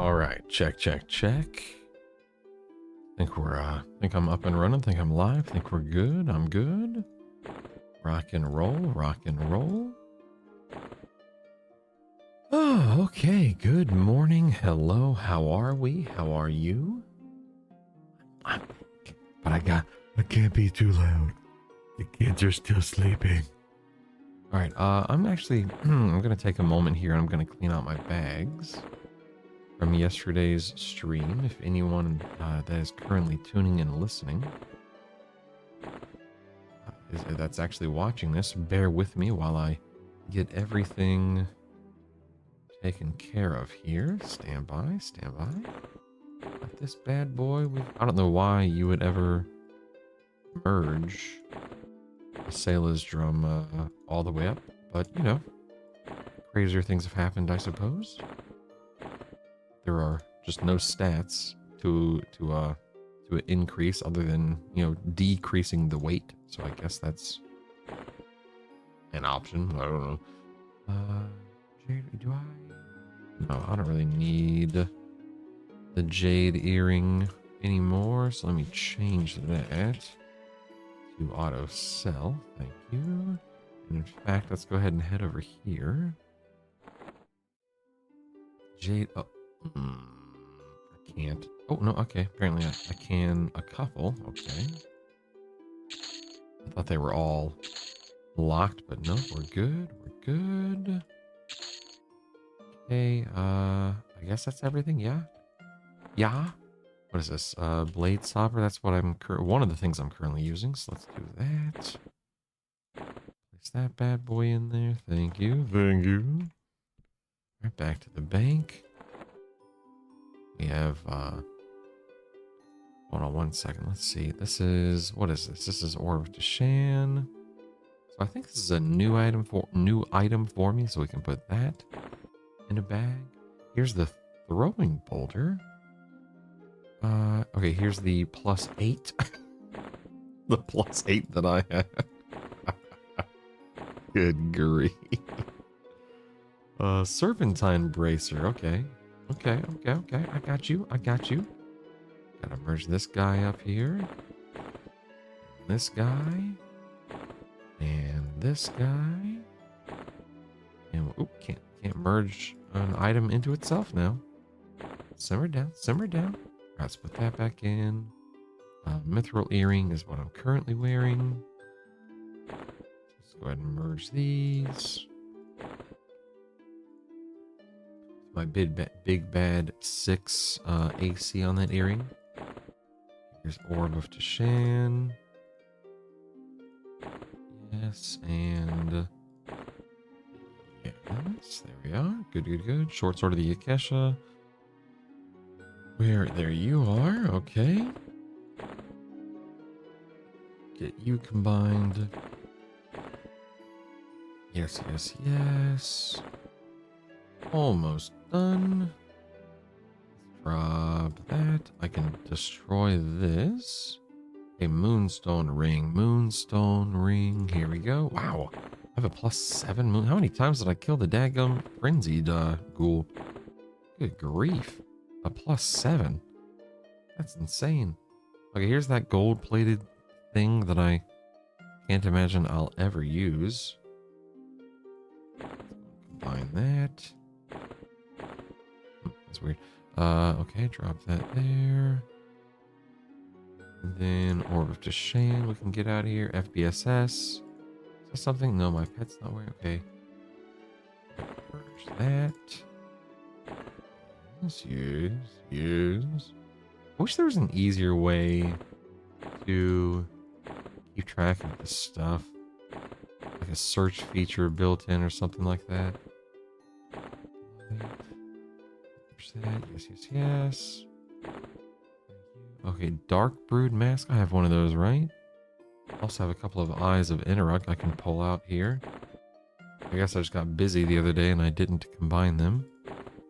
All right, check. Think I'm up and running. Think I'm live. Think we're good. I'm good. Rock and roll. Oh, okay. Good morning. Hello. How are we? How are you? I can't be too loud. The kids are still sleeping. All right. I'm actually, I'm going to take a moment here. I'm going to clean out my bags from yesterday's stream. If anyone that is currently tuning and listening that's actually watching this, bear with me while I get everything taken care of here. Stand by. Got this bad boy. I don't know why you would ever merge a Sailor's drum all the way up, but you know, crazier things have happened, I suppose. There are just no stats to increase other than, you know, decreasing the weight. So I guess that's an option. I don't know. Do I? No, I don't really need the jade earring anymore. So let me change that to auto sell. Thank you. And in fact, let's go ahead and head over here. Jade. Oh, I can't. Oh, no, okay. Apparently I can a couple. Okay. I thought they were all locked, but no, we're good. We're good. Okay, I guess that's everything. Yeah. What is this? Blade stopper. That's what one of the things I'm currently using. So let's do that. Place that bad boy in there. Thank you. Right back to the bank. We have, hold on one second. Let's see. What is this? This is Orb of Deshan. So I think this is a new item for me, so we can put that in a bag. Here's the throwing boulder. Okay, here's the +8. The +8 that I have. Good grief. Serpentine bracer. Okay. I got you. Gotta merge this guy up here. This guy. And this guy. And can't merge an item into itself now. Simmer down. Alright, let's put that back in. Mithril earring is what I'm currently wearing. Let's go ahead and merge these. My big bad 6 AC on that earring. Here's Orb of Deshan. Yes, and yes, there we are. Good. Short sword of the Akesha. There you are. Okay. Get you combined. Yes. Almost done. Drop that. I can destroy this. A moonstone ring. Here we go. Wow. I have a +7 moon. How many times did I kill the daggum frenzied ghoul? Good grief. A +7. That's insane. Okay, here's that gold-plated thing that I can't imagine I'll ever use. Combine that. That's weird. Okay, drop that there. And then Orb of Deshan, we can get out of here. FBSS. Is that something? No, my pet's not wearing. Okay. Merge that. Yes. I wish there was an easier way to keep track of this stuff. Like a search feature built in or something like that. Yes. Okay, Dark Brood Mask. I have one of those, right? Also have a couple of Eyes of Inaruk I can pull out here. I guess I just got busy the other day and I didn't combine them.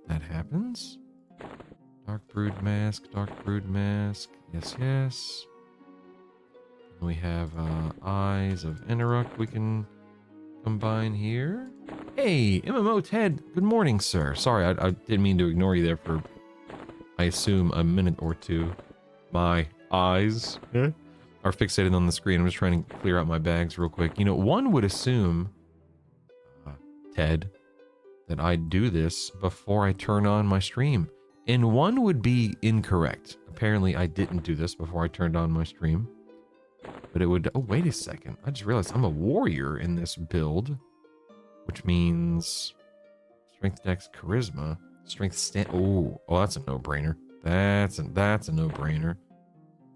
That happens. Dark Brood Mask. Yes. We have Eyes of Inaruk we can combine here. Hey, MMO Ted. Good morning, sir. Sorry, I didn't mean to ignore you there for I assume, a minute or two. My eyes are fixated on the screen. I'm just trying to clear out my bags real quick. You know, one would assume, Ted, that I do this before I turn on my stream. And one would be incorrect. Apparently, I didn't do this before I turned on my stream. But it would... Oh, wait a second. I just realized I'm a warrior in this build. Which means... Strength, Dex, Charisma. Strength, oh, that's a no-brainer. That's a no-brainer.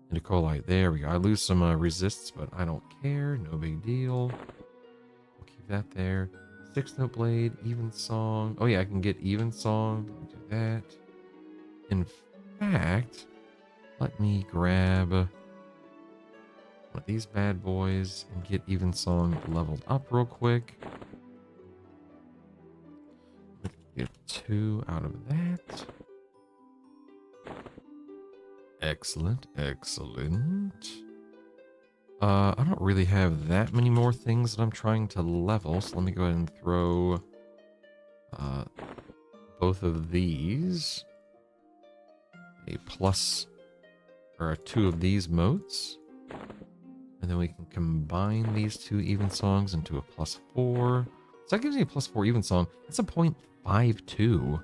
And a Colite. There we go. I lose some resists, but I don't care. No big deal. We'll keep that there. 6-note blade, even song. Oh yeah, I can get even song. Let me do that. In fact, let me grab one of these bad boys and get even song leveled up real quick. Get 2 out of that. Excellent, excellent. I don't really have that many more things that I'm trying to level, so let me go ahead and throw both of these. A plus, or 2 of these motes. And then we can combine these 2 even songs into a +4. So that gives me a +4 even song. That's a 0.52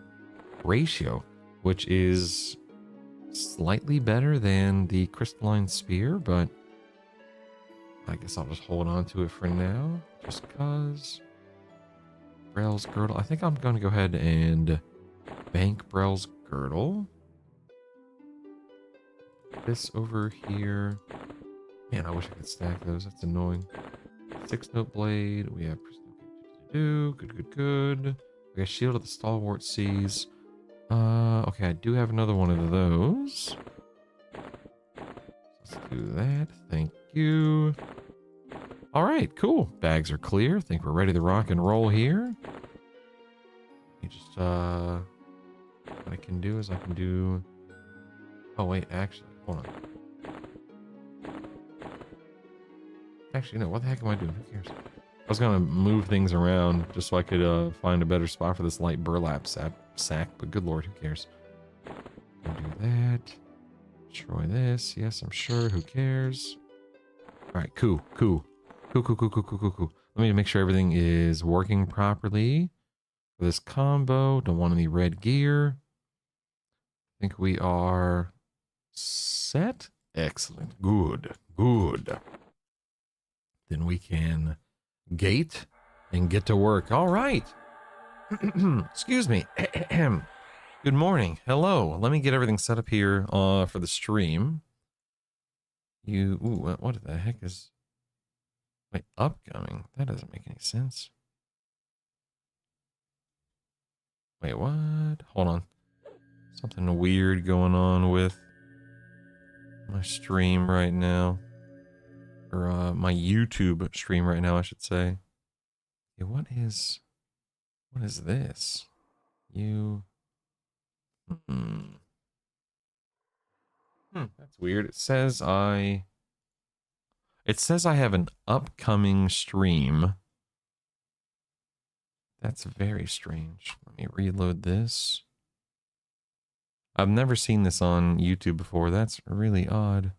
ratio, which is slightly better than the crystalline spear, but I guess I'll just hold on to it for now, just cause. Brell's Girdle. I think I'm going to go ahead and bank Brell's Girdle. This over here. Man, I wish I could stack those. That's annoying. 6-note blade. We have good. We got Shield of the Stalwart Seas. Okay, I do have another one of those. Let's do that. Thank you. All right, cool. Bags are clear. I think we're ready to rock and roll here. You just, what I can do is I can do... Oh, wait, actually, hold on. Actually, no, what the heck am I doing? Who cares? I was gonna move things around just so I could find a better spot for this light burlap sack, but good lord, who cares? I'll do that. Destroy this. Yes, I'm sure. Who cares? All right, cool. Let me make sure everything is working properly for this combo. Don't want any red gear. I think we are set. Excellent. Good. Then we can gate and get to work. All right. Excuse me. Good morning. Hello. Let me get everything set up here for the stream. Ooh, what the heck is... Wait, upcoming? That doesn't make any sense. Wait, what? Hold on. Something weird going on with my stream right now. Or my YouTube stream right now, I should say. Okay, what is this? That's weird. It says I have an upcoming stream. That's very strange. Let me reload this. I've never seen this on YouTube before. That's really odd.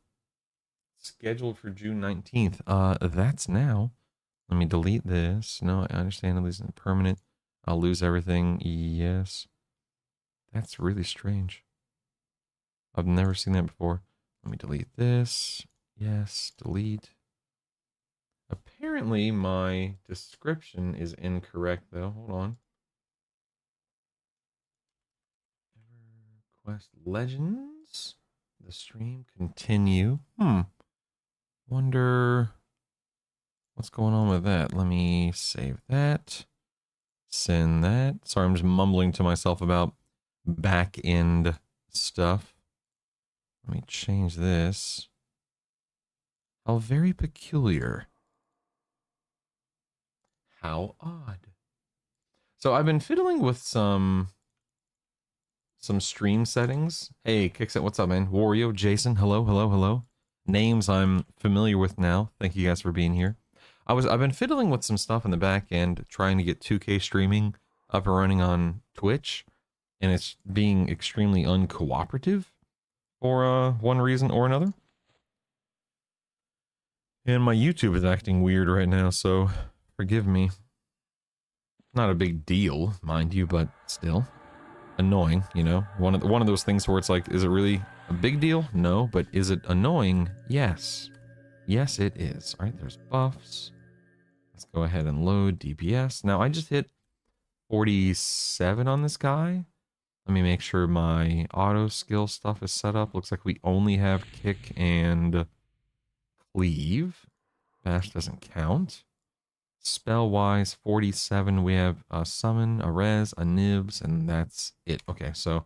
Scheduled for June 19th. That's now. Let me delete this. No, I understand I'm losing permanent. I'll lose everything. Yes. That's really strange. I've never seen that before. Let me delete this. Yes, delete. Apparently my description is incorrect though. Hold on. EverQuest Legends. The stream continue. Wonder what's going on with that. Let me save that. Send that. Sorry, I'm just mumbling to myself about back end stuff. Let me change this. How very peculiar. How odd. So I've been fiddling with some stream settings. Hey, Kixit, what's up, man? Wario, Jason, hello. Names I'm familiar with now. Thank you guys for being here. I've been fiddling with some stuff in the back end, trying to get 2K streaming up and running on Twitch. and it's being extremely uncooperative for one reason or another. And my YouTube is acting weird right now, so forgive me. Not a big deal, mind you, but still annoying, you know? One of those things where it's like, is it really a big deal? No, but is it annoying? Yes. Yes, it is. All right, there's buffs. Let's go ahead and load DPS. Now, I just hit 47 on this guy. Let me make sure my auto skill stuff is set up. Looks like we only have kick and cleave. Bash doesn't count. Spell-wise, 47, we have a summon, a res, a nibs, and that's it. Okay, so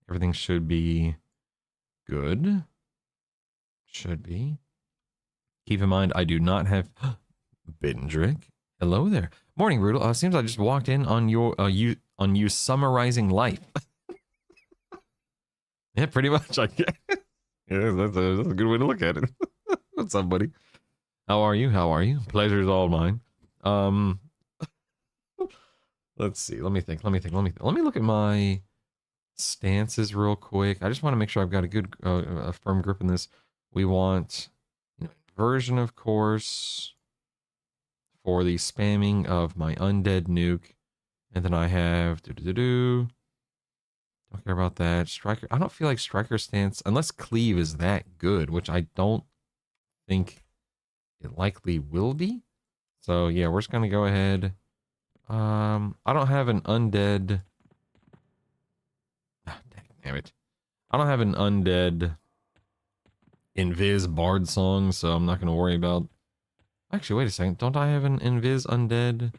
everything should be good. Should be. Keep in mind, I do not have Bindrick. Hello there. Morning, Brutal. Seems I just walked in on your you summarizing life. Yeah, pretty much. I guess. Yeah, that's a good way to look at it. What's up, buddy? How are you? How are you? Pleasure is all mine. Let's see. Let me think. Let me look at my stances real quick. I just want to make sure I've got a good, a firm grip in this. We want, you know, inversion, of course, for the spamming of my undead nuke, and then I have don't care about that. Striker. I don't feel like striker stance unless cleave is that good, which I don't think it likely will be. So yeah, we're just gonna go ahead. I don't have an undead. Ah, damn it! I don't have an undead invis bard song, so I'm not gonna worry about. Actually, wait a second. Don't I have an invis undead?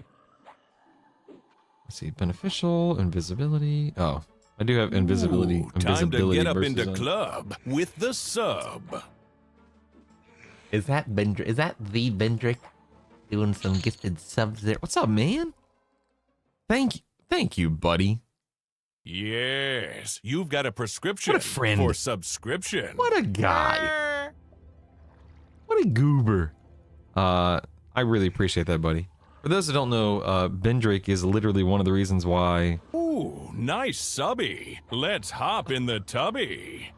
Let's see, beneficial, invisibility. Oh, I do have invisibility. Ooh, time to get up into versus club with the sub. Is that Bendrick? Is that the Bendrick doing some gifted subs there? What's up, man? Thank you, buddy. Yes, you've got a prescription What a friend. for subscription. What a guy. What a goober. I really appreciate that, buddy. For those that don't know, Bendrick is literally one of the reasons why. Ooh, nice subby. Let's hop in the tubby.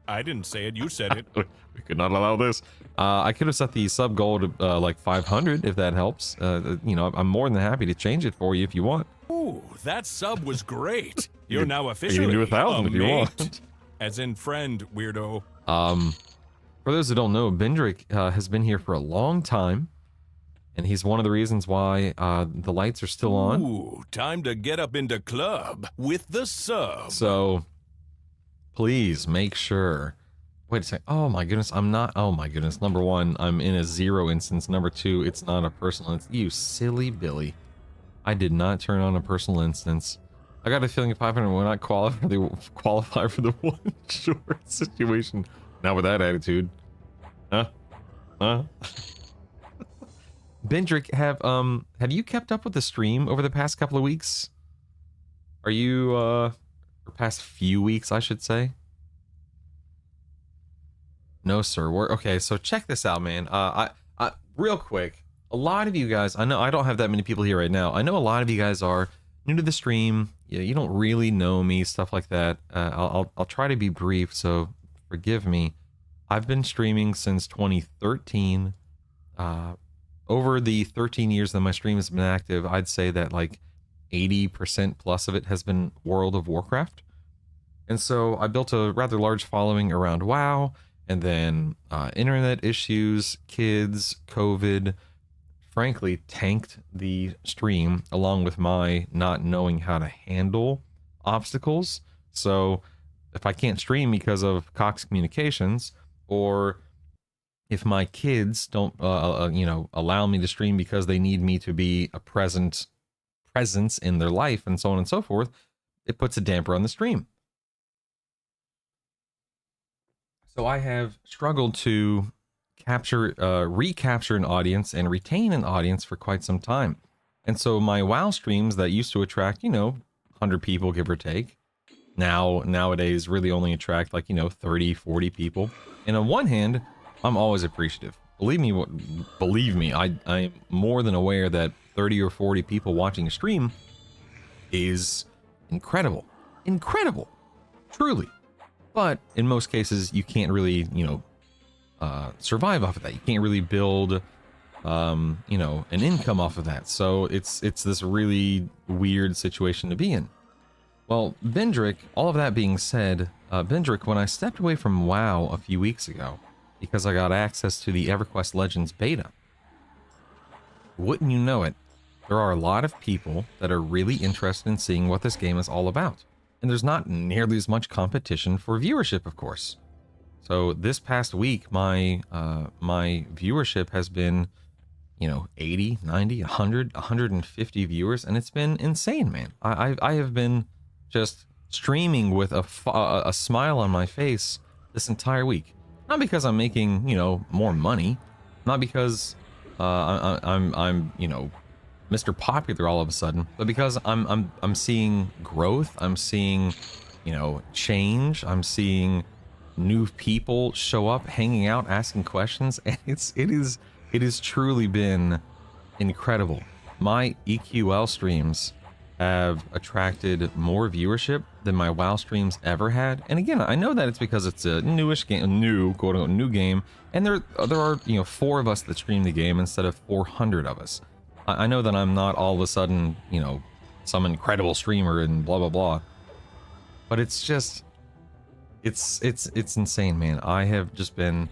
I didn't say it, you said it. We could not allow this. I could have set the sub goal to like 500 if that helps. You know, I'm more than happy to change it for you if you want. Ooh, that sub was great. You're now You officially can do 1,000 if you mate. want. As in friend, weirdo. For those that don't know, Bendrick has been here for a long time, and he's one of the reasons why the lights are still on. Ooh, time to get up into club with the sub. So, please make sure. Wait a second. Oh my goodness, I'm not. Oh my goodness. Number one, I'm in a 0 instance. Number two, it's not a personal instance. You silly Billy. I did not turn on a personal instance. I got a feeling 500 will not qualify for the one short situation. Not with that attitude. Huh? Bendrick, have you kept up with the stream over the past couple of weeks? Are you, or past few weeks, I should say? No, sir. Okay, so check this out, man. Real quick, a lot of you guys, I know I don't have that many people here right now. I know a lot of you guys are new to the stream. You don't really know me, stuff like that. I'll try to be brief, so forgive me. I've been streaming since 2013. Over the 13 years that my stream has been active, I'd say that like 80% plus of it has been World of Warcraft. And so I built a rather large following around WoW, and then internet issues, kids, COVID, frankly, tanked the stream along with my not knowing how to handle obstacles. So if I can't stream because of Cox Communications, or if my kids don't, you know, allow me to stream because they need me to be a presence in their life and so on and so forth, it puts a damper on the stream. So I have struggled to recapture an audience and retain an audience for quite some time. And so my WoW streams that used to attract, you know, 100 people, give or take, nowadays really only attract like, you know, 30, 40 people. And on one hand, I'm always appreciative. Believe me, I'm more than aware that 30 or 40 people watching a stream is incredible. incredible, truly. But in most cases, you can't really, survive off of that. You can't really build, an income off of that. So it's this really weird situation to be in. Well, Bendrick, all of that being said, Bendrick, when I stepped away from WoW a few weeks ago, because I got access to the EverQuest Legends beta, wouldn't you know it, there are a lot of people that are really interested in seeing what this game is all about. And there's not nearly as much competition for viewership, of course. So this past week, my viewership has been, 80, 90, 100, 150 viewers, and it's been insane, man. I have been just streaming with a smile on my face this entire week. Not because I'm making, more money, not because I'm Mr. Popular all of a sudden, but because I'm seeing growth, I'm seeing, change, I'm seeing new people show up, hanging out, asking questions, and it has truly been incredible. My EQL streams have attracted more viewership than my WoW streams ever had. And again, I know that it's because it's a newish game, a quote unquote new game, and there are 4 of us that stream the game instead of 400 of us. I know that I'm not all of a sudden, some incredible streamer and blah blah blah, but it's just it's insane, man. I have just been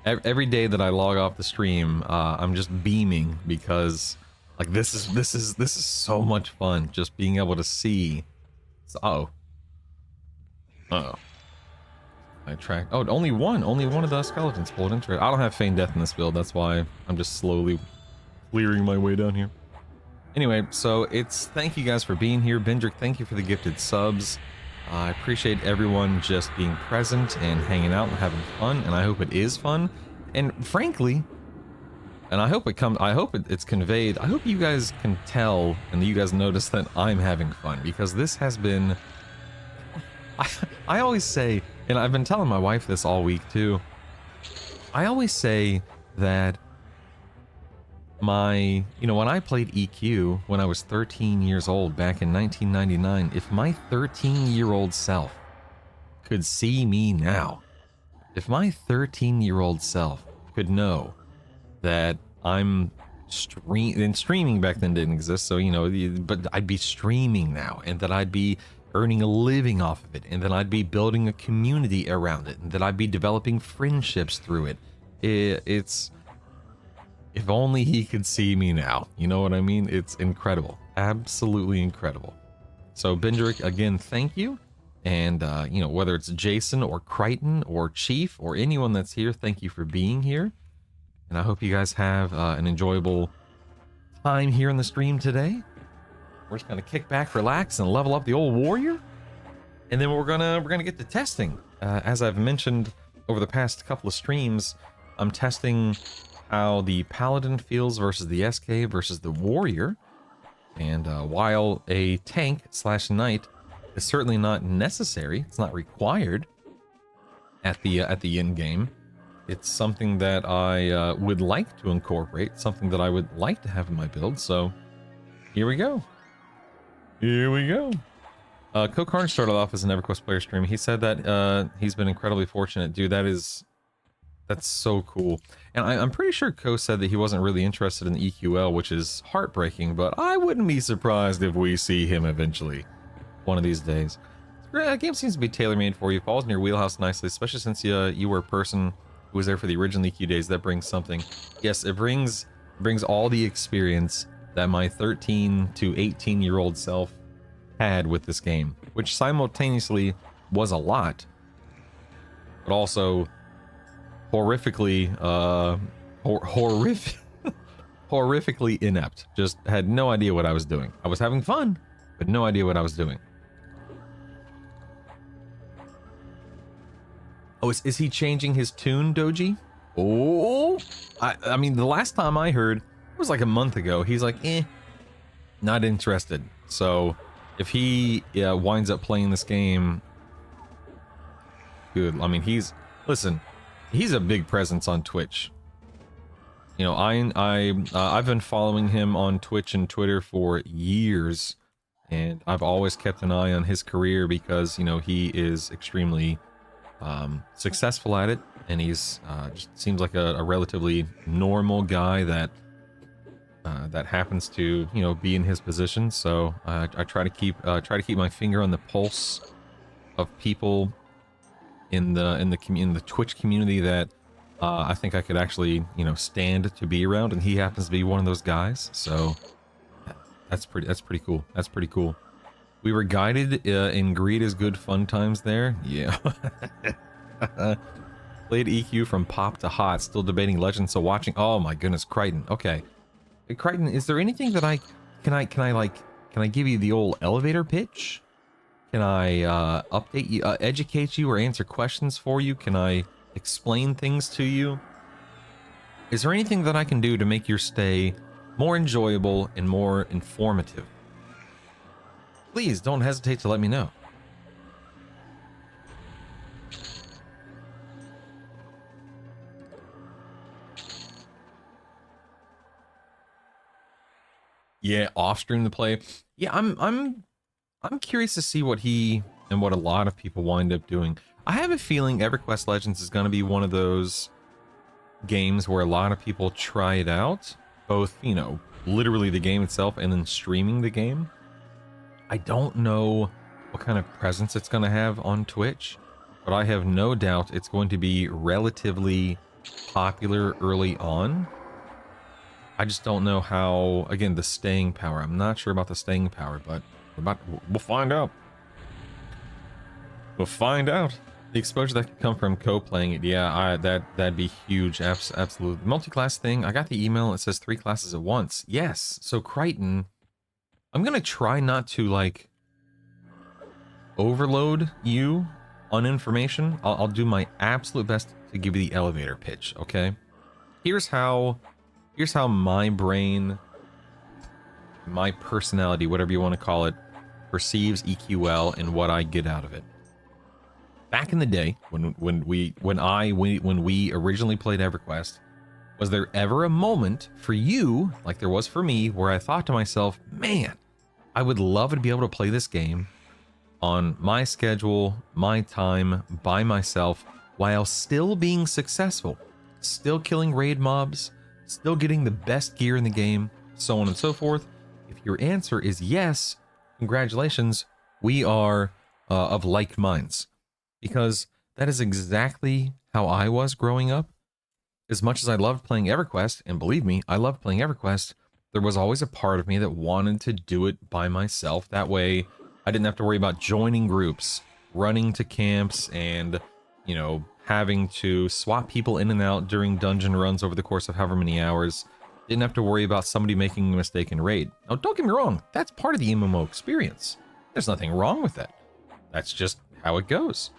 every day that I log off the stream, I'm just beaming because like this is so much fun, just being able to see. Uh-oh. I tracked. Oh, only one of the skeletons pulled into it. I don't have Feign Death in this build, that's why I'm just slowly clearing my way down here. Anyway, so thank you guys for being here. Bendrick, thank you for the gifted subs. I appreciate everyone just being present and hanging out and having fun, and I hope it is fun. And frankly, and I hope it's conveyed. I hope you guys can tell and you guys notice that I'm having fun, because this has been, I always say, and I've been telling my wife this all week too, I always say that when I played EQ when I was 13 years old back in 1999, if my 13-year-old self could see me now, if my 13-year-old self could know that I'm streaming back then didn't exist, so but I'd be streaming now, and that I'd be earning a living off of it, and that I'd be building a community around it, and that I'd be developing friendships through it. It's if only he could see me now. You know what I mean? It's incredible. Absolutely incredible. So Bendrick, again, thank you. And, whether it's Jason or Crichton or Chief or anyone that's here, thank you for being here. And I hope you guys have an enjoyable time here in the stream today. We're just going to kick back, relax, and level up the old warrior. And then we're gonna get to testing. As I've mentioned over the past couple of streams, I'm testing how the Paladin feels versus the SK versus the Warrior. And while a tank / knight is certainly not necessary, it's not required at the end game, it's something that I would like to incorporate, something that I would like to have in my build. So here we go. Here we go. Coke Carnage started off as an EverQuest player stream. He said that he's been incredibly fortunate. Dude, that's so cool. And I'm pretty sure Ko said that he wasn't really interested in EQL, which is heartbreaking, but I wouldn't be surprised if we see him eventually one of these days. The game seems to be tailor-made for you. Falls in your wheelhouse nicely, especially since you were a person who was there for the original EQ days. That brings something. Yes, it brings all the experience that my 13 to 18-year-old self had with this game, which simultaneously was a lot, but also horrifically horrifically inept. Just had no idea what I was doing. I was having fun, but no idea what I was doing. Oh, is he changing his tune, Doji? Oh, I mean, the last time I heard, it was like a month ago. He's like, not interested. So if he winds up playing this game, good. I mean, listen, he's a big presence on Twitch. I've been following him on Twitch and Twitter for years, and I've always kept an eye on his career because, you know, he is extremely successful at it, and he's just seems like a relatively normal guy that that happens to, you know, be in his position. So I try to keep my finger on the pulse of people in the Twitch community that I think I could actually, you know, stand to be around, and he happens to be one of those guys. So that's pretty cool. That's pretty cool. We were guided in Greed is Good fun times there. Yeah. Played EQ from pop to hot, still debating Legends, so watching. Oh my goodness, Crichton. Okay. Hey, Crichton, is there anything that can I give you the old elevator pitch? Can I update you, educate you, or answer questions for you? Can I explain things to you? Is there anything that I can do to make your stay more enjoyable and more informative? Please don't hesitate to let me know. Yeah, off stream to play. Yeah, I'm curious to see what he and what a lot of people wind up doing. I have a feeling EverQuest Legends is going to be one of those games where a lot of people try it out, both, you know, literally the game itself and then streaming the game. I don't know what kind of presence it's going to have on Twitch, but I have no doubt it's going to be relatively popular early on. I just don't know how, again, the staying power. I'm not sure about the staying power, but we'll find out. We'll find out. The exposure that could come from co-playing it, yeah, that'd be huge. Absolutely. Multi-class thing, I got the email, it says 3 classes at once. Yes, so Crichton, I'm gonna try not to, like, overload you on information. I'll do my absolute best to give you the elevator pitch, okay? Here's how my brain, my personality, whatever you want to call it, perceives EQL and what I get out of it. Back in the day, when we originally played EverQuest, was there ever a moment for you, like there was for me, where I thought to myself, man, I would love to be able to play this game on my schedule, my time, by myself, while still being successful, still killing raid mobs, still getting the best gear in the game, so on and so forth? If your answer is yes, congratulations, we are of like minds. Because that is exactly how I was growing up. As much as I loved playing EverQuest, and believe me, I loved playing EverQuest, there was always a part of me that wanted to do it by myself. That way, I didn't have to worry about joining groups, running to camps, and, you know, having to swap people in and out during dungeon runs over the course of however many hours. Didn't have to worry about somebody making a mistake in raid. Now, don't get me wrong, that's part of the MMO experience. There's nothing wrong with that. That's just how it goes.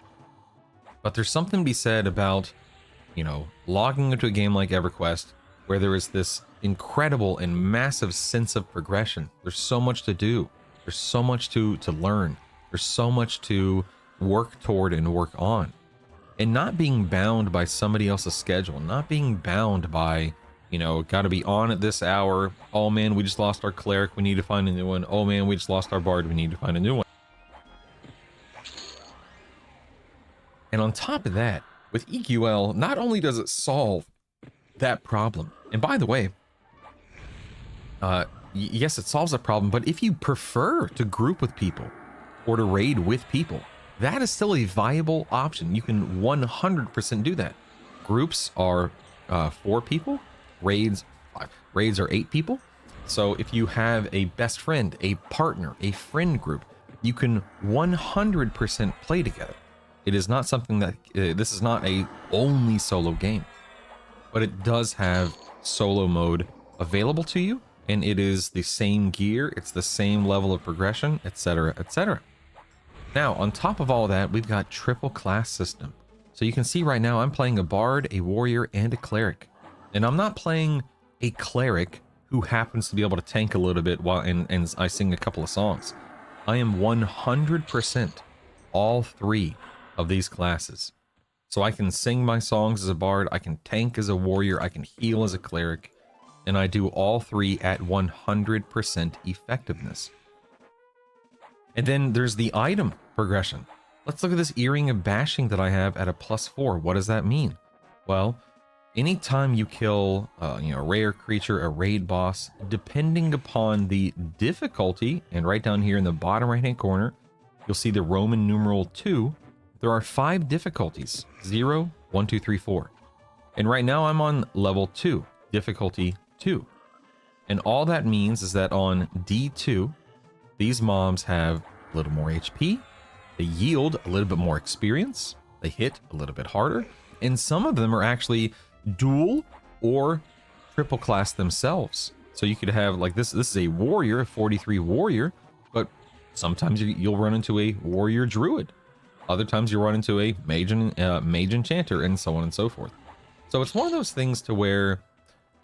But there's something to be said about, you know, logging into a game like EverQuest, where there is this incredible and massive sense of progression. There's so much to do. There's so much to learn. There's so much to work toward and work on. And not being bound by somebody else's schedule, not being bound by, you know, got to be on at this hour. Oh man, we just lost our cleric, we need to find a new one. Oh man, we just lost our bard, we need to find a new one. And on top of that, with EQL, not only does it solve that problem, and by the way, yes, it solves a problem, but if you prefer to group with people or to raid with people, that is still a viable option. You can 100% do that. Groups are 4 people, raids are 8 people. So if you have a best friend, a partner, a friend group, you can 100% play together. It is not something that, this is not a only solo game, but it does have solo mode available to you, and it is the same gear, it's the same level of progression, etc., etc. Now, on top of all that, we've got triple class system. So you can see right now I'm playing a bard, a warrior, and a cleric. And I'm not playing a cleric who happens to be able to tank a little bit while and I sing a couple of songs. I am 100% all 3 of these classes. So I can sing my songs as a bard, I can tank as a warrior, I can heal as a cleric, and I do all 3 at 100% effectiveness. And then there's the item progression. Let's look at this Earring of Bashing that I have at a +4. What does that mean? Well, anytime you kill a rare creature, a raid boss, depending upon the difficulty, and right down here in the bottom right-hand corner, you'll see the Roman numeral 2. There are 5 difficulties: 0, 1, 2, 3, 4. And right now I'm on level 2, difficulty 2. And all that means is that on D2, these mobs have a little more HP, they yield a little bit more experience, they hit a little bit harder, and some of them are actually dual or triple class themselves. So you could have, like, this is a warrior, a 43 warrior, but sometimes you'll run into a warrior druid. Other times you'll run into a mage enchanter, and so on and so forth. So it's one of those things to where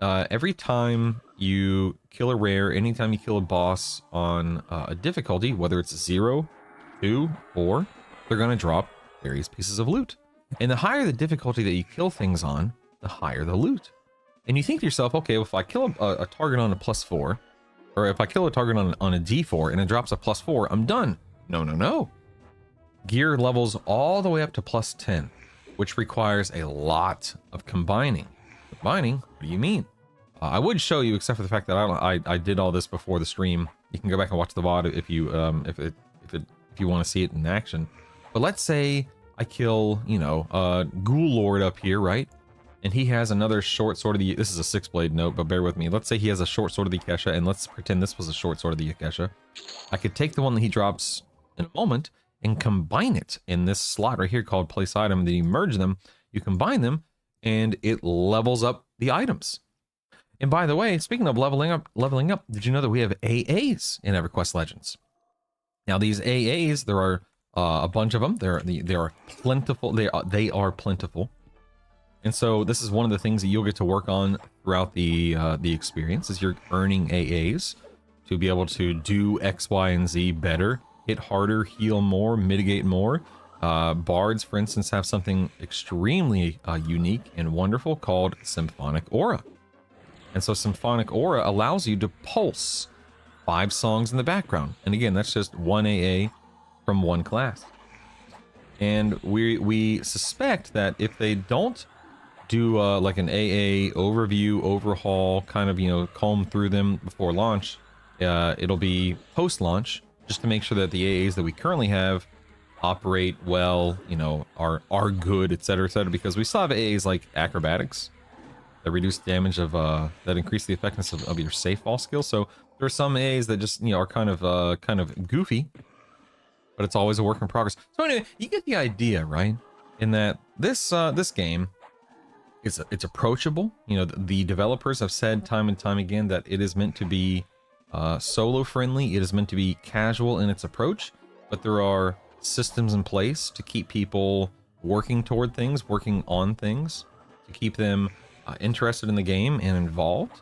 every time you kill a rare, anytime you kill a boss on a difficulty, whether it's 0, 2, 4, they're going to drop various pieces of loot. And the higher the difficulty that you kill things on, the higher the loot. And you think to yourself, okay, well, if I kill a target on a +4, or if I kill a target on a D4 and it drops a +4, I'm done. No, no, no. Gear levels all the way up to +10, which requires a lot of combining. Combining? What do you mean? I would show you, except for the fact that I did all this before the stream. You can go back and watch the VOD if you want to see it in action. But let's say I kill, Ghoul Lord up here, right? And he has another short sword of the... This is a 6-blade note, but bear with me. Let's say he has a short sword of the Akesha, and let's pretend this was a short sword of the Akesha. I could take the one that he drops in a moment and combine it in this slot right here called place item. Then you merge them, you combine them, and it levels up the items. And by the way, speaking of leveling up, did you know that we have AAs in EverQuest Legends? Now these AAs, there are a bunch of them. They are plentiful. They are plentiful. And so this is one of the things that you'll get to work on throughout the experience, is you're earning AAs to be able to do X, Y, and Z better, hit harder, heal more, mitigate more. Bards, for instance, have something extremely unique and wonderful called Symphonic Aura. And so Symphonic Aura allows you to pulse 5 songs in the background. And again, that's just one AA from one class. And we suspect that if they don't do like an AA overview, overhaul, kind of, comb through them before launch, it'll be post-launch, just to make sure that the AAs that we currently have operate well, are good, etc., etc. Because we still have AAs like Acrobatics that reduce damage of that increase the effectiveness of your safe fall skill. So there are some AAs that just are kind of goofy, but it's always a work in progress. So anyway, you get the idea, right? In that this game, it's approachable. The developers have said time and time again that it is meant to be solo friendly. It is meant to be casual in its approach, but there are systems in place to keep people working toward things, working on things, to keep them interested in the game and involved.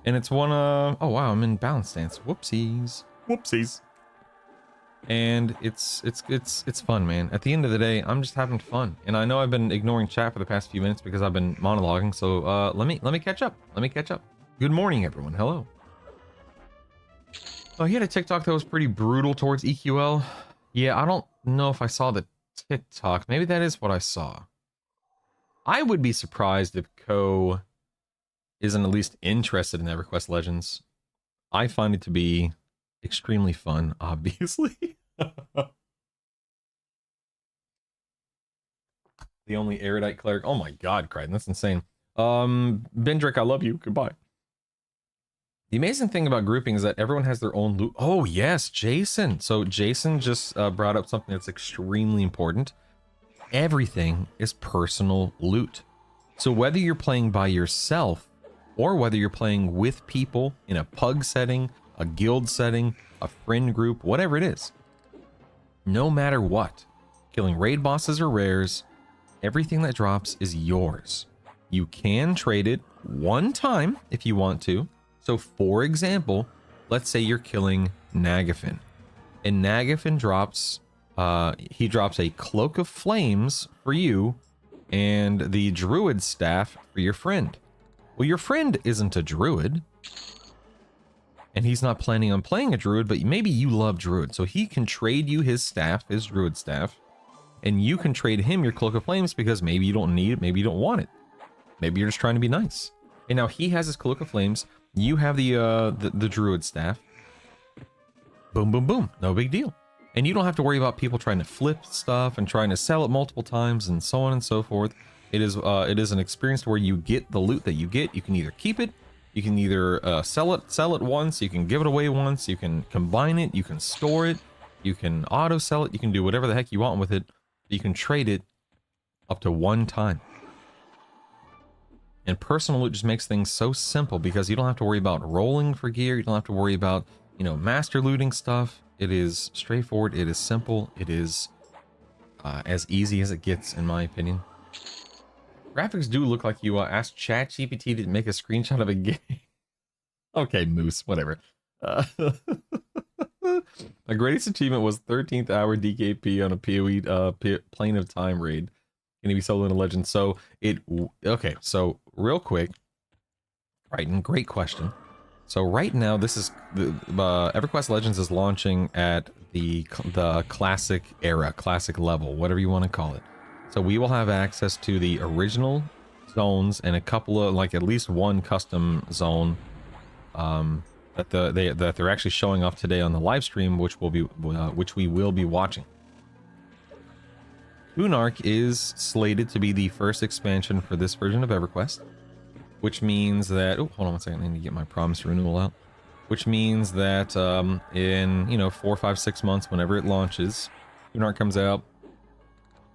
And it's one oh wow, I'm in balance stance. Whoopsies. And it's fun, man. At the end of the day, I'm just having fun. And I know I've been ignoring chat for the past few minutes because I've been monologuing. So let me catch up. Good morning, everyone. Hello. Oh, he had a TikTok that was pretty brutal towards EQL. Yeah, I don't know if I saw the TikTok. Maybe that is what I saw. I would be surprised if Ko isn't at least interested in EverQuest Legends. I find it to be extremely fun, obviously. The only erudite cleric. Oh my god, Crichton, that's insane. Bendrick, I love you. Goodbye. The amazing thing about grouping is that everyone has their own loot. Oh yes, Jason. So Jason just brought up something that's extremely important. Everything is personal loot. So whether you're playing by yourself or whether you're playing with people in a pug setting, a guild setting, a friend group, whatever it is, no matter what, killing raid bosses or rares, everything that drops is yours. You can trade it one time if you want to. So for example, let's say you're killing Nagafin, and Nagafin drops he drops a Cloak of Flames for you and the Druid Staff for your friend. Well, your friend isn't a druid, and he's not planning on playing a druid, but maybe you love druid, so he can trade you his staff, his druid staff, and you can trade him your Cloak of Flames because maybe you don't need it, maybe you don't want it, maybe you're just trying to be nice. And now he has his Cloak of Flames, you have the druid staff. Boom, boom, boom, no big deal. And you don't have to worry about people trying to flip stuff and trying to sell it multiple times and so on and so forth. It is an experience where you get the loot that you get. You can either keep it, you can either sell it once, you can give it away once, you can combine it, you can store it, you can auto sell it, you can do whatever the heck you want with it. You can trade it up to one time. And personal loot just makes things so simple because you don't have to worry about rolling for gear, you don't have to worry about, you know, master looting stuff. It is straightforward, it is simple, it is as easy as it gets, in my opinion. Graphics do look like you asked ChatGPT to make a screenshot of a game. Okay, Moose, whatever. My greatest achievement was 13th hour DKP on a PoE Plane of Time raid. Can he be solo in a legend? So okay, so real quick, right, and great question. So right now, this is EverQuest Legends is launching at the classic era, classic level, whatever you want to call it. So we will have access to the original zones and a couple of, like, at least one custom zone that they're actually showing off today on the live stream, which we will be watching. Kunark is slated to be the first expansion for this version of EverQuest, which means that, oh, hold on one second, I need to get my promise renewal out. Which means that in, you know, 4, 5, 6 months, whenever it launches, Kunark comes out.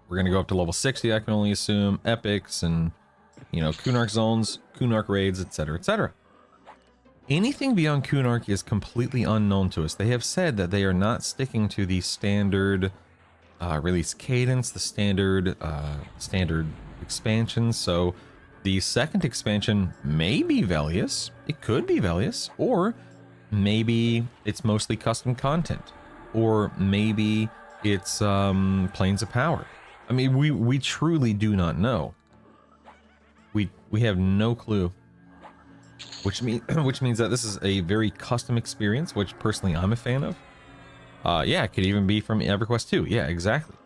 We're going to go up to level 60, I can only assume, epics, and, you know, Kunark zones, Kunark raids, etc., etc. Anything beyond Kunark is completely unknown to us. They have said that they are not sticking to the standard release cadence, the standard expansion. So the second expansion may be Velius. It could be Velius, or maybe it's mostly custom content, or maybe it's Planes of Power. I mean, we truly do not know. We have no clue. Which means that this is a very custom experience, which personally I'm a fan of. Yeah, it could even be from EverQuest 2. Yeah, exactly.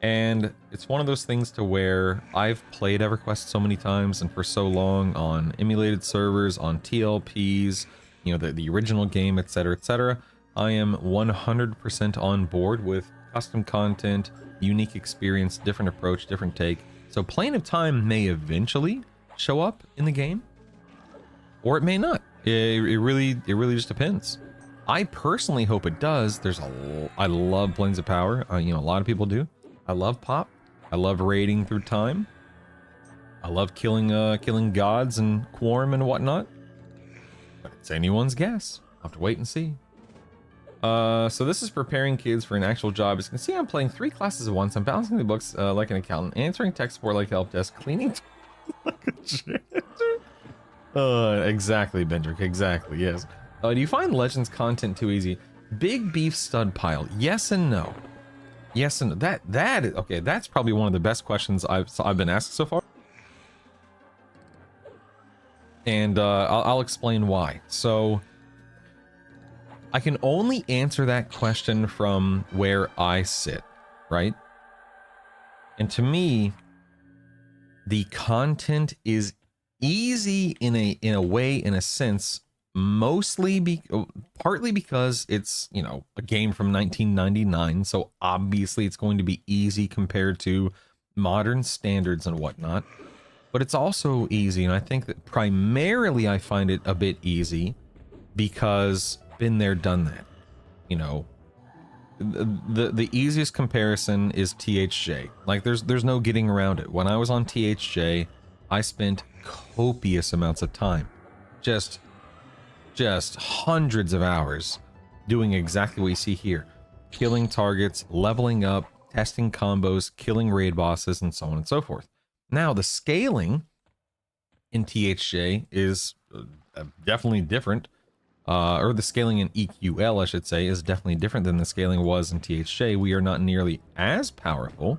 And it's one of those things to where I've played EverQuest so many times and for so long on emulated servers, on TLPs, you know, the original game, etc., etc. I am 100% on board with custom content, unique experience, different approach, different take. So Plane of Time may eventually show up in the game, or it may not. It really just depends. I personally hope it does. I love Planes of Power. You know, a lot of people do. I love pop. I love raiding through time. I love killing gods and quorum and whatnot. But it's anyone's guess. I'll have to wait and see. So this is preparing kids for an actual job. As you can see, I'm playing 3 classes at once. I'm balancing the books like an accountant, answering tech support like help desk, cleaning like a janitor. Exactly, Bendrick. Exactly. Yes. Do you find Legends content too easy? Big beef stud pile. Yes and no. Yes and no. That is okay. That's probably one of the best questions I've been asked so far. And I'll explain why. So I can only answer that question from where I sit, right? And to me, the content is easy in a way, in a sense, partly because it's, you know, a game from 1999, so obviously it's going to be easy compared to modern standards and whatnot. But it's also easy, and I think that primarily I find it a bit easy because been there, done that. You know, the easiest comparison is THJ. Like there's no getting around it. When I was on THJ, I spent copious amounts of time, just hundreds of hours doing exactly what you see here. Killing targets, leveling up, testing combos, killing raid bosses, and so on and so forth. Now, the scaling in THJ is definitely different, or the scaling in EQL, I should say, is definitely different than the scaling was in THJ. We are not nearly as powerful,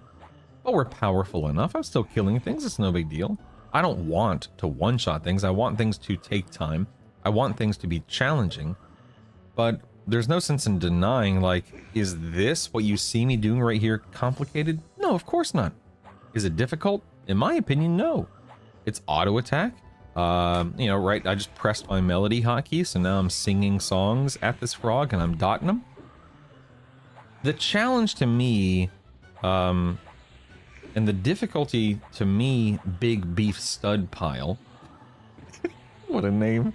but we're powerful enough. I'm still killing things. It's no big deal. I don't want to one-shot things. I want things to take time. I want things to be challenging. but there's no sense in denying, like, is this what you see me doing right here complicated? No, of course not. Is it difficult? In my opinion, no. It's auto attack. You know, right, I just pressed my melody hotkey, so now I'm singing songs at this frog and I'm dotting them. The challenge to me, and the difficulty to me, Big Beef Stud Pile. What a name.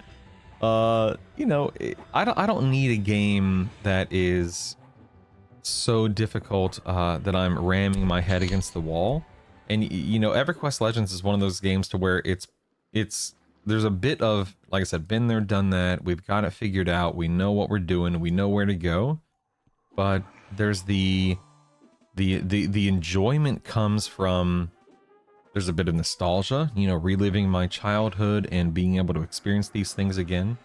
You know, I don't need a game that is so difficult that I'm ramming my head against the wall. And you know, EverQuest Legends is one of those games to where there's a bit of, like I said, been there, done that. We've got it figured out. We know what we're doing. We know where to go. But there's the enjoyment comes from, there's a bit of nostalgia, you know, reliving my childhood and being able to experience these things again.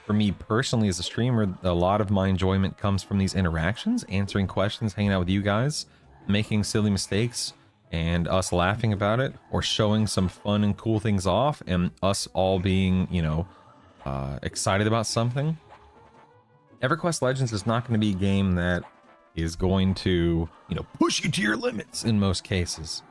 For me personally as a streamer, a lot of my enjoyment comes from these interactions, answering questions, hanging out with you guys, making silly mistakes, and us laughing about it, or showing some fun and cool things off, and us all being, you know, excited about something. EverQuest Legends is not going to be a game that is going to, you know, push you to your limits in most cases.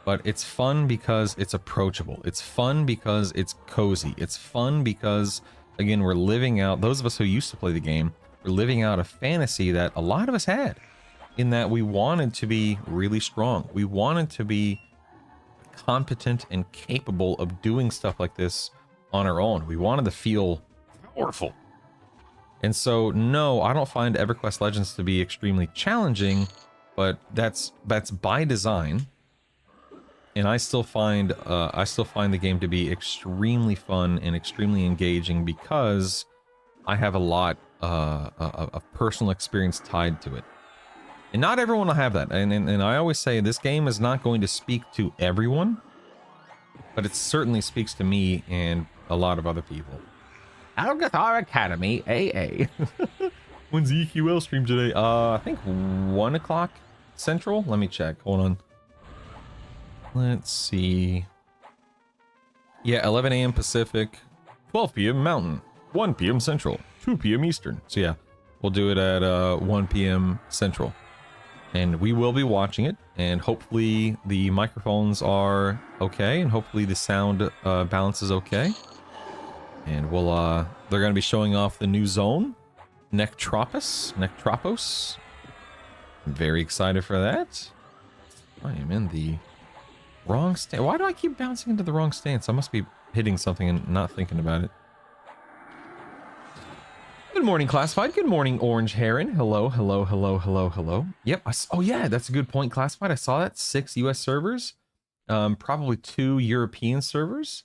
But it's fun because it's approachable. It's fun because it's cozy. It's fun because, again, we're living out, those of us who used to play the game, we're living out a fantasy that a lot of us had, in that we wanted to be really strong. We wanted to be competent and capable of doing stuff like this on our own. We wanted to feel powerful. And so, no, I don't find EverQuest Legends to be extremely challenging, but that's by design. And I still find the game to be extremely fun and extremely engaging because I have a lot of personal experience tied to it. And not everyone will have that. And I always say this game is not going to speak to everyone, but it certainly speaks to me and a lot of other people. Algathar Academy, AA. When's the EQL stream today? I think 1 o'clock Central. Let me check. Hold on. Let's see. Yeah, 11 a.m. Pacific, 12 p.m. Mountain, 1 p.m. Central, 2 p.m. Eastern. So yeah, we'll do it at 1 p.m. Central. And we will be watching it, and hopefully the microphones are okay, and hopefully the sound balance is okay. And we'll, they're going to be showing off the new zone, Nectropos. I'm very excited for that. I am in the wrong stance. Why do I keep bouncing into the wrong stance? I must be hitting something and not thinking about it. Good morning, Classified. Good morning, Orange Heron. Hello, hello, hello, hello, hello. Yep. Oh, yeah, that's a good point, Classified. I saw that. 6 US servers. Probably 2 European servers.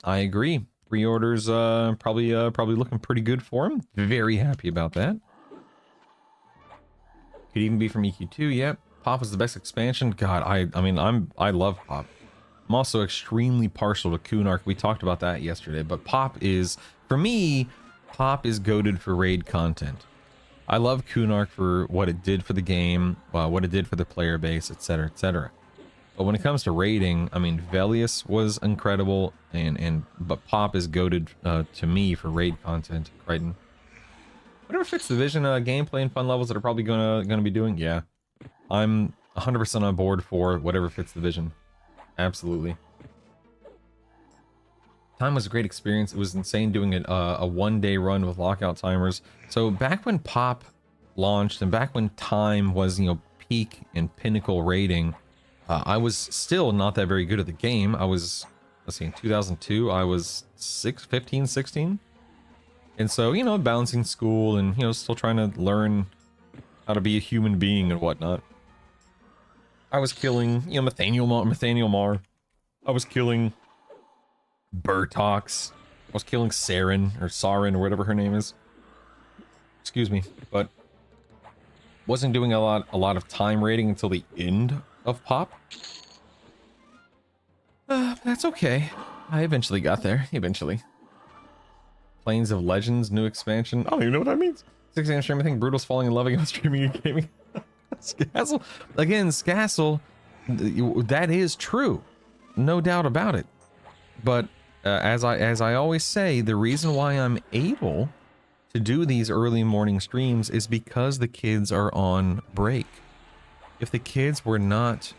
I agree. Pre-orders probably looking pretty good for him. Very happy about that. Could even be from EQ2. Yep. Pop was the best expansion. God, I mean, I love Pop. I'm also extremely partial to Kunark. We talked about that yesterday, but Pop is, for me, Pop is goated for raid content. I love Kunark for what it did for the game, what it did for the player base, etc., etc. But when it comes to raiding, I mean, Velius was incredible, but Pop is goated to me for raid content. Crichton. Whatever fits the vision, gameplay and fun levels that are probably gonna be doing. Yeah, I'm 100% on board for whatever fits the vision. Absolutely. Time was a great experience. It was insane doing it a one-day run with lockout timers. So back when Pop launched and back when Time was, you know, peak and pinnacle rating, I was still not that very good at the game. I was, let's see, in 2002, I was 15, 16. And so, you know, balancing school and, you know, still trying to learn how to be a human being and whatnot. I was killing, you know, Nathaniel Marr. I was killing Burtox. I was killing Saren or whatever her name is. Excuse me, but wasn't doing a lot of time rating until the end of Pop. That's okay. I eventually got there. Eventually. Plains of Legends, new expansion. I don't even know what that means. 6 a.m. stream. I think Brutal's falling in love again with streaming and gaming. Scassel. Again, Scassel, that is true. No doubt about it. But as I always say, the reason why I'm able to do these early morning streams is because the kids are on break. If the kids were not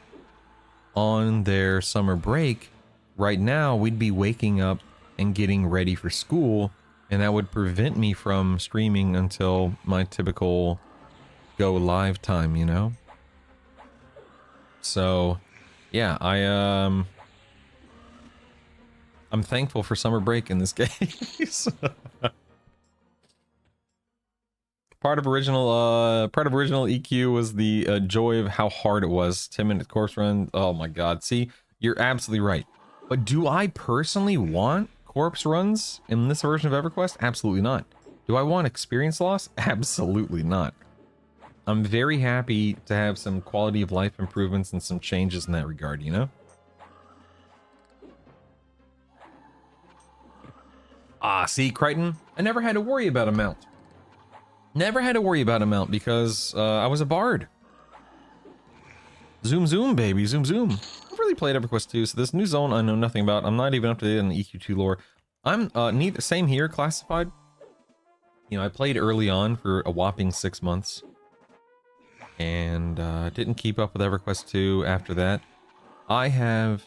on their summer break, right now we'd be waking up and getting ready for school, and that would prevent me from streaming until my typical go live time, you know? So, yeah, I'm thankful for summer break in this case. Part of original EQ was the joy of how hard it was. 10-minute course run. Oh my god. See, you're absolutely right. But do I personally want corpse runs in this version of EverQuest? Absolutely not. Do I want experience loss? Absolutely not. I'm very happy to have some quality of life improvements and some changes in that regard, you know? Ah, see, Crichton, I never had to worry about a mount. Never had to worry about a mount because I was a bard. Zoom zoom, baby, zoom zoom. I've really played EverQuest 2, so this new zone I know nothing about. I'm not even up to date on the EQ2 lore. I'm same here, classified. You know, I played early on for a whopping 6 months. And didn't keep up with EverQuest 2 after that. I have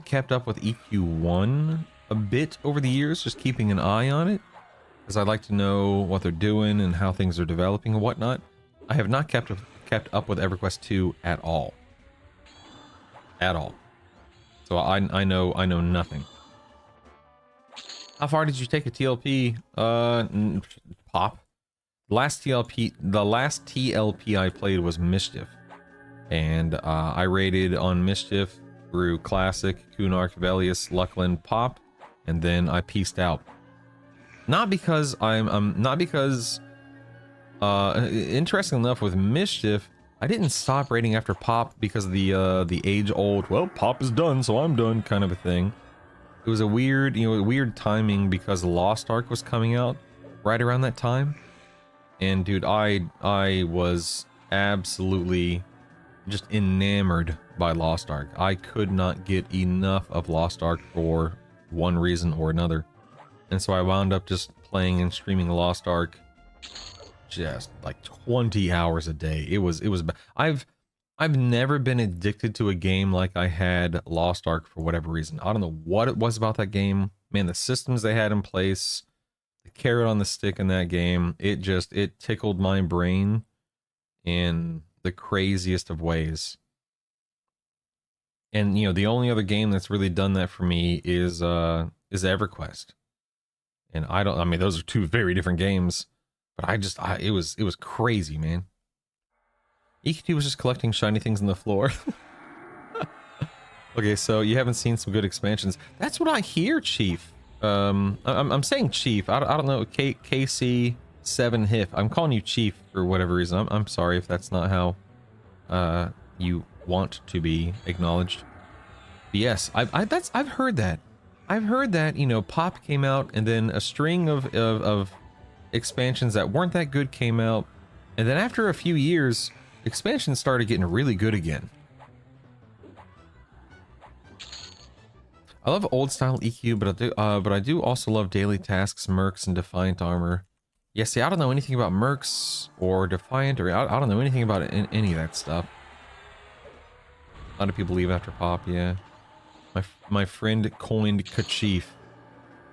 kept up with EQ1 a bit over the years, just keeping an eye on it. Because I like to know what they're doing and how things are developing and whatnot. I have not kept up with EverQuest 2 at all. At all. So I know nothing. How far did you take a TLP? Pop. The last TLP I played was Mischief. And I rated on Mischief through Classic, Kunark, Velius, Luckland, Pop, and then I pieced out. Not because interesting enough with Mischief, I didn't stop rating after Pop because of the age-old, well, Pop is done, so I'm done kind of a thing. It was a weird timing because Lost Ark was coming out right around that time. And dude, I was absolutely just enamored by Lost Ark. I could not get enough of Lost Ark for one reason or another. And so I wound up just playing and streaming Lost Ark just like 20 hours a day. It was I've never been addicted to a game like I had Lost Ark for whatever reason. I don't know what it was about that game. Man, the systems they had in place, the carrot on the stick in that game, it tickled my brain in the craziest of ways. And you know, the only other game that's really done that for me is EverQuest. And I mean, those are two very different games, but it was crazy, man. EQT was just collecting shiny things on the floor. Okay, so you haven't seen some good expansions. That's what I hear, Chief. I'm saying Chief. I don't know. KC7HIF. I'm calling you Chief for whatever reason. I'm sorry if that's not how you want to be acknowledged. But yes, I've heard that. I've heard that, you know, Pop came out and then a string of expansions that weren't that good came out, and then after a few years, expansions started getting really good again. I love old style EQ, but I do also love daily tasks, mercs, and Defiant armor. Yeah, see, I don't know anything about mercs or Defiant, or I don't know anything about any of that stuff. A lot of people leave after Pop, yeah. My friend coined Kachif.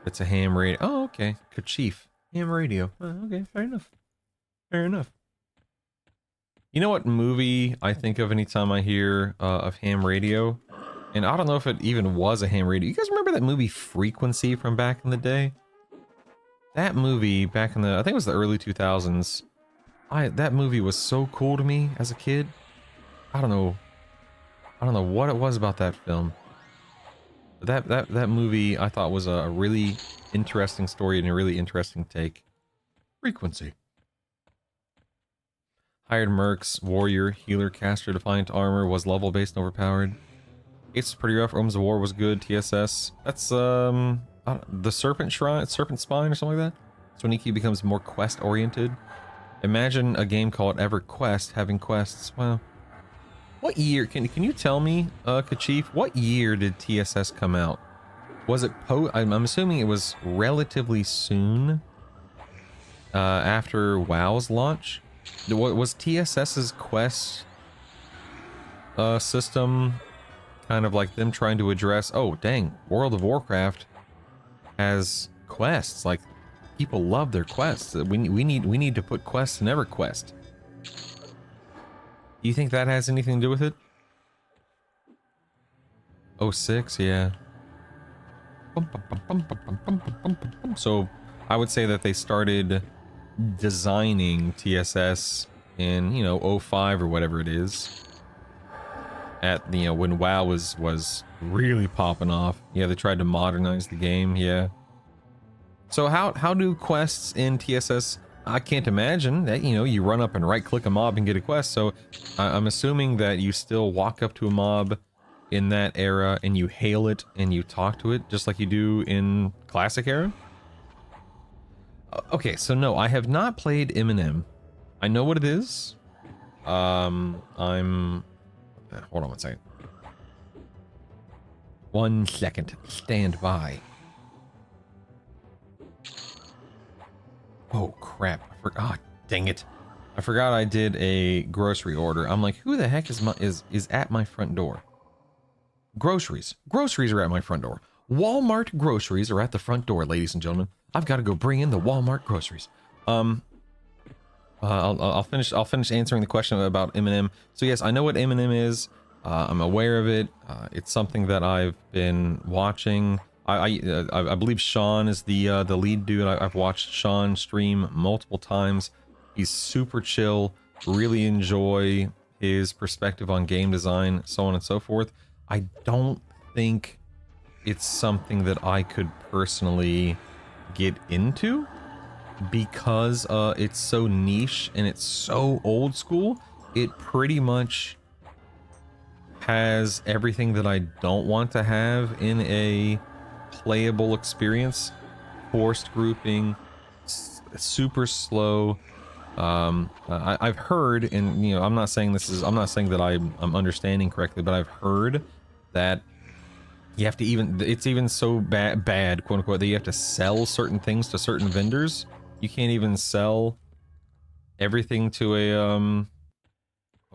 It's a ham radio. Oh, okay. Kachif. Ham radio. Oh, okay, fair enough. Fair enough. You know what movie I think of anytime I hear of ham radio? And I don't know if it even was a ham radio. You guys remember that movie Frequency from back in the day? That movie back in the, I think it was the early 2000s. That movie was so cool to me as a kid. I don't know what it was about that film. But that movie I thought was a really interesting story and a really interesting take. Frequency. Hired mercs, warrior, healer, caster, defiant armor, was level based and overpowered. It's pretty rough. Omens of War was good. TSS. That's the Serpent Shrine, Serpent Spine, or something like that. That's when EQ becomes more quest oriented. Imagine a game called EverQuest having quests. Well, what year? Can you tell me, Kachif? What year did TSS come out? Was it I'm assuming it was relatively soon after WoW's launch. What was TSS's quest system kind of like them trying to address, oh dang, World of Warcraft has quests. Like, people love their quests. We need to put quests in EverQuest. Do you think that has anything to do with it? Oh 06, yeah. So I would say that they started designing TSS in, you know, 05 or whatever it is. At, you know, when WoW was really popping off. Yeah, they tried to modernize the game, yeah. So how do quests in TSS? I can't imagine that, you know, you run up and right click a mob and get a quest. So I'm assuming that you still walk up to a mob in that era and you hail it and you talk to it just like you do in classic era. Okay, so no, I have not played Eminem. I know what it is. Hold on 1 second. 1 second. Stand by. Oh crap! Ah, dang it! I forgot I did a grocery order. I'm like, who the heck is at my front door? Groceries. Groceries are at my front door. Walmart groceries are at the front door, ladies and gentlemen. I've got to go bring in the Walmart groceries. I'll finish answering the question about Eminem. So yes, I know what Eminem is. I'm aware of it. It's something that I've been watching. I believe Sean is the lead dude. I've watched Sean stream multiple times. He's super chill. Really enjoy his perspective on game design, so on and so forth. I don't think it's something that I could personally get into because it's so niche and it's so old school. It pretty much has everything that I don't want to have in a playable experience. Forced grouping, super slow. I've heard, and you know, I'm not saying that I'm understanding correctly, but I've heard that you have to it's even so bad, quote unquote, that you have to sell certain things to certain vendors. You can't even sell everything to a oh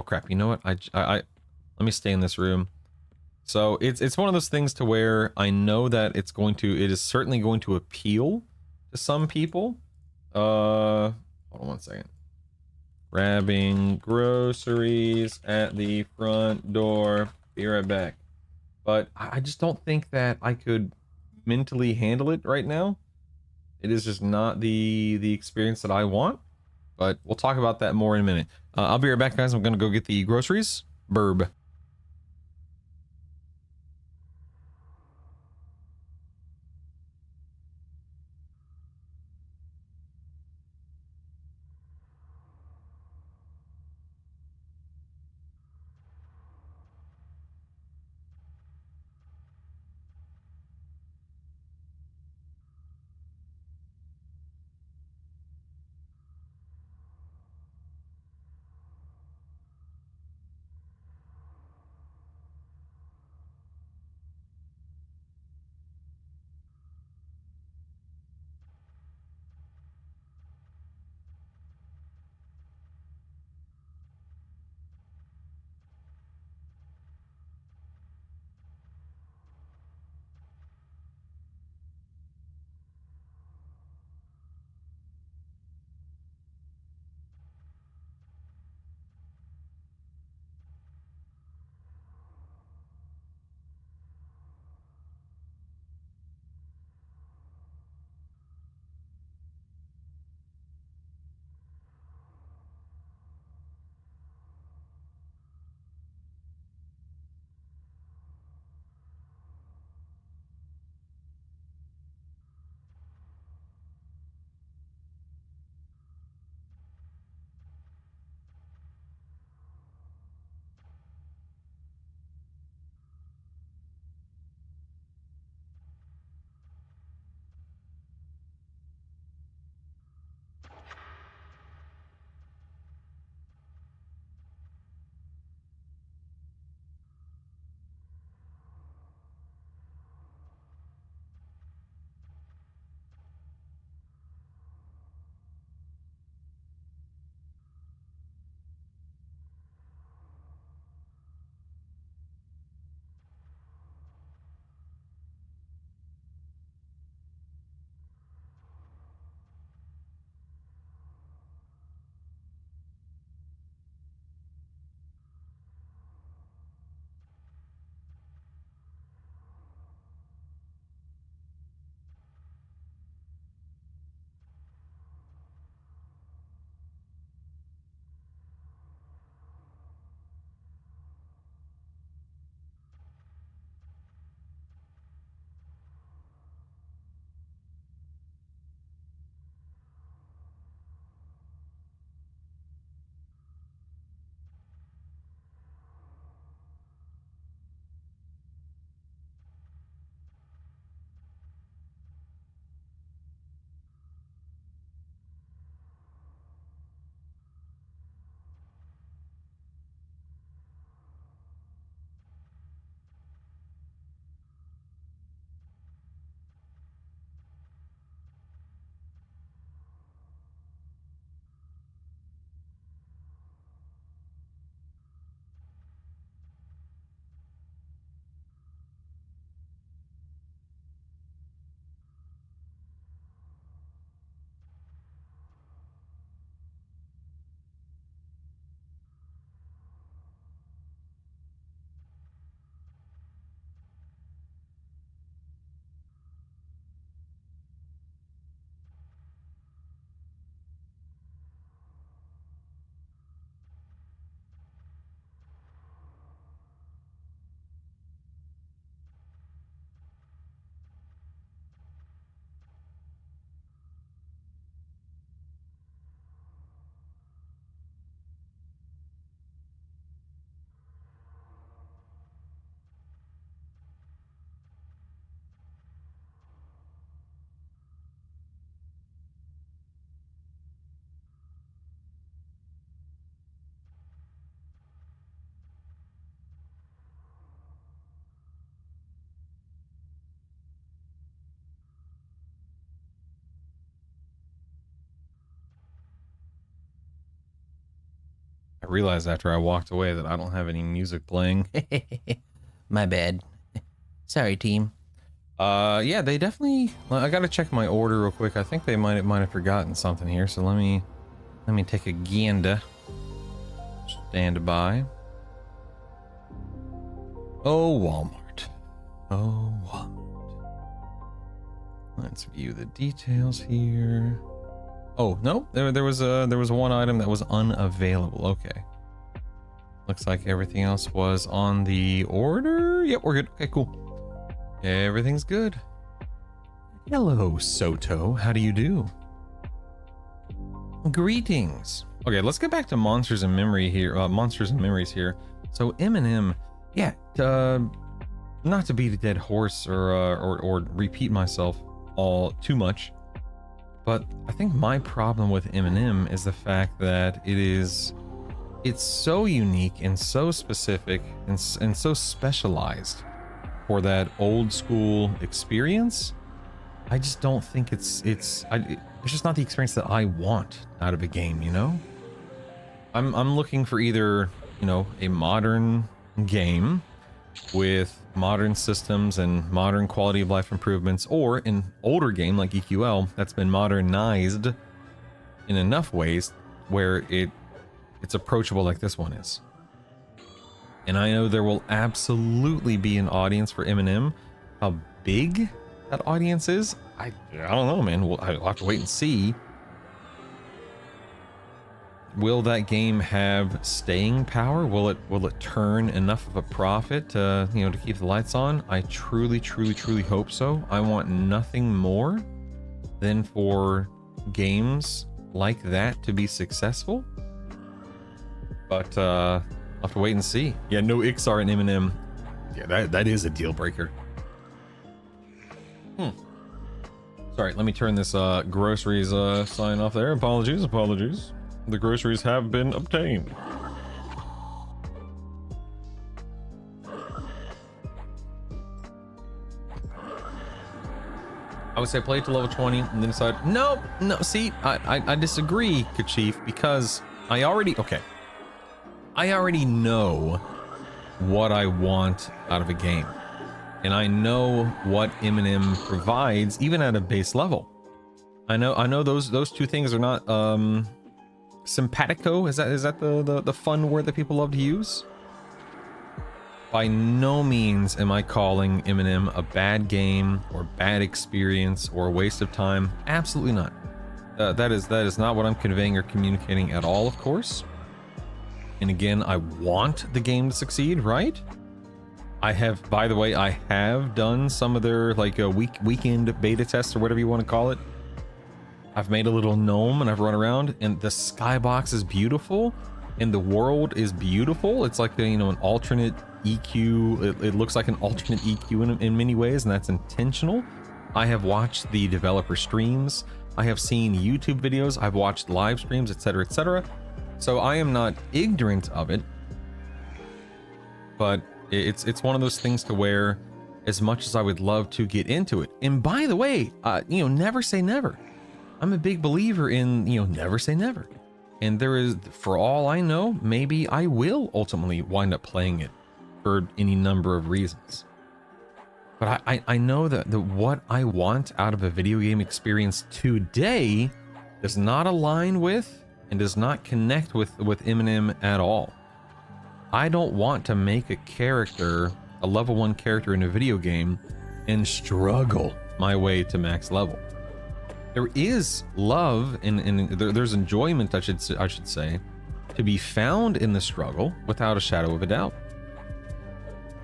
crap, you know what? I let me stay in this room. So it's one of those things to where I know that it is certainly going to appeal to some people. Hold on 1 second. Grabbing groceries at the front door. Be right back. But I just don't think that I could mentally handle it right now. It is just not the experience that I want. But we'll talk about that more in a minute. I'll be right back, guys. I'm gonna go get the groceries. Burb. realized after I walked away that I don't have any music playing. My bad. Sorry, team. Yeah, they definitely. Well, I gotta check my order real quick. I think they might have forgotten something here. So let me take a gander. Stand by. Oh, Walmart. Oh, Walmart. Let's view the details here. Oh no, there was one item that was unavailable. Okay. Looks like everything else was on the order. Yep, we're good. Okay, cool. Everything's good. Hello, Soto. How do you do? Greetings. Okay, let's get back to monsters and memory here. Monsters and memories here. So Eminem, yeah. Not to beat a dead horse or repeat myself all too much, but I think my problem with Eminem is the fact that it's so unique and so specific and so specialized for that old school experience. I just don't think it's just not the experience that I want out of a game, you know? I'm looking for either, you know, a modern game with modern systems and modern quality of life improvements, or an older game like EQL that's been modernized in enough ways where it's approachable like this one is. And I know there will absolutely be an audience for Eminem. How big that audience is, I don't know, man. I'll have to wait and see. Will that game have staying power? Will it turn enough of a profit to, you know, to keep the lights on? I truly hope so. I want nothing more than for games like that to be successful. But I'll have to wait and see. Yeah, no Ixar and Eminem. Yeah, that is a deal breaker. Sorry, let me turn this groceries sign off there. Apologies. The groceries have been obtained. I would say play to level 20 and then decide. No, see, I disagree, Kachif, because I already know what I want out of a game. And I know what Eminem provides, even at a base level. I know those two things are not simpatico. Is that the fun word that people love to use? By no means am I calling Eminem a bad game or bad experience or a waste of time. Absolutely not. That is not what I'm conveying or communicating at all, of course. And again, I want the game to succeed, right? I have, by the way, I have done some of their like a weekend beta tests or whatever you want to call it. I've made a little gnome and I've run around, and the skybox is beautiful and the world is beautiful. It's like, you know, an alternate EQ. It looks like an alternate EQ in many ways, and that's intentional. I have watched the developer streams. I have seen YouTube videos. I've watched live streams, etc., etc. So I am not ignorant of it, but it's one of those things to where, as much as I would love to get into it, and by the way, you know, never say never. I'm a big believer in, you know, never say never. And there is, for all I know, maybe I will ultimately wind up playing it for any number of reasons. But I know that what I want out of a video game experience today does not align with and does not connect with Eminem at all. I don't want to make a character, a level 1 character in a video game, and struggle my way to max level. There is love and there's enjoyment, I should say, to be found in the struggle without a shadow of a doubt.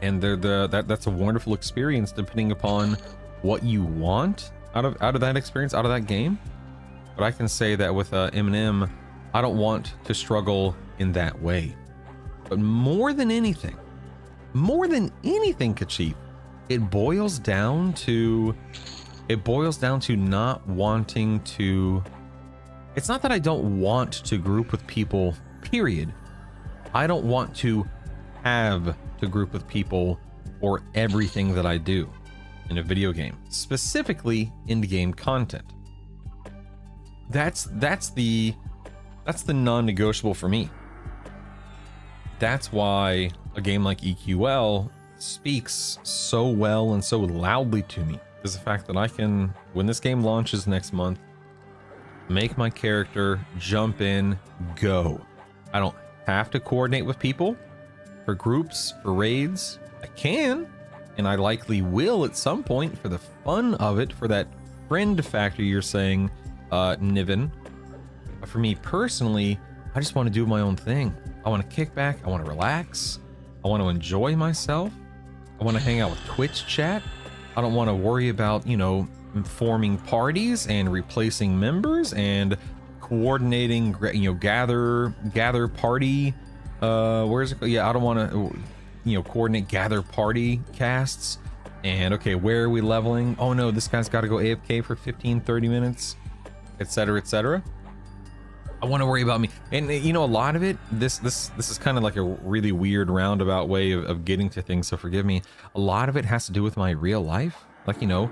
And that's a wonderful experience depending upon what you want out of that experience, out of that game. But I can say that with Eminem, I don't want to struggle in that way. But more than anything, Kachif, it boils down to not wanting to. It's not that I don't want to group with people, period. I don't want to have to group with people for everything that I do in a video game, specifically in-game content. That's the non-negotiable for me. that's why a game like EQL speaks so well and so loudly to me, is the fact that I can, when this game launches next month, make my character jump in, go. I don't have to coordinate with people for groups, for raids. I can, and I likely will at some point for the fun of it, for that friend factor you're saying, Niven. But for me personally, I just want to do my own thing. I want to kick back. I want to relax. I want to enjoy myself. I want to hang out with Twitch chat. I don't want to worry about, you know, forming parties and replacing members and coordinating, you know, gather party. Where's it? Yeah, I don't want to, you know, coordinate gather party casts. And okay, where are we leveling? Oh no, this guy's got to go AFK for 15-30 minutes, etc., etc. I want to worry about me. And you know, a lot of it, this is kind of like a really weird roundabout way of getting to things, so forgive me. A lot of it has to do with my real life, like, you know,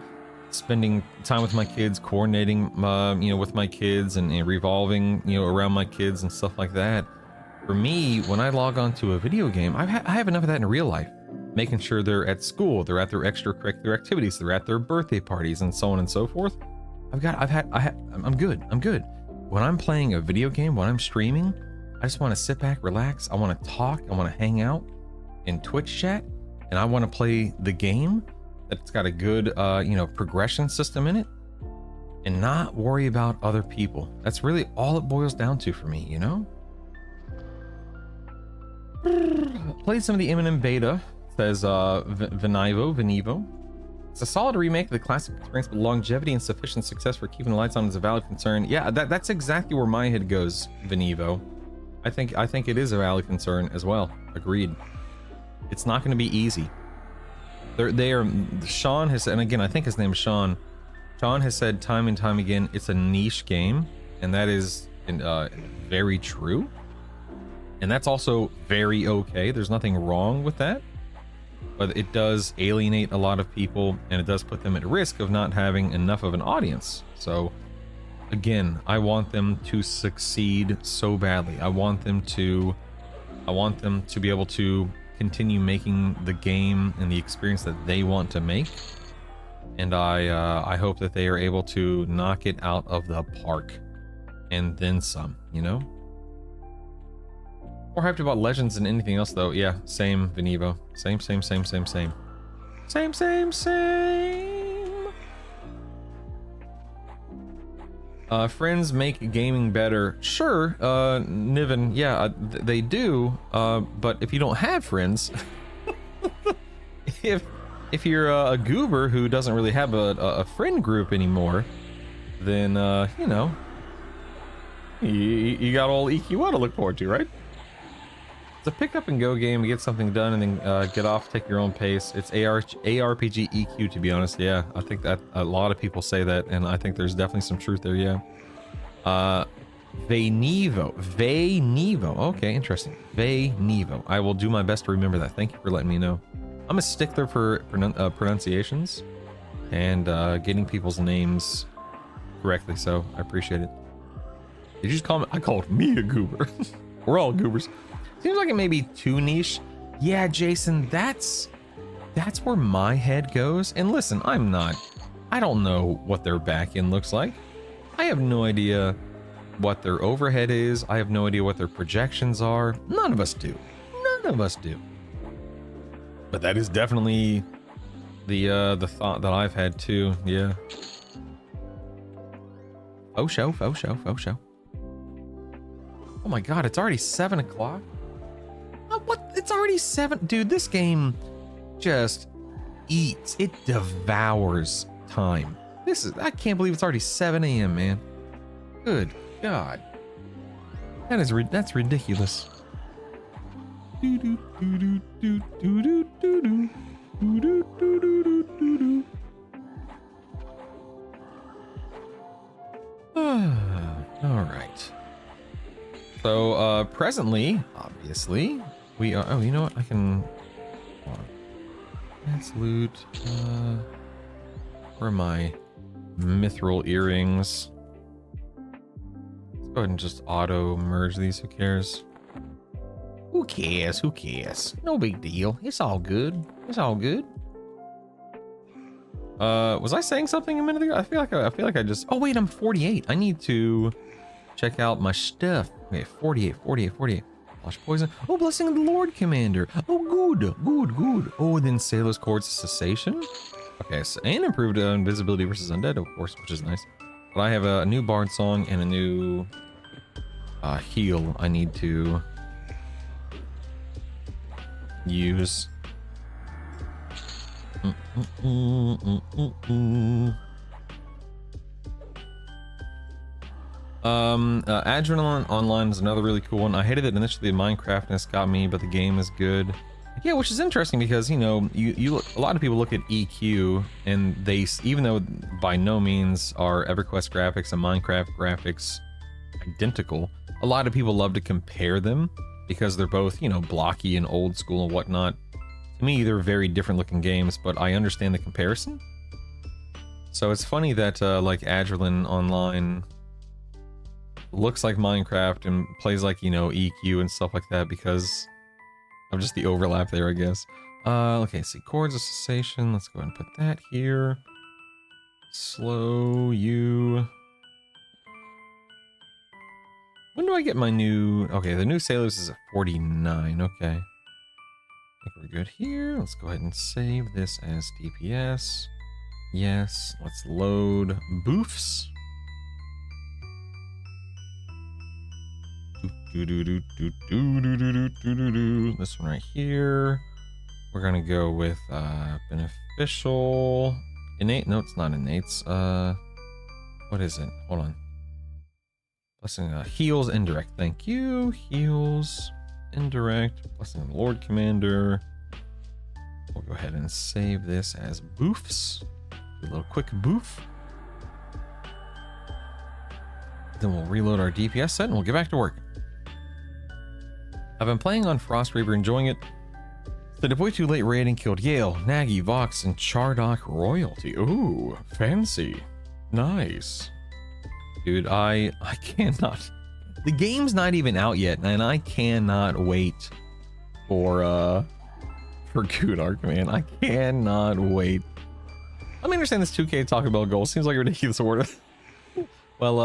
spending time with my kids, coordinating you know, with my kids, and revolving, you know, around my kids and stuff like that. For me, when I log on to a video game, I have enough of that in real life, making sure they're at school, they're at their extracurricular activities, they're at their birthday parties, and so on and so forth. I'm good. When I'm playing a video game, when I'm streaming, I just want to sit back, relax. I want to talk. I want to hang out in Twitch chat, and I want to play the game that's got a good, you know, progression system in it, and not worry about other people. That's really all it boils down to for me, you know? Played some of the Eminem beta, says Venivo. It's a solid remake of the classic experience, but longevity and sufficient success for keeping the lights on is a valid concern. Yeah, that's exactly where my head goes, Venivo. I think it is a valid concern as well. Agreed. It's not going to be easy. Sean has said, and again, I think his name is Sean. Sean has said time and time again, it's a niche game, and that is very true. And that's also very okay. There's nothing wrong with that. But it does alienate a lot of people, and it does put them at risk of not having enough of an audience. So again, I want them to succeed so badly. I want them to be able to continue making the game and the experience that they want to make. And I hope that they are able to knock it out of the park and then some, you know? More hyped about Legends than anything else, though. Yeah, same, Venivo. Same. Friends make gaming better. Sure, Niven, yeah, they do. But if you don't have friends, if you're a goober who doesn't really have a friend group anymore, then, you know, you got all EQL to look forward to, right? It's a pick up and go game to get something done and then get off, take your own pace. It's ARPG EQ, to be honest. Yeah, I think that a lot of people say that, and I think there's definitely some truth there. Yeah. Venivo. Okay, interesting. Venivo. I will do my best to remember that. Thank you for letting me know. I'm a stickler for pronunciations and getting people's names correctly, so I appreciate it. Did you just call me? I called me a goober. We're all goobers. Seems like it may be too niche. Yeah, Jason, that's where my head goes. And listen, I don't know what their back end looks like. I have no idea what their overhead is. I have no idea what their projections are. None of us do. But that is definitely the thought that I've had too. Yeah. Faux show. Oh my god, it's already 7 o'clock. What? It's already 7. Dude, this game just eats. It devours time. I can't believe it's already 7 a.m., man. Good God. That's ridiculous. All right. So, presently, obviously, we are... Oh, you know what? I can... Hold on. Let's loot... where are my mithril earrings? Let's go ahead and just auto-merge these. Who cares? Who cares? Who cares? No big deal. It's all good. It's all good. Was I saying something a minute ago? I feel like I just. Oh wait, I'm 48. I need to check out my stuff. Okay, 48. Flash poison. Oh, blessing of the Lord, Commander. Oh, good. Oh, then Sailor's Chords Cessation. Okay, so, and improved invisibility versus undead, of course, which is nice. But I have a new Bard song and a new heal I need to use. Adrenaline Online is another really cool one. I hated it initially. Minecraftness got me, but the game is good. Yeah, which is interesting because, you know, a lot of people look at EQ and they, even though by no means are EverQuest graphics and Minecraft graphics identical, a lot of people love to compare them because they're both, you know, blocky and old school and whatnot. To me, they're very different looking games, but I understand the comparison. So it's funny that like Adrenaline Online looks like Minecraft and plays like, you know, EQ and stuff like that because of just the overlap there, I guess. Okay, see, Chords of Cessation. Let's go ahead and put that here. Slow you. When do I get my new... Okay, the new Sailors is at 49. Okay. I think we're good here. Let's go ahead and save this as DPS. Yes, let's load boofs. This one right here. We're gonna go with beneficial, innate. No, it's not innate. What is it? Hold on. Blessing heals indirect. Thank you. Heals indirect. Blessing of the Lord Commander. We'll go ahead and save this as boofs. Do a little quick boof. Then we'll reload our DPS set and we'll get back to work. I've been playing on Frost Reaver, enjoying it. The Deploy Too Late raiding killed Yale, Nagy, Vox, and Chardock royalty. Ooh, fancy. Nice. Dude, I cannot. The game's not even out yet, and I cannot wait for Good Arc, man. I cannot wait. Let me understand this 2K Taco Bell goal. Seems like a ridiculous order. Well,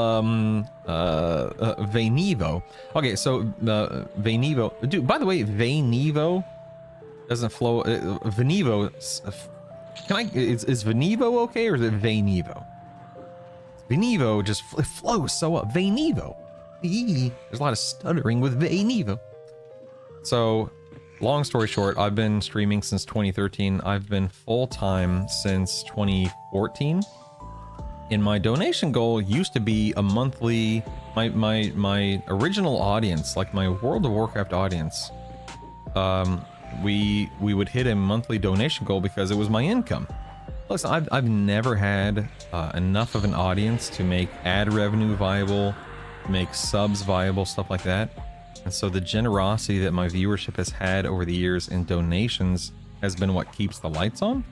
Vaynevo. Okay, so Vaynevo. Dude, by the way, Vaynevo doesn't flow. Vaynevo. Is Vaynevo okay or is it Vaynevo? Vaynevo just flows so up. Vaynevo. There's a lot of stuttering with Vaynevo. So, long story short, I've been streaming since 2013. I've been full-time since 2014. And my donation goal used to be a monthly, my original audience, like my World of Warcraft audience, we would hit a monthly donation goal because it was my income. Listen, I've never had enough of an audience to make ad revenue viable, make subs viable, stuff like that. And so the generosity that my viewership has had over the years in donations has been what keeps the lights on.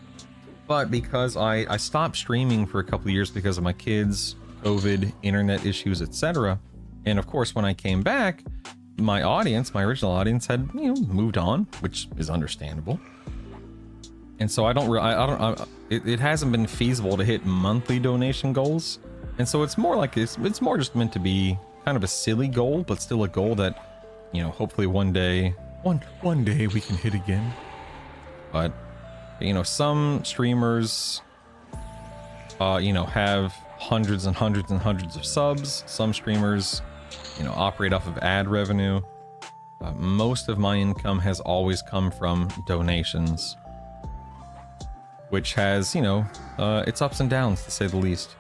But because I stopped streaming for a couple of years because of my kids, COVID, internet issues, etc. And of course, when I came back, my audience, my original audience had, you know, moved on, which is understandable. And so it hasn't been feasible to hit monthly donation goals. And so it's more like it's more just meant to be kind of a silly goal, but still a goal that, you know, hopefully one day we can hit again. But you know, some streamers, you know, have hundreds and hundreds and hundreds of subs. Some streamers, you know, operate off of ad revenue. Most of my income has always come from donations, which has, you know, its ups and downs, to say the least.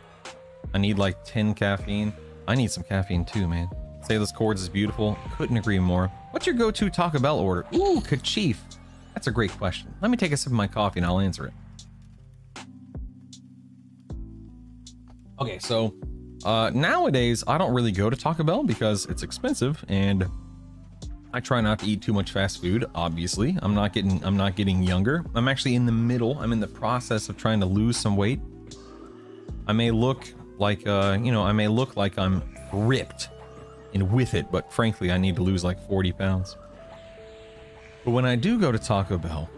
I need like 10 caffeine. I need some caffeine too, man. Sailor's Chords is beautiful. Couldn't agree more. What's your go-to Taco Bell order? Ooh, Kachif. That's a great question. Let me take a sip of my coffee and I'll answer it. Okay, so nowadays I don't really go to Taco Bell because it's expensive and I try not to eat too much fast food. Obviously, I'm not getting younger. I'm actually in the middle. I'm in the process of trying to lose some weight. I may look like you know, I may look like I'm ripped and with it, but frankly, I need to lose like 40 pounds. But when I do go to Taco Bell,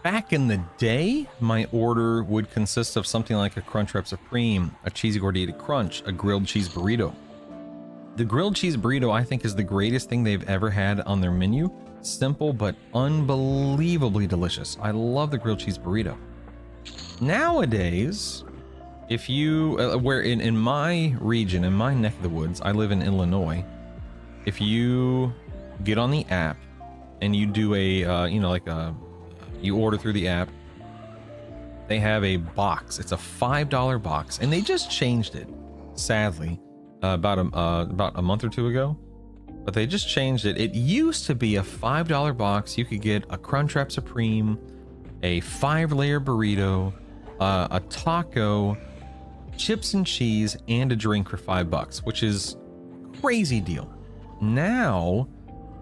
back in the day, my order would consist of something like a Crunchwrap Supreme, a Cheesy Gordita Crunch, a grilled cheese burrito. The grilled cheese burrito, I think, is the greatest thing they've ever had on their menu. Simple, but unbelievably delicious. I love the grilled cheese burrito. Nowadays, if you, where in my region, in my neck of the woods, I live in Illinois, if you get on the app and you do a, you order through the app, they have a box. It's a $5 box, and they just changed it, sadly, about a month or two ago. But they just changed it. It used to be a $5 box. You could get a Crunchwrap Supreme, a 5-layer burrito, a taco, chips and cheese, and a drink for $5, which is a crazy deal. Now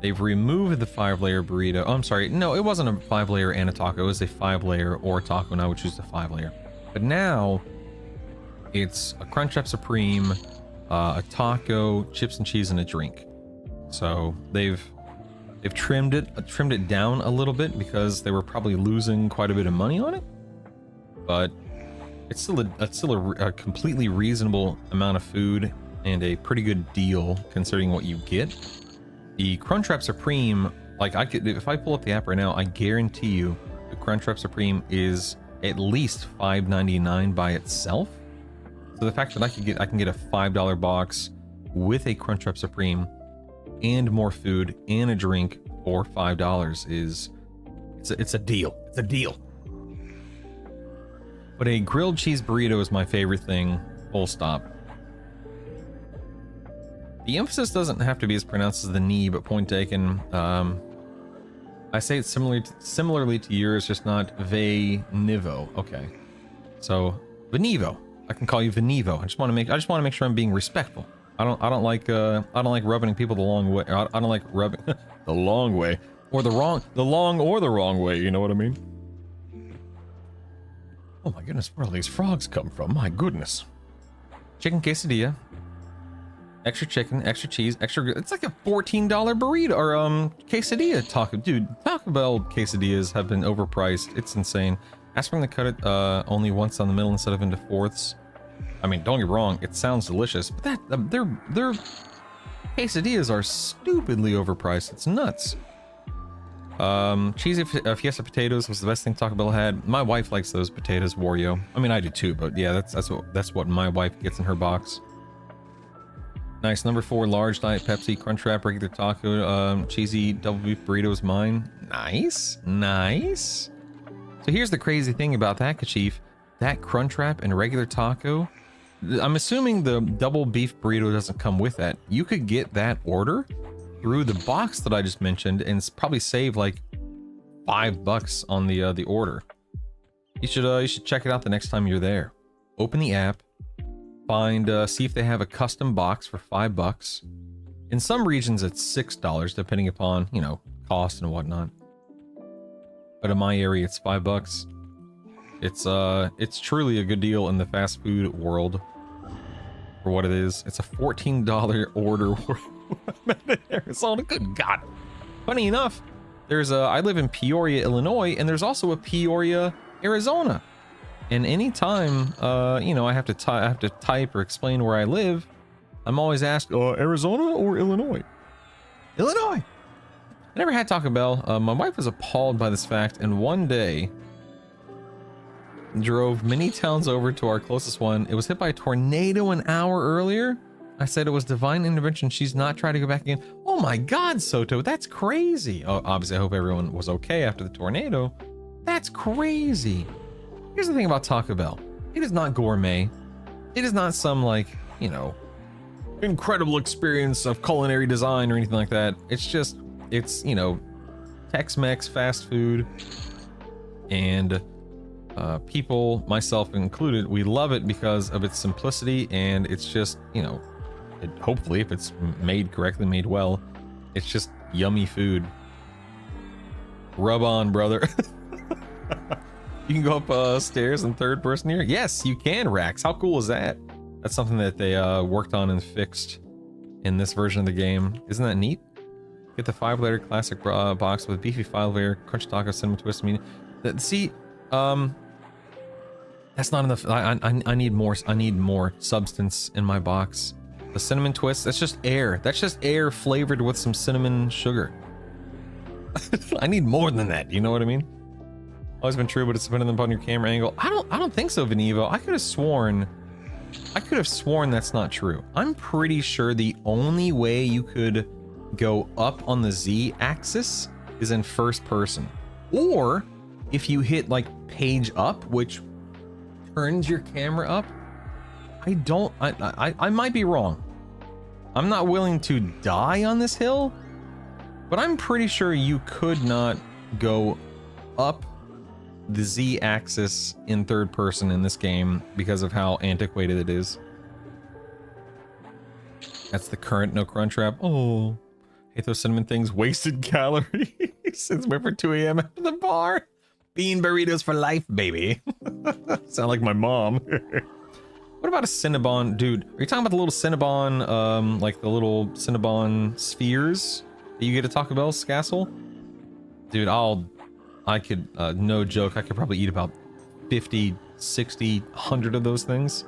they've removed the 5-layer burrito. Oh, I'm sorry. No, it wasn't a 5-layer and a taco. It was a 5-layer or a taco, and I would choose the 5-layer. But now it's a Crunchwrap Supreme, a taco, chips and cheese, and a drink. So they've trimmed it down a little bit because they were probably losing quite a bit of money on it. But it's still a completely reasonable amount of food and a pretty good deal considering what you get. The Crunchwrap Supreme, like if I pull up the app right now, I guarantee you the Crunchwrap Supreme is at least $5.99 by itself. So the fact that I can get a $5 box with a Crunchwrap Supreme and more food and a drink for $5 is it's a deal. It's a deal. But a grilled cheese burrito is my favorite thing, full stop. The emphasis doesn't have to be as pronounced as the knee, but point taken. I say it similarly to yours, just not Venivo. Okay, so Venivo. I can call you Venivo. I just want to make sure I'm being respectful. I don't like rubbing people the long way. I don't like rubbing the long way or the wrong way. You know what I mean? Oh my goodness, where all these frogs come from? My goodness. Chicken quesadilla, extra chicken, extra cheese, extra. It's like a $14 burrito or quesadilla. Taco Bell quesadillas have been overpriced. It's insane. Ask them to cut it only once on the middle instead of into fourths. I mean, don't get me wrong, it sounds delicious, but their quesadillas are stupidly overpriced. It's nuts. Cheesy Fiesta potatoes was the best thing Taco Bell had. My wife likes those potatoes, Wario. I mean, I do too, but yeah, that's what my wife gets in her box. Nice. Number 4, large Diet Pepsi, Crunchwrap, regular taco, cheesy double beef burrito is mine. Nice, nice. So here's the crazy thing about that, Kachif. That Crunchwrap and regular taco, I'm assuming the double beef burrito doesn't come with that. You could get that order through the box that I just mentioned and probably save like $5 on the order. You should check it out the next time you're there. Open the app, see if they have a custom box for $5. In some regions it's $6 depending upon, cost and whatnot. But in my area it's $5. It's truly a good deal in the fast food world for what it is. It's a $14 order in Arizona. Good God. Funny enough, I live in Peoria, Illinois, and there's also a Peoria, Arizona. And anytime, I have to type or explain where I live, I'm always asked, Arizona or Illinois? Illinois. I never had Taco Bell. My wife was appalled by this fact, and one day drove many towns over to our closest one. It was hit by a tornado an hour earlier. I said it was divine intervention. She's not trying to go back again. Oh my God, Soto, that's crazy. Oh, obviously, I hope everyone was okay after the tornado. That's crazy. Here's the thing about Taco Bell. It is not gourmet. It is not some incredible experience of culinary design or anything like that. It's Tex-Mex fast food, and people, myself included, we love it because of its simplicity, and it's just, hopefully, if it's made correctly, made well, it's just yummy food. Rub on, brother. You can go up stairs in third person here. Yes, you can, Rax. How cool is that? That's something that they worked on and fixed in this version of the game. Isn't that neat? Get the 5-layer classic box with beefy 5-layer crunch taco cinnamon twist. I mean, see, that's not enough. I need more. I need more substance in my box. The cinnamon twist, that's just air. That's just air flavored with some cinnamon sugar. I need more than that. You know what I mean? Always been true, but it's dependent upon your camera angle. I don't think so, Venivo. I could have sworn that's not true. I'm pretty sure the only way you could go up on the Z axis is in first person, or if you hit like page up, which turns your camera up. I might be wrong. I'm not willing to die on this hill, but I'm pretty sure you could not go up the Z axis in third person in this game because of how antiquated it is. That's the current no crunch wrap. Oh, hate those cinnamon things. Wasted calories. It's wait for 2 a.m. at the bar. Bean burritos for life, baby. Sound like my mom. What about a Cinnabon? Dude, are you talking about the little Cinnabon, like the little Cinnabon spheres that you get at Taco Bell, Scassel? Dude, I could, no joke, I could probably eat about 50, 60, 100 of those things.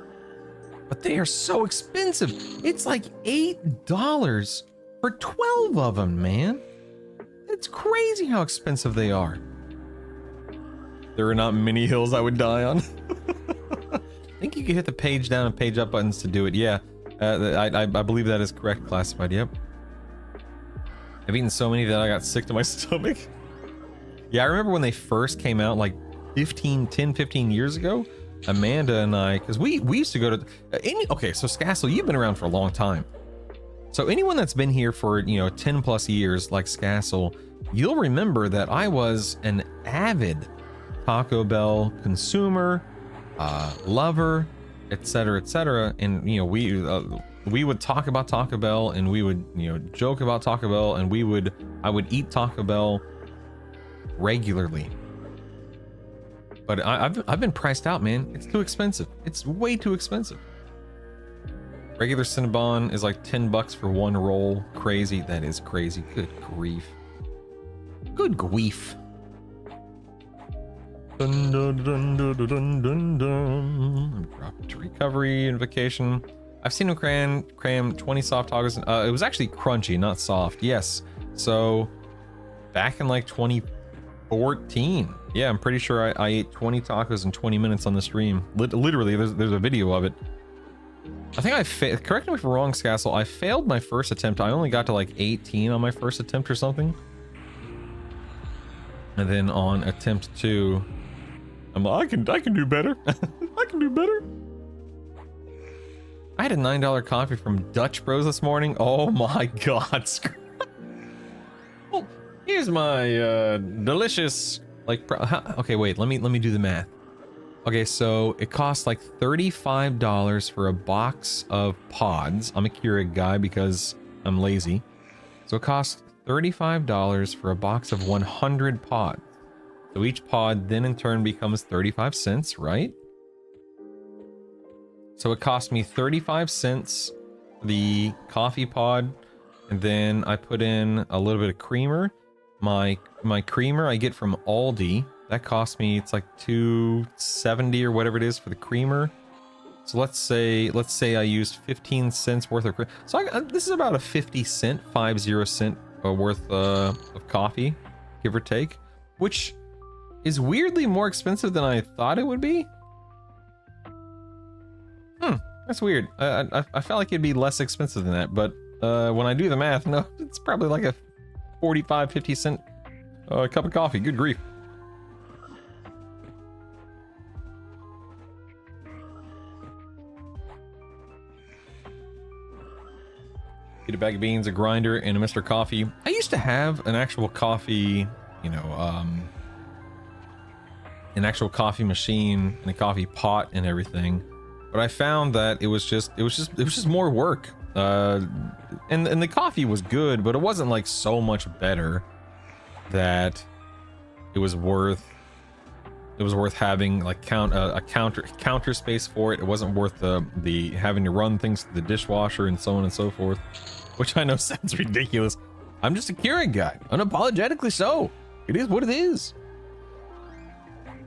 But they are so expensive. It's like $8 for 12 of them, man. It's crazy how expensive they are. There are not many hills I would die on. I think you can hit the page down and page up buttons to do it. Yeah, I believe that is correct classified. Yep. I've eaten so many that I got sick to my stomach. Yeah, I remember when they first came out like 10, 15 years ago. Amanda and I, because we used to go to okay, so Scassel, you've been around for a long time. So anyone that's been here for 10 plus years like Scassel, you'll remember that I was an avid Taco Bell consumer, lover, etc., and we would talk about Taco Bell, and we would joke about Taco Bell, and I would eat Taco Bell regularly. But I've been priced out, man. It's too expensive. It's way too expensive. Regular Cinnabon is like $10 for one roll. Crazy. That is crazy. Good grief. Good grief. Dun, dun, dun, dun, dun, dun, dun. Drop to recovery and vacation. I've seen him cram 20 soft tacos. It was actually crunchy, not soft. Yes. So back in like 2014. Yeah, I'm pretty sure I ate 20 tacos in 20 minutes on the stream. Literally, there's a video of it. I think correct me if I'm wrong, Scassel. I failed my first attempt. I only got to like 18 on my first attempt or something. And then on attempt 2, I'm like, I can do better. I can do better. I had a $9 coffee from Dutch Bros this morning. Oh my god. Well, here's my delicious okay, wait, let me do the math. Okay, so it costs like $35 for a box of pods. I'm a Keurig guy because I'm lazy. So it costs $35 for a box of 100 pods. So each pod then in turn becomes 35 cents, right? So it cost me 35 cents the coffee pod, and then I put in a little bit of creamer. My creamer I get from Aldi. That cost me, it's like $2.70 or whatever it is for the creamer. So let's say I used 15 cents worth of creamer. So this is about a 50 cent worth of coffee, give or take, which is weirdly more expensive than I thought it would be. That's weird. I felt like it'd be less expensive than that, but when I do the math, no, it's probably like a 45, 50 cent cup of coffee. Good grief. Get a bag of beans, a grinder, and a Mr. Coffee. I used to have an actual coffee, an actual coffee machine and a coffee pot and everything, but I found that it was just more work. And the coffee was good, but it wasn't like so much better that it was worth having like a counter space for it. It wasn't worth the having to run things to the dishwasher and so on and so forth, which I know sounds ridiculous. I'm just a Keurig guy, unapologetically so. It is what it is.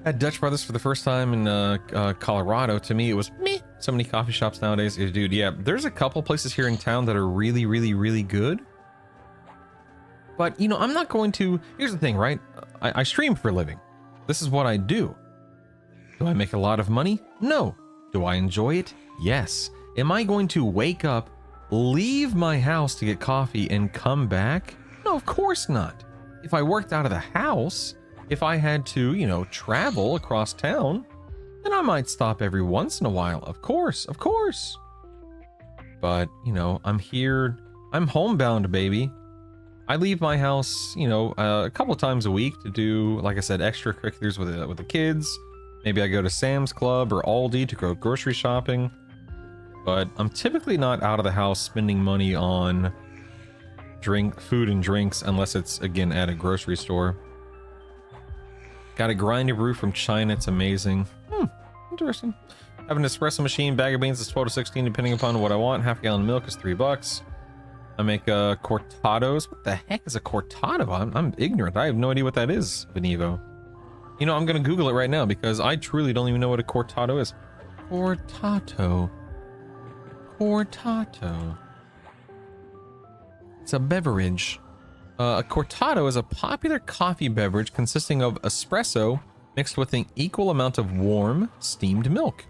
At Dutch Brothers for the first time in Colorado. To me, it was meh. So many coffee shops nowadays. Dude, yeah, there's a couple places here in town that are really, really, really good. But, you know, I'm not going to... Here's the thing, right? I stream for a living. This is what I do. Do I make a lot of money? No. Do I enjoy it? Yes. Am I going to wake up, leave my house to get coffee, and come back? No, of course not. If I worked out of the house, if I had to, you know, travel across town, then I might stop every once in a while. Of course, of course. But, you know, I'm here. I'm homebound, baby. I leave my house, you know, a couple times a week to do, like I said, extracurriculars with the kids. Maybe I go to Sam's Club or Aldi to go grocery shopping. But I'm typically not out of the house spending money on food and drinks unless it's, again, at a grocery store. Got a grinder brew from China. It's amazing. Interesting. Have an espresso machine. Bag of beans is 12 to 16 depending upon what I want. Half a gallon of milk is $3. I make cortados. What the heck is a cortado? I'm ignorant. I have no idea what that is, Benevo. You know, I'm gonna Google it right now because I truly don't even know what a cortado is. Cortado. It's a beverage. A cortado is a popular coffee beverage consisting of espresso mixed with an equal amount of warm, steamed milk.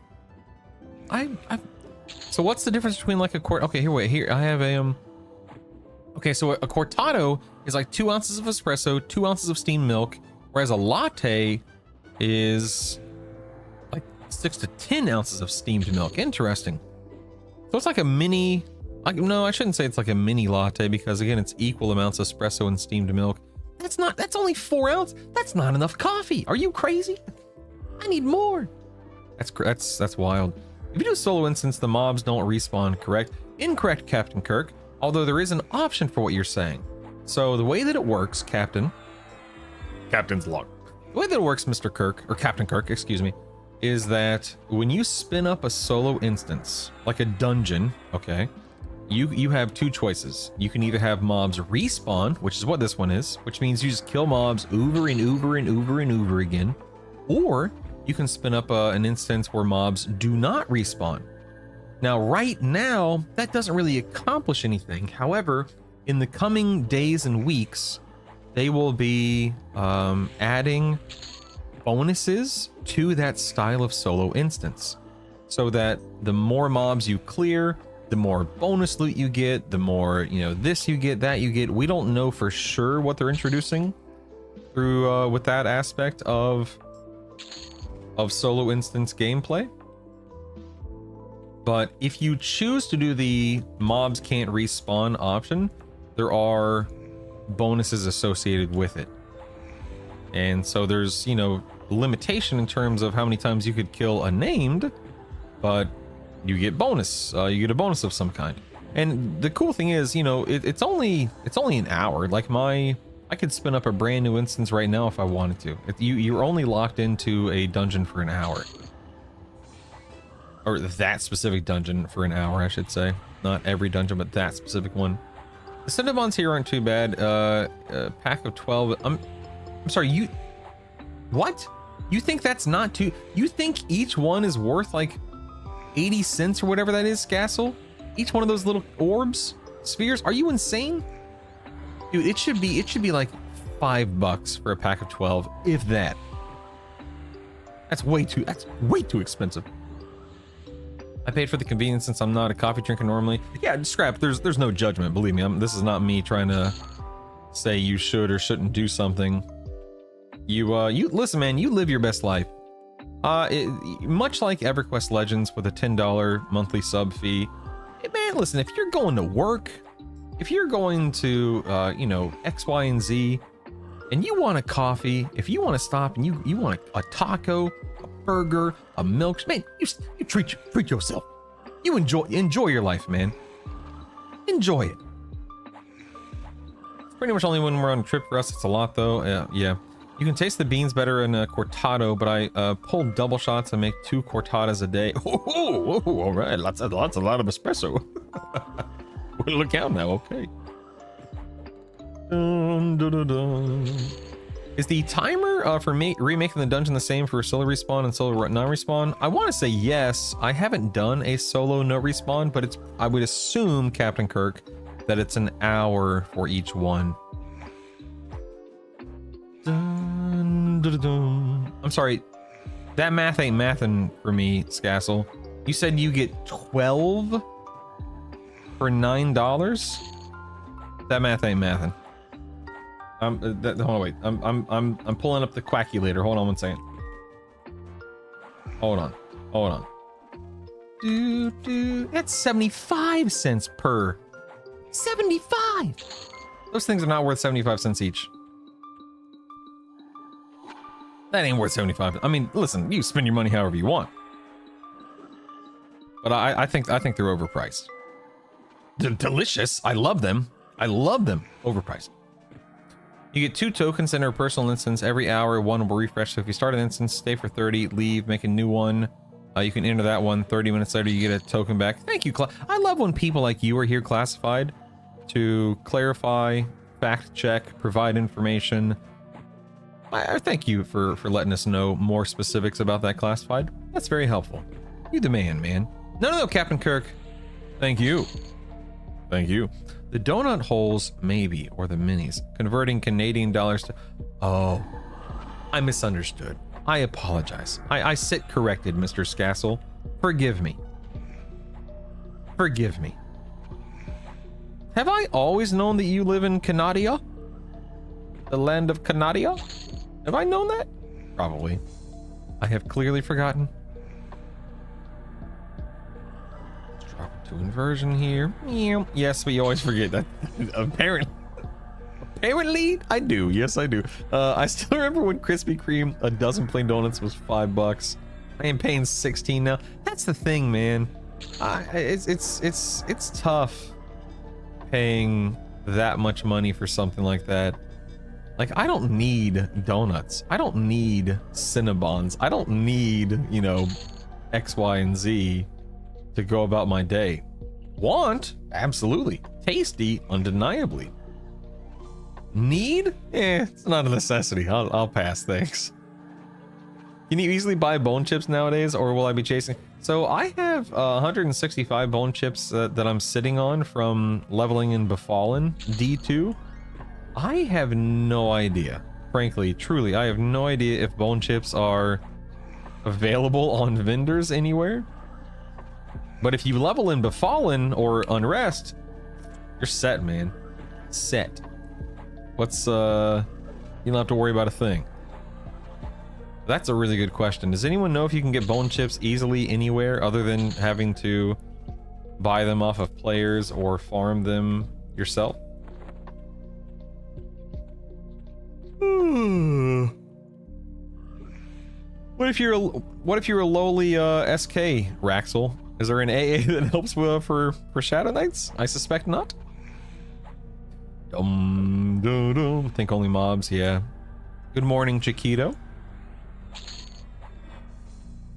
So what's the difference between like a okay, here I have a okay, so a cortado is like 2 ounces of espresso, 2 ounces of steamed milk, whereas a latte is like 6 to 10 ounces of steamed milk. Interesting. So it's like a mini, no, I shouldn't say it's like a mini latte because again, it's equal amounts of espresso and steamed milk. That's only 4 ounces. That's not enough coffee. Are you crazy? I need more. That's wild. If you do a solo instance, the mobs don't respawn, correct? Incorrect, Captain Kirk. Although there is an option for what you're saying. So the way that it works, Captain's log. The way that it works, Mr. Kirk, or Captain Kirk, excuse me, is that when you spin up a solo instance, like a dungeon, okay, you have 2 choices. You can either have mobs respawn, which is what this one is, which means you just kill mobs over and over and over and over again, or you can spin up an instance where mobs do not respawn. Now, right now, that doesn't really accomplish anything. However, in the coming days and weeks, they will be adding bonuses to that style of solo instance, so that the more mobs you clear, the more bonus loot you get, the more, you know, this you get, that you get. We don't know for sure what they're introducing through with that aspect of solo instance gameplay. But if you choose to do the mobs can't respawn option, there are bonuses associated with it. And so there's, you know, limitation in terms of how many times you could kill a named, but you get bonus. You get a bonus of some kind. And the cool thing is, you know, it's only an hour. Like I could spin up a brand new instance right now if I wanted to. You're only locked into a dungeon for an hour. Or that specific dungeon for an hour, I should say. Not every dungeon, but that specific one. The Cinnabons here aren't too bad. A pack of 12. I'm sorry, what? You think that's not too... You think each one is worth like 80 cents or whatever that is, Scassel? Each one of those little orbs? Spheres? Are you insane? Dude, it should be like $5 for a pack of 12, if that. That's way too expensive. I paid for the convenience since I'm not a coffee drinker normally. Yeah, scrap. There's no judgment. Believe me. This is not me trying to say you should or shouldn't do something. You listen, man. You live your best life. Much like EverQuest Legends with a $10 monthly sub fee. Hey, man, listen. If you're going to work, if you're going to you know, X, Y, and Z, and you want a coffee, if you want to stop and you want a taco, burger, a milk, man, you treat yourself. You enjoy your life, man. Enjoy it. It's pretty much only when we're on a trip for us. It's a lot though. Yeah. You can taste the beans better in a cortado, but I pulled double shots and make 2 cortadas a day. Oh, all right. Lots of espresso. We'll look out now. Okay. Dun, dun, dun, dun. Is the timer for remaking the dungeon the same for solo respawn and solo non-respawn? I want to say yes. I haven't done a solo no respawn, but it's, I would assume, Captain Kirk, that it's an hour for each one. Dun, dun, dun, dun. I'm sorry, that math ain't mathin' for me, Scassel. You said you get 12 for $9? That math ain't mathin'. Hold on, wait. I'm pulling up the quackulator. Hold on one second. Hold on. That's 75 cents per. 75. Those things are not worth 75 cents each. That ain't worth 75. I mean, listen, you spend your money however you want. But I think they're overpriced. They're delicious. I love them. Overpriced. You get 2 tokens in a personal instance every hour. One will refresh. So if you start an instance, stay for 30, leave, make a new one. You can enter that one. 30 minutes later, you get a token back. Thank you, I love when people like you are here classified to clarify, fact check, provide information. I thank you for letting us know more specifics about that classified. That's very helpful. You the man. No, Captain Kirk. Thank you. The donut holes, maybe, or the minis. Converting Canadian dollars to... Oh, I misunderstood. I apologize. I sit corrected, Mr. Scassel. Forgive me. Have I always known that you live in Canada? The land of Canada? Have I known that? Probably. I have clearly forgotten. Drop to inversion here. Yes, we always forget that. Apparently, I do. Yes, I do. I still remember when Krispy Kreme, a dozen plain donuts was $5. I am paying 16 now. That's the thing, man. It's tough paying that much money for something like that. Like, I don't need donuts. I don't need Cinnabons. I don't need, you know, X, Y, and Z to go about my day. Want? Absolutely. Tasty? Undeniably. Need? It's not a necessity. I'll pass, thanks. Can you easily buy bone chips nowadays, or will I be chasing? So I have 165 bone chips that I'm sitting on from leveling in Befallen D2. I have no idea. Frankly, truly, I have no idea if bone chips are available on vendors anywhere. But if you level in Befallen or Unrest, you're set, man. Set. What's, you don't have to worry about a thing. That's a really good question. Does anyone know if you can get bone chips easily anywhere other than having to buy them off of players or farm them yourself? What if you're a lowly SK, Raxel? Is there an AA that helps for Shadow Knights? I suspect not. Think only mobs, yeah. Good morning, Chiquito.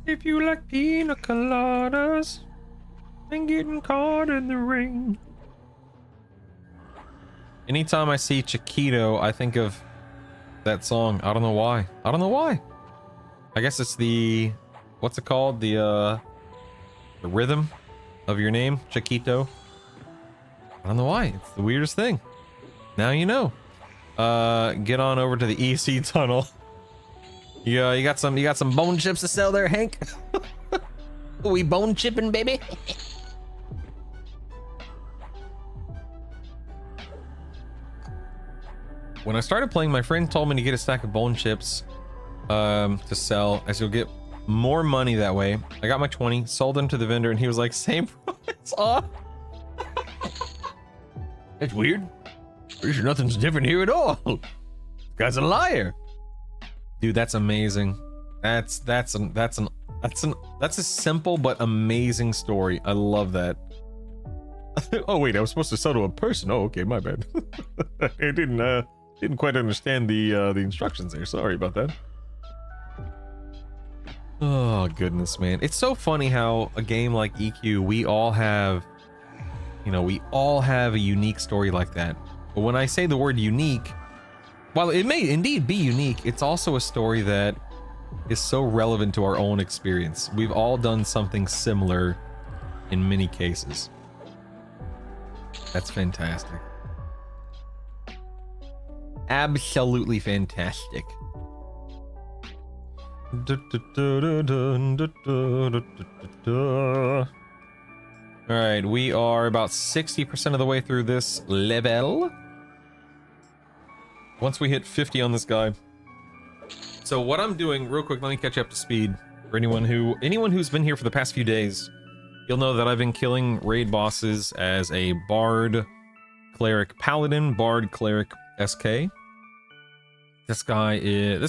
If you like pina coladas and getting caught in the rain. Anytime I see Chiquito, I think of that song. I don't know why. I guess it's the, what's it called? The rhythm of your name, Chiquito. I don't know why. It's the weirdest thing. Now you know. Get on over to the EC tunnel. Yeah, you got some bone chips to sell there, Hank? We bone chipping, baby. When I started playing, my friend told me to get a stack of bone chips to sell, as you'll get more money that way. I got my 20, sold them to the vendor, and he was like, same price off. That's weird. Pretty sure nothing's different here at all. This guy's a liar. Dude, that's amazing. That's a simple but amazing story. I love that. Oh wait, I was supposed to sell to a person. Oh, okay, my bad. I didn't quite understand the instructions there. Sorry about that. Oh goodness, man. It's so funny how a game like EQ, we all have a unique story like that. But when I say the word unique, while it may indeed be unique, it's also a story that is so relevant to our own experience. We've all done something similar in many cases. That's fantastic. Absolutely fantastic. Alright, we are about 60% of the way through this level. Once we hit 50 on this guy. So what I'm doing, real quick, let me catch you up to speed. For anyone who's been here for the past few days, you'll know that I've been killing raid bosses as a Bard, Cleric, Paladin, Bard, Cleric, SK. This guy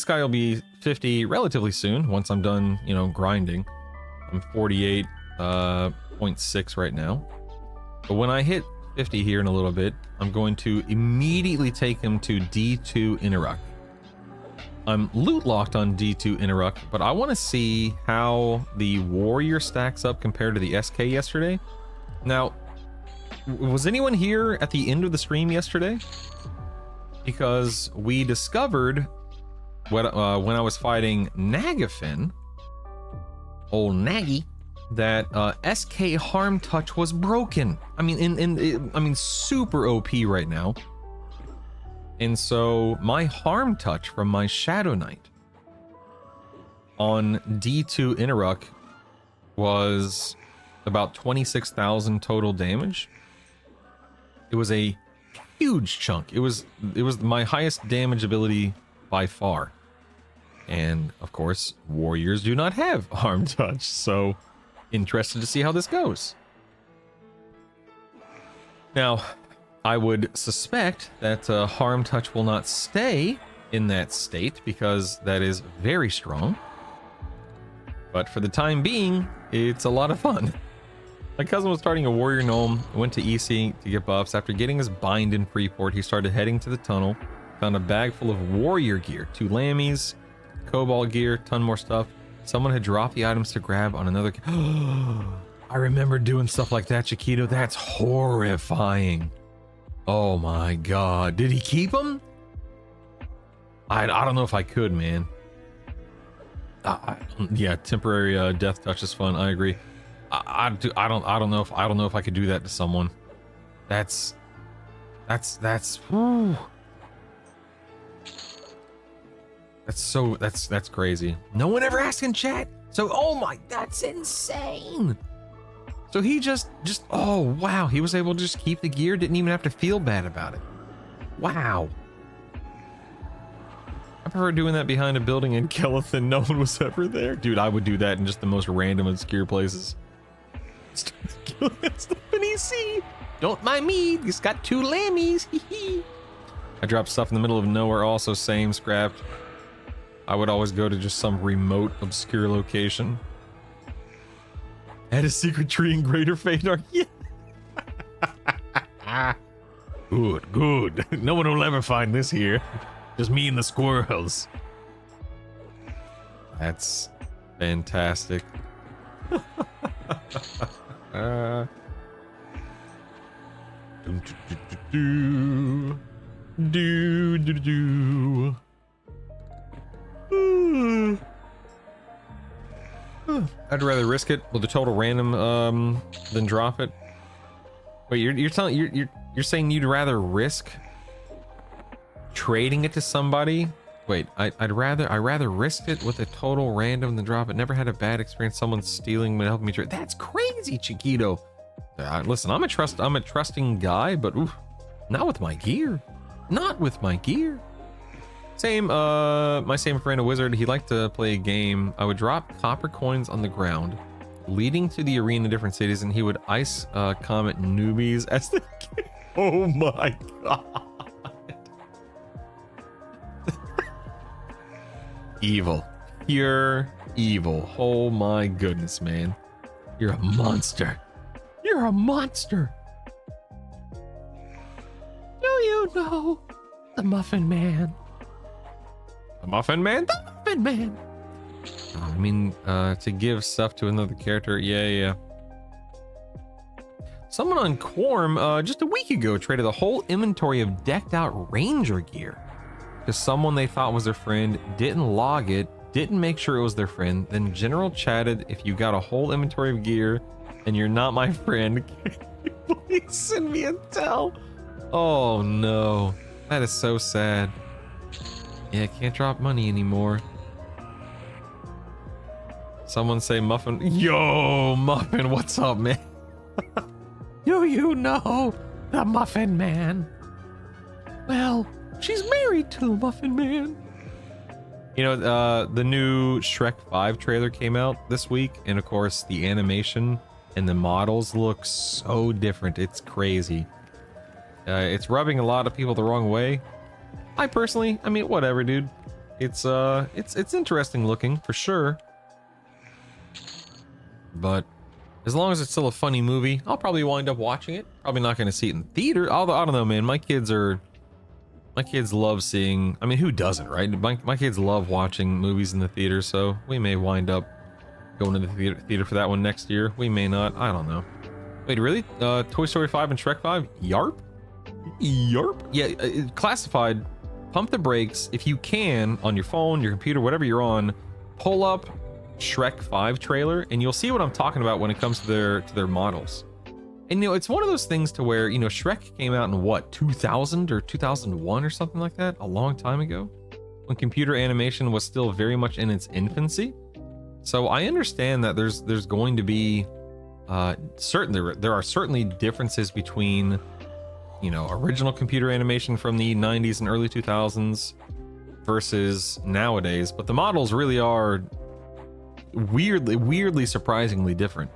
will be 50 relatively soon once I'm done, you know, grinding. I'm 48.6 right now. But when I hit 50 here in a little bit, I'm going to immediately take him to D2 Inaruk. I'm loot locked on D2 Inaruk, but I want to see how the warrior stacks up compared to the SK yesterday. Now, was anyone here at the end of the stream yesterday? Because we discovered when I was fighting Nagafin, old Naggy, that SK Harm Touch was broken. I mean, super OP right now. And so my Harm Touch from my Shadow Knight on D2 Inaruk was about 26,000 total damage. It was a huge chunk. It was my highest damage ability by far. And of course, warriors do not have Harm Touch, so interested to see how this goes. Now, I would suspect that Harm Touch will not stay in that state because that is very strong. But for the time being, it's a lot of fun. My cousin was starting a warrior gnome, went to EC to get buffs. After getting his bind in Freeport, he started heading to the tunnel, found a bag full of warrior gear, 2 lammies, cobalt gear, ton more stuff. Someone had dropped the items to grab on another. I remember doing stuff like that, Chiquito. That's horrifying. Oh my god. Did he keep them? I don't know if I could, man. Yeah, temporary death touch is fun. I agree. I don't know if I could do that to someone. That's whew. That's crazy. No one ever asked in chat. So oh my, that's insane. So he just oh wow, he was able to just keep the gear, didn't even have to feel bad about it. Wow. I prefer doing that behind a building in Kellethan. No one was ever there. Dude, I would do that in just the most random obscure places. Stephanie C. Don't mind me. He's got 2 lammies. I dropped stuff in the middle of nowhere also, same, scrapped. I would always go to just some remote, obscure location. Had a secret tree in Greater Fadar. Yeah. Good. No one will ever find this here. Just me and the squirrels. That's fantastic. I'd rather risk it with a total random than drop it. Wait, you're saying you'd rather risk trading it to somebody? Wait, I'd rather risk it with a total random than drop it. Never had a bad experience. Someone stealing and helping me trade. That's crazy, Chiquito. Listen, I'm a trusting guy, but oof, not with my gear. Not with my gear. Same, my same friend, a wizard, he liked to play a game. I would drop copper coins on the ground, leading to the arena in different cities, and he would ice comment newbies as the game. Oh my god. Evil. Pure evil. Oh my goodness, man. You're a monster. You're a monster. Do you know the Muffin Man? The Muffin Man? The Muffin Man! I mean, to give stuff to another character, yeah. Someone on Quorum just a week ago traded a whole inventory of decked out Ranger gear to someone they thought was their friend, didn't log it, didn't make sure it was their friend, then general chatted, if you got a whole inventory of gear and you're not my friend, please send me a tell. Oh no, that is so sad. Yeah, can't drop money anymore. Someone say Muffin. Yo, Muffin, what's up, man? Do you know the Muffin Man? Well, she's married to the Muffin Man. You know, the new Shrek 5 trailer came out this week, and of course, the animation and the models look so different. It's crazy. It's rubbing a lot of people the wrong way. I personally, I mean, whatever, dude. It's interesting looking for sure. But as long as it's still a funny movie, I'll probably wind up watching it. Probably not going to see it in theater. Although I don't know, man. My kids love seeing. I mean, who doesn't, right? My kids love watching movies in the theater, so we may wind up going to the theater for that one next year. We may not. I don't know. Wait, really? Toy Story 5 and Shrek 5? Yarp? Yarp? Yeah, classified. Pump the brakes if you can on your phone, your computer, whatever you're on. Pull up Shrek 5 trailer, and you'll see what I'm talking about when it comes to their models. And you know, it's one of those things to where, you know, Shrek came out in what, 2000 or 2001 or something like that, a long time ago, when computer animation was still very much in its infancy. So I understand that there's going to be there are certainly differences between, you know, original computer animation from the 90s and early 2000s versus nowadays, but the models really are weirdly surprisingly different.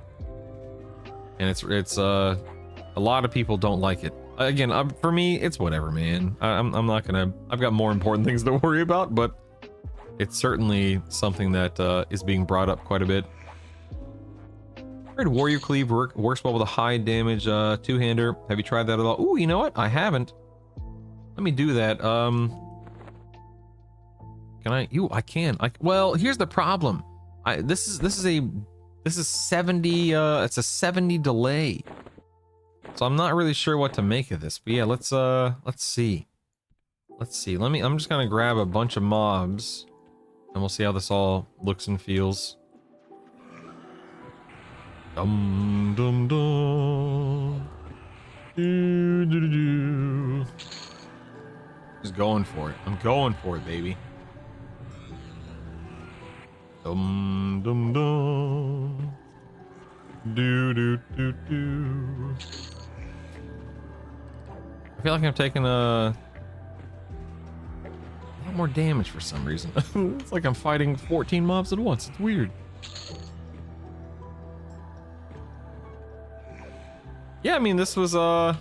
And it's a lot of people don't like it. Again, for me, it's whatever, man. I'm not gonna. I've got more important things to worry about, but it's certainly something that is being brought up quite a bit. I heard Warrior Cleave works well with a high damage two-hander. Have you tried that at all? Ooh, you know what? I haven't. Let me do that. Can I? I can. Well, here's the problem. This is 70. It's a 70 delay. So I'm not really sure what to make of this. But yeah, let's see. I'm just gonna grab a bunch of mobs, and we'll see how this all looks and feels. Dum dum dum. Just going for it. I'm going for it, baby. Dum dum dum. Do do do do. I feel like I'm taking a lot more damage for some reason. It's like I'm fighting 14 mobs at once. It's weird. Yeah, I mean, this was yeah,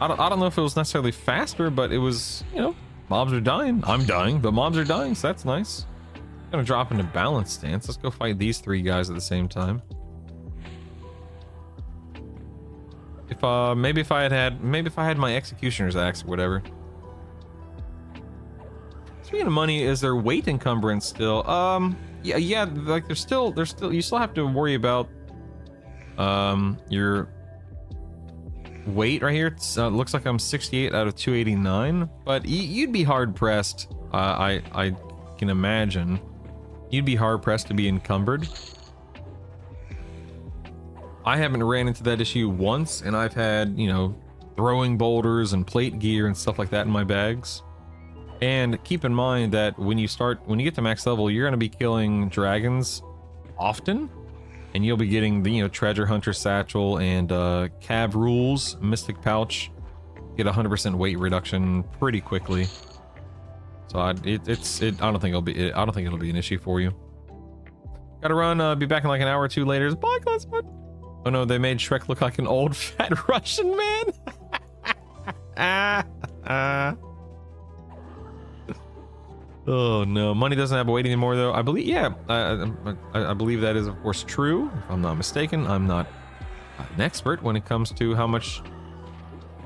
I don't know if it was necessarily faster, but it was, you know, mobs are dying. I'm dying, but mobs are dying, so that's nice. I'm gonna drop into balance stance. Let's go fight these three guys at the same time. If maybe if I had my executioner's axe or whatever. Speaking of money, is there weight encumbrance still? Yeah, like there's still you still have to worry about your weight right here. It looks like I'm 68 out of 289, but you'd be hard pressed. I can imagine you'd be hard pressed to be encumbered. I haven't ran into that issue once, and I've had, you know, throwing boulders and plate gear and stuff like that in my bags. And keep in mind that when you get to max level, you're going to be killing dragons often, and you'll be getting the, you know, treasure hunter satchel and cab rules mystic pouch. Get 100% weight reduction pretty quickly. So I don't think it'll be an issue for you. Gotta run. Be back in like an hour or two later. Bye, classmate. Oh no, they made Shrek look like an old fat Russian man. Oh no, money doesn't have a weight anymore though. I believe, yeah, I believe that is of course true. If I'm not mistaken, I'm not an expert when it comes to how much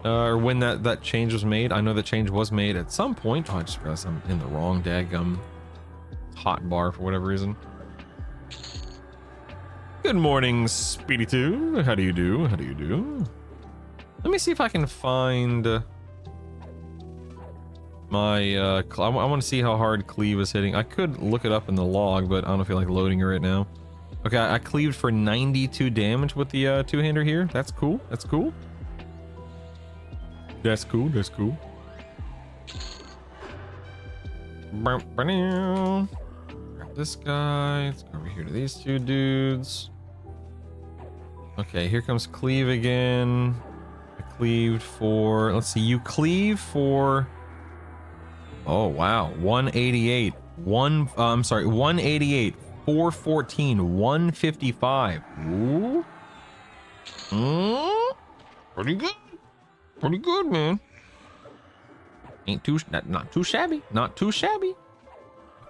or when that change was made. I know that change was made at some point. Oh, I just realized I'm in the wrong daggum hot bar for whatever reason. Good morning, Speedy2. How do you do? How do you do? Let me see if I can find my, I want to see how hard cleave is hitting. I could look it up in the log, but I don't feel like loading it right now. Okay, I cleaved for 92 damage with the two-hander here. That's cool. That's cool. That's cool. That's cool. Grab this guy. Let's go over here to these two dudes. Okay, here comes cleave again. I cleaved for, let's see, you cleave for, oh wow, 188. I'm sorry, 188, 414, 155. Ooh. Pretty good. Pretty good, man. Ain't too, not too shabby. Not too shabby.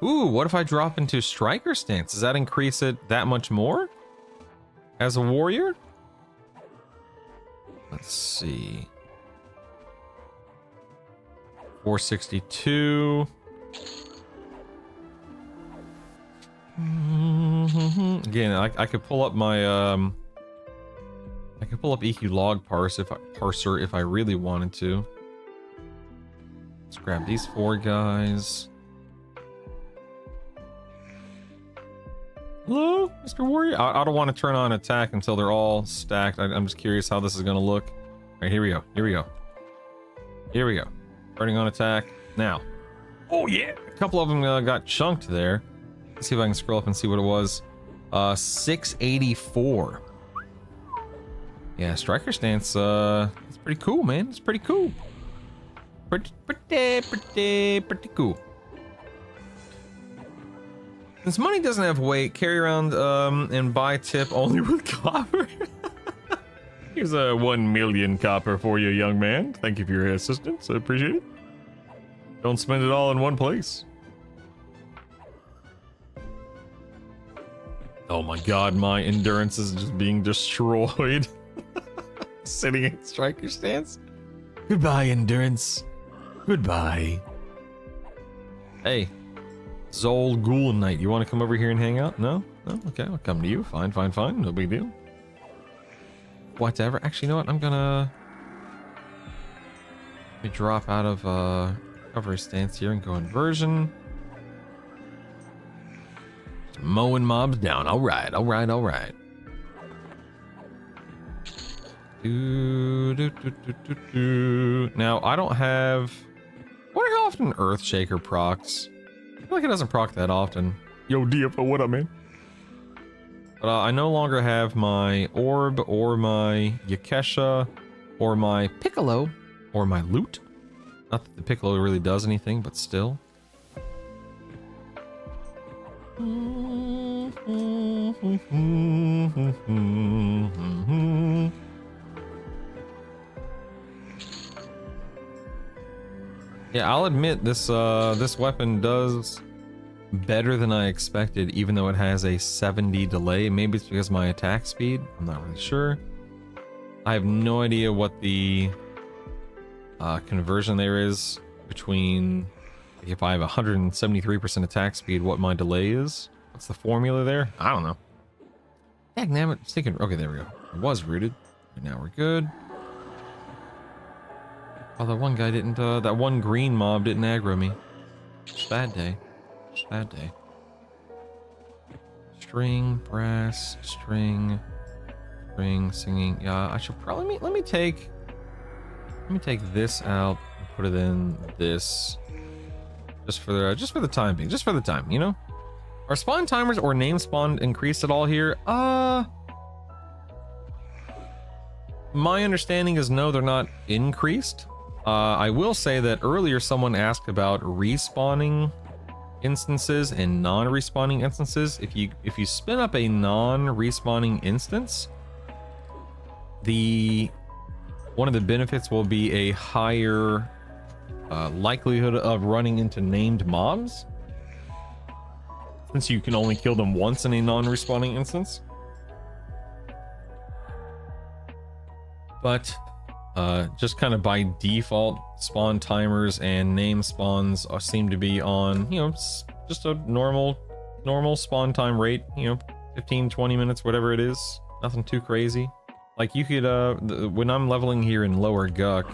Ooh, what if I drop into striker stance? Does that increase it that much more? As a warrior? Let's see. 462. Again, I could pull up my I could pull up EQ log parser if I really wanted to. Let's grab these four guys. Hello, Mr. Warrior. I don't want to turn on attack until they're all stacked. I'm just curious how this is going to look. All right, here we go. Here we go. Here we go. Turning on attack now. Oh yeah, a couple of them got chunked there. Let's see if I can scroll up and see what it was. 684. Yeah, striker stance. It's pretty cool, man. It's pretty cool. Pretty cool. Since money doesn't have weight, carry around and buy tip only with copper. Here's a 1 million copper for you, young man. Thank you for your assistance. I appreciate it. Don't spend it all in one place. Oh my god, my endurance is just being destroyed. Sitting in striker stance. Goodbye, endurance. Goodbye. Hey, Zol Ghoul Knight, you want to come over here and hang out? No? No? Okay, I'll come to you. Fine, fine, fine. No big deal. Whatever. Actually, you know what? I'm gonna... Let me drop out of cover stance here and go inversion. Mowing mobs down. Alright, alright, alright. Now, I don't have... I wonder how often Earthshaker procs. I feel like it doesn't proc that often. Yo, DFO, what up, man? But I no longer have my Orb, or my Yakesha, or my Piccolo, or my Loot. Not that the Piccolo really does anything, but still. Yeah, I'll admit this this weapon does better than I expected, even though it has a 70 delay. Maybe it's because of my attack speed. I'm not really sure. I have no idea what the conversion there is between, if I have 173% attack speed, what my delay is. What's the formula there? I don't know. Dagnabbit, it's thinking, okay, there we go. It was rooted, but now we're good. Oh, that one guy didn't, that one green mob didn't aggro me. It's a bad day. It's a bad day. String, brass, string, singing. Yeah, I should probably, let me take this out and put it in this. Just for the time being. Just for the time, you know? Are spawn timers or name spawn increased at all here? My understanding is no, they're not increased. I will say that earlier someone asked about respawning instances and non-respawning instances. If you spin up a non-respawning instance, one of the benefits will be a higher likelihood of running into named mobs, since you can only kill them once in a non-respawning instance. But just kind of by default, spawn timers and name spawns seem to be on, you know, just a normal spawn time rate, you know, 15, 20 minutes, whatever it is. Nothing too crazy. Like you could, when I'm leveling here in Lower Guck,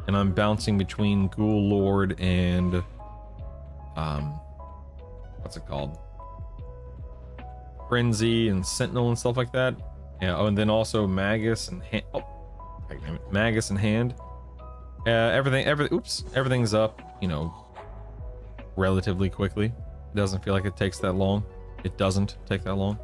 and I'm bouncing between Ghoul Lord and, what's it called? Frenzy and Sentinel and stuff like that. Yeah, oh, and then also Magus and Hand. Oh, Magus and Hand. Everything's up, you know, relatively quickly. It doesn't feel like it takes that long. It doesn't take that long.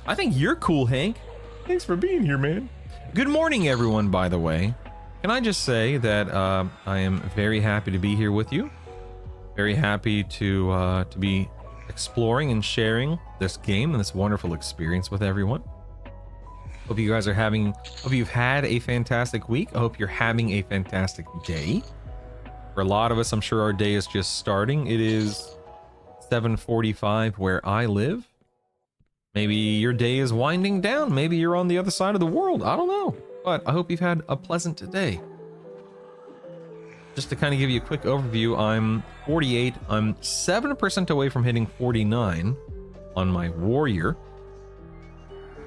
I think you're cool, Hank. Thanks for being here, man. Good morning, everyone, by the way. Can I just say that I am very happy to be here with you. Very happy to be exploring and sharing this game and this wonderful experience with everyone. Hope you guys are hope you've had a fantastic week. I hope you're having a fantastic day. For a lot of us, I'm sure our day is just starting. It is 7:45 where I live. Maybe your day is winding down. Maybe you're on the other side of the world. I don't know. But I hope you've had a pleasant day. Just to kind of give you a quick overview, I'm 48. I'm 7% away from hitting 49 on my warrior.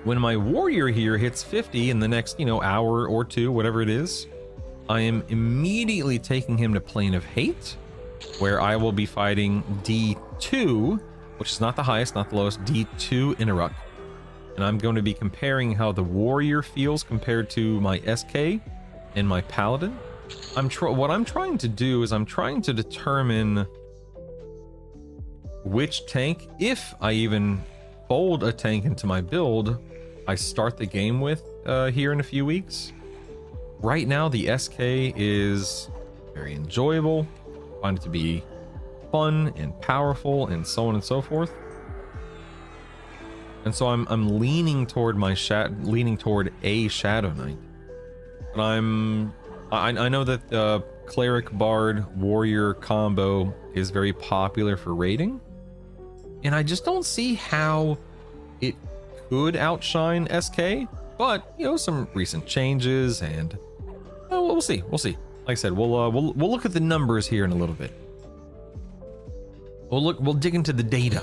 When my warrior here hits 50 in the next, you know, hour or two, whatever it is, I am immediately taking him to Plane of Hate, where I will be fighting D2, which is not the highest, not the lowest, D2 Inaruk. And I'm going to be comparing how the warrior feels compared to my SK and my paladin. What I'm trying to do is I'm trying to determine which tank, if I even fold a tank into my build, I start the game with here in a few weeks. Right now, the SK is very enjoyable. I find it to be fun and powerful and so on and so forth. And so I'm leaning toward a Shadow Knight. But I know that Cleric Bard Warrior combo is very popular for raiding. And I just don't see how it could outshine SK, but you know, some recent changes and we'll see. Like I said, we'll look at the numbers here in a little bit. We'll dig into the data.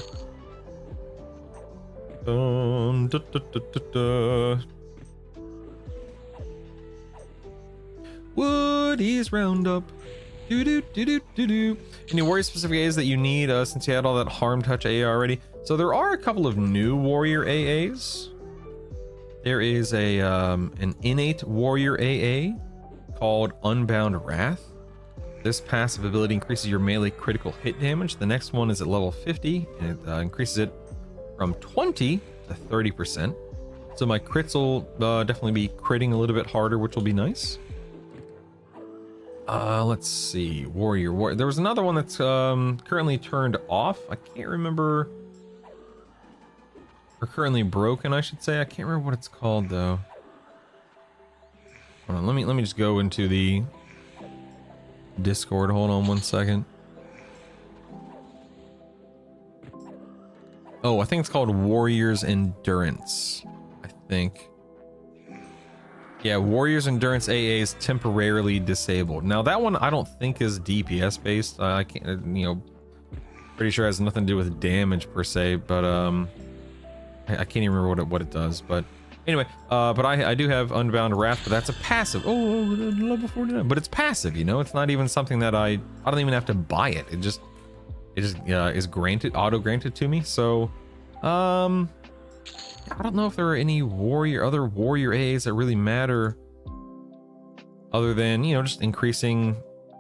Woody's Roundup. Any warrior specific AAs that you need since you had all that harm touch AA already? So there are a couple of new warrior AAs. There is an innate warrior AA called Unbound Wrath. This passive ability increases your melee critical hit damage. The next one is at level 50 and it increases it from 20 to 30%. So my crits will definitely be critting a little bit harder, which will be nice. Let's see, warrior. There was another one that's currently turned off. I can't remember, or currently broken, I should say. I can't remember what it's called though. Hold on, let me just go into the Discord. Hold on one second. Oh, I think it's called Warrior's Endurance. I think. Yeah, Warrior's Endurance AA is temporarily disabled. Now that one I don't think is DPS based. I can't, you know, pretty sure it has nothing to do with damage per se, but I can't even remember what it does. But anyway, but I do have Unbound Wrath, but that's a passive. Oh, level 49, but it's passive. You know, it's not even something that I don't even have to buy it. It just is auto granted to me. So I don't know if there are any other warrior AAs that really matter other than, you know, just increasing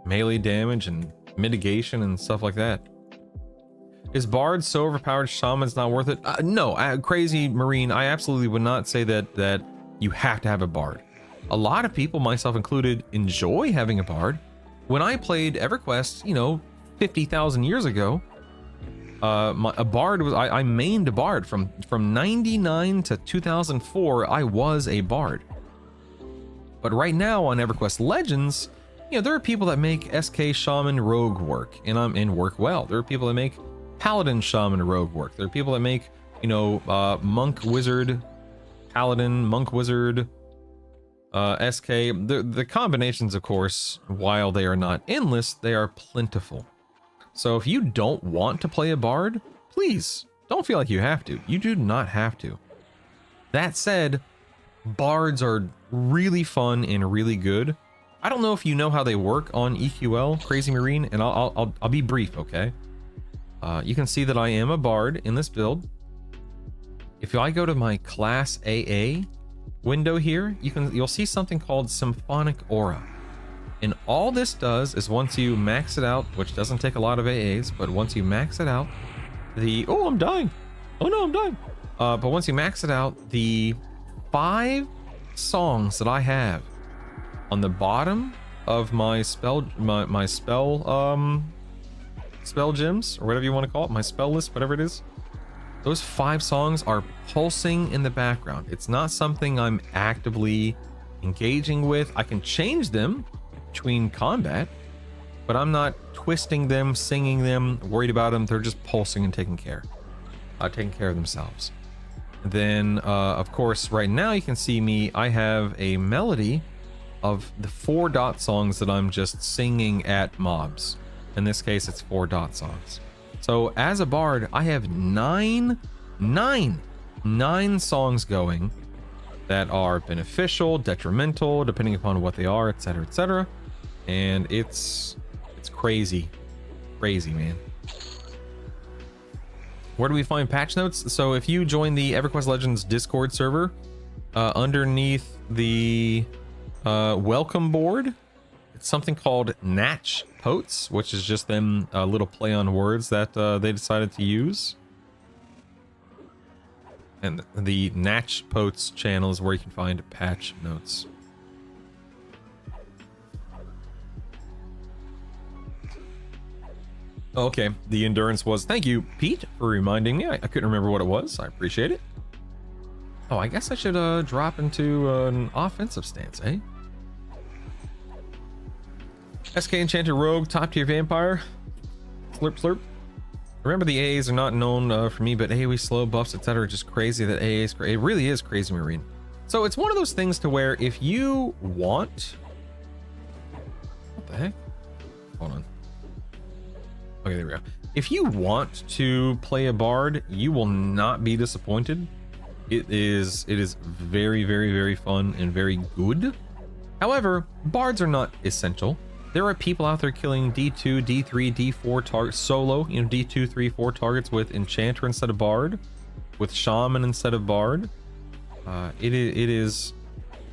melee damage and mitigation and stuff like that. Is Bard so overpowered Shaman's not worth it? No, Crazy Marine, I absolutely would not say that you have to have a Bard. A lot of people, myself included, enjoy having a Bard. When I played EverQuest, you know, 50,000 years ago, a Bard was, I mained a Bard from 99 to 2004. I was a Bard. But right now on EverQuest Legends, you know, there are people that make SK Shaman Rogue work and work well. There are people that make Paladin Shaman Rogue work. There are people that make, you know, Monk Wizard Paladin, Monk Wizard, SK. The combinations, of course, while they are not endless, they are plentiful. So if you don't want to play a bard, please don't feel like you have to. You do not have to. That said, bards are really fun and really good. I don't know if you know how they work on EQL, Crazy Marine, and I'll be brief, okay? You can see that I am a bard in this build. If I go to my class AA window here, you'll see something called Symphonic Aura. And all this does is once you max it out, which doesn't take a lot of AAs, but once you max it out, oh, I'm dying. Oh no, I'm dying. But once you max it out, the 5 songs that I have on the bottom of my spell gems, or whatever you want to call it, my spell list, whatever it is, those 5 songs are pulsing in the background. It's not something I'm actively engaging with. I can change them between combat, but I'm not twisting them, singing them, worried about them. They're just pulsing and taking care of themselves. And then, of course, right now you can see me. I have a melody of the 4 dot songs that I'm just singing at mobs. In this case, it's 4 dot songs. So as a bard, I have nine songs going that are beneficial, detrimental, depending upon what they are, etc., etc. And it's crazy, man. Where do we find patch notes? So if you join the EverQuest Legends Discord server, underneath the welcome board, it's something called Natch Potes, which is just them little play on words that they decided to use. And the Natch Potes channel is where you can find patch notes. Okay, the endurance was... Thank you, Pete, for reminding me. I couldn't remember what it was. I appreciate it. Oh, I guess I should drop into an offensive stance, eh? SK Enchanted Rogue, top tier vampire. Slurp, slurp. Remember, the AAs are not known for me, but AoE slow buffs, etc. are just crazy. That AA is it really is Crazy Marine. So it's one of those things to where if you want... What the heck? Hold on. Okay, there we go. If you want to play a bard, you will not be disappointed. It is very, very, very fun and very good. However, bards are not essential. There are people out there killing D2, D3, D4 targets solo, D2, 3, 4 targets with Enchanter instead of Bard, with Shaman instead of Bard. It is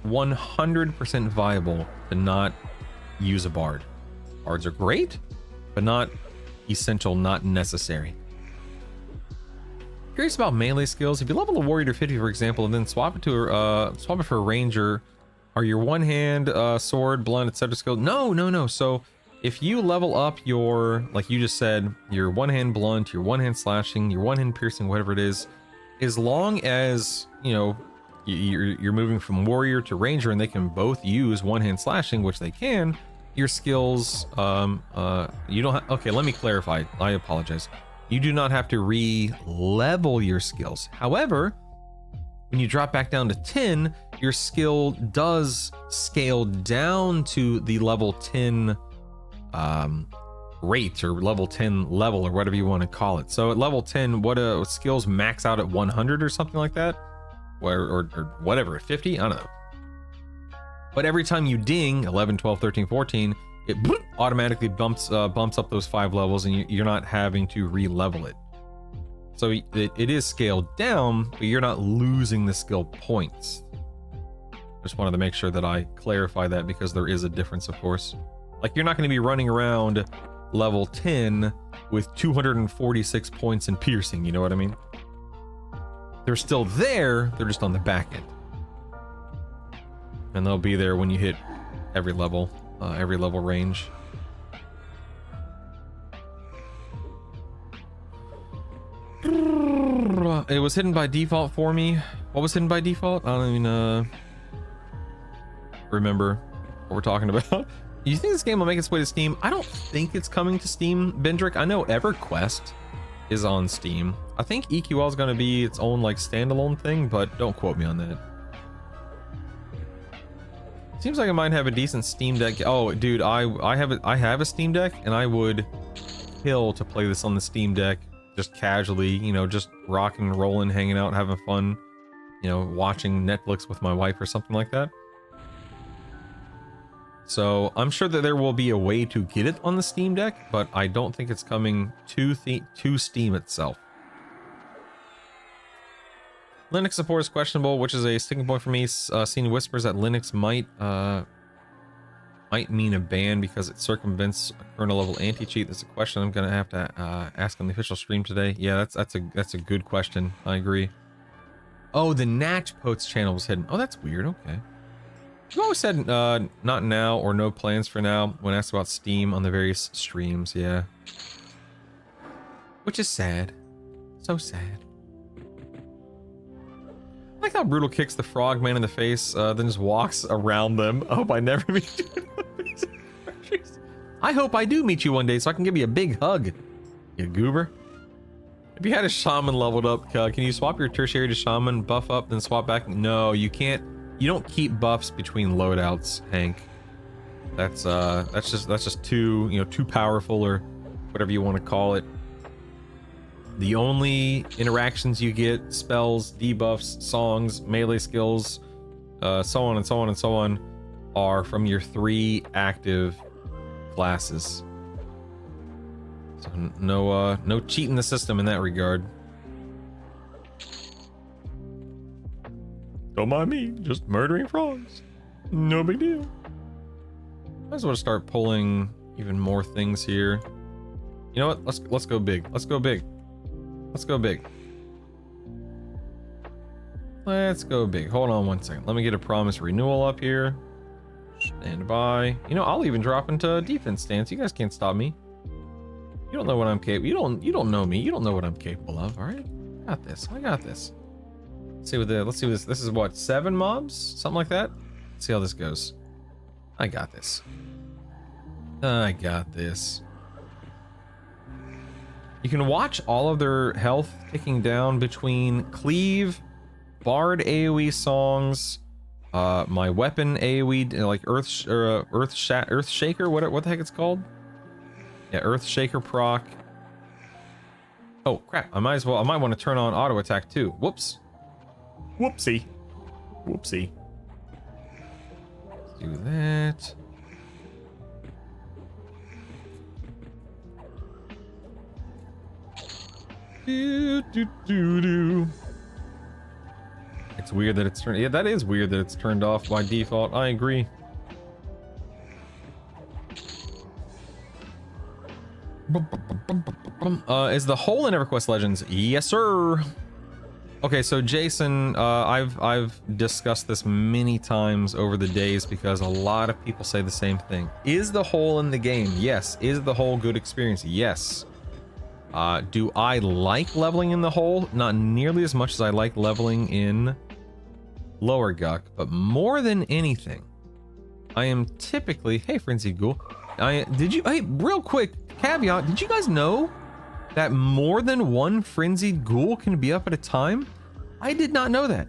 100% viable to not use a Bard. Bards are great, but not essential, not necessary. Curious about melee skills. If you level a warrior to 50, for example, and then swap it for a ranger, are your one hand sword, blunt, etc. skills? No. So if you level up your, like you just said, your one hand blunt, your one hand slashing, your one hand piercing, whatever it is, as long as you're moving from warrior to ranger and they can both use one hand slashing, which they can, your skills you don't okay, let me clarify. I apologize. You do not have to re-level your skills. However, when you drop back down to 10, your skill does scale down to the level 10 rate, or level 10 level, or whatever you want to call it. So at level 10, what skills max out at 100 or something like that, or whatever, at 50, I don't know. But every time you ding 11, 12, 13, 14, it automatically bumps up those 5 levels, and you're not having to re-level it. So it is scaled down, but you're not losing the skill points. Just wanted to make sure that I clarify that, because there is a difference, of course. Like, you're not going to be running around level 10 with 246 points in piercing, you know what I mean? They're still there, they're just on the back end. And they'll be there when you hit every level range. It was hidden by default for me. What was hidden by default? I don't even remember what we're talking about. You think this game will make its way to Steam? I don't think it's coming to Steam, Bendrick. I know EverQuest is on Steam. I think EQL is going to be its own like standalone thing, but don't quote me on that. Seems like I might have a decent Steam Deck. Oh, dude, I have a Steam Deck, and I would kill to play this on the Steam Deck, just casually, you know, just rocking and rolling, hanging out, having fun, you know, watching Netflix with my wife or something like that. So I'm sure that there will be a way to get it on the Steam Deck, but I don't think it's coming to Steam itself. Linux support is questionable, which is a sticking point for me. Seen whispers that Linux might mean a ban because it circumvents a kernel level anti-cheat. That's a question I'm gonna have to ask on the official stream today. Yeah, that's a good question. I agree. Oh, the Natch Poets channel was hidden. Oh, that's weird. Okay. You always said not now or no plans for now when asked about Steam on the various streams. Yeah. Which is sad. So sad. I like how Brutal kicks the frogman in the face, then just walks around them. I hope I never meet you. I hope I do meet you one day so I can give you a big hug, you goober. If you had a shaman leveled up, can you swap your tertiary to shaman, buff up, then swap back? No, you can't. You don't keep buffs between loadouts, Hank. That's just too, you know, too powerful, or whatever you want to call it. The only interactions you get, spells, debuffs, songs, melee skills, so on and so on and so on, are from your 3 active classes. So no cheating the system in that regard. Don't mind me, just murdering frogs. No big deal. Might as well start pulling even more things here. You know what? Let's go big. Let's go big. Let's go big. Let's go big. Hold on one second. Let me get a promise renewal up here. Stand by. You know, I'll even drop into defense stance. You guys can't stop me. You don't know what I'm capable. You don't know me. You don't know what I'm capable of. All right, I got this. I got this. Let's see what this. This is what, 7 mobs, something like that. Let's see how this goes. I got this. I got this. You can watch all of their health ticking down between cleave, bard AoE songs, my weapon AoE, like Earth Shaker, what the heck it's called? Yeah, Earth Shaker proc. Oh crap! I might want to turn on auto attack too. Whoops. Whoopsie. Whoopsie. Let's do that. It's weird that it's turned. Yeah, that is weird that it's turned off by default. I agree. Is the hole in EverQuest Legends? Yes, sir. Okay, so Jason, I've discussed this many times over the days because a lot of people say the same thing. Is the hole in the game? Yes. Is the hole good experience? Yes. Do I like leveling in the hole? Not nearly as much as I like leveling in Lower Guck, but more than anything, I am typically, hey Frenzy Ghoul, real quick caveat, did you guys know that more than one frenzied ghoul can be up at a time? I did not know that.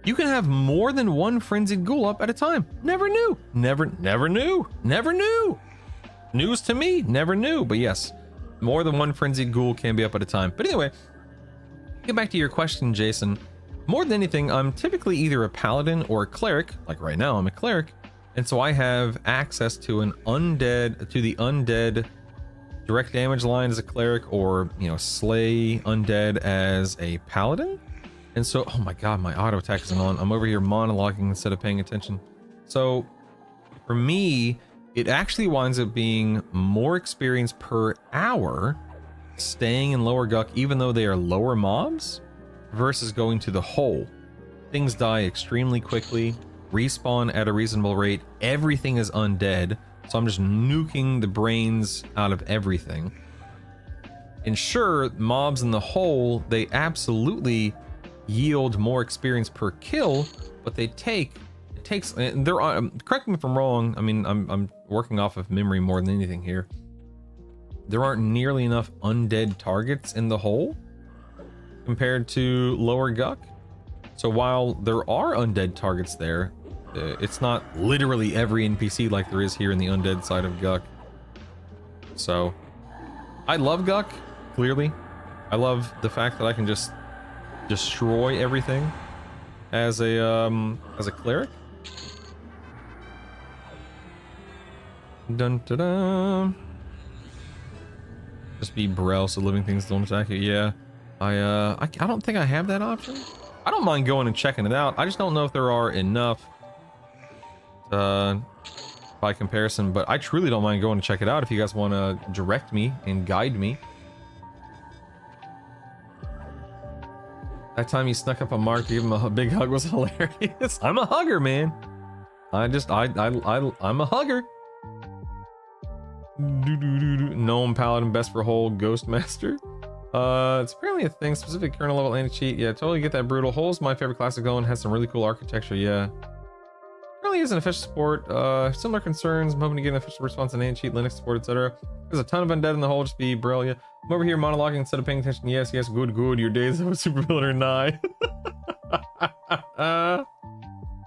You can have more than one frenzied ghoul up at a time. Never knew. Never knew. Never knew. News to me. Never knew. But yes, more than one frenzied ghoul can be up at a time. But anyway, get back to your question, Jason. More than anything, I'm typically either a paladin or a cleric. Like right now, I'm a cleric. And so I have access to the undead direct damage line as a cleric, or, you know, slay undead as a paladin. And so, oh my god, my auto attack isn't on. I'm over here monologuing instead of paying attention. So for me, it actually winds up being more experience per hour staying in Lower Guck, even though they are lower mobs, versus going to the hole. Things die extremely quickly, respawn at a reasonable rate, everything is undead, so I'm just nuking the brains out of everything. And sure, mobs in the hole, they absolutely yield more experience per kill, but correct me if I'm wrong, I mean, I'm working off of memory more than anything here. There aren't nearly enough undead targets in the hole compared to Lower Guck. So while there are undead targets there, it's not literally every NPC like there is here in the undead side of Guck. So, I love Guck, clearly. I love the fact that I can just destroy everything as a cleric. Dun dun dun. Just be Brel so living things don't attack you. Yeah, I don't think I have that option. I don't mind going and checking it out. I just don't know if there are enough by comparison, but I truly don't mind going to check it out if you guys want to direct me and guide me. That time you snuck up on Mark to give him a big hug was hilarious. I'm a hugger, man. I'm a hugger. Gnome Paladin best for whole Ghost Master. It's apparently a thing, specific kernel level anti-cheat. Yeah, totally get that. Brutal. Hole's my favorite class to go and has some really cool architecture. Yeah. Really is an official support. Similar concerns. I'm hoping to get an official response on anti-cheat, Linux support, etc. There's a ton of undead in the hole. Just be brilliant. I'm over here monologuing instead of paying attention. Yes, yes, good, good. Your days of a super villain are nigh.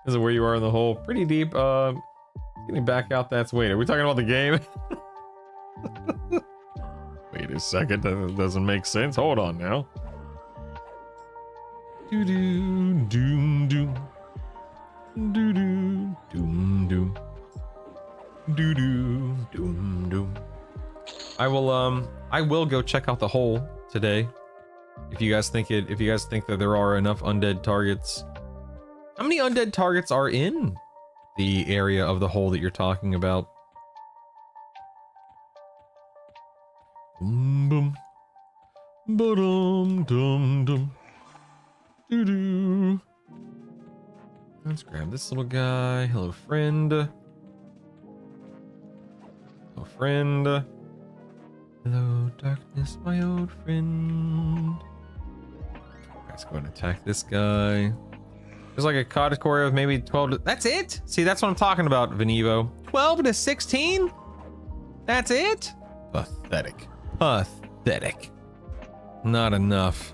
This is where you are in the hole. Pretty deep. Getting back out. That's wait. Are we talking about the game? Wait a second, that doesn't make sense. Hold on now. Doo doo doom doom. Doo doo doom doom. Doo doo doom doom. I will go check out the hole today. If you guys think that there are enough undead targets. How many undead targets are in the area of the hole that you're talking about? Boom boom. Ba-dum dum dum. Doo doo. Let's grab this little guy. Hello, friend. Hello, friend. Hello, darkness, my old friend. Let's go ahead and attack this guy. There's like a cottage core of maybe 12 to... That's it? See, that's what I'm talking about, Venivo. 12 to 16? That's it? Pathetic. Pathetic. Not enough.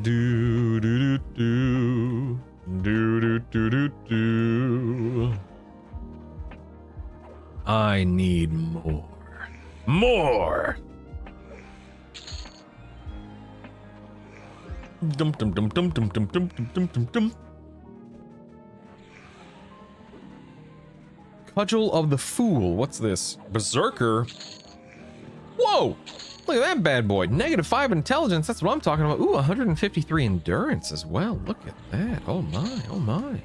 Do do do do do do do do. I need more. More. Dum dum dum dum dum dum dum dum dum dum. Cudgel of the Fool. What's this? Berserker? Whoa! Look at that bad boy. -5 intelligence. That's what I'm talking about. Ooh, 153 endurance as well. Look at that. Oh my. Oh my.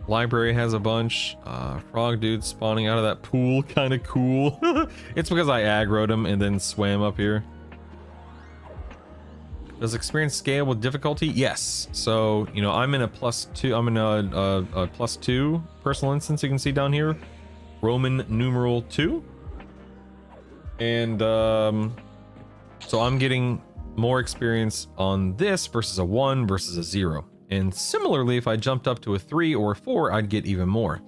Library has a bunch. Frog dude spawning out of that pool. Kind of cool. It's because I aggroed him and then swam up here. Does experience scale with difficulty? Yes. So, you know, I'm in a +2. I'm in a +2 personal instance. You can see down here, Roman numeral 2, and so I'm getting more experience on this versus a 1 versus a 0. And similarly, if I jumped up to a 3 or a 4, I'd get even more.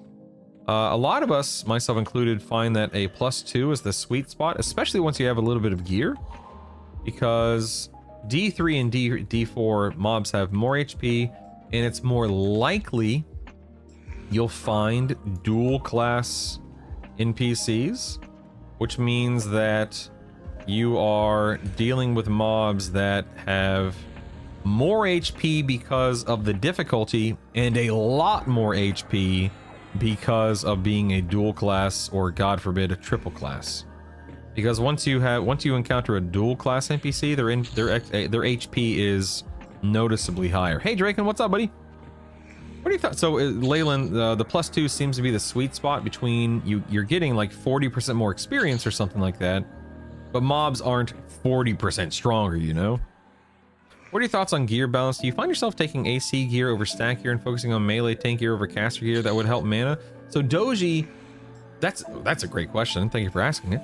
A lot of us, myself included, find that a +2 is the sweet spot, especially once you have a little bit of gear, because D3 and D4 mobs have more HP, and it's more likely you'll find dual class NPCs, which means that you are dealing with mobs that have more HP because of the difficulty and a lot more HP because of being a dual class, or God forbid, a triple class. Because once you encounter a dual class NPC, their HP is noticeably higher. Hey Draken, what's up, buddy? What do you thought? So Leyland, the +2 seems to be the sweet spot between you're getting like 40% more experience or something like that, but mobs aren't 40% stronger, you know? What are your thoughts on gear balance? Do you find yourself taking AC gear over stack gear and focusing on melee tank gear over caster gear that would help mana? So Doji, that's a great question. Thank you for asking it.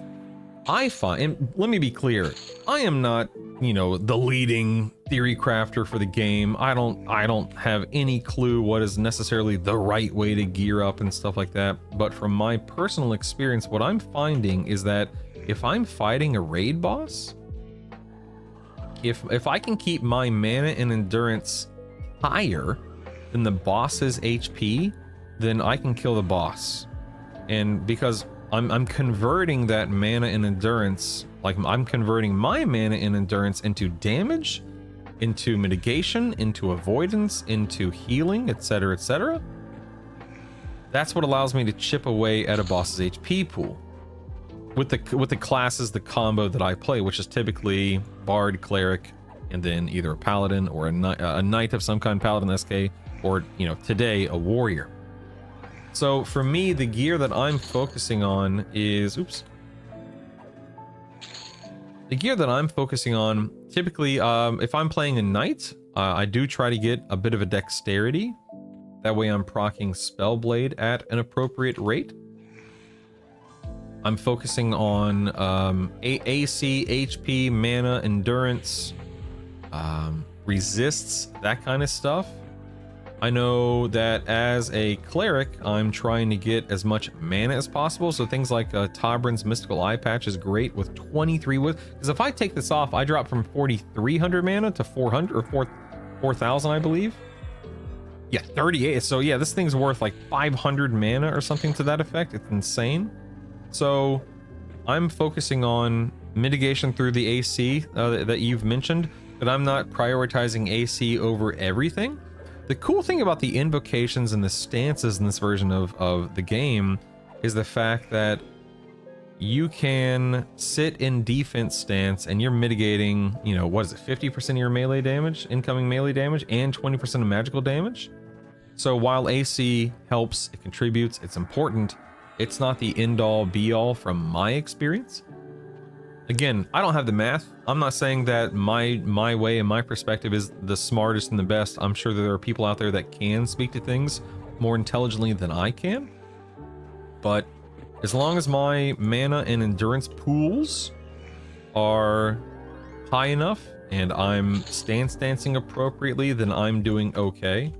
I find, and let me be clear, I am not, you know, the leading theory crafter for the game. I don't have any clue what is necessarily the right way to gear up and stuff like that. But from my personal experience, what I'm finding is that if I'm fighting a raid boss, if I can keep my mana and endurance higher than the boss's HP, then I can kill the boss. And because I'm converting that mana and endurance, like I'm converting my mana and endurance into damage, into mitigation, into avoidance, into healing, etc., etc. That's what allows me to chip away at a boss's HP pool. With the classes, the combo that I play, which is typically Bard, Cleric, and then either a Paladin or a Knight of some kind, Paladin SK, or, you know, today, a Warrior. So for me, the gear that I'm focusing on is... Oops. The gear that I'm focusing on, typically, if I'm playing a Knight, I do try to get a bit of a dexterity. That way I'm proccing Spellblade at an appropriate rate. I'm focusing on AC, HP, mana, endurance, resists, that kind of stuff. I know that as a cleric, I'm trying to get as much mana as possible. So things like Tobrin's Mystical Eye Patch is great with 23 wood. Because if I take this off, I drop from 4,300 mana to 400 or 4,000, I believe. Yeah, 38. So yeah, this thing's worth like 500 mana or something to that effect. It's insane. So I'm focusing on mitigation through the AC that you've mentioned, but I'm not prioritizing AC over everything. The cool thing about the invocations and the stances in this version of the game is the fact that you can sit in defense stance and you're mitigating, you know, what is it, 50% of your melee damage, incoming melee damage, and 20% of magical damage. So while AC helps, it contributes, it's important, it's not the end-all be-all from my experience. Again, I don't have the math. I'm not saying that my way and my perspective is the smartest and the best. I'm sure that there are people out there that can speak to things more intelligently than I can. But as long as my mana and endurance pools are high enough and I'm stancing appropriately, then I'm doing okay.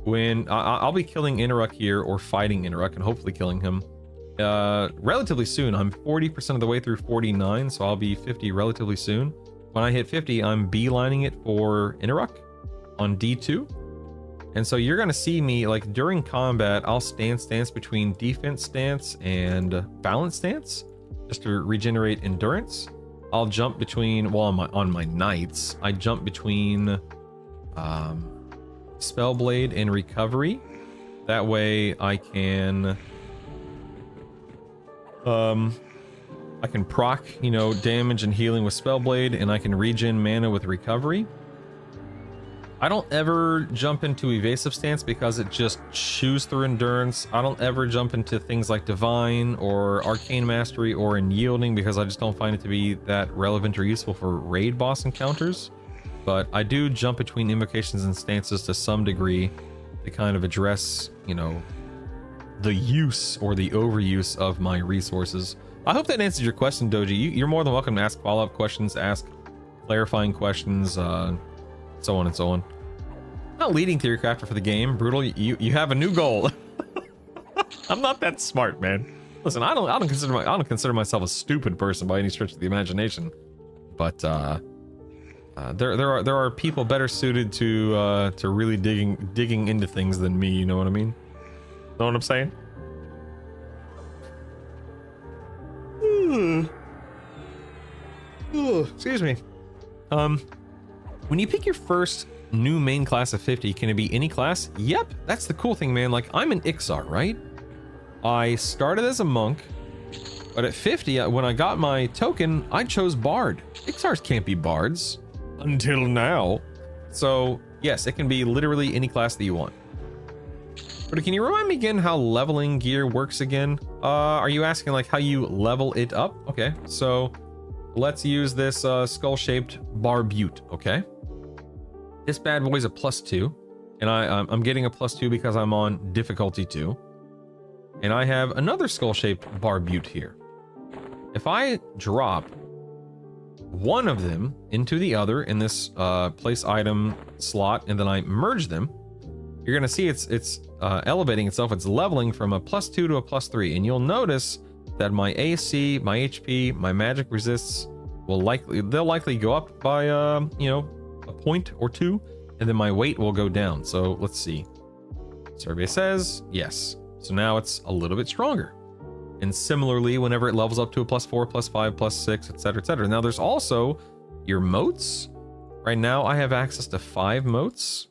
When I'll be killing Interruck here, or fighting Interruck and hopefully killing him relatively soon. I'm 40% of the way through 49, so I'll be 50 relatively soon. When I hit 50, I'm beelining it for Interruck on D2. And so you're gonna see me, like, during combat, I'll stance between defense stance and balance stance just to regenerate endurance. I'll jump between, well, on my knights, I jump between Spellblade and recovery. That way I can proc, you know, damage and healing with Spellblade, and I can regen mana with recovery. I don't ever jump into evasive stance because it just chews through endurance. I don't ever jump into things like divine or arcane mastery or unyielding because I just don't find it to be that relevant or useful for raid boss encounters. But I do jump between invocations and stances to some degree to kind of address, you know, the use or the overuse of my resources. I hope that answers your question, Doji. You're more than welcome to ask follow-up questions, ask clarifying questions, so on and so on. Not leading theory crafter for the game. Brutal, you have a new goal. I'm not that smart, man. Listen, I don't consider myself a stupid person by any stretch of the imagination. But there are people better suited to really digging into things than me. You know what I mean? Know what I'm saying? Excuse me. When you pick your first new main class of 50, can it be any class? Yep, that's the cool thing, man. Like, I'm an Ixar, right? I started as a monk, but at 50, when I got my token, I chose Bard. Ixars can't be Bards. Until now. So, yes, it can be literally any class that you want. But can you remind me again how leveling gear works again? Are you asking, like, how you level it up? Okay, so let's use this skull-shaped barbute, okay? This bad boy's a +2, and I'm getting a +2 because I'm on difficulty 2. And I have another skull-shaped barbute here. If I drop one of them into the other in this place item slot, and then I merge them, you're gonna see it's elevating itself. It's leveling from a +2 to a +3, and you'll notice that my AC, my HP, my magic resists they'll likely go up by you know, a point or two, and then my weight will go down. So let's see. Survey says yes. So now it's a little bit stronger. And similarly, whenever it levels up to a +4, +5, +6, etc., etc. Now there's also your moats. Right now I have access to 5 moats.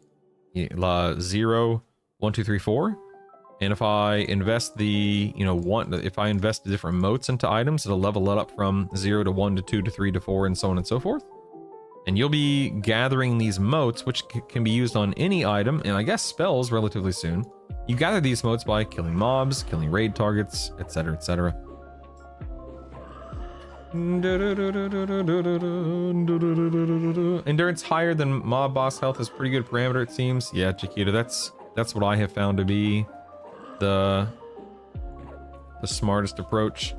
0, 1, 2, 3, 4. And if I invest the, you know, if I invest the different moats into items, it'll level it up from 0 to 1 to 2 to 3 to 4 and so on and so forth. And you'll be gathering these moats, which can be used on any item, and I guess spells relatively soon. You gather these moats by killing mobs, killing raid targets, etc., etc. Endurance higher than mob boss health is a pretty good parameter, it seems. Yeah, Chiquita, that's what I have found to be the smartest approach.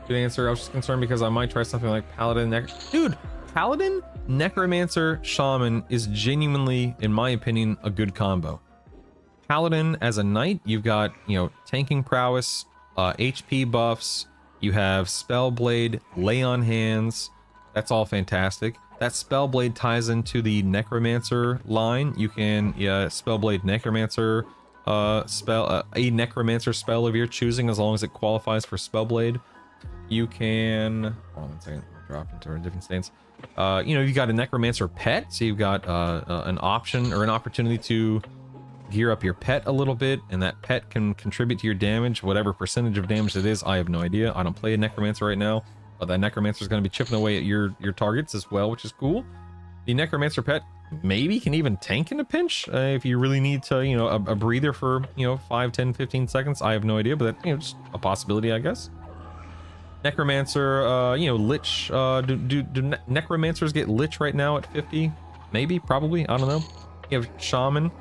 Good answer. I was just concerned because I might try something like Paladin. Dude, Paladin, Necromancer, Shaman is genuinely, in my opinion, a good combo. Paladin as a knight, you've got, you know, tanking prowess, HP buffs, you have Spellblade, Lay on Hands. That's all fantastic. That Spellblade ties into the Necromancer line. You can Spellblade Necromancer spell, a Necromancer spell of your choosing, as long as it qualifies for Spellblade. You can, hold on 1 second, drop into a different stance. You know, you've got a Necromancer pet, so you've got an option or an opportunity to gear up your pet a little bit, and that pet can contribute to your damage, whatever percentage of damage it is. I have no idea. I don't play a Necromancer right now, but that Necromancer is going to be chipping away at your targets as well, which is cool. The Necromancer pet maybe can even tank in a pinch if you really need to, you know, a breather for, you know, 5, 10, 15 seconds. I have no idea, but that, you know, just a possibility, I guess. Necromancer, you know, Lich. Do Necromancers get Lich right now at 50? Maybe, probably, I don't know. You have Shaman,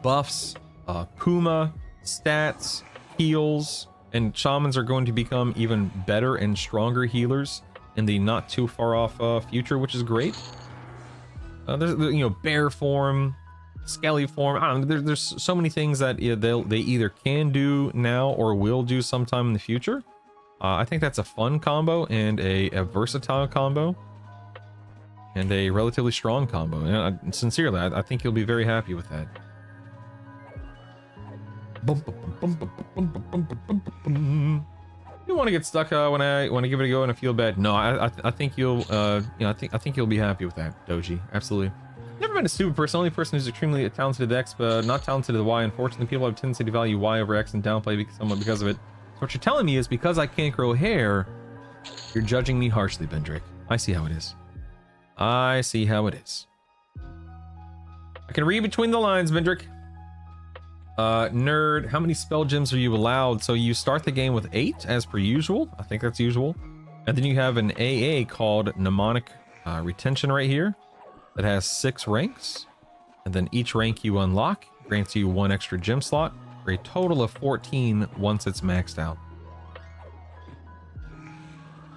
buffs, Puma, stats, heals, and Shamans are going to become even better and stronger healers in the not too far off future, which is great. There's, you know, bear form, skelly form. I don't know, there's so many things that they either can do now or will do sometime in the future. I think that's a fun combo and a versatile combo and a relatively strong combo. And sincerely, I think you'll be very happy with that. You want to get stuck when I give it a go and I feel bad? No, I think you'll you know, I think you'll be happy with that, Doji. Absolutely. Never been a stupid person. Only person who's extremely talented at X, but not talented at Y. Unfortunately, people have a tendency to value Y over X and downplay someone because of it. So what you're telling me is because I can't grow hair, you're judging me harshly, Bendrick. I see how it is. I see how it is. I can read between the lines, Bendrick. Nerd, how many spell gems are you allowed? So you start the game with 8 as per usual. I think that's usual. And then you have an AA called Mnemonic Retention right here that has 6 ranks. And then each rank you unlock grants you 1 extra gem slot for a total of 14 once it's maxed out.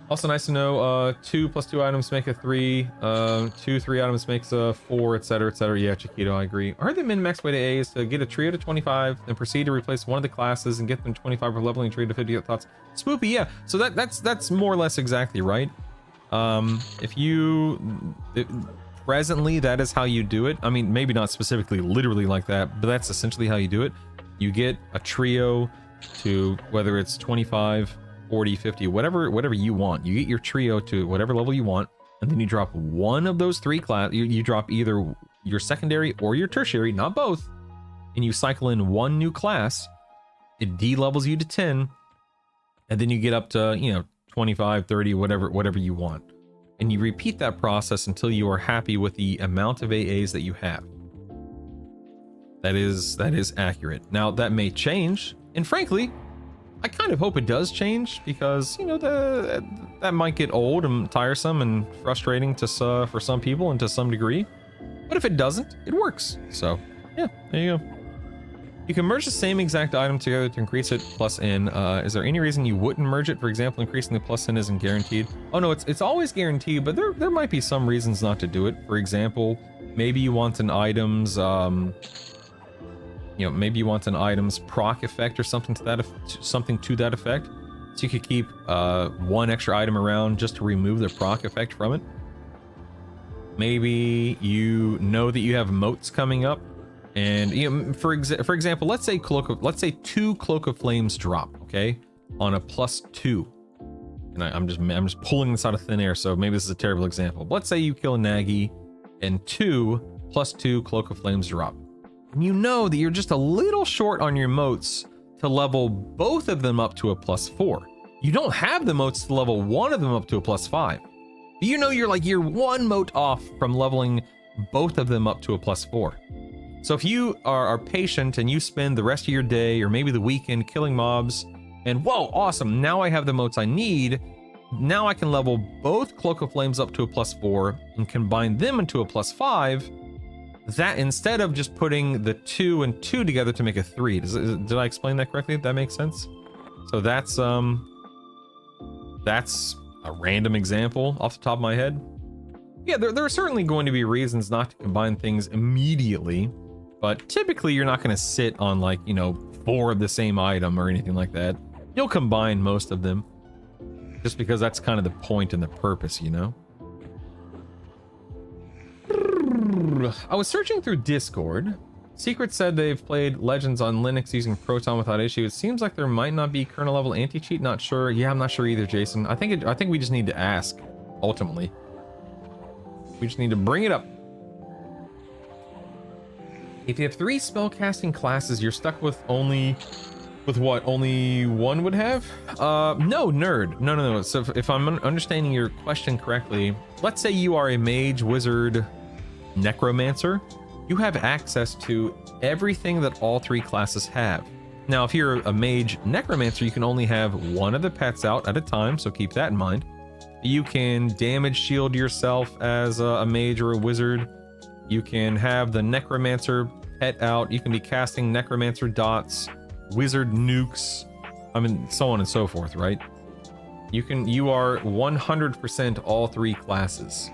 Also nice to know, 2 + 2 items make a 3, 2, 3 items makes a 4, etc, etc. Yeah, Chiquito, I agree. I heard the min-max way to A is to get a trio to 25, then proceed to replace one of the classes and get them 25 for leveling trio to 50 thoughts. Spoopy, yeah. So that's more or less exactly right. Presently, that is how you do it. I mean, maybe not specifically literally like that, but that's essentially how you do it. You get a trio to, whether it's 25, 40, 50, whatever you want. You get your trio to whatever level you want, and then you drop one of those 3 class. You drop either your secondary or your tertiary, not both, and you cycle in 1 new class. It D-levels you to 10, and then you get up to, you know, 25, 30, whatever you want. And you repeat that process until you are happy with the amount of AAs that you have. That is accurate. Now, that may change, and frankly, I kind of hope it does change, because, you know, that might get old and tiresome and frustrating for some people and to some degree. But if it doesn't, it works. So, yeah, there you go. You can merge the same exact item together to increase it plus N. Is there any reason you wouldn't merge it? For example, increasing the plus N isn't guaranteed. Oh no, it's always guaranteed, but there might be some reasons not to do it. For example, maybe you want an item's maybe you want an item's proc effect or something to that effect. So you could keep one extra item around just to remove the proc effect from it. Maybe you know that you have moats coming up, and you know, for example, let's say two Cloak of Flames drop, okay, on a +2. And I'm just pulling this out of thin air, so maybe this is a terrible example. But let's say you kill a Nagi, and 2+2 Cloak of Flames drop. And you know that you're just a little short on your moats to level both of them up to a +4. You don't have the moats to level one of them up to a +5. You know you're one moat off from leveling both of them up to a +4. So if you are patient and you spend the rest of your day or maybe the weekend killing mobs, and whoa, awesome, now I have the moats I need, now I can level both Cloak of Flames up to a +4 and combine them into a +5, that instead of just putting the 2 and 2 together to make a 3. Did I explain that correctly? That makes sense? So that's a random example off the top of my head. Yeah, there are certainly going to be reasons not to combine things immediately, but typically you're not going to sit on, like, you know, 4 of the same item or anything like that. You'll combine most of them just because that's kind of the point and the purpose, you know? I was searching through Discord. Secret said they've played Legends on Linux using Proton without issue. It seems like there might not be kernel level anti-cheat. Not sure. Yeah, I'm not sure either, Jason. I think we just need to ask. Ultimately, we just need to bring it up. If you have 3 spellcasting classes, you're stuck with what only one would have? No, nerd. No. So if I'm understanding your question correctly, let's say you are a mage, wizard, necromancer. You have access to everything that all 3 classes have. Now, if you're a mage necromancer, you can only have one of the pets out at a time, so keep that in mind. You can damage shield yourself as a mage or a wizard. You can have the necromancer pet out. You can be casting necromancer dots, wizard nukes, I mean, so on and so forth, right? You are 100% all 3 classes,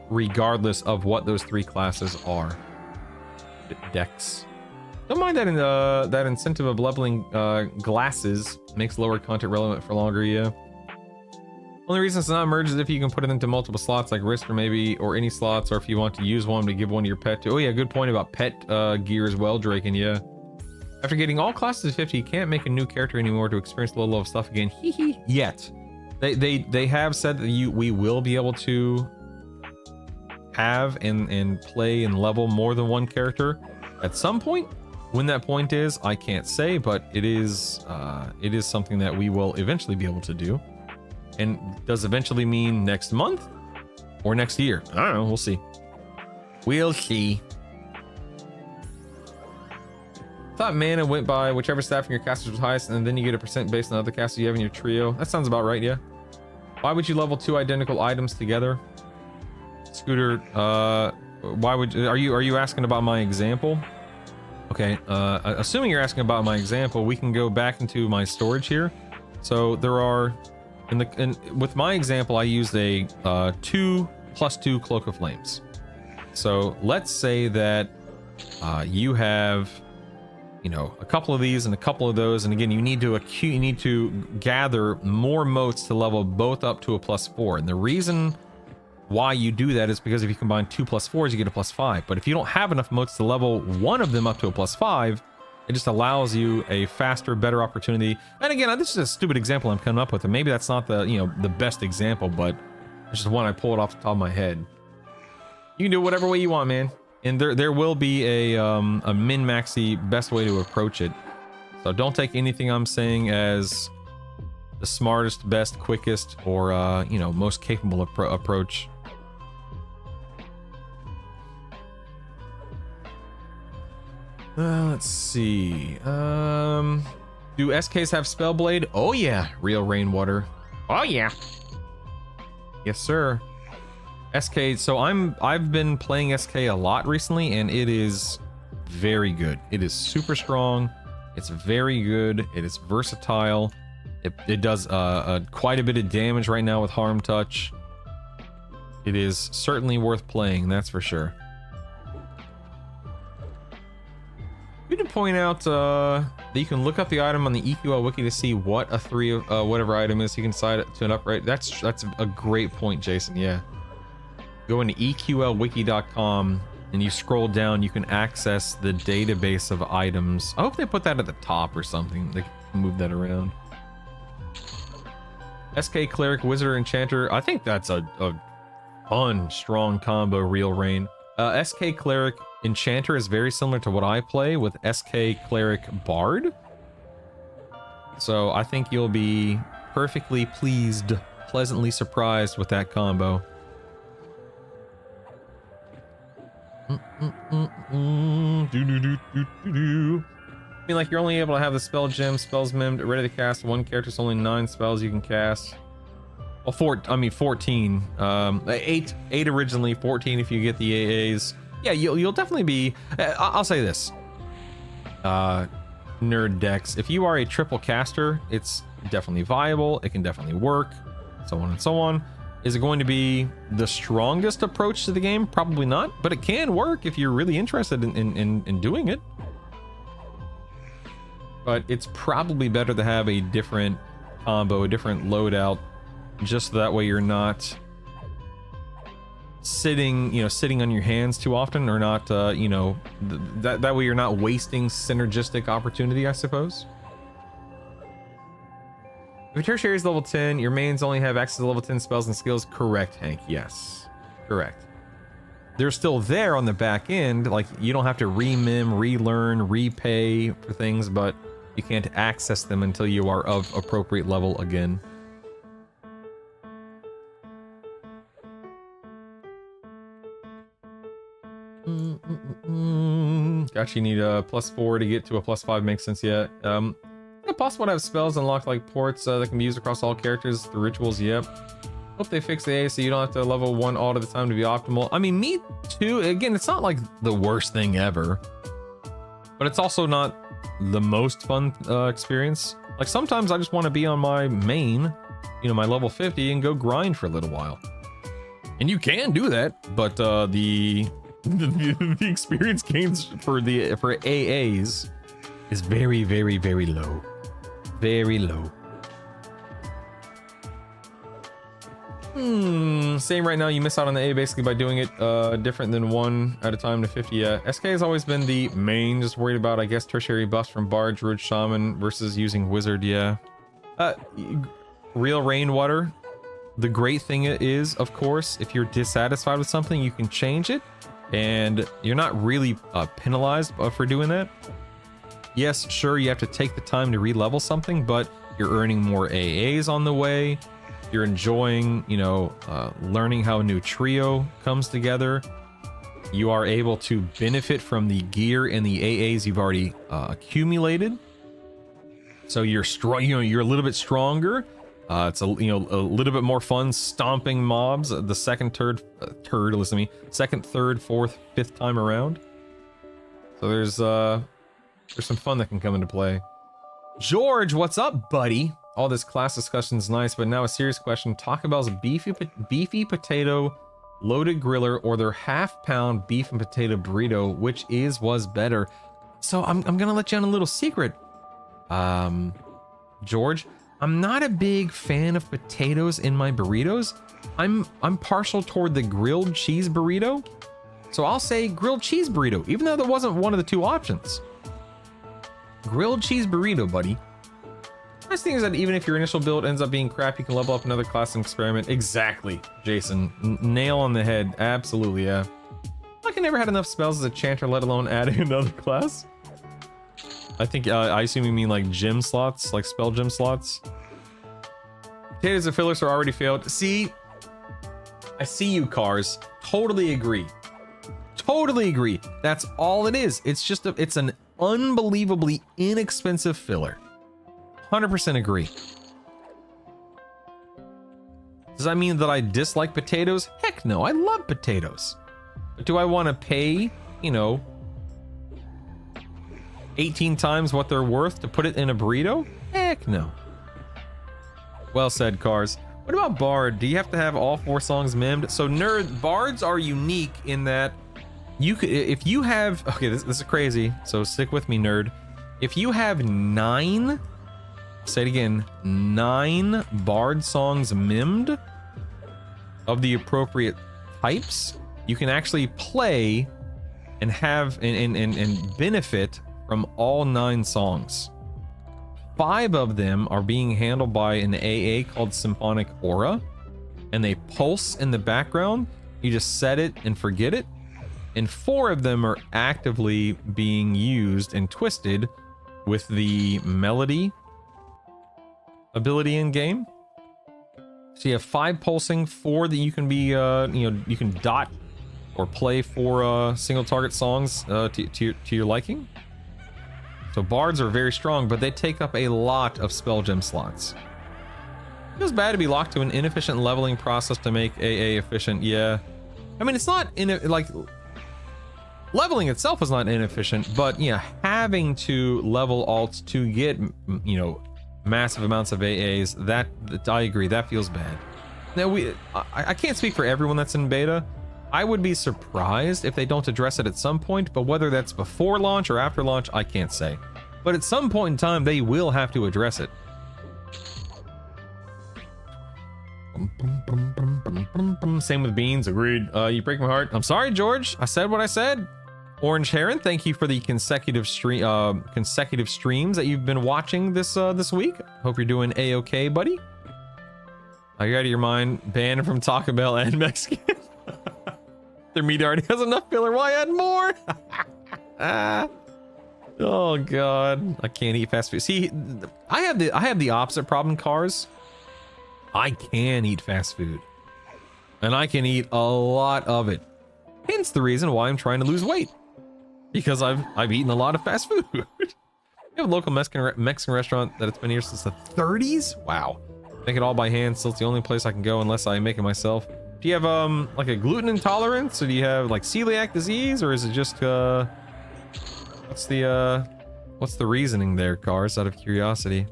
regardless of what those 3 classes are. Decks. Don't mind that that incentive of leveling glasses makes lower content relevant for longer, yeah. Only reason it's not merged is if you can put it into multiple slots like wrist or any slots, or if you want to use one to give one to your pet to. Oh yeah, good point about pet gear as well, Draken, yeah. After getting all classes to 50, you can't make a new character anymore to experience the low level stuff again. Hee yet. They have said that we will be able to have and play and level more than one character at some point. When that point is, I can't say, but it is something that we will eventually be able to do. And does eventually mean next month or next year? I don't know. We'll see. We'll see. Thought mana went by whichever staff in your casters was highest, and then you get a % based on other casters you have in your trio. That sounds about right, yeah. Why would you level 2 identical items together? Scooter, why would are you asking about my example? Okay, assuming you're asking about my example, we can go back into my storage here. So there are with my example, I used a 2+2 Cloak of Flames. So let's say that you have, you know, a couple of these and a couple of those, and again, you need to gather more motes to level both up to a +4. And the reason why you do that is because if you combine 2 +4s, you get a +5. But if you don't have enough motes to level one of them up to a +5, it just allows you a faster, better opportunity. And again, this is a stupid example I'm coming up with, and maybe that's not the, you know, the best example, but it's just one I pulled off the top of my head. You can do it whatever way you want, man. And there will be a min-maxy best way to approach it. So don't take anything I'm saying as the smartest, best, quickest, or you know, most capable approach. Let's see. Do SKs have Spellblade? Oh yeah, real rainwater. Oh yeah. Yes, sir. SK. So I've been playing SK a lot recently, and it is very good. It is super strong. It's very good. It is versatile. It does quite a bit of damage right now with Harm Touch. It is certainly worth playing, that's for sure. You can point out, that you can look up the item on the EQL wiki to see what a whatever item is. You can decide to an upright. That's a great point, Jason. Yeah. Go into EQLwiki.com and you scroll down. You can access the database of items. I hope they put that at the top or something. They can move that around. SK Cleric, Wizard, Enchanter. I think that's a fun, strong combo, Real Rain. SK Cleric Enchanter is very similar to what I play with SK Cleric Bard. So I think you'll be perfectly pleased, pleasantly surprised with that combo. I mean, like, you're only able to have the spell gem, spells mimmed, ready to cast one character, so only 9 spells you can cast. Well, 14. 8 originally, 14 if you get the AAs. Yeah, you'll definitely be. I'll say this. Nerd decks. If you are a triple caster, it's definitely viable. It can definitely work. So on and so on. Is it going to be the strongest approach to the game? Probably not, but it can work if you're really interested in doing it. But it's probably better to have a different combo, a different loadout, just that way you're not sitting on your hands too often, or not, that way you're not wasting synergistic opportunity, I suppose. If your tertiary is level 10, your mains only have access to level 10 spells and skills. Correct, Hank. Yes, correct. They're still there on the back end. Like, you don't have to remim, relearn, repay for things, but you can't access them until you are of appropriate level again. Gosh, you need a +4 to get to a +5. Makes sense, yeah. Possible to have spells unlocked like ports that can be used across all characters through rituals. Yep. Hope they fix the A so you don't have to level 1 all at a time to be optimal. I mean, me too. Again, it's not like the worst thing ever, but it's also not the most fun experience. Like, sometimes I just want to be on my main, my level 50 and go grind for a little while. And you can do that, but the experience gains for AAs is very, very, very low. Very low. Same right now. You miss out on the A basically by doing it different than 1 at a time to 50. Yeah, SK has always been the main. Just worried about, I guess, tertiary buffs from Bard, Druid, Shaman versus using Wizard. Yeah. Real Rainwater. The great thing is, of course, if you're dissatisfied with something, you can change it, and you're not really penalized for doing that. Yes, sure, you have to take the time to re-level something, but you're earning more AAs on the way. You're enjoying, learning how a new trio comes together. You are able to benefit from the gear and the AAs you've already accumulated. So you're strong, you're a little bit stronger. It's a little bit more fun stomping mobs the second, third, fourth, fifth time around. So there's some fun that can come into play. George, what's up, buddy? All this class discussion is nice, but now a serious question. Taco Bell's beefy potato loaded griller or their half-pound beef and potato burrito, which was better? So I'm gonna let you on a little secret, George. I'm not a big fan of potatoes in my burritos. I'm partial toward the grilled cheese burrito. So I'll say grilled cheese burrito, even though that wasn't one of the 2 options. Grilled cheese burrito, buddy. Nice thing is that even if your initial build ends up being crap, you can level up another class and experiment. Exactly, Jason. Nail on the head. Absolutely, yeah. Like, I never had enough spells as a chanter, let alone adding another class. I think, I assume you mean like gem slots, like spell gem slots. Potatoes and fillers are already failed. See, I see you, Cars. Totally agree. Totally agree. That's all it is. It's just it's an unbelievably inexpensive filler. 100% agree. Does that mean that I dislike potatoes? Heck no, I love potatoes. But do I want to pay, 18 times what they're worth to put it in a burrito? Heck no. Well said, Cars. What about Bard? Do you have to have all 4 songs mimmed? So nerd, Bards are unique in that you could, if you have, okay, this is crazy, so stick with me, nerd. If you have 9, I'll say it again, 9 Bard songs mimmed of the appropriate types, you can actually play and have and benefit from all 9 songs. 5 of them are being handled by an AA called Symphonic Aura, and they pulse in the background. You just set it and forget it. And 4 of them are actively being used and twisted with the melody ability in game. So you have 5 pulsing, 4 that you can be, you can dot or play for single target songs to your liking. So bards are very strong, but they take up a lot of spell gem slots. Feels bad to be locked to an inefficient leveling process to make AA efficient. Yeah, I mean it's not like leveling itself is not inefficient, but yeah, having to level alts to get massive amounts of AAs, that I agree, that feels bad. Now I can't speak for everyone that's in beta. I would be surprised if they don't address it at some point, but whether that's before launch or after launch, I can't say. But at some point in time, they will have to address it. Same with beans, agreed. You break my heart. I'm sorry, George. I said what I said. Orange Heron, thank you for the consecutive streams that you've been watching this week. Hope you're doing a-okay, buddy. Are you out of your mind? Banned from Taco Bell and Mexican. Their meat already has enough filler. Why add more? Oh god, I can't eat fast food. See, I have the opposite problem, Cars. I can eat fast food, and I can eat a lot of it. Hence the reason why I'm trying to lose weight, because I've eaten a lot of fast food. We have a local Mexican restaurant that it's been here since the 30s. Wow, make it all by hand. Still, it's the only place I can go unless I make it myself. Do you have like a gluten intolerance, or do you have like celiac disease, or is it just what's the reasoning there, Cars, out of curiosity?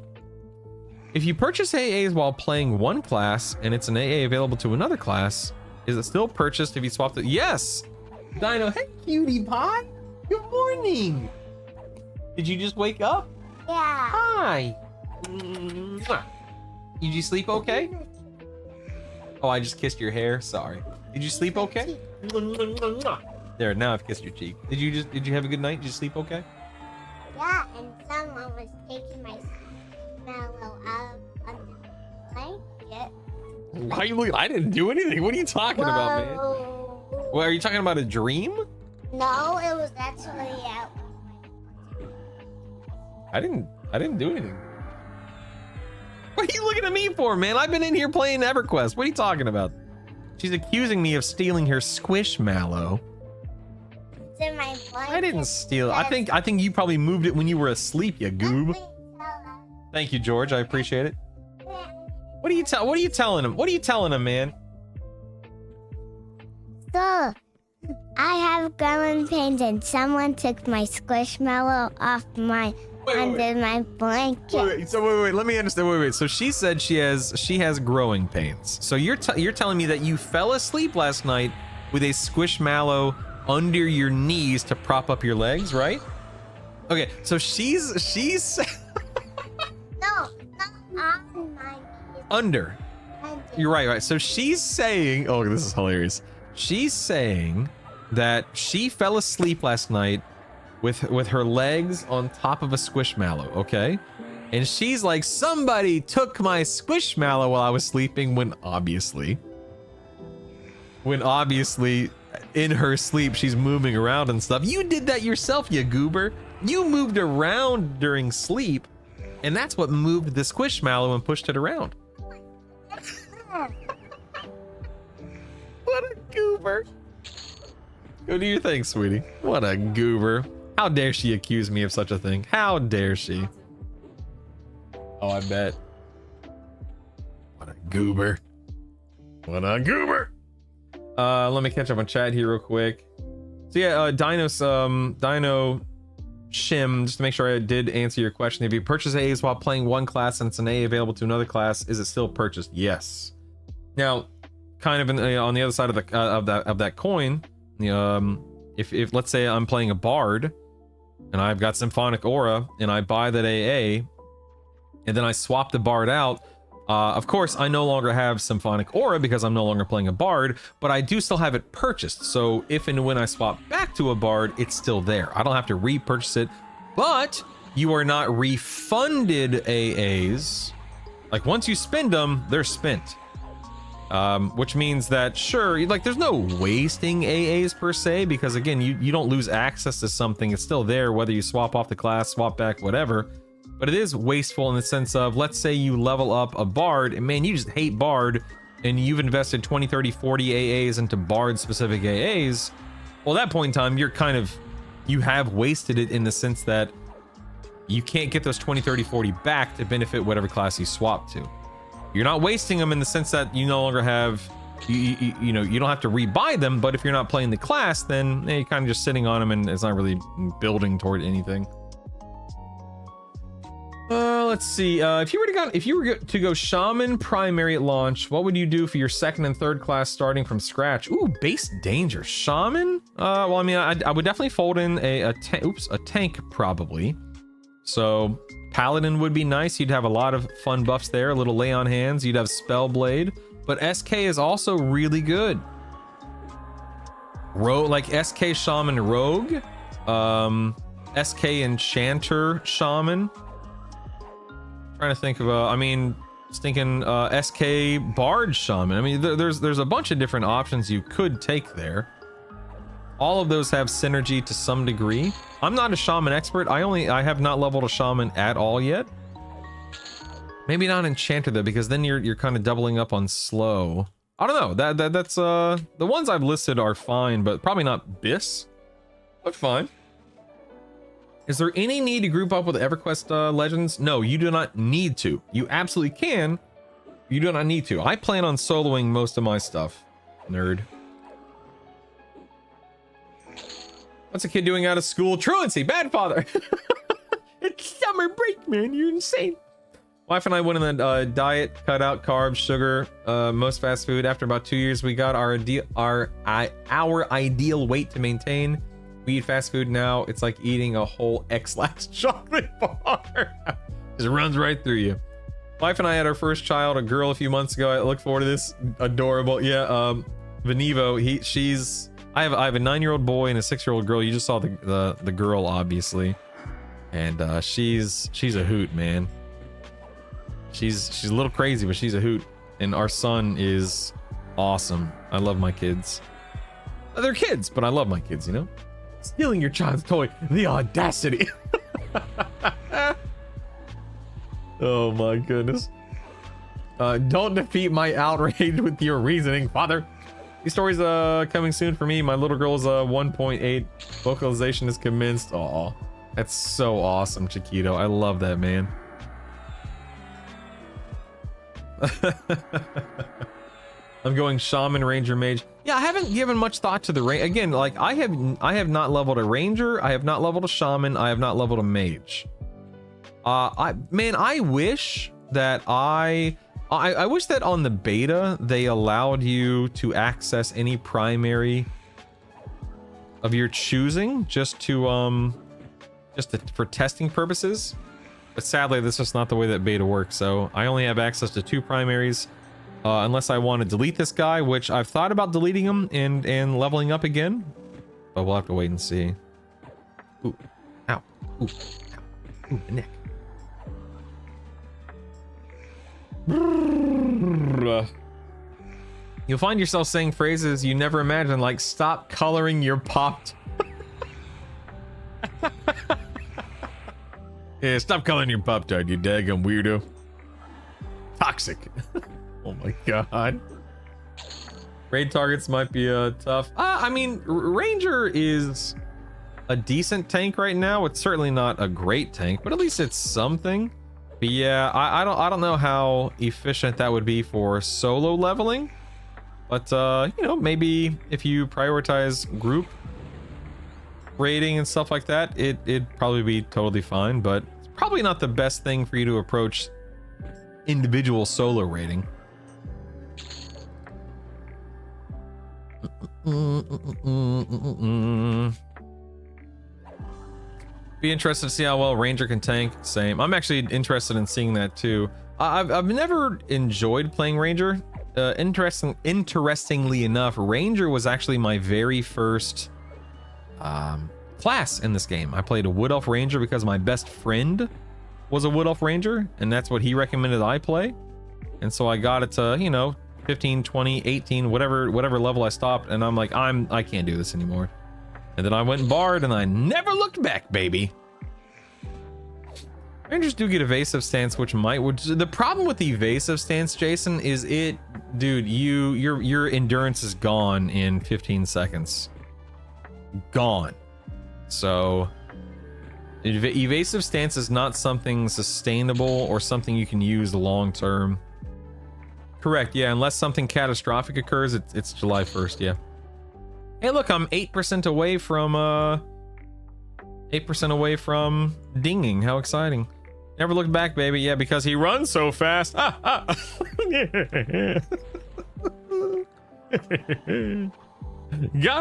If you purchase AAs while playing one class and it's an AA available to another class, is it still purchased if you swap it? Yes! Dino, hey cutie pie! Good morning! Did you just wake up? Yeah. Hi! Mwah. Did you sleep okay? Oh, I just kissed your hair. Sorry. Did you sleep okay? There, now I've kissed your cheek. Did you have a good night? Did you sleep okay? Yeah, and someone was taking my mellow out of the blanket. Riley, I didn't do anything. What are you talking about, man? Well, are you talking about a dream? No, it was actually out. I didn't do anything. What are you looking at me for, man? I've been in here playing EverQuest. What are you talking about? She's accusing me of stealing her squishmallow. It's in my blanket. I didn't steal it. I think you probably moved it when you were asleep, you goob. Thank you, George. I appreciate it. What are you telling him? What are you telling him, man? So, I have growing pains and someone took my squishmallow off my under my blanket. Wait. Let me understand. Wait. So she said she has growing pains. So you're telling me that you fell asleep last night with a squishmallow under your knees to prop up your legs, right? Okay. So she's No, not on my knees. under. You're right. So she's saying, oh, this is hilarious. She's saying that she fell asleep last night with her legs on top of a squishmallow, okay? And she's like, somebody took my squishmallow while I was sleeping, when obviously in her sleep she's moving around and stuff. You did that yourself, you goober. You moved around during sleep, and that's what moved the squishmallow and pushed it around. What a goober. Go do your thing, sweetie. What a goober. How dare she accuse me of such a thing? How dare she? Oh, I bet. What a goober. What a goober. Let me catch up on chat here real quick. So yeah, Dino Shim, just to make sure I did answer your question. If you purchase A's while playing one class and it's an A available to another class, is it still purchased? Yes. Now, kind of on the other side of the of that coin, if let's say I'm playing a bard, and I've got Symphonic Aura, and I buy that AA, and then I swap the Bard out, of course, I no longer have Symphonic Aura because I'm no longer playing a Bard, but I do still have it purchased. So if and when I swap back to a Bard, it's still there. I don't have to repurchase it, but you are not refunded AAs. Like once you spend them, they're spent. Which means that sure, like there's no wasting AAs per se, because again, you don't lose access to something. It's still there, whether you swap off the class, swap back, whatever. But it is wasteful in the sense of, let's say you level up a Bard, and man, you just hate Bard, and you've invested 20, 30, 40 AAs into Bard-specific AAs. Well, at that point in time, you have wasted it in the sense that you can't get those 20, 30, 40 back to benefit whatever class you swap to. You're not wasting them in the sense that you no longer have, you know, you don't have to rebuy them, but if you're not playing the class, then you're kind of just sitting on them, and it's not really building toward anything. Let's see. If you were to go Shaman primary at launch, what would you do for your second and third class starting from scratch? Ooh, base danger. Shaman? Well, I mean, I would definitely fold in a tank probably. So Paladin would be nice. You'd have a lot of fun buffs there. A little lay on hands. You'd have Spellblade, but SK is also really good. Like SK Shaman Rogue, SK Enchanter Shaman. Trying to think of I mean, just thinking SK Bard Shaman. I mean, there's a bunch of different options you could take there. All of those have synergy to some degree. I'm not a Shaman expert. I have not leveled a Shaman at all yet. Maybe not Enchanter though, because then you're kind of doubling up on slow. I don't know. That's the ones I've listed are fine, but probably not Bis, but fine. Is there any need to group up with EverQuest Legends? No, you do not need to. You absolutely can. You do not need to. I plan on soloing most of my stuff. Nerd. What's a kid doing out of school? Truancy, bad father. It's summer break, man. You're insane. Wife and I went on the diet, cut out carbs, sugar, most fast food. After about 2 years, we got our ideal weight to maintain. We eat fast food now. It's like eating a whole X-Lax chocolate bar. Just runs right through you. Wife and I had our first child, a girl, a few months ago. I look forward to this. Adorable. Yeah, Venivo, I have a 9-year-old boy and a 6-year-old girl. You just saw the girl, obviously. And she's a hoot, man. She's a little crazy, but she's a hoot. And our son is awesome. I love my kids. They're kids, but I love my kids, you know? Stealing your child's toy, the audacity. Oh my goodness. Don't defeat my outrage with your reasoning, father. These stories coming soon for me. My little girl's 1.8 vocalization is commenced. Aw, that's so awesome, Chiquito. I love that, man. I'm going Shaman, Ranger, Mage. Yeah, I haven't given much thought to the range. Again, like I have not leveled a Ranger. I have not leveled a Shaman. I have not leveled a Mage. I wish that I wish that on the beta they allowed you to access any primary of your choosing just for testing purposes. But sadly, that's just not the way that beta works. So I only have access to 2 primaries. Unless I want to delete this guy, which I've thought about deleting him and leveling up again, but we'll have to wait and see. Ooh, ow, ooh, ow, ooh, my neck. You'll find yourself saying phrases you never imagined, like "Stop coloring your popped." Yeah, stop coloring your Pop-Tart, you daggum weirdo. Toxic. Oh my god. Raid targets might be tough. I mean, Ranger is a decent tank right now. It's certainly not a great tank, but at least it's something. But yeah, I don't know how efficient that would be for solo leveling. But you know, maybe if you prioritize group raiding and stuff like that, it'd probably be totally fine. But it's probably not the best thing for you to approach individual solo raiding. Be interested to see how well Ranger can tank. Same. I'm actually interested in seeing that too. I've never enjoyed playing Ranger. Interestingly enough, Ranger was actually my very first class in this game. I played a Wood Elf Ranger because my best friend was a Wood Elf Ranger, and that's what he recommended I play. And so I got it to, you know, 15, 20, 18, whatever level I stopped, and I'm like, I can't do this anymore. And then I went and Bard, and I never looked back, baby. Rangers do get evasive stance, which the problem with the evasive stance, Jason, is dude, your endurance is gone in 15 seconds. Gone. So evasive stance is not something sustainable or something you can use long term. Correct, yeah, unless something catastrophic occurs, it's July 1st, yeah. Hey, look, I'm 8% away from 8% away from dinging. How exciting. Never looked back, baby. Yeah, because he runs so fast. Got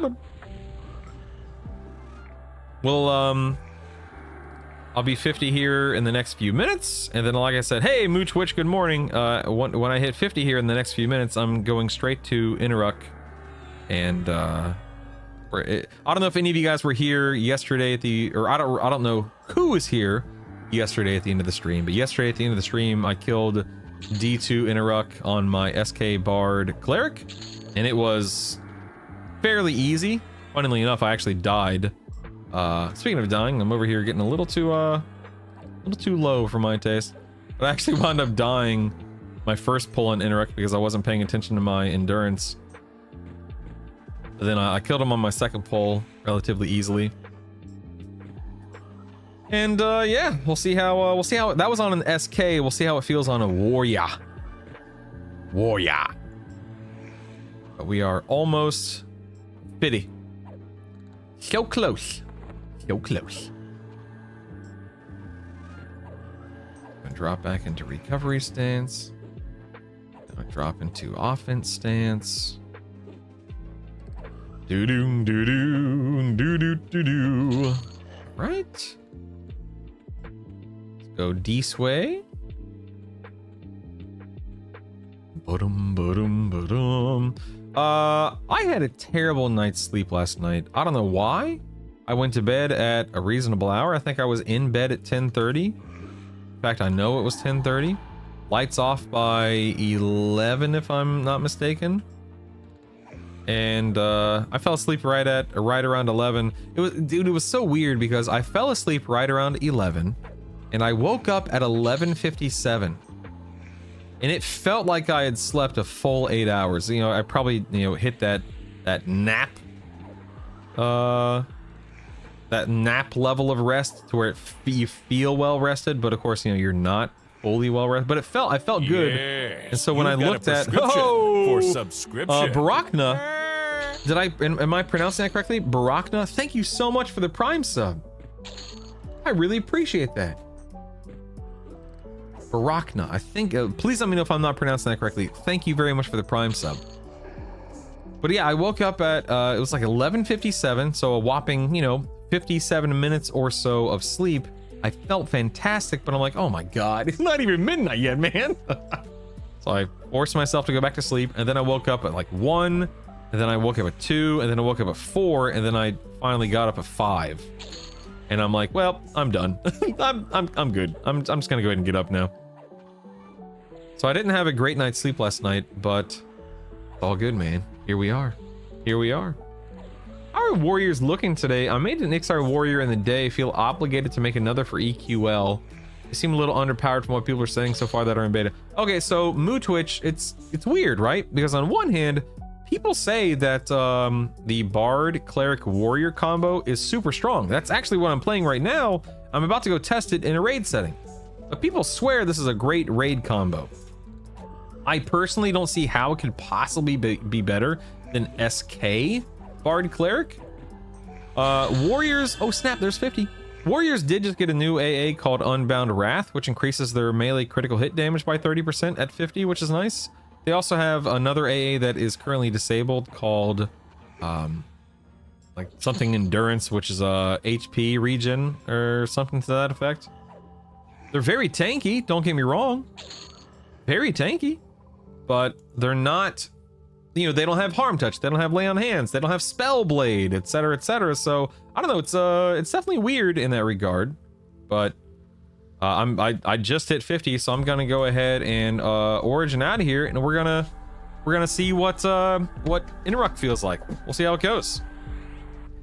him. Well, I'll be 50 here in the next few minutes, and then like I said, hey Mooch Witch, good morning. When I hit 50 here in the next few minutes, I'm going straight to Inaruk, and I don't know if any of you guys were here yesterday at I don't know who was here yesterday at the end of the stream, but yesterday at the end of the stream, I killed D2 Inaruk on my SK Bard Cleric, and it was fairly easy. Funnily enough, I actually died. Speaking of dying, I'm over here getting a little too low for my taste. But I actually wound up dying my first pull on Inaruk because I wasn't paying attention to my endurance. But then I killed him on my second pull relatively easily. And yeah, we'll see how that was on an SK. We'll see how it feels on a warrior. But we are almost 50. So close. So close. Gonna drop back into recovery stance. Gonna drop into offense stance. Doo doo doo doo doo doo doo doo. Right. Let's go D-sway. Ba-dum. I had a terrible night's sleep last night. I don't know why. I went to bed at a reasonable hour. I think I was in bed at 10:30. In fact, I know it was 10:30. Lights off by 11, if I'm not mistaken. And I fell asleep right around 11. It was so weird because I fell asleep right around 11, and I woke up at 11:57. And it felt like I had slept a full 8 hours. You know, I probably, hit that nap level of rest to where you feel well rested, but of course, you're not fully well rested. But I felt good. And so when I looked at for subscription, Barakna, am I pronouncing that correctly? Barakna, thank you so much for the Prime sub. I really appreciate that. Barakna, I think, please let me know if I'm not pronouncing that correctly. Thank you very much for the Prime sub. But yeah, I woke up at, it was like 11:57, so a whopping, 57 minutes or so of sleep. I felt fantastic, but I'm like, oh my God, it's not even midnight yet, man. So I forced myself to go back to sleep, and then I woke up at like 1, and then I woke up at 2, and then I woke up at 4, and then I finally got up at 5. And I'm like, well, I'm done. I'm good. I'm just gonna go ahead and get up now. So I didn't have a great night's sleep last night, but it's all good, man. Here we are. How are warriors looking today? I made an Ixar warrior in the day. Feel obligated to make another for EQL. They seem a little underpowered from what people are saying so far that are in beta. Okay, so Moo Twitch, it's weird, right? Because on one hand, people say that the Bard Cleric Warrior combo is super strong. That's actually what I'm playing right now. I'm about to go test it in a raid setting. But people swear this is a great raid combo. I personally don't see how it could possibly be better than SK Bard Cleric. Warriors, oh snap, there's 50. Warriors did just get a new AA called Unbound Wrath, which increases their melee critical hit damage by 30% at 50, which is nice. They also have another AA that is currently disabled called like something endurance, which is a HP regen or something to that effect. They're very tanky, don't get me wrong. Very tanky, but they're not, you know, they don't have harm touch, they don't have lay on hands, they don't have spell blade, etc, etc. So I don't know, it's definitely weird in that regard, but I just hit 50, so I'm gonna go ahead and origin out of here, and we're gonna see what Inruck feels like. We'll see how it goes.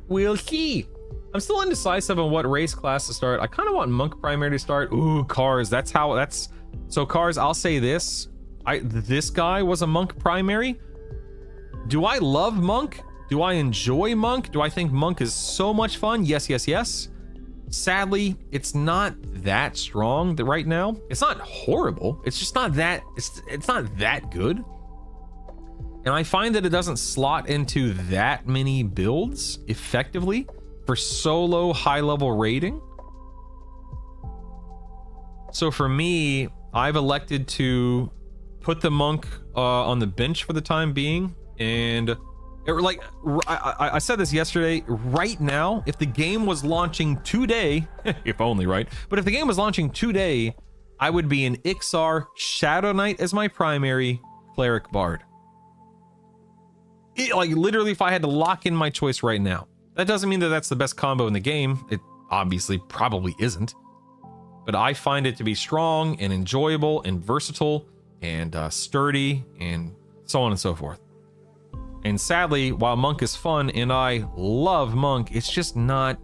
We'll see. I'm still indecisive on what race class to start. I kind of want monk primary to start. Ooh, cars. So cars. I'll say this. This guy was a monk primary. Do I love monk? Do I enjoy monk? Do I think monk is so much fun? Yes, yes, yes. Sadly, it's not that strong right now. It's not horrible. It's just not that. It's not that good. And I find that it doesn't slot into that many builds effectively for solo high-level raiding. So for me, I've elected to put the monk on the bench for the time being. And I said this yesterday, right now, if the game was launching today, if only, right? But if the game was launching today, I would be an Ixar Shadow Knight as my primary cleric bard. Like literally, if I had to lock in my choice right now. That doesn't mean that that's the best combo in the game. It obviously probably isn't. But I find it to be strong and enjoyable and versatile and sturdy and so on and so forth. And sadly, while monk is fun and I love monk, it's just not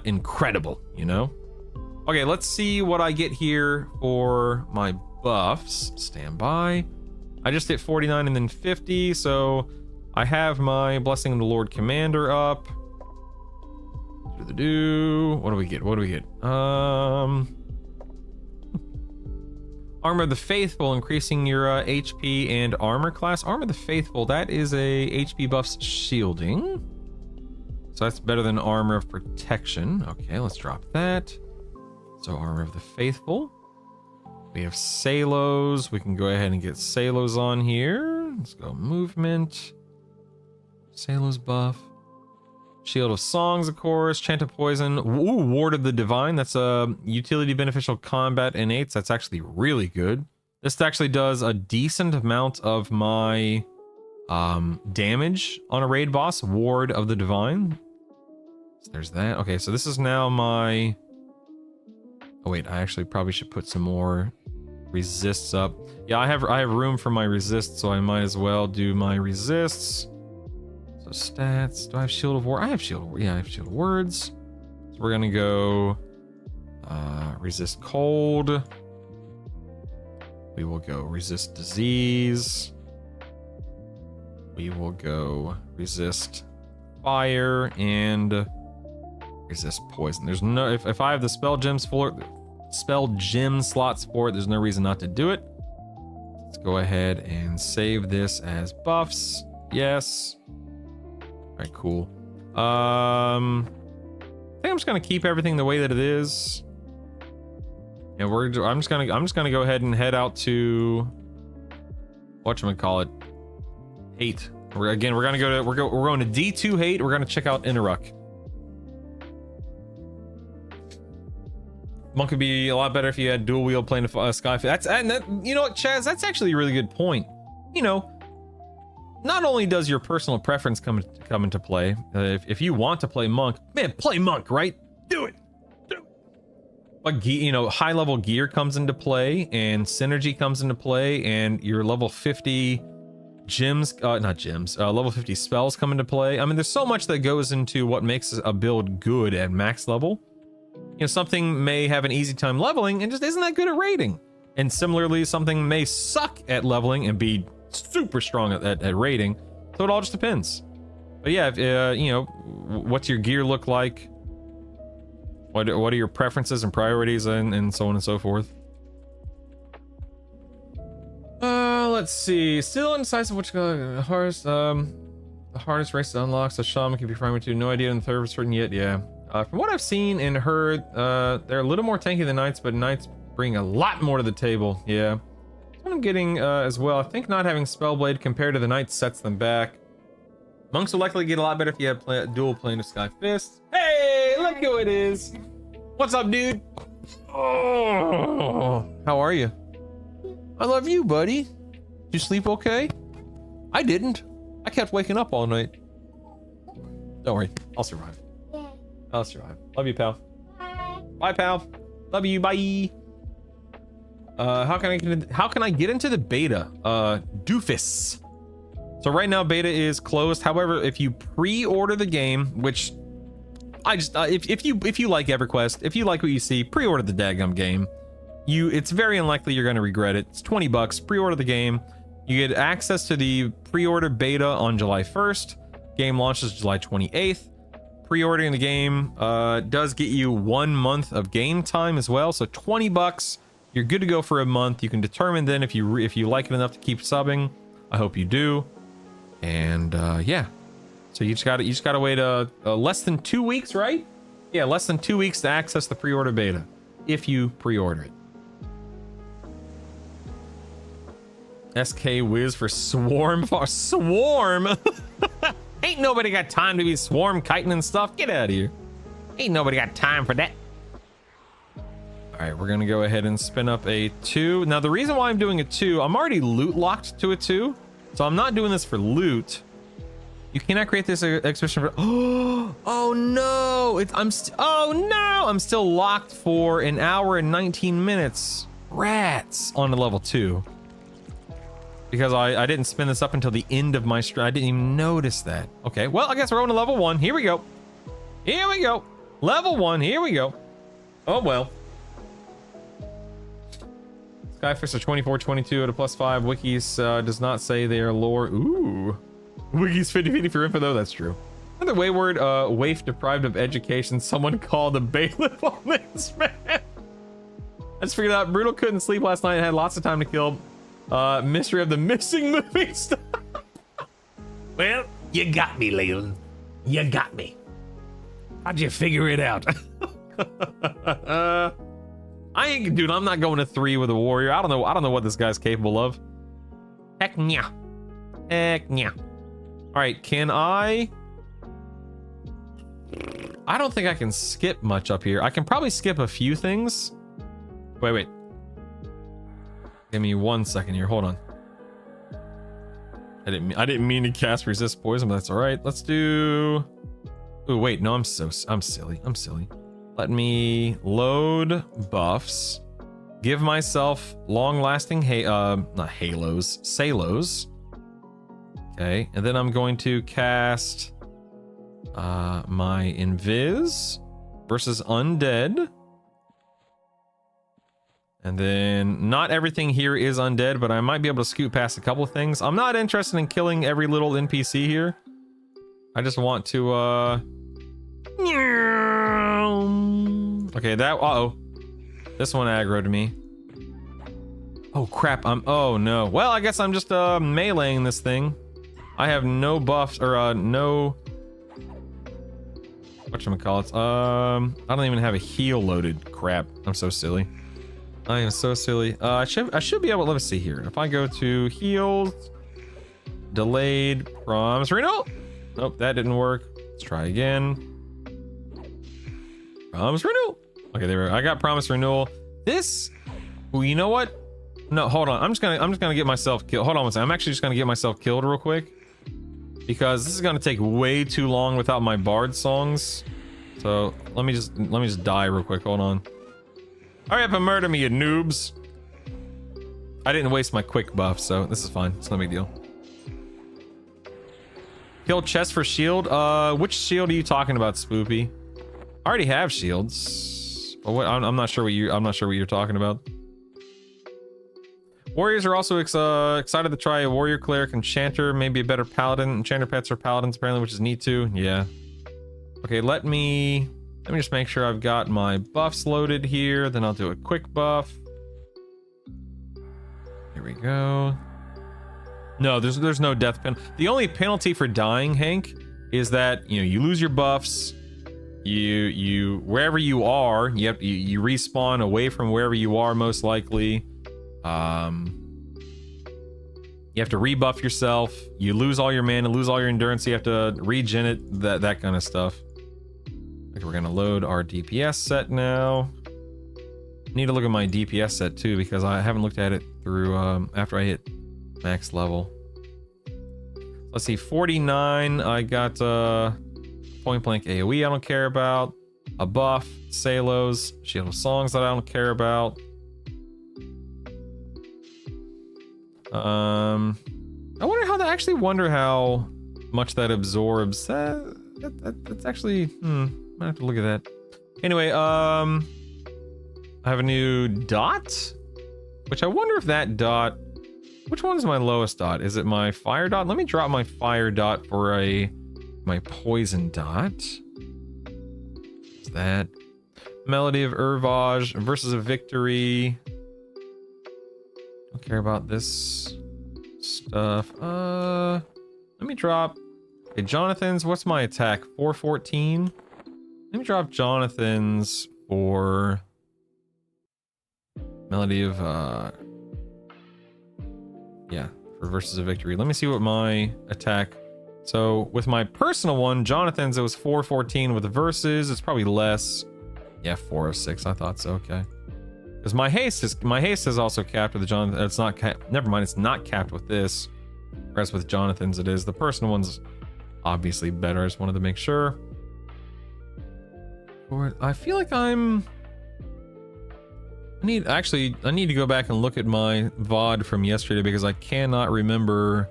incredible, you know? Okay, let's see what I get here for my buffs. Stand by. I just hit 49 and then 50, so I have my Blessing of the Lord Commander up. What do we get? What do we get? Armor of the Faithful, increasing your HP and armor class. Armor of the Faithful, that is a HP buffs shielding. So that's better than Armor of Protection. Okay, let's drop that. So Armor of the Faithful. We have Salos. We can go ahead and get Salos on here. Let's go movement. Salos buff. Shield of Songs, of course. Chant of Poison. Ooh, Ward of the Divine. That's a utility beneficial combat innates. That's actually really good. This actually does a decent amount of my damage on a raid boss. Ward of the Divine. So there's that. Okay, so this is now my... Oh wait, I actually probably should put some more resists up. Yeah, I have room for my resists, so I might as well do my resists. So stats. Do I have Shield of War? I have Shield of War. Yeah, I have Shield of Words. So we're gonna go resist cold. We will go resist disease. We will go resist fire and resist poison. There's no, if I have the spell gem slots for it, there's no reason not to do it. Let's go ahead and save this as buffs. Yes. All right, cool. I think I'm just gonna keep everything the way that it is. And I'm just gonna go ahead and head out to whatchamacallit, Hate. We're going to D2 Hate. We're gonna check out Inruck. Monk would be a lot better if you had dual wield playing Skyfall. You know what, Chaz? That's actually a really good point. You know, not only does your personal preference come into play, if you want to play Monk, man, play Monk, right? Do it. But you know, high level gear comes into play, and synergy comes into play, and your level 50 level 50 spells come into play. I mean, there's so much that goes into what makes a build good at max level. You know, something may have an easy time leveling and just isn't that good at raiding. And similarly, something may suck at leveling and be super strong at raiding. So it all just depends. But yeah, if, you know, what's your gear look like? What are your preferences and priorities and so on and so forth? Let's see. Still indecisive which hardest the hardest race to unlock. So Shaman can be primary too. No idea in the third certain yet. Yeah. From what I've seen and heard, they're a little more tanky than Knights, but Knights bring a lot more to the table. Yeah. I'm I'm getting as well. I think not having Spellblade compared to the Knights sets them back. Monks will likely get a lot better if you have dual Plane of Sky Fist. Hey, look who it is. What's up, dude? Oh, how are you? I love you, buddy. Did you sleep okay? I didn't. I kept waking up all night. Don't worry, I'll survive. I'll survive. Love you, pal. Bye, pal. Love you. Bye. How can I get into the beta? Doofus. So right now beta is closed. However, if you pre-order the game, which I just if you like EverQuest, if you like what you see, pre-order the daggum game. It's very unlikely you're going to regret it. It's $20. Pre-order the game. You get access to the pre-order beta on July 1st. Game launches July 28th. Pre-ordering the game does get you 1 month of game time as well. So $20. You're good to go for a month. You can determine then if you like it enough to keep subbing. I hope you do. And yeah, so you just gotta wait less than 2 weeks, right? Yeah, less than 2 weeks to access the pre-order beta, if you pre-order it. SK Wiz for Swarm. Swarm. Ain't nobody got time to be swarm kiting and stuff. Get out of here. Ain't nobody got time for that. All right, we're gonna go ahead and spin up a 2. Now the reason why I'm doing a 2, I'm already loot locked to a 2. So I'm not doing this for loot. You cannot create this exhibition for. Oh no! I'm still locked for an hour and 19 minutes. Rats on a level 2. Because I didn't spin this up until the end of my stream. I didn't even notice that. Okay, well I guess we're on to level 1. Here we go. Here we go. Level 1. Here we go. Oh well. Skyfish are 24, 22 at a +5. Wikis does not say they are lore. Ooh. Wikis 50-50 for info though, that's true. Another wayward waif deprived of education. Someone called a bailiff on this man. I just figured out Brutal couldn't sleep last night and had lots of time to kill. Mystery of the missing movie stuff. Well, you got me, Leland. You got me. How'd you figure it out? Dude, I'm not going to 3 with a warrior. I don't know what this guy's capable of. Heck yeah. Heck yeah. All right, can I don't think I can skip much up here. I can probably skip a few things. Wait. Give me 1 second here. Hold on. I didn't mean to cast resist poison, but that's all right. Let's do. Oh wait, no, I'm silly. Let me load buffs. Give myself long-lasting not halos, salos. Okay, and then I'm going to cast my invis versus undead. And then not everything here is undead, but I might be able to scoot past a couple of things. I'm not interested in killing every little NPC here. I just want to okay, that this one aggroed me. Oh crap, oh no. Well, I guess I'm just meleeing this thing. I have no buffs or no whatchamacallits. I don't even have a heal loaded. Crap. I'm so silly. I am so silly. I should be able to, let me see here. If I go to heals, delayed promise renewal. Nope, that didn't work. Let's try again. Promise renewal. Okay, there we go. I got promise renewal. This, well, you know what? No, hold on. I'm just gonna get myself killed. Hold on one second. I'm actually just gonna get myself killed real quick because this is gonna take way too long without my bard songs. So let me just die real quick. Hold on. Hurry up and murder me, you noobs. I didn't waste my quick buff, so this is fine. It's no big deal. Kill chest for shield. Which shield are you talking about, Spoopy? I already have shields. Oh, what? I'm not sure what you're talking about. Warriors are also excited to try a warrior, cleric, enchanter, maybe a better paladin. Enchanter pets are paladins apparently, which is neat too. Yeah. Okay, let me just make sure I've got my buffs loaded here. Then I'll do a quick buff. Here we go. No, there's no death penalty. The only penalty for dying, Hank, is that you lose your buffs. You wherever you are, you respawn away from wherever you are most likely. You have to rebuff yourself. You lose all your mana, lose all your endurance. So you have to regen it. That kind of stuff. Okay, we're gonna load our DPS set now. Need to look at my DPS set too because I haven't looked at it through after I hit max level. Let's see, 49. I got point blank AoE I don't care about. A buff, Salos, Shield of Songs that I don't care about. I wonder how that actually wonder how much that absorbs. That's actually might have to look at that. Anyway, I have a new dot, which I wonder if that dot. Which one's my lowest dot? Is it my fire dot? Let me drop my fire dot for my poison dot. What's that? Melody of Herbage versus a victory. Don't care about this stuff. Let me drop. Okay, Jonathan's. What's my attack? 414. Let me drop Jonathan's for Melody of yeah, for versus a victory. Let me see what my attack. So with my personal one, Jonathan's, it was 414. With the versus, it's probably less. Yeah, 406. I thought so. Okay. Because my haste is also capped with the Jonathan. It's not capped. Never mind. It's not capped with this. Whereas with Jonathan's, it is. The personal one's obviously better. I just wanted to make sure. I feel like I need to go back and look at my VOD from yesterday because I cannot remember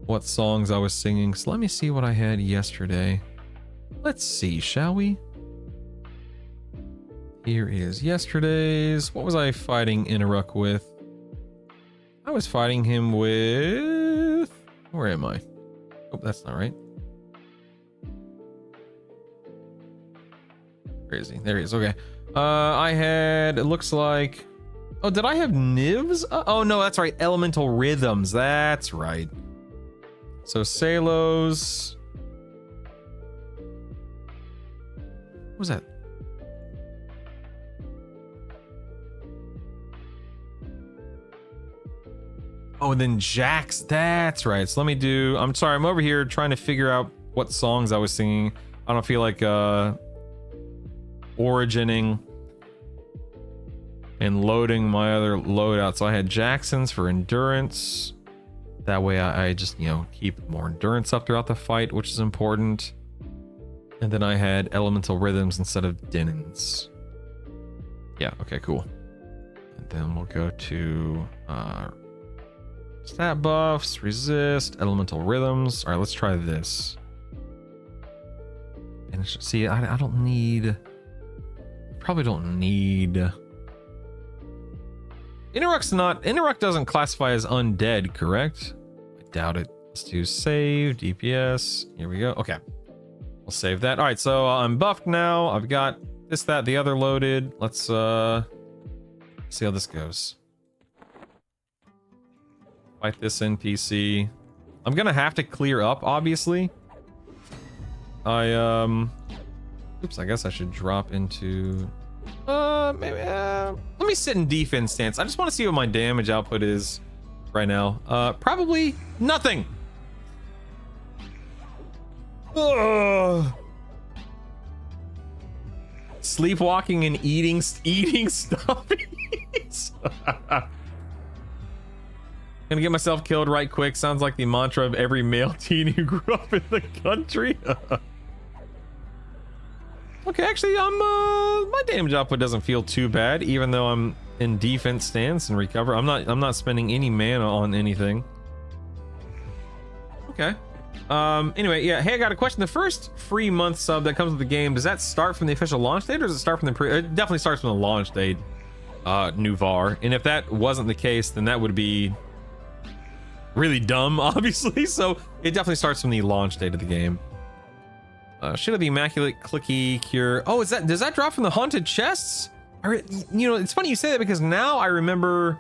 what songs I was singing. So let me see what I had yesterday. Let's see, shall we? Here is yesterday's. What was I fighting Inaruk with? I was fighting him with... Where am I? Oh, that's not right. Where is he? There he is. Okay. I had, it looks like, oh, did I have Nivs? Oh, no, that's right. Elemental Rhythms. That's right. So Salos. What was that? Oh, and then Jax. That's right. So let me do, I'm sorry, I'm over here trying to figure out what songs I was singing. I don't feel like, origining and loading my other loadout. So I had Jackson's for endurance. That way I just, you know, keep more endurance up throughout the fight, which is important. And then I had elemental rhythms instead of Dinans. Yeah, okay, cool. And then we'll go to stat buffs, resist, elemental rhythms. All right, let's try this. And see, I don't need... Probably don't need... Inaruk doesn't classify as undead, correct? I doubt it. Let's do save, DPS. Here we go. Okay. We'll save that. All right, so I'm buffed now. I've got this, that, the other loaded. Let's see how this goes. Fight this NPC. I'm gonna have to clear up, obviously. Oops, I guess I should drop into... maybe, let me sit in defense stance. I just want to see what my damage output is right now. Probably nothing. Ugh. Sleepwalking and eating stuffies. Gonna get myself killed right quick. Sounds like the mantra of every male teen who grew up in the country. Okay, actually, my damage output doesn't feel too bad, even though I'm in defense stance and recover. I'm not spending any mana on anything. Okay. Anyway, yeah. Hey, I got a question. The first free month sub that comes with the game, does that start from the official launch date, or does it start from the it definitely starts from the launch date, Nuvar. And if that wasn't the case, then that would be really dumb, obviously. So it definitely starts from the launch date of the game. Should have the immaculate clicky cure. Oh, does that drop from the haunted chests? You know, it's funny you say that because now I remember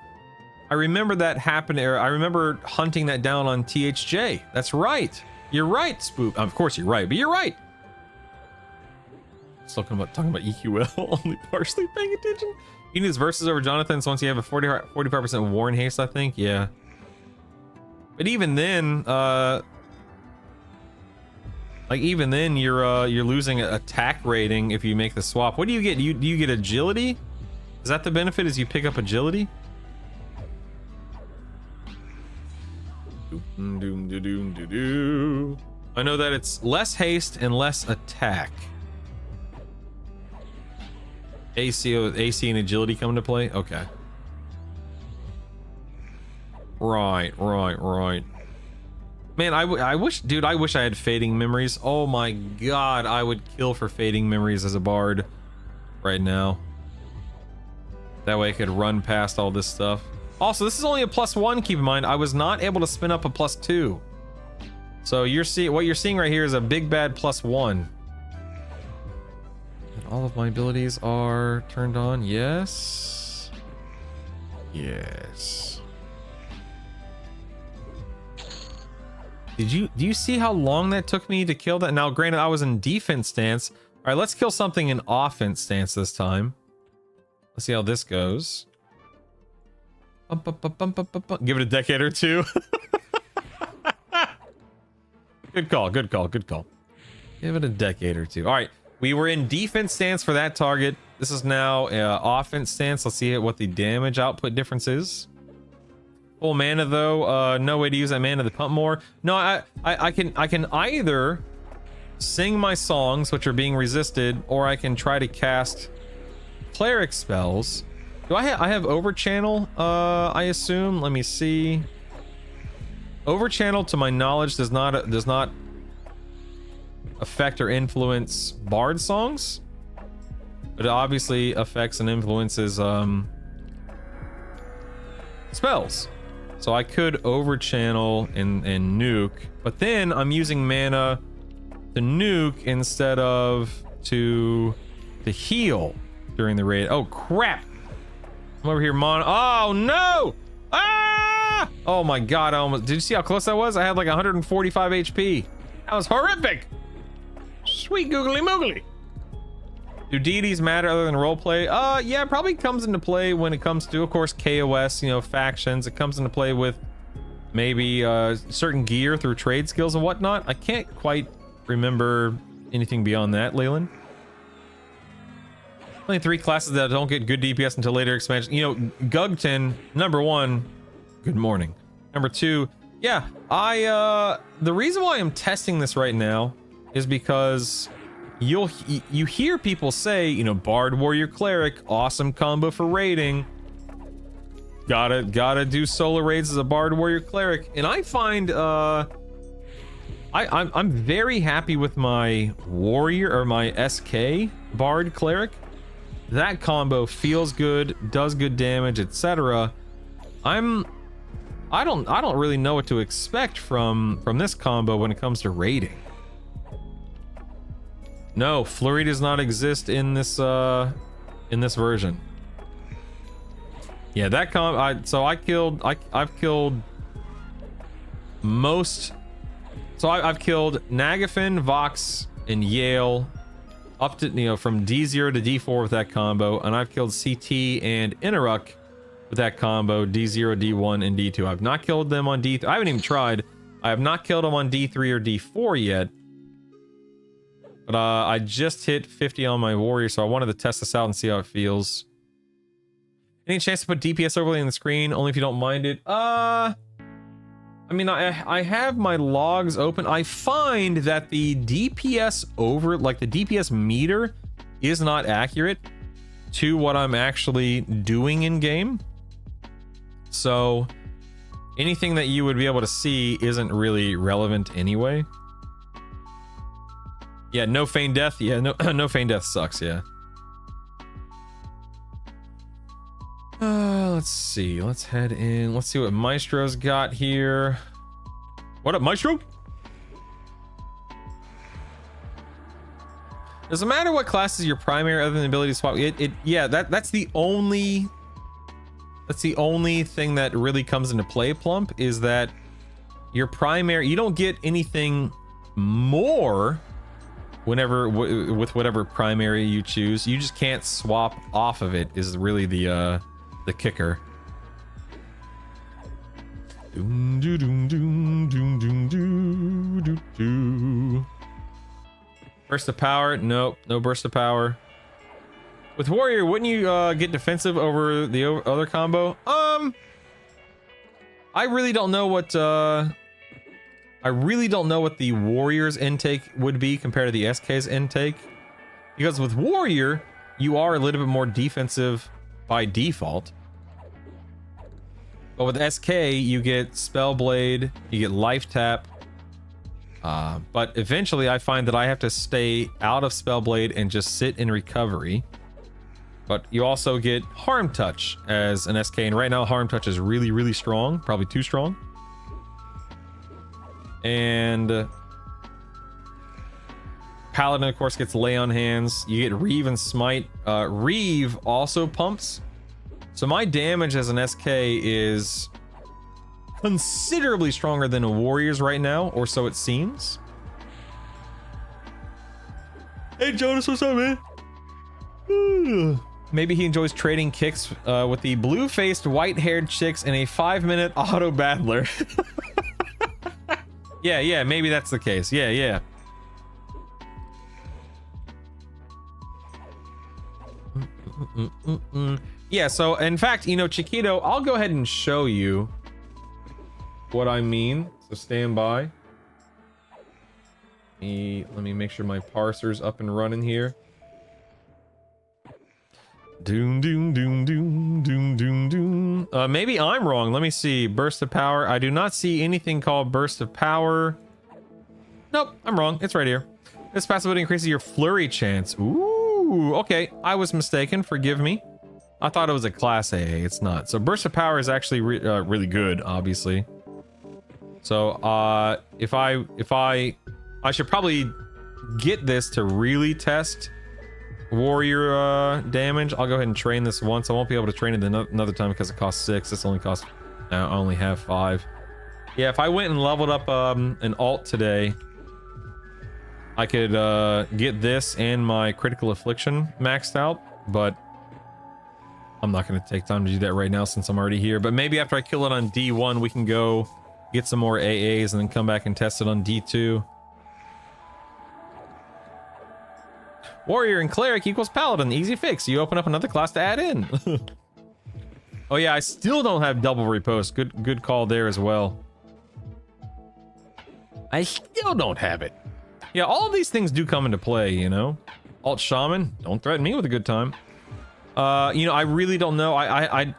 that happened. I remember hunting that down on THJ. That's right. You're right, Spook. Of course you're right, but you're right. Still talking about EQL, only partially paying attention. You need his verses over Jonathan, so once you have a 45% Warren haste, I think. Yeah. But even then, like even then, you're losing attack rating if you make the swap. What do you get? Do you get agility? Is that the benefit? Is you pick up agility? I know that it's less haste and less attack. AC and agility come into play. Okay. Right. Man, I wish, dude, I wish I had fading memories. Oh my god, I would kill for fading memories as a bard right now. That way I could run past all this stuff. Also, this is only a +1, keep in mind. I was not able to spin up a +2. So what you're seeing right here is a big bad +1. And all of my abilities are turned on. Yes. Yes. Do you see how long that took me to kill that? Now, granted, I was in defense stance. All right, let's kill something in offense stance this time. Let's see how this goes. Give it a decade or two. Good call. Give it a decade or two. All right, we were in defense stance for that target. This is now offense stance. Let's see what the damage output difference is. Full mana though, no way to use that mana to pump more. No, I can either sing my songs, which are being resisted, or I can try to cast cleric spells. Do I have overchannel? I assume. Let me see. Overchannel, to my knowledge, does not affect or influence bard songs, but it obviously affects and influences spells. So I could overchannel and nuke, but then I'm using mana to nuke instead of to heal during the raid. Oh crap! I'm over here oh no! Ah! Oh my god, I almost... Did you see how close I was? I had like 145 HP. That was horrific! Sweet googly moogly. Do deities matter other than roleplay? Yeah, it probably comes into play when it comes to, of course, KOS, you know, factions. It comes into play with maybe certain gear through trade skills and whatnot. I can't quite remember anything beyond that, Leyland. Only 3 classes that don't get good DPS until later expansion. You know, Gugton, number 1, good morning. Number 2, yeah, the reason why I'm testing this right now is because you hear people say, you know, Bard, Warrior, Cleric, awesome combo for raiding. Gotta do solo raids as a Bard, Warrior, Cleric. And I find, I'm very happy with my Warrior, or my SK Bard, Cleric. That combo feels good, does good damage, etc. I don't really know what to expect from this combo when it comes to raiding. No, Flurry does not exist in this version. Yeah, that I've killed most. So I've killed Nagafin, Vox, and Yale up to, you know, from D0 to D4 with that combo, and I've killed CT and Inaruk with that combo, D0, D1, and D2. I've not killed them on D3. I haven't even tried. I have not killed them on D3 or D4 yet. But I just hit 50 on my Warrior, so I wanted to test this out and see how it feels. Any chance to put DPS overlay on the screen? Only if you don't mind it. I mean, I have my logs open. I find that the DPS the DPS meter is not accurate to what I'm actually doing in game. So anything that you would be able to see isn't really relevant anyway. Yeah, no feign death. Yeah, no feign death sucks, yeah. Let's see. Let's head in. Let's see what Maestro's got here. What up, Maestro? Doesn't matter what class is your primary other than the ability to swap. Yeah, that's the only thing that really comes into play, Plump, is that your primary, you don't get anything more whenever with whatever primary you choose. You just can't swap off of it, is really the kicker. Doom, doo, doom, doom, doom, doom, doo, doo, doo. Burst of power? Nope, no burst of power. With warrior, wouldn't you get defensive over the other combo? I really don't know what the warrior's intake would be compared to the SK's intake, because with warrior you are a little bit more defensive by default, but with SK you get Spellblade, you get Life Tap, but eventually I find that I have to stay out of Spellblade and just sit in recovery. But you also get Harm Touch as an SK, and right now Harm Touch is really, really strong, probably too strong. And Paladin, of course, gets Lay on Hands. You get Reave and Smite. Reave also pumps. So my damage as an SK is considerably stronger than a Warrior's right now, or so it seems. Hey Jonas, what's up, man? Maybe he enjoys trading kicks with the blue-faced, white-haired chicks in a 5-minute auto battler. Yeah, maybe that's the case. Yeah. Yeah, so in fact, you know, Chiquito, I'll go ahead and show you what I mean. So stand by. Let me make sure my parser's up and running here. Doom, doom, doom, doom, doom, doom, doom. Maybe I'm wrong. Let me see. Burst of power. I do not see anything called burst of power. Nope, I'm wrong. It's right here. This passive ability increases your flurry chance. Ooh, okay. I was mistaken. Forgive me. I thought it was a class AA. It's not. So burst of power is actually really good, obviously. So if I should probably get this to really test warrior damage. I'll go ahead and train this once. I won't be able to train it another time because it costs 6. This only costs, I only have 5. Yeah, if I went and leveled up an alt today, I could get this and my critical affliction maxed out, but I'm not going to take time to do that right now since I'm already here. But maybe after I kill it on D1, we can go get some more AAs and then come back and test it on D2. Warrior and Cleric equals Paladin. Easy fix. You open up another class to add in. Oh yeah, I still don't have double repost. Good call there as well. I still don't have it. Yeah, all of these things do come into play, you know. Alt Shaman, don't threaten me with a good time. You know, I really don't know. I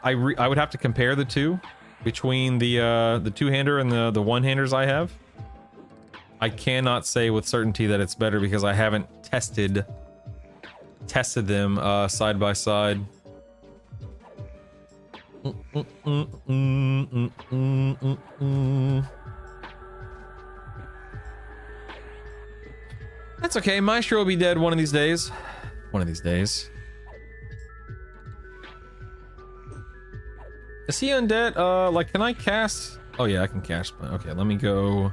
would have to compare the two between the two-hander and the one-handers I have. I cannot say with certainty that it's better because I haven't tested them side by side. That's okay. Maestro will be dead one of these days. One of these days. Is he undead? Like, can I cast? Oh yeah, I can cast. Okay, let me go.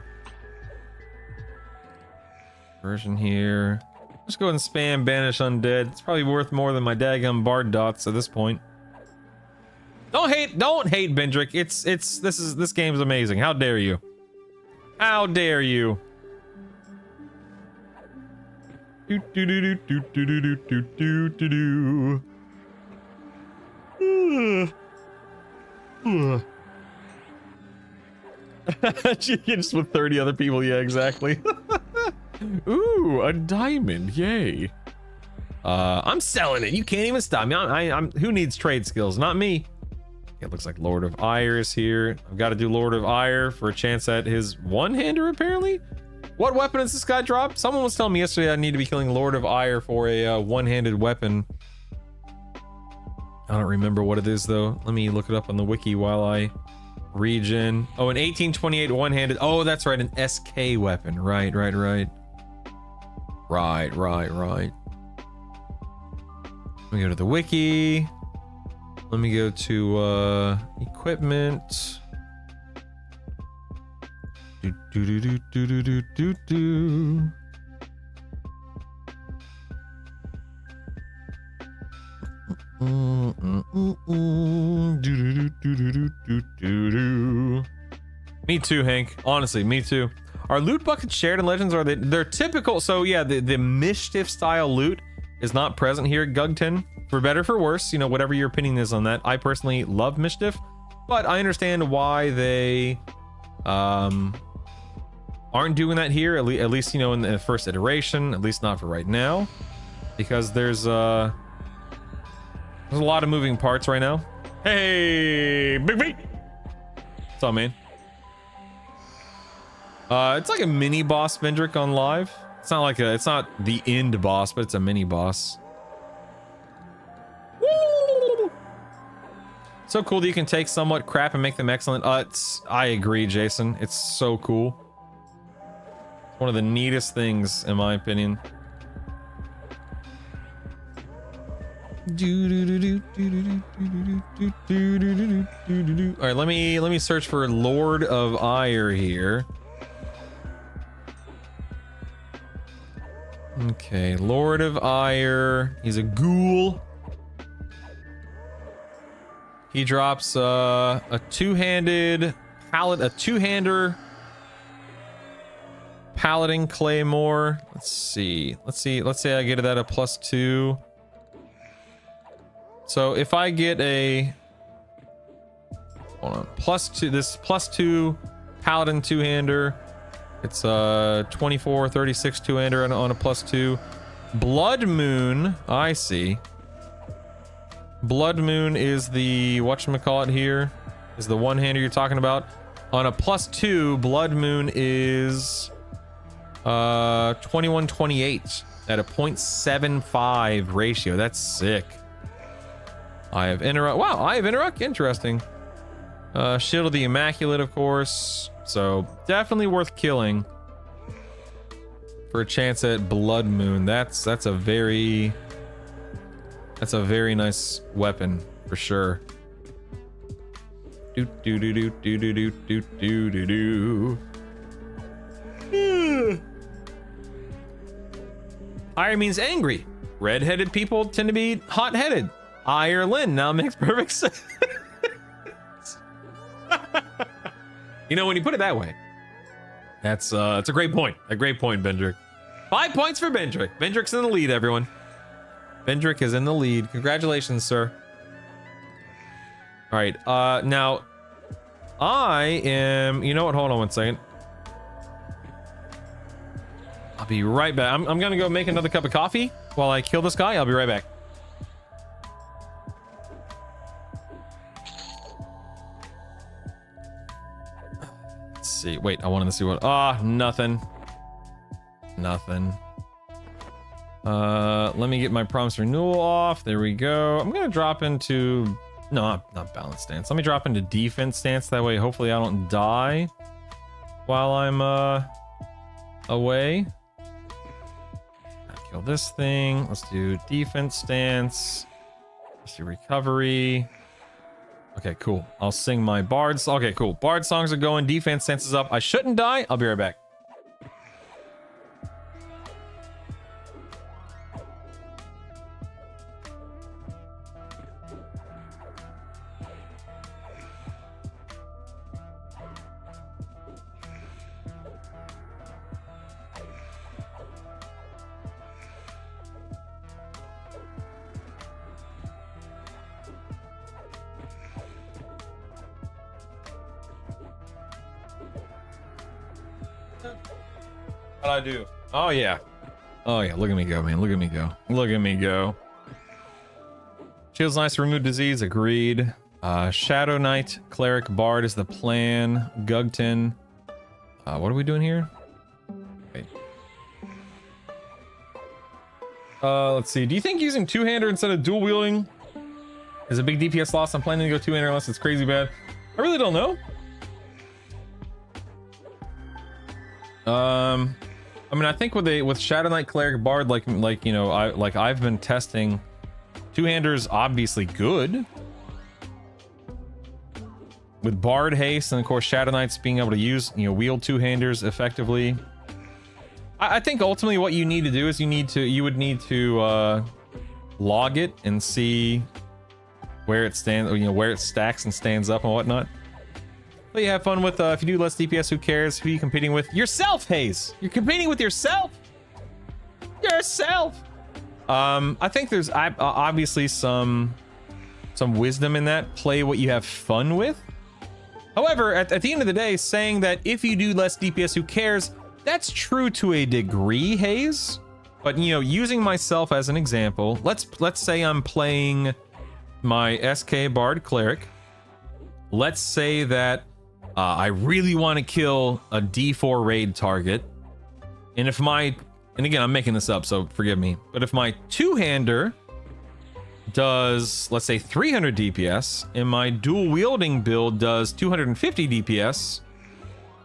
Version here. Just go ahead and spam banish undead. It's probably worth more than my daggum bard dots at this point. Don't hate Bendrick. This game's amazing. How dare you? How dare you? Do do do do do do do do do do. Just with 30 other people, yeah, exactly. Ooh, a diamond, yay. I'm selling it. You can't even stop me. I'm who needs trade skills? Not me. It looks like Lord of Ire is here. I've got to do Lord of Ire for a chance at his one-hander, apparently. What weapon does this guy drop? Someone was telling me yesterday I need to be killing Lord of Ire for a one-handed weapon. I don't remember what it is, though. Let me look it up on the wiki while I regen. Oh, an 1828 one-handed. Oh, that's right, an SK weapon. Right. Right. Let me go to the wiki. Let me go to equipment. Do. Me too, Hank. Honestly, me too. Are loot buckets shared in Legends, or are they're typical? So yeah, the mischief style loot is not present here at Gugton. For better, for worse, you know, whatever your opinion is on that. I personally love mischief, but I understand why they aren't doing that here. At least, you know, in the first iteration, at least not for right now, because there's a lot of moving parts right now. Hey, Big B. What's up, man? It's like a mini boss, Vendrick, on live. It's not the end boss, but it's a mini boss. Woo! So cool that you can take somewhat crap and make them excellent. I agree, Jason. It's so cool. It's one of the neatest things, in my opinion. All right, let me search for Lord of Ire here. Okay, Lord of Ire. He's a ghoul. He drops a two-hander paladin claymore. Let's say I get that a +2. So if I get a +2, this +2 paladin two-hander, it's 24, 36 two-hander on a +2. Blood Moon, I see. Blood Moon is the whatchamacallit here, is the one-hander you're talking about. On a +2, Blood Moon is 21-28 at a 0.75 ratio. That's sick. I have Interrupt. Wow, I have Interrupt. Interesting. Shield of the Immaculate, of course. So definitely worth killing for a chance at Blood Moon. That's a very nice weapon for sure. Do do do do do do do do do do do. Ire means angry. Red-headed people tend to be hot-headed. Ireland now makes perfect sense. You know, when you put it that way, it's a great point. A great point, Bendrick. 5 points for Bendrick. Bendrick's in the lead, everyone. Bendrick is in the lead. Congratulations, sir. All right. Now, I am. You know what? Hold on one second. I'll be right back. I'm gonna go make another cup of coffee while I kill this guy. I'll be right back. Let's see. Wait, I wanted to see what. Nothing. Nothing. Let me get my promise renewal off. There we go. I'm gonna drop into not balance stance. Let me drop into defense stance. That way, hopefully, I don't die while I'm away. Kill this thing. Let's do defense stance. Let's do recovery. Okay, cool. I'll sing my bards. Okay, cool. Bard songs are going. Defense stance is up. I shouldn't die. I'll be right back. What'd I do? Oh yeah. Oh yeah, look at me go, man. Look at me go. Look at me go. Shield's nice to remove disease, agreed. Shadow Knight, Cleric, Bard is the plan. Gugton. What are we doing here? Wait. Let's see. Do you think using two-hander instead of dual wielding is a big DPS loss? I'm planning to go two-hander unless it's crazy bad. I really don't know. I mean, I think with Shadow Knight, Cleric, Bard, like you know, I've been testing. Two-hander's obviously good. With Bard haste and of course Shadow Knights being able to use, you know, wield two-handers effectively. I think ultimately what you need to do is you would need to log it and see where it stands, you know, where it stacks and stands up and whatnot. But you have fun with, if you do less DPS, who cares? Who are you competing with? Yourself, Hayes! You're competing with yourself! Yourself! I think there's obviously some wisdom in that. Play what you have fun with. However, at the end of the day, saying that if you do less DPS, who cares? That's true to a degree, Hayes. But, you know, using myself as an example, let's say I'm playing my SK Bard Cleric. Let's say that I really want to kill a D4 raid target. And if my, and again, I'm making this up, so forgive me. But if my two-hander does, let's say 300 DPS, and my dual wielding build does 250 DPS,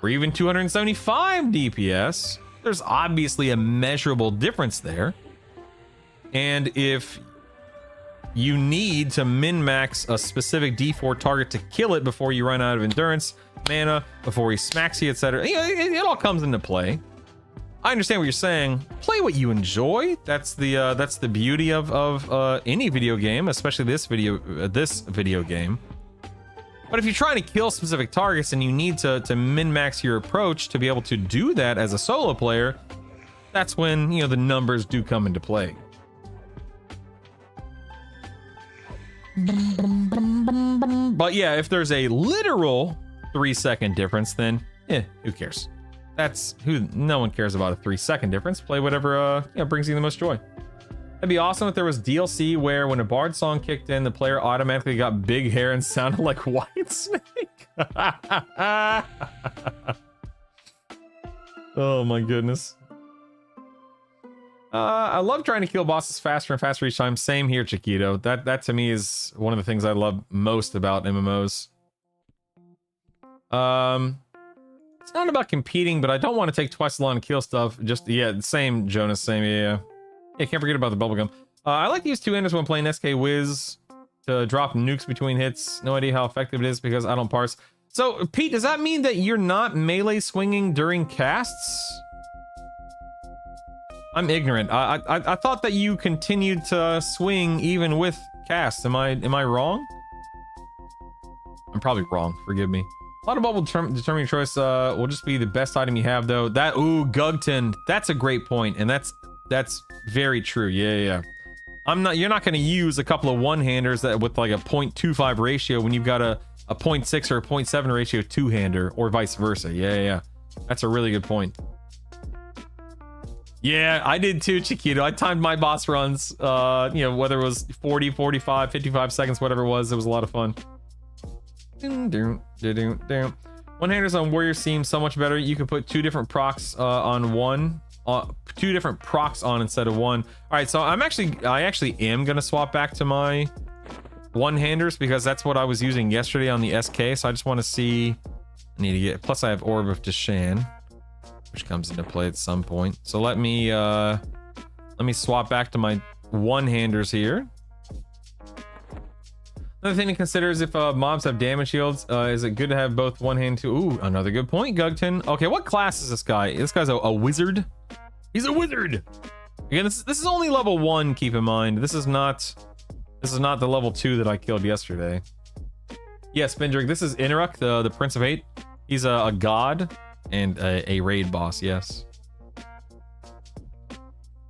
or even 275 DPS, there's obviously a measurable difference there. And if you need to min-max a specific D4 target to kill it before you run out of endurance, mana, before he smacks you, etc., it all comes into play. I understand what you're saying. Play what you enjoy. That's the beauty of any video game, especially this video game. But if you're trying to kill specific targets and you need to min-max your approach to be able to do that as a solo player, that's when, you know, the numbers do come into play. But yeah, if there's a literal 3-second difference, then who cares? No one cares about a 3-second difference. Play whatever brings you the most joy. That'd be awesome if there was DLC where when a Bard song kicked in, the player automatically got big hair and sounded like Whitesnake. Oh my goodness. I love trying to kill bosses faster and faster each time. Same here, Chiquito. That to me is one of the things I love most about MMOs. It's not about competing, but I don't want to take twice as long to kill stuff. Same, Jonas, same, yeah. Yeah, can't forget about the bubblegum. I like to use two-handers when playing SK Wiz to drop nukes between hits. No idea how effective it is because I don't parse. So, Pete, does that mean that you're not melee swinging during casts? I'm ignorant. I thought that you continued to swing even with casts. Am I wrong? I'm probably wrong. Forgive me. A lot of bubble determining choice will just be the best item you have, though. Gugton. That's a great point, and that's very true. Yeah. You're not going to use a couple of one-handers that with like a 0.25 ratio when you've got a 0.6 or a 0.7 ratio two-hander, or vice versa. Yeah. That's a really good point. Yeah, I did too, Chiquito. I timed my boss runs, whether it was 40, 45, 55 seconds, whatever it was a lot of fun. One-handers on warrior seem so much better. You can put two different procs on one. Two different procs on instead of one. All right, so I actually am gonna swap back to my one-handers because that's what I was using yesterday on the SK. So I just want to see. I need to get. Plus, I have Orb of Deshan, which comes into play at some point. So let me swap back to my one-handers here. Another thing to consider is if mobs have damage shields, is it good to have both one hand too? Ooh, another good point, Gugton. Okay, what class is this guy? This guy's a wizard. He's a wizard. Again, this is only level 1. Keep in mind, this is not the level 2 that I killed yesterday. Yes, Spindrick. This is Inaruk, the Prince of Hate. He's a god and a raid boss. Yes.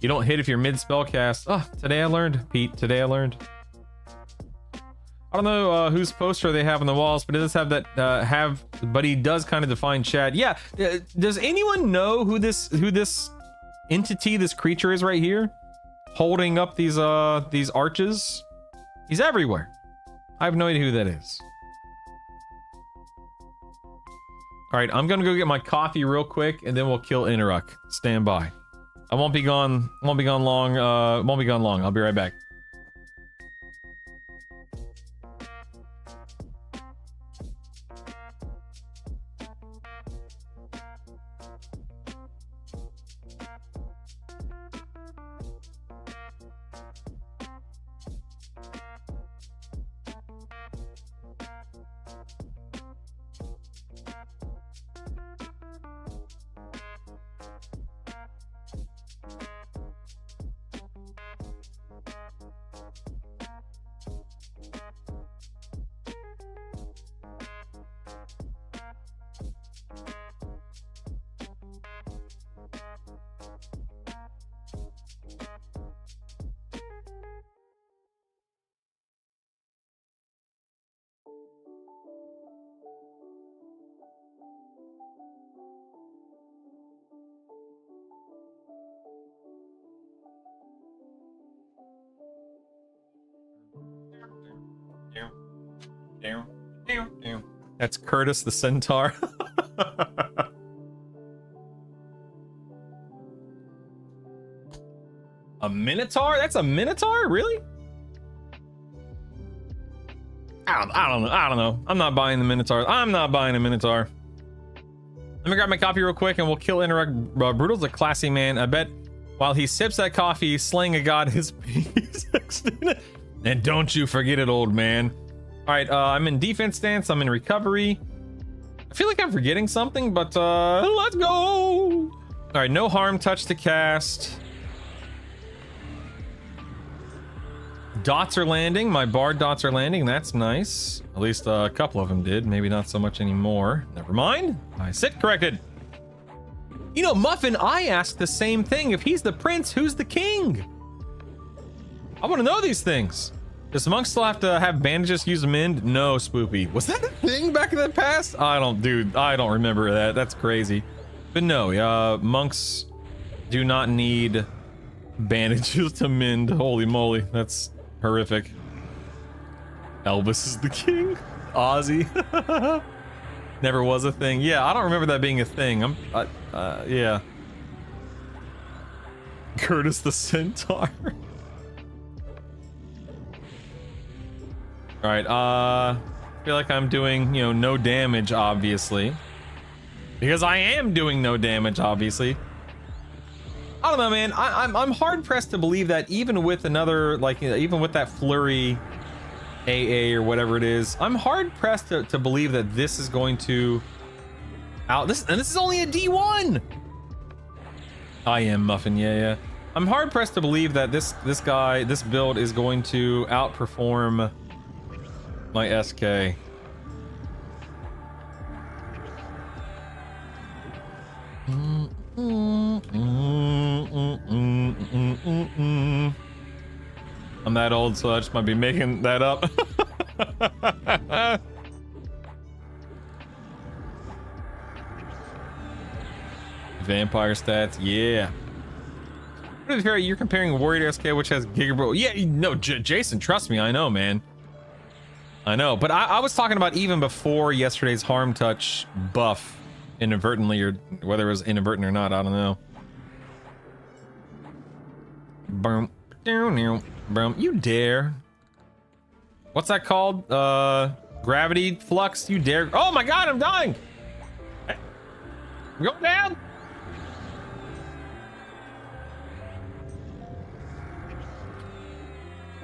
You don't hit if you're mid spellcast. Oh, today I learned, Pete. Today I learned. I don't know whose poster they have on the walls, but it does have that but he does kind of define chat. Yeah. Does anyone know who this entity, this creature is right here? Holding up these arches? He's everywhere. I have no idea who that is. All right, I'm gonna go get my coffee real quick, and then we'll kill Inaruk. Stand by. I won't be gone. Won't be gone long. I'll be right back. That's Curtis the Centaur. A Minotaur? That's a Minotaur? Really? I don't know. I'm not buying the Minotaur. I'm not buying a Minotaur. Let me grab my copy real quick and we'll kill Interact. Brutal's a classy man. I bet while he sips that coffee, he's slaying a god his peace. And don't you forget it, old man. All right, I'm in defense stance. I'm in recovery. I feel like I'm forgetting something, but let's go. All right, no harm touch to cast. Dots are landing. My bard dots are landing. That's nice. At least a couple of them did. Maybe not so much anymore. Never mind. I sit corrected. You know, Muffin, I asked the same thing. If he's the prince, who's the king? I want to know these things. Does monk still have to have bandages use mend? No, Spoopy. Was that a thing back in the past? I don't remember that. That's crazy. But no, monks do not need bandages to mend. Holy moly, that's horrific. Elvis is the king. Ozzy. Never was a thing. Yeah, I don't remember that being a thing. Yeah. Curtis the Centaur. All right, I feel like I'm doing, you know, no damage, obviously. Because I am doing no damage, obviously. I don't know, man. I'm hard pressed to believe that even with another, like, even with that flurry AA or whatever it is, I'm hard pressed to believe that this is going to this is only a D1. I am Muffin, yeah. I'm hard pressed to believe that this build is going to outperform my SK. I'm that old, so I just might be making that up. Vampire stats, yeah. To be fair, you're comparing Warrior SK, which has Gigabro. Yeah, no, Jason, trust me, I know, man. I know, but I was talking about even before yesterday's harm touch buff. Inadvertently, or whether it was inadvertent or not, I don't know. Boom, down, boom. You dare? What's that called? Gravity flux. You dare? Oh my God, I'm dying. Go down.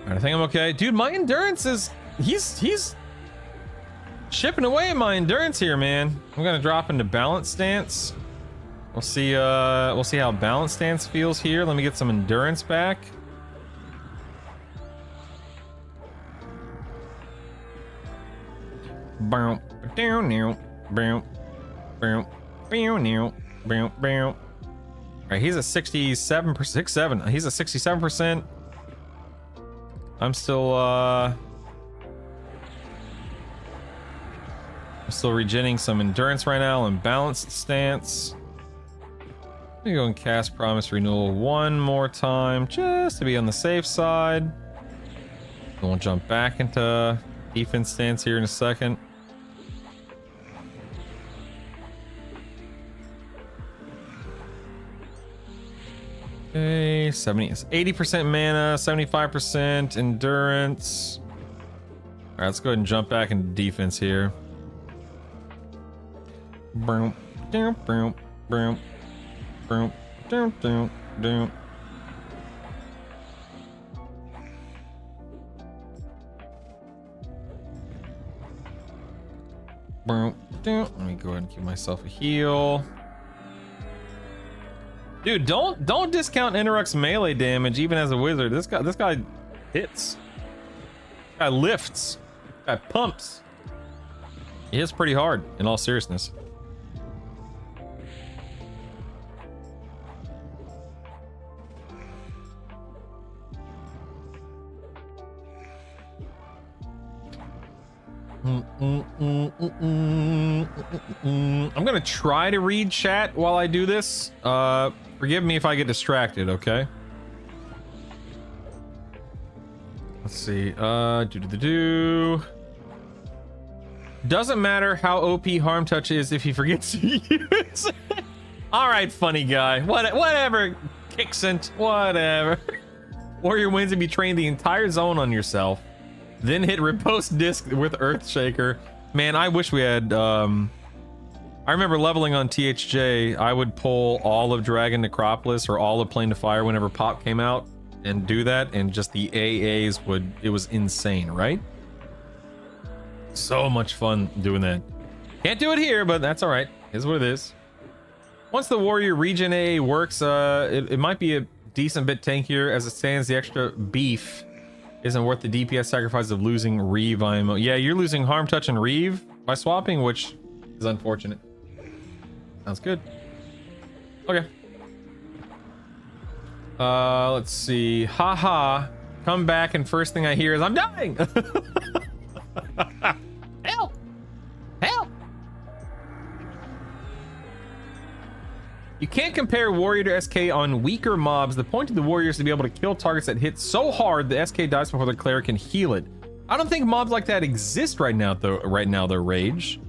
All right, I think I'm okay, dude. My endurance is he's chipping away at my endurance here, man. I'm gonna drop into balance stance. We'll see how balance stance feels here. Let me get some endurance back. Boom, down, now, boom, boom, boom, boom, boom. All right, he's a 67%. He's a 67%. I'm still regenerating some endurance right now in balanced stance. Let me go and cast Promise Renewal one more time just to be on the safe side. We'll jump back into defense stance here in a second. Okay, 80% mana, 75% endurance. All right, let's go ahead and jump back into defense here. Boom, boom, boom, boom, boom, boom, boom, boom. Boom, boom. Let me go ahead and give myself a heal. Dude, don't discount Interruct's melee damage even as a wizard. This guy hits. This guy lifts. This guy pumps. He hits pretty hard, in all seriousness. I'm gonna try to read chat while I do this. Forgive me if I get distracted, okay? Let's see. Doesn't matter how OP harm touch is if he forgets to use it. All right, funny guy. Whatever. Kicksent. Whatever. Warrior wins and betraying the entire zone on yourself. Then hit riposte disc with Earthshaker. Man, I wish we had... I remember leveling on THJ, I would pull all of Dragon Necropolis or all of Plane to Fire whenever Pop came out and do that, and just the AAs would... It was insane, right? So much fun doing that. Can't do it here, but that's alright. Is what it is. Once the Warrior regen AA works, it might be a decent bit tankier. As it stands, the extra beef isn't worth the DPS sacrifice of losing Reeve IMO. Yeah, you're losing Harm Touch and Reeve by swapping, which is unfortunate. Sounds good. Okay. Let's see. Haha. Come back and first thing I hear is I'm dying. Help! Help! You can't compare Warrior to SK on weaker mobs. The point of the Warrior is to be able to kill targets that hit so hard the SK dies before the Cleric can heal it. I don't think mobs like that exist right now, though. They're Rage.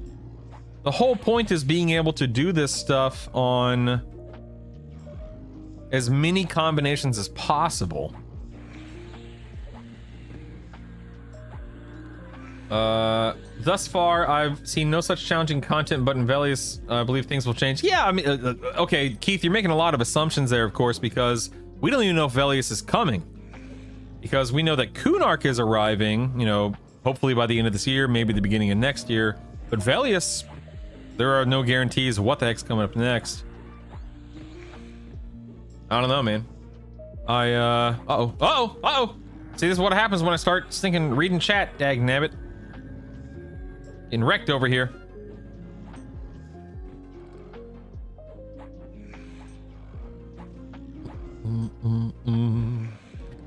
The whole point is being able to do this stuff on as many combinations as possible. Thus far, I've seen no such challenging content, but in Velius, I believe things will change. Yeah, I mean, okay, Keith, you're making a lot of assumptions there, of course, because we don't even know if Velius is coming. Because we know that Kunark is arriving, you know, hopefully by the end of this year, maybe the beginning of next year. But Velius, there are no guarantees of what the heck's coming up next. I don't know, man. Uh-oh. See, this is what happens when I start stinking reading chat, dagnabbit. Getting wrecked over here.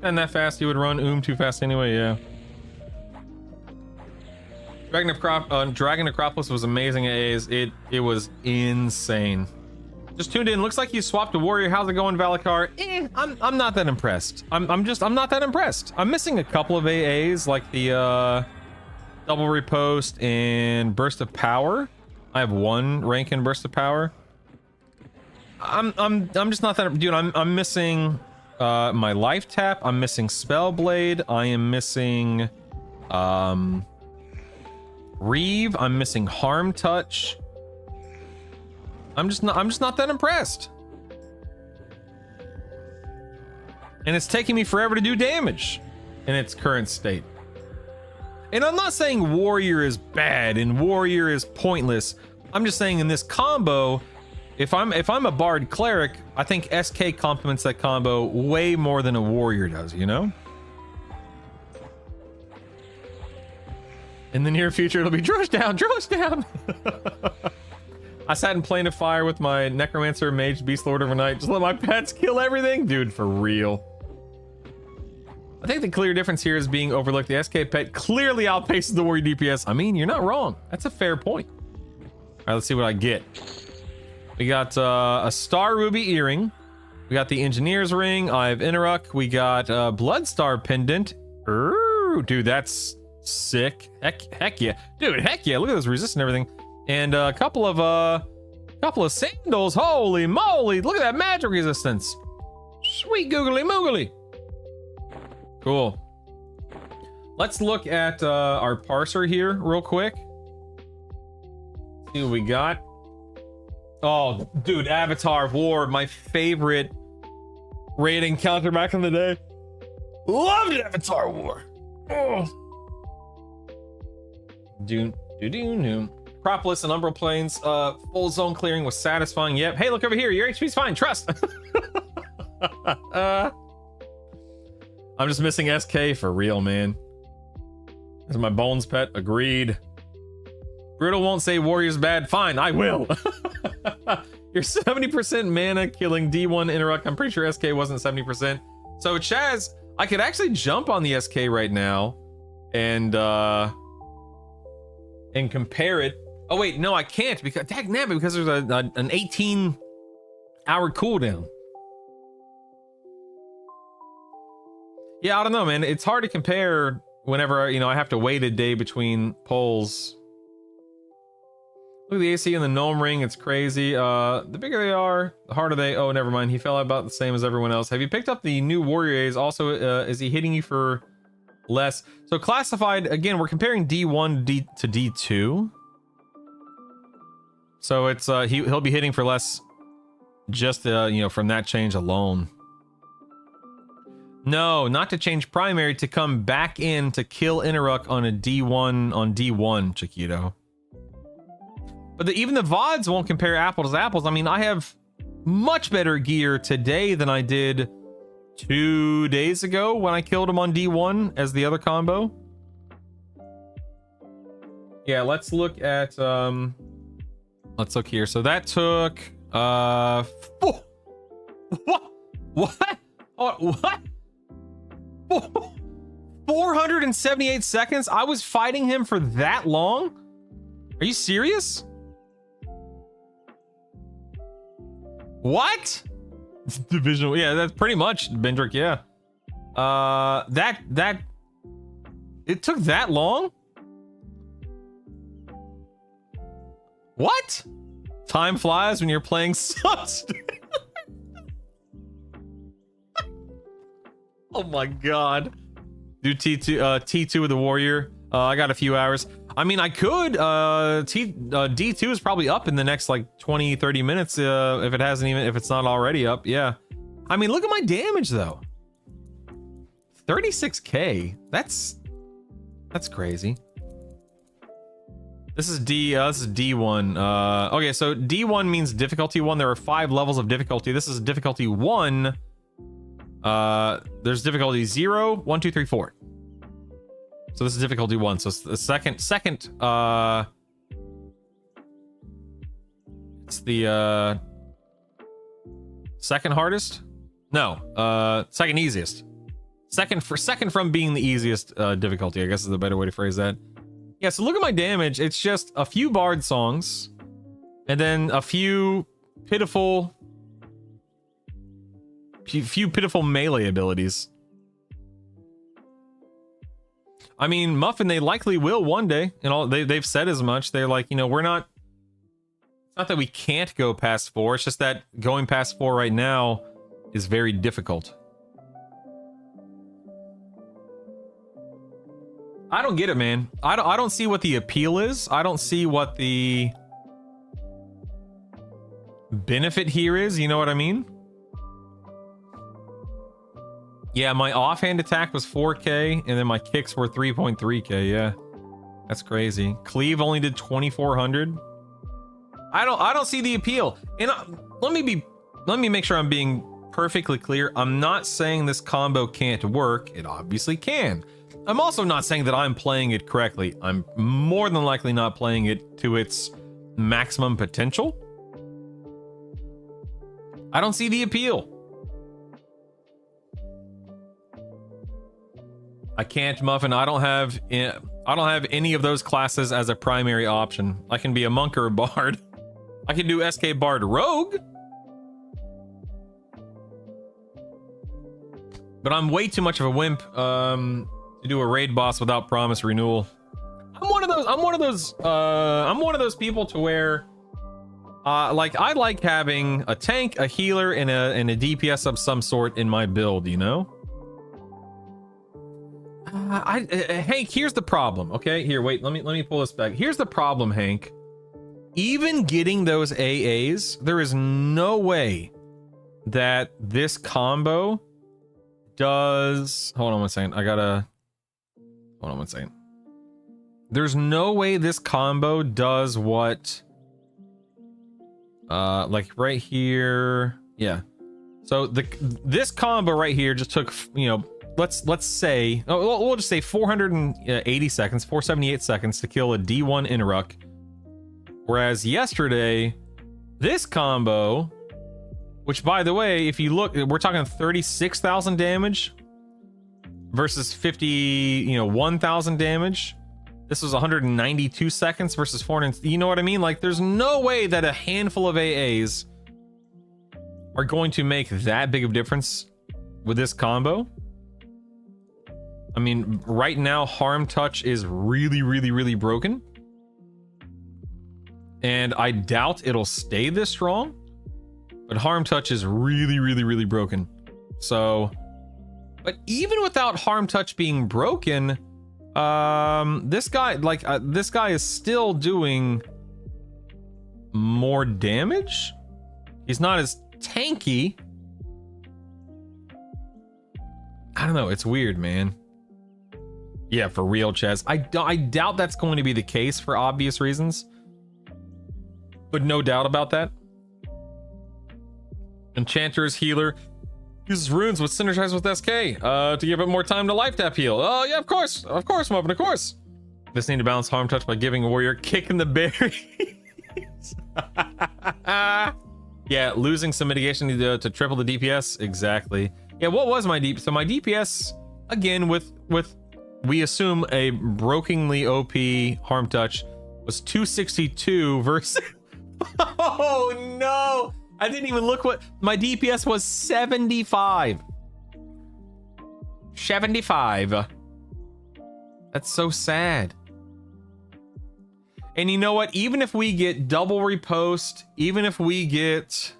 And that fast, you would run too fast anyway, yeah. Dragon Necropolis was amazing at A's. It was insane. Just tuned in. Looks like you swapped a Warrior. How's it going, Valakar? I'm not that impressed. I'm not that impressed. I'm missing a couple of AAs, like the double riposte and burst of power. I have one rank in burst of power. I'm just not that, dude. I'm missing my life tap. I'm missing Spellblade. I am missing Reeve. I'm missing Harm Touch. I'm just not that impressed. And it's taking me forever to do damage in its current state. And I'm not saying Warrior is bad and Warrior is pointless. I'm just saying in this combo, if I'm a Bard Cleric, I think SK complements that combo way more than a Warrior does, you know? In the near future, it'll be Drush down. I sat in Plane of Fire with my Necromancer, Mage, Beast Lord overnight. Just let my pets kill everything. Dude, for real. I think the clear difference here is being overlooked. The SK pet clearly outpaces the Warrior DPS. I mean, you're not wrong. That's a fair point. All right, let's see what I get. We got a Star Ruby Earring. We got the Engineer's Ring. I have Inaruk. We got Bloodstar Pendant. Ooh, dude, that's sick. Heck yeah. Dude, heck yeah. Look at this resist and everything. And a couple of sandals. Holy moly! Look at that magic resistance. Sweet googly moogly. Cool. Let's look at our parser here real quick. See what we got. Oh, dude, Avatar War, my favorite raid encounter back in the day. Loved Avatar War. Oh. Doom. Propolis and Umbral Plains, full zone clearing was satisfying. Yep. Hey, look over here. Your HP's fine. Trust. I'm just missing SK for real, man. This is my bones pet. Agreed. Brutal won't say Warrior's bad. Fine, I will. You're 70% mana killing D1 Interrupt. I'm pretty sure SK wasn't 70%. So Chaz, I could actually jump on the SK right now and compare it. Oh wait, no, I can't because because there's an 18-hour cooldown. Yeah, I don't know, man. It's hard to compare whenever, you know, I have to wait a day between polls. Look at the AC in the gnome ring. It's crazy. The bigger they are, the harder they... Oh, never mind. He fell out about the same as everyone else. Have you picked up the new warrior A's? Also, is he hitting you for less? So classified, again, we're comparing D1 to D2. So it's he'll be hitting for less just you know, from that change alone. No, not to change primary, to come back in to kill Inaruk on a D1 on D1, Chiquito. But even the VODs won't compare apples to apples. I mean, I have much better gear today than I did 2 days ago when I killed him on D1 as the other combo. Yeah, let's look at let's look here. So that took what? Oh, what? 478 seconds? I was fighting him for that long? Are you serious? What? Divisional, yeah, that's pretty much Bendrick, yeah. That it took that long? What? Time flies when you're playing subs. Oh my god. Do T2 with the warrior. I got a few hours. I mean, I could. D2 is probably up in the next like 20-30 minutes if it hasn't even, if it's not already up. Yeah. I mean, look at my damage though. 36k. That's crazy. This is D1. Okay, so D1 means difficulty 1. There are 5 levels of difficulty. This is difficulty 1. There's difficulty 0, 1, 2, 3, 4. So this is difficulty 1. So the second it's the second hardest? No, second easiest. Second from being the easiest difficulty, I guess is the better way to phrase that. Yeah, so look at my damage. It's just a few bard songs and then a few pitiful melee abilities. I mean, Muffin, they likely will one day, and they've said as much. They're like, you know, we're not, it's not that we can't go past 4, it's just that going past 4 right now is very difficult. I don't get it, man. I don't see what the appeal is. I don't see what the benefit here is, you know what I mean? Yeah, my offhand attack was 4k, and then my kicks were 3.3k. Yeah, that's crazy. Cleave only did 2400. I don't see the appeal. And let me make sure I'm being perfectly clear. I'm not saying this combo can't work. It obviously can. I'm also not saying that I'm playing it correctly. I'm more than likely not playing it to its maximum potential. I don't see the appeal. I can't, Muffin. I don't have any of those classes as a primary option. I can be a monk or a bard. I can do SK Bard Rogue. But I'm way too much of a wimp to do a raid boss without promise renewal. I'm one of those people to where like I like having a tank, a healer, and a DPS of some sort in my build, you know? Hank, here's the problem. Okay, here, wait, let me pull this back. Here's the problem, Hank. Even getting those AAs, there is no way that this combo does. Hold on one second. Hold on one second. There's no way this combo does what. Like right here. Yeah. So this combo right here just took, you know, let's say, we'll just say 480 seconds, 478 seconds to kill a D1 Inaruk. Whereas yesterday, this combo, which by the way, if you look, we're talking 36,000 damage versus 1,000 damage. This was 192 seconds versus 400. You know what I mean? Like, there's no way that a handful of AAs are going to make that big of a difference with this combo. I mean, right now, Harm Touch is really, really, really broken. And I doubt it'll stay this strong. But Harm Touch is really, really, really broken. So, but even without Harm Touch being broken, this guy is still doing more damage. He's not as tanky. I don't know. It's weird, man. Yeah, for real, Chaz. I doubt that's going to be the case for obvious reasons. But no doubt about that. Enchanter's healer uses runes with synergize with SK to give it more time to life tap heal. Oh yeah, of course, Muffin, of course. Just need to balance Harm Touch by giving a warrior kick in the berries. Yeah, losing some mitigation to triple the DPS. Exactly. Yeah, what was my DPS? So my DPS, again, with we assume a brokenly OP Harm Touch, was 262 versus... Oh no! I didn't even look what... My DPS was 75. 75. That's so sad. And you know what? Even if we get double repost, even if we get...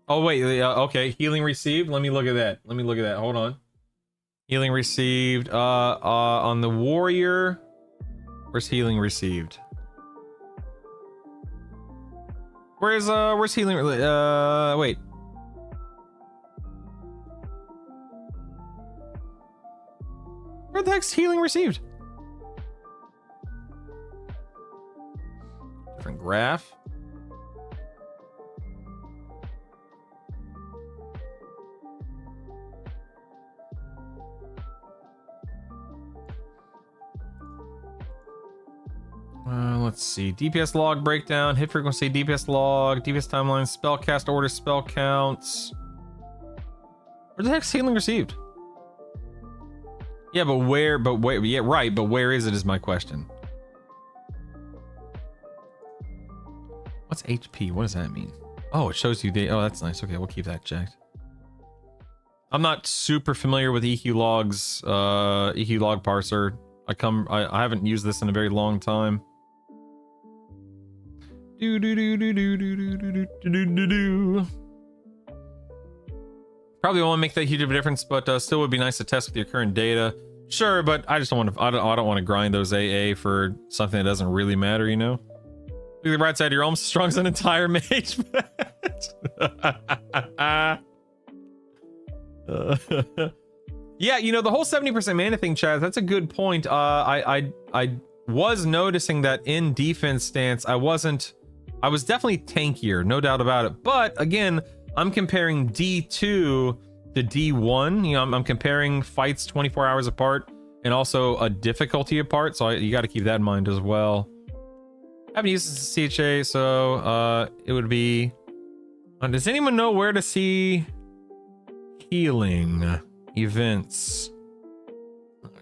Oh, wait. Okay. Healing received. Let me look at that. Hold on. Healing received. On the warrior. Where's healing received? Where's healing? Wait. Where the heck's healing received? Different graph. Let's see. DPS log breakdown, hit frequency, DPS log, DPS timeline, spell cast order, spell counts. Where the heck's healing received? Yeah, but where? Yeah, right. But where is it? Is my question. What's HP? What does that mean? Oh, it shows you the... Oh, that's nice. Okay, we'll keep that checked. I'm not super familiar with EQ logs, EQ log parser. I haven't used this in a very long time. Probably won't make that huge of a difference, but still would be nice to test with your current data. Sure, but I just don't want to. I don't want to grind those AA for something that doesn't really matter, you know. Look at the right side. You're almost as strong as an entire mage. Yeah, you know, the whole 70% mana thing, Chaz. That's a good point. I was noticing that in defense stance, I was definitely tankier, no doubt about it. But again, I'm comparing D2 to D1. You know, I'm comparing fights 24 hours apart and also a difficulty apart. So you got to keep that in mind as well. I haven't used this as CHA, so it would be... does anyone know where to see healing events?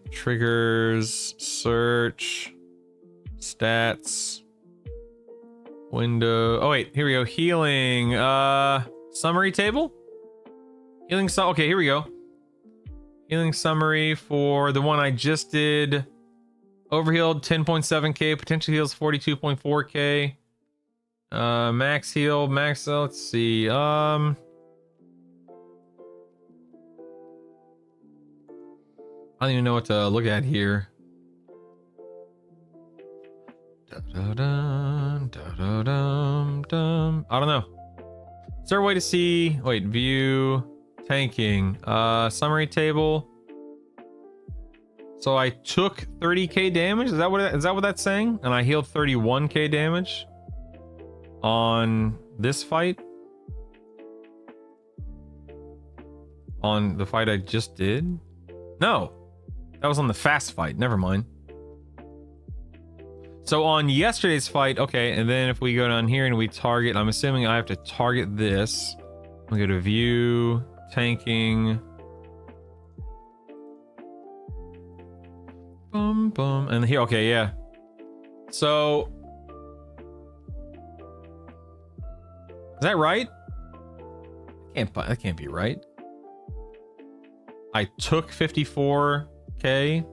Triggers, search, stats, window. Oh wait, here we go. Healing, summary table. Healing. Okay, here we go. Healing summary for the one I just did. Overhealed 10.7k, potential heals 42.4k. Max heal, let's see. I don't even know what to look at here. I don't know. Is there a way to see? Wait, view, tanking, summary table. So I took 30k damage. Is that what that's saying? And I healed 31k damage on this fight. On the fight I just did? No, that was on the fast fight. Never mind. So on yesterday's fight, okay, and then if we go down here and we target, I'm assuming I have to target this. We go to view, tanking. And here, okay, yeah. So is that right? That can't be right. I took 54k.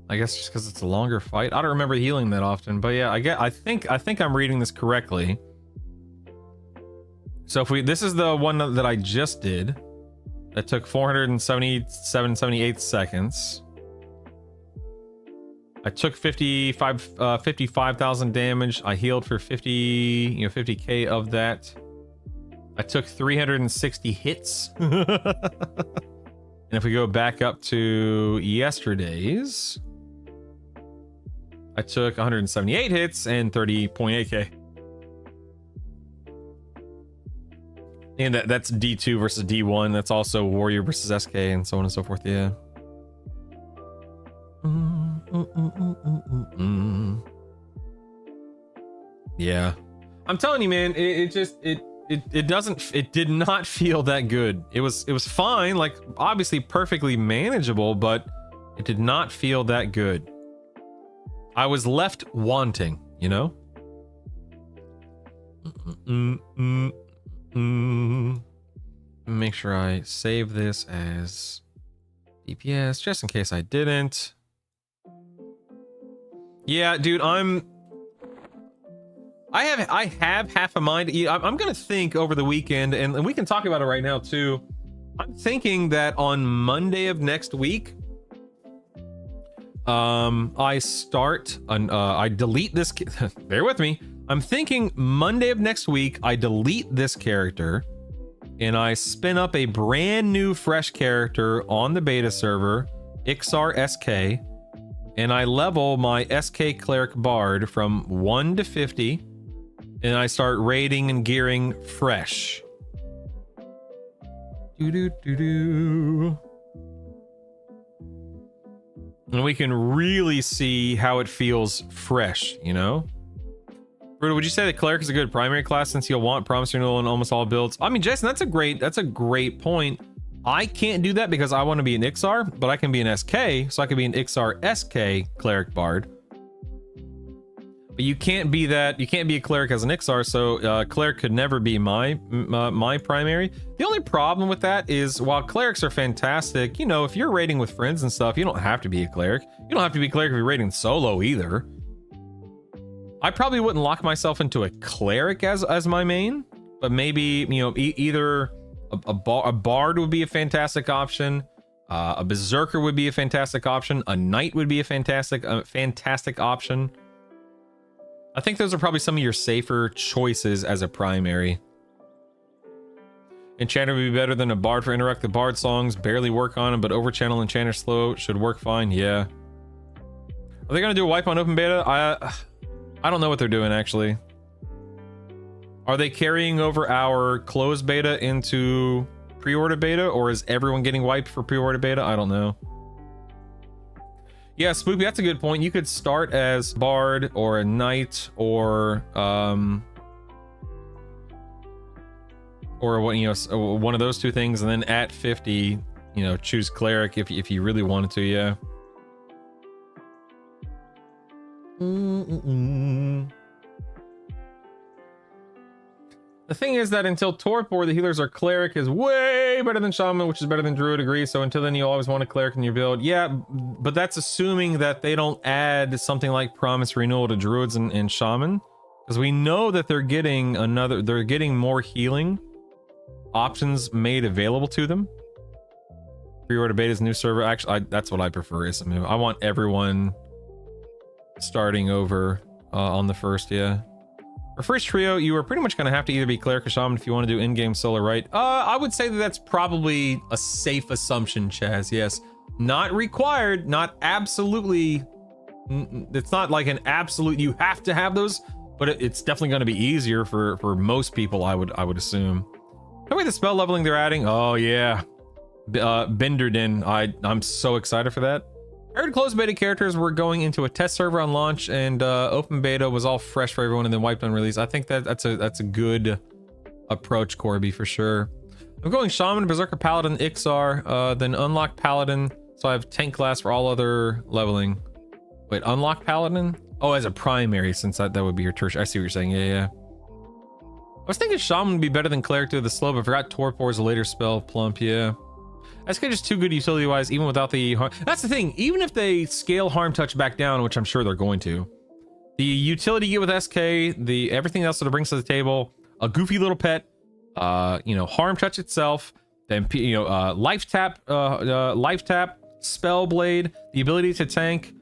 I guess just because it's a longer fight. I don't remember healing that often, but yeah, I think I'm reading this correctly. So if this is the one that I just did. That took 478 seconds. I took 55,000 damage. I healed for 50k of that. I took 360 hits. And if we go back up to yesterday's, I took 178 hits and 30.8k. And that's D2 versus D1. That's also Warrior versus SK and so on and so forth. Yeah. Yeah. I'm telling you, man, it did not feel that good. It was fine, like obviously perfectly manageable, but it did not feel that good. I was left wanting, you know? Make sure I save this as DPS just in case I didn't. Yeah, dude, I have half a mind. I'm gonna think over the weekend, and we can talk about it right now too. I'm thinking that on Monday of next week, I delete this. Bear with me. I'm thinking Monday of next week, I delete this character and I spin up a brand new fresh character on the beta server, Ixar SK, and I level my SK Cleric Bard from 1 to 50, and I start raiding and gearing fresh. And we can really see how it feels fresh, you know? Bruto, would you say that Cleric is a good primary class since you'll want Promise Renewal in almost all builds? I mean, Jason, that's a great point. I can't do that because I want to be an Ixar, but I can be an SK, so I can be an Ixar SK Cleric Bard. But you can't be that. You can't be a Cleric as an Ixar, so Cleric could never be my primary. The only problem with that is while Clerics are fantastic, you know, if you're raiding with friends and stuff, you don't have to be a Cleric. You don't have to be a Cleric if you're raiding solo either. I probably wouldn't lock myself into a Cleric as my main, but maybe, you know, either a Bard would be a fantastic option, a Berserker would be a fantastic option, a Knight would be a fantastic option. I think those are probably some of your safer choices as a primary. Enchanter would be better than a Bard for Interact. The Bard songs barely work on them, but overchannel Enchanter slow should work fine. Yeah. Are they gonna do a wipe on open beta? I don't know what they're doing actually. Are they carrying over our closed beta into pre-order beta, or is everyone getting wiped for pre-order beta? I don't know. Yeah, Spoopy, that's a good point. You could start as Bard or a Knight or what, you know, one of those two things, and then at 50, you know, choose Cleric if you really wanted to. Yeah. The thing is that until Torpor, the healers are Cleric is way better than Shaman, which is better than Druid, agree. So until then, you always want a Cleric in your build. Yeah, but that's assuming that they don't add something like Promise Renewal to Druids and Shaman, because we know that they're getting more healing options made available to them. Pre-order beta's new server. Actually, that's what I prefer. Is I want everyone starting over on the first. Yeah. For first trio, you are pretty much going to have to either be Cleric or Shaman if you want to do in-game solo, right? I would say that that's probably a safe assumption, Chaz. Yes. Not required, not absolutely. It's not like an absolute, you have to have those, but it's definitely going to be easier for most people, I would assume. How about the spell leveling they're adding? Oh, yeah. Benderden. I'm so excited for that. I heard closed beta characters were going into a test server on launch, and open beta was all fresh for everyone and then wiped on release. I think that's a good approach, Corby, for sure. I'm going Shaman, Berserker, Paladin, Ixar, then unlock Paladin, so I have tank class for all other leveling. Wait, unlock Paladin? Oh, as a primary, since that would be your tertiary. I see what you're saying. Yeah. I was thinking Shaman would be better than Cleric to the slow, but I forgot Torpor is a later spell. Plump, yeah. SK just too good utility wise, even without the harm. That's the thing. Even if they scale harm touch back down, which I'm sure they're going to, the utility you get with SK, the everything else that it brings to the table, a goofy little pet, you know, harm touch itself, then life tap, spell blade, the ability to tank.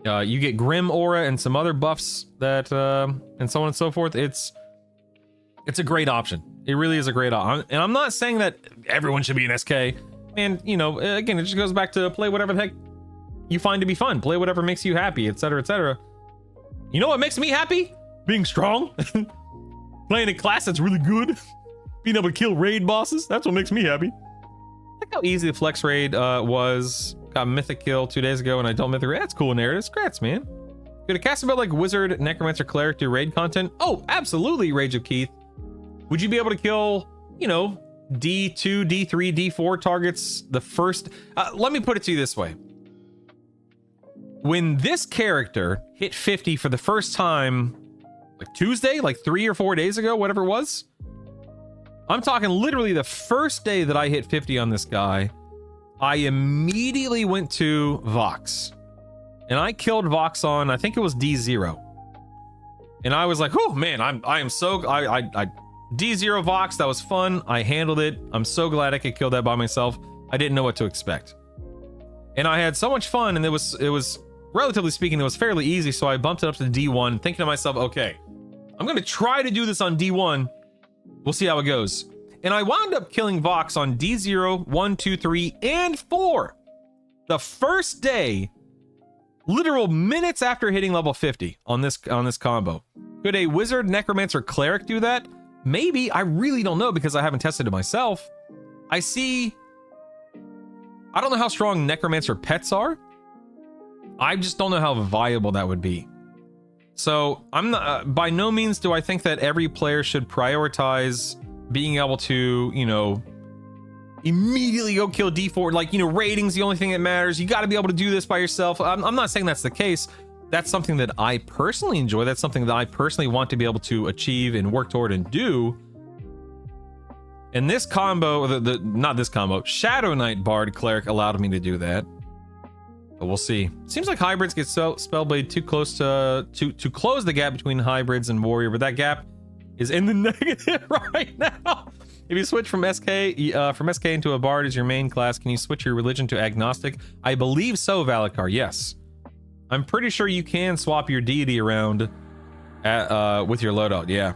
You get Grim Aura and some other buffs that, and so on and so forth. It's a great option. It really is a great option. And I'm not saying that everyone should be an SK. And, you know, again, it just goes back to play whatever the heck you find to be fun. Play whatever makes you happy, etc., etc. You know what makes me happy? Being strong. Playing a class that's really good. Being able to kill raid bosses. That's what makes me happy. Look how easy the flex raid was. Got mythic kill 2 days ago and I don't mythic raid. That's cool narrative. Scrats, man. Could a cast about like wizard, necromancer, cleric do raid content? Oh, absolutely, Rage of Keith. Would you be able to kill, you know, D2, D3, D4 targets the first? Let me put it to you this way. When this character hit 50 for the first time, like Tuesday, like 3 or 4 days ago, whatever it was, I'm talking literally the first day that I hit 50 on this guy, I immediately went to Vox. And I killed Vox on, I think it was D0. And I was like, oh man, I D0 Vox, that was fun. I handled it. I'm so glad I could kill that by myself. I didn't know what to expect. And I had so much fun, and it was relatively speaking, it was fairly easy, so I bumped it up to D1, thinking to myself, okay, I'm gonna try to do this on D1. We'll see how it goes. And I wound up killing Vox on D0, 1, 2, 3, and 4. The first day, literal minutes after hitting level 50 on this combo. Could a wizard, necromancer, cleric do that? Maybe. I really don't know because I haven't tested it myself. I don't know how strong necromancer pets are. I just don't know how viable that would be. So I'm not, by no means do I think that every player should prioritize being able to, you know, immediately go kill D4. Like, you know, rating's the only thing that matters. You got to be able to do this by yourself. I'm not saying that's the case. That's something that I personally enjoy. That's something that I personally want to be able to achieve and work toward and do. And this combo, not this combo, Shadow Knight Bard Cleric allowed me to do that. But we'll see. Seems like hybrids get Spellblade too close to close the gap between hybrids and warrior, but that gap is in the negative right now. If you switch from SK into a Bard as your main class, can you switch your religion to agnostic? I believe so, Valakar. Yes. I'm pretty sure you can swap your deity around with your loadout. Yeah.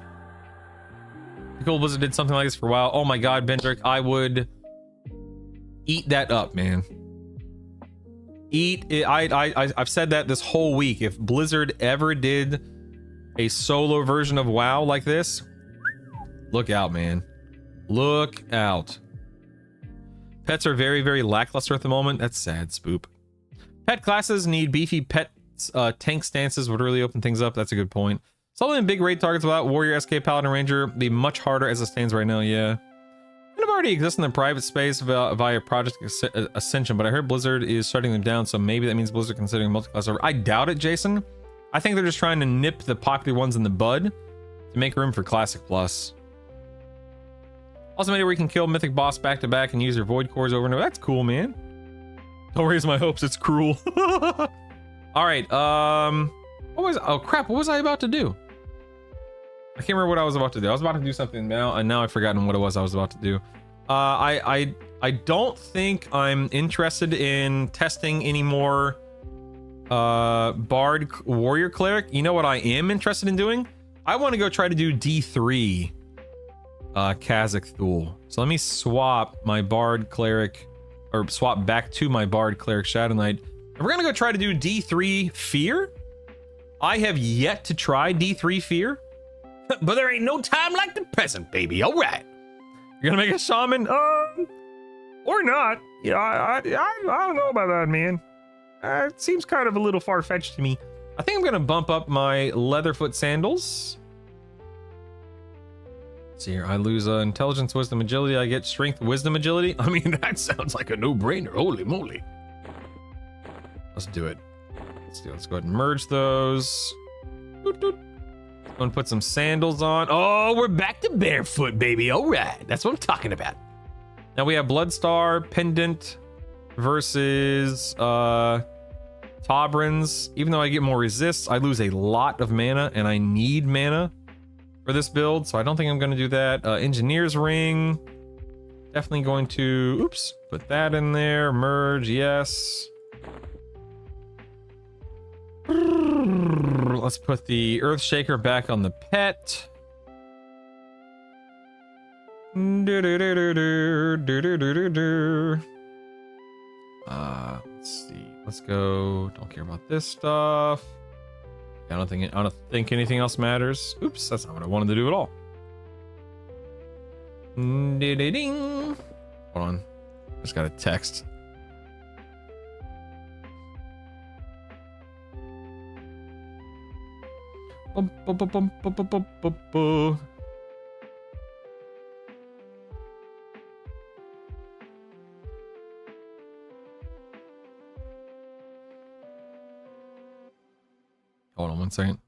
Cool Blizzard did something like this for a while. Oh my god, Bendrick, I would eat that up, man. Eat it. I've said that this whole week. If Blizzard ever did a solo version of WoW like this, look out, man. Look out. Pets are very, very lackluster at the moment. That's sad, Spoop. Pet classes need beefy pet tank stances would really open things up. That's a good point. Solving big raid targets without Warrior, SK, Paladin, Ranger be much harder as it stands right now, yeah. Kind of already exist in the private space via Project Ascension, but I heard Blizzard is shutting them down, so maybe that means Blizzard considering multi-class server. I doubt it, Jason. I think they're just trying to nip the popular ones in the bud to make room for Classic Plus. Also made it where you can kill Mythic Boss back to back and use your Void Cores over and over. That's cool, man. Don't raise my hopes, it's cruel. Alright, oh crap, what was I about to do? I can't remember what I was about to do. I was about to do something now, and now I've forgotten what it was I was about to do. I don't think I'm interested in testing any more Bard Warrior Cleric. You know what I am interested in doing? I want to go try to do D3 Kazakh Thul. So let me swap my Bard Cleric, or swap back to my Bard Cleric Shadow Knight. And we're gonna go try to do D3 Fear. I have yet to try D3 Fear. But there ain't no time like the present, baby. All right. You're gonna make a shaman? Or not. Yeah, I don't know about that, man. It seems kind of a little far-fetched to me. I think I'm gonna bump up my Leatherfoot sandals. Let's see here. I lose intelligence, wisdom, agility. I get strength, wisdom, agility. I mean, that sounds like a no-brainer. Holy moly. Let's do it. Let's go ahead and merge those. Doot, doot. Gonna put some sandals on. Oh, we're back to barefoot, baby. All right, that's what I'm talking about. Now we have Bloodstar Pendant versus Tobrins. Even though I get more resists, I lose a lot of mana, and I need mana for this build, so I don't think I'm going to do that. Engineer's Ring. Definitely going to, oops, put that in there. Merge, yes. Let's put the Earthshaker back on the pet. Let's see. Let's go. Don't care about this stuff. I don't think anything else matters. Oops, that's not what I wanted to do at all. Ding. Hold on. Just got a text. Bum, bum, bum, bum, bum, bum, bum, bum, bum. Hold on one second.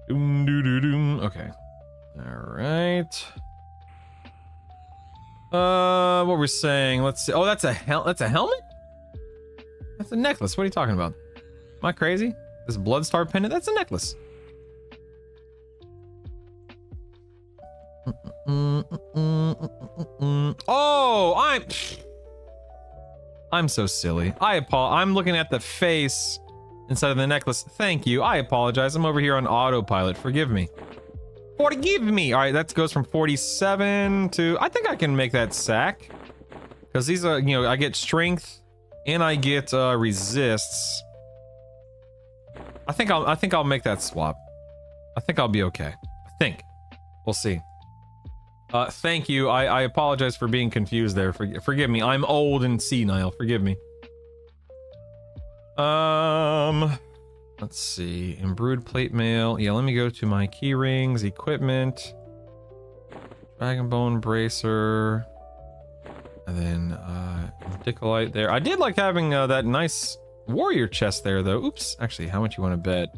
Doom, doo, doo, doom. Okay. All right. What we're saying? Let's see. Oh, that's a that's a helmet? That's a necklace. What are you talking about? Am I crazy? This Bloodstar pendant? That's a necklace. Oh, I'm so silly. I'm looking at the face instead of the necklace. Thank you. I apologize. I'm over here on autopilot. Forgive me. Forgive me. All right, that goes from 47 to. I think I can make that sack, because these are, you know, I get strength and I get resists. I think I'll make that swap. I think I'll be okay. I think. We'll see. Thank you. I apologize for being confused there. Forgive me. I'm old and senile. Forgive me. Let's see. Embroidered plate mail. Yeah, let me go to my key rings, equipment, dragon bone bracer, and then Dicolite there. I did like having that nice warrior chest there, though. Oops. Actually, how much you want to bet?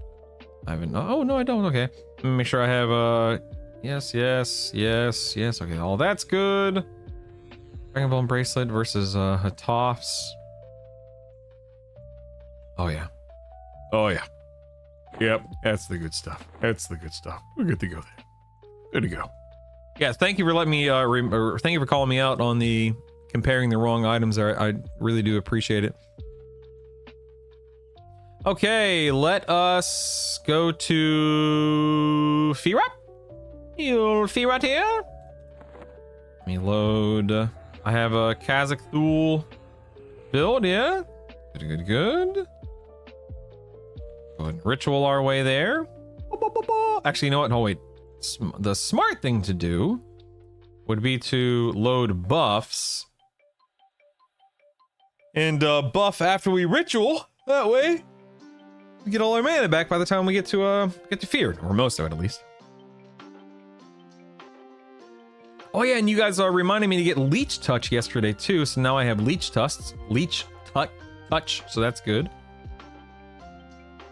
I haven't. Oh no, I don't. Okay. Let me make sure I have yes, yes, yes, yes. Okay, all that's good. Dragon bone bracelet versus Hatof's. Oh yeah. Oh yeah. Yep, that's the good stuff. That's the good stuff. We're good to go there. Good to go. Yeah, thank you for letting me thank you for calling me out on the comparing the wrong items there. I really do appreciate it. Okay, let us go to Firat. You Firat here? Let me load. I have a Kazakh Thule build, yeah? Good, good, good. Go ahead and ritual our way there. Actually, you know what? Oh, wait. The smart thing to do would be to load buffs and buff after we ritual. That way, we get all our mana back by the time we get to Feared, or most of it at least. Oh yeah, and you guys reminded me to get Leech Touch yesterday too, so now I have Leech Touch, so that's good.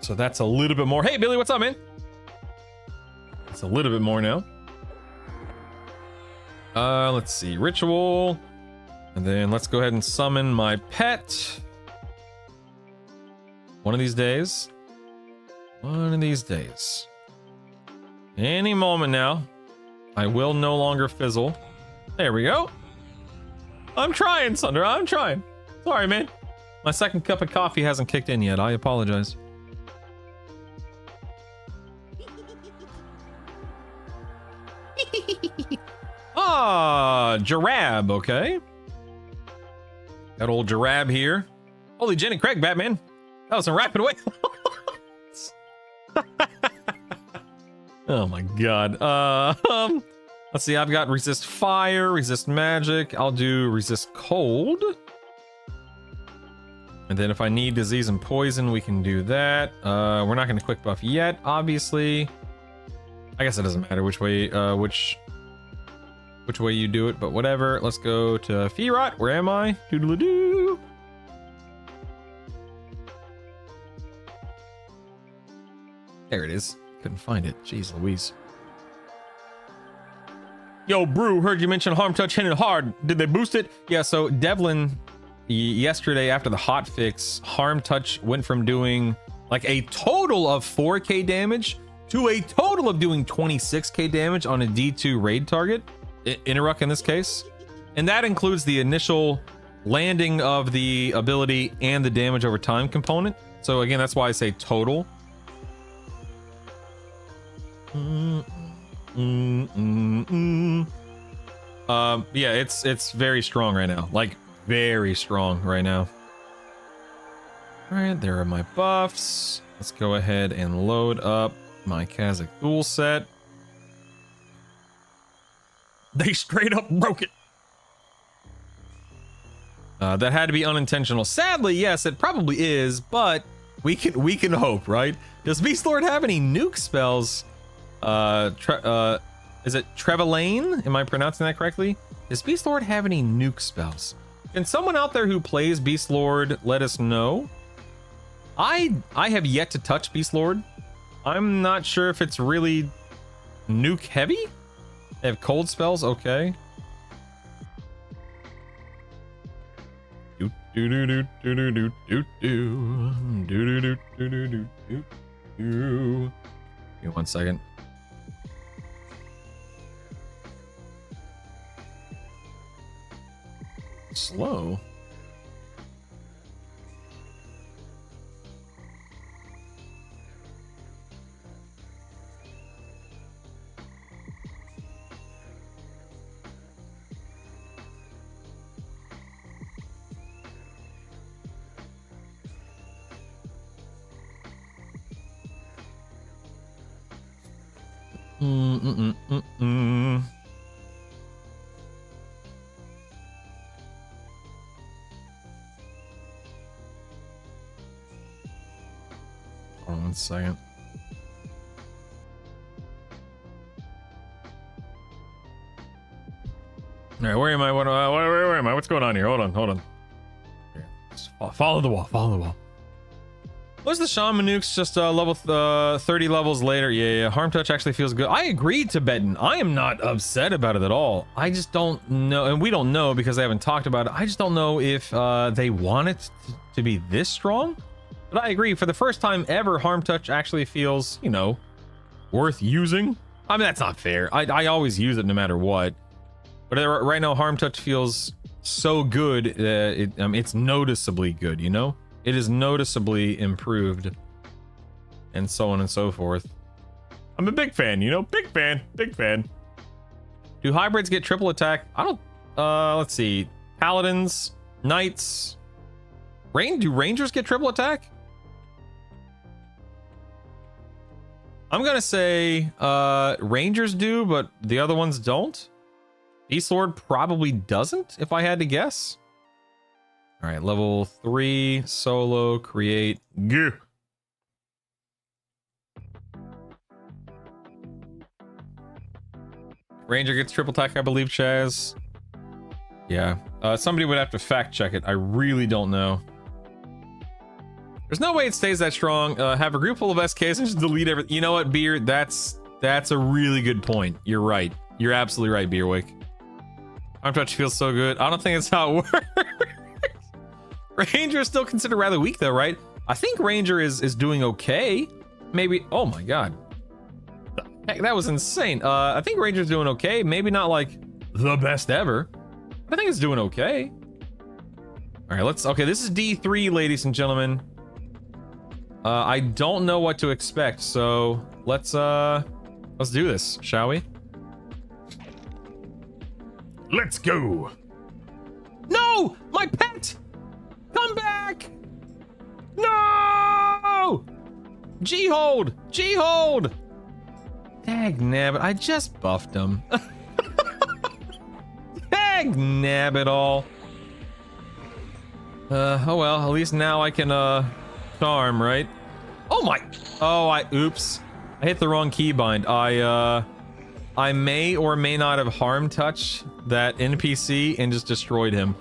So that's a little bit more. Hey, Billy, what's up, man? It's a little bit more now. Let's see. Ritual. And then let's go ahead and summon my pet. One of these days. One of these days. Any moment now. I will no longer fizzle. There we go. I'm trying, Sunder. I'm trying. Sorry, man. My second cup of coffee hasn't kicked in yet. I apologize. Ah, Jarab, okay. Got old Jarab here. Holy Jenny Craig, Batman. That was some rapid away. Oh my god. Let's see, I've got resist fire, resist magic. I'll do resist cold. And then if I need disease and poison, we can do that. We're not going to quick buff yet, obviously. I guess it doesn't matter which way which way you do it, but whatever. Let's go to Fearot. Where am I? Doodle-doo. There it is. Couldn't find it. Jeez Louise. Yo, Brew, heard you mention Harm Touch hitting hard. Did they boost it? Yeah, so Devlin, yesterday after the hot fix, Harm Touch went from doing like a total of 4k damage to a total of doing 26k damage on a D2 raid target. Interrupt in this case. And that includes the initial landing of the ability and the damage over time component. So again, that's why I say total. Yeah, it's very strong right now, like very strong right now. All right, there are my buffs. Let's go ahead and load up my Kazakh tool set. They straight up broke it. That had to be unintentional. Sadly, yes, it probably is, but we can hope, right? Does Beast Lord have any nuke spells? Is it Trevelane? Am I pronouncing that correctly? Does Beast Lord have any nuke spells? Can someone out there who plays Beast Lord let us know? I have yet to touch Beast Lord. I'm not sure if it's really nuke heavy. They have cold spells, okay. Give me 1 second. Slow. Hold on 1 second. All right, where am I? Where am I? What's going on here? Hold on. Okay. Just follow the wall. Follow the wall. Was the Shaman nukes just level 30 levels later? Yeah. Harm Touch actually feels good. I agree, Tibetan. I am not upset about it at all. I just don't know, and we don't know because they haven't talked about it. I just don't know if they want it to be this strong. But I agree. For the first time ever, Harm Touch actually feels, you know, worth using. I mean, that's not fair. I always use it no matter what. But right now, Harm Touch feels so good that it's noticeably good, you know? It is noticeably improved. And so on and so forth. I'm a big fan, you know? Big fan. Do hybrids get triple attack? I don't... let's see. Paladins, Knights... Do Rangers get triple attack? I'm gonna say Rangers do, but the other ones don't. Beast Lord probably doesn't, if I had to guess. All right, level 3, solo, create, go. Ranger gets triple attack, I believe, Chaz. Yeah, somebody would have to fact check it. I really don't know. There's no way it stays that strong. Have a group full of SKs and just delete everything. You know what, Beer? That's a really good point. You're right. You're absolutely right, Beerwick. Harm Touch feels so good. I don't think that's how it works. Ranger is still considered rather weak though, right? I think Ranger is doing okay. Maybe, oh my god. Heck, that was insane. I think Ranger's doing okay. Maybe not like the best ever. I think it's doing okay. All right, okay, this is D3, ladies and gentlemen. I don't know what to expect, so let's do this, shall we? Let's go. No! My pet! Come back! No! G-hold! G-hold! Dagnabbit, I just buffed him. Dagnabbit all. Oh well, at least now I can charm, right? Oh my, oops. I hit the wrong keybind. I may or may not have harm touched that NPC and just destroyed him.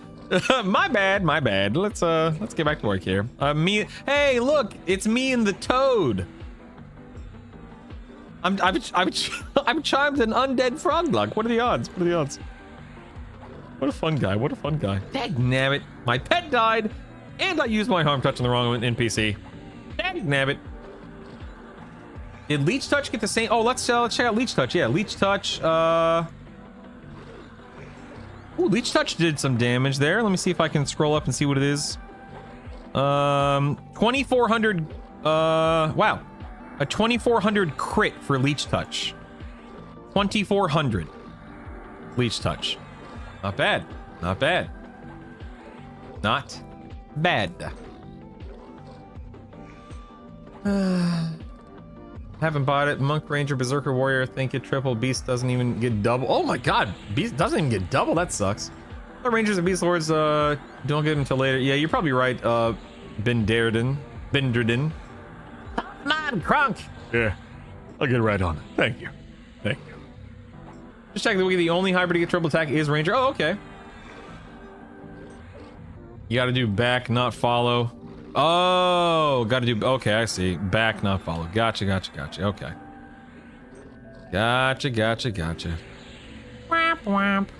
My bad, my bad. Let's get back to work here. Hey, look, it's me and the toad. I've chimed an undead frog luck. What are the odds? What are the odds? What a fun guy. What a fun guy. Dagnabbit. My pet died, and I used my harm touch on the wrong NPC. Dagnabbit. Did Leech Touch get the same? Oh, let's check out Leech Touch. Yeah, Leech Touch. Ooh, Leech Touch did some damage there. Let me see if I can scroll up and see what it is. 2400. Wow. A 2400 crit for Leech Touch. 2400 Leech Touch. Not bad. Not bad. Not bad. Haven't bought it. Monk, Ranger, Berserker, Warrior. Think it triple. Beast doesn't even get double. Oh my god. Beast doesn't even get double. That sucks. The Rangers and Beast Lords don't get them until later. Yeah, you're probably right. Benderden. Man, Crunk. Yeah, I'll get right on it. Thank you. Thank you. Just checking the wiki. The only hybrid to get triple attack is Ranger. Oh, okay. You gotta do back, not follow. Oh, gotta do. Okay, I see. Back, not follow. Gotcha. Okay. Gotcha. Wamp, wamp.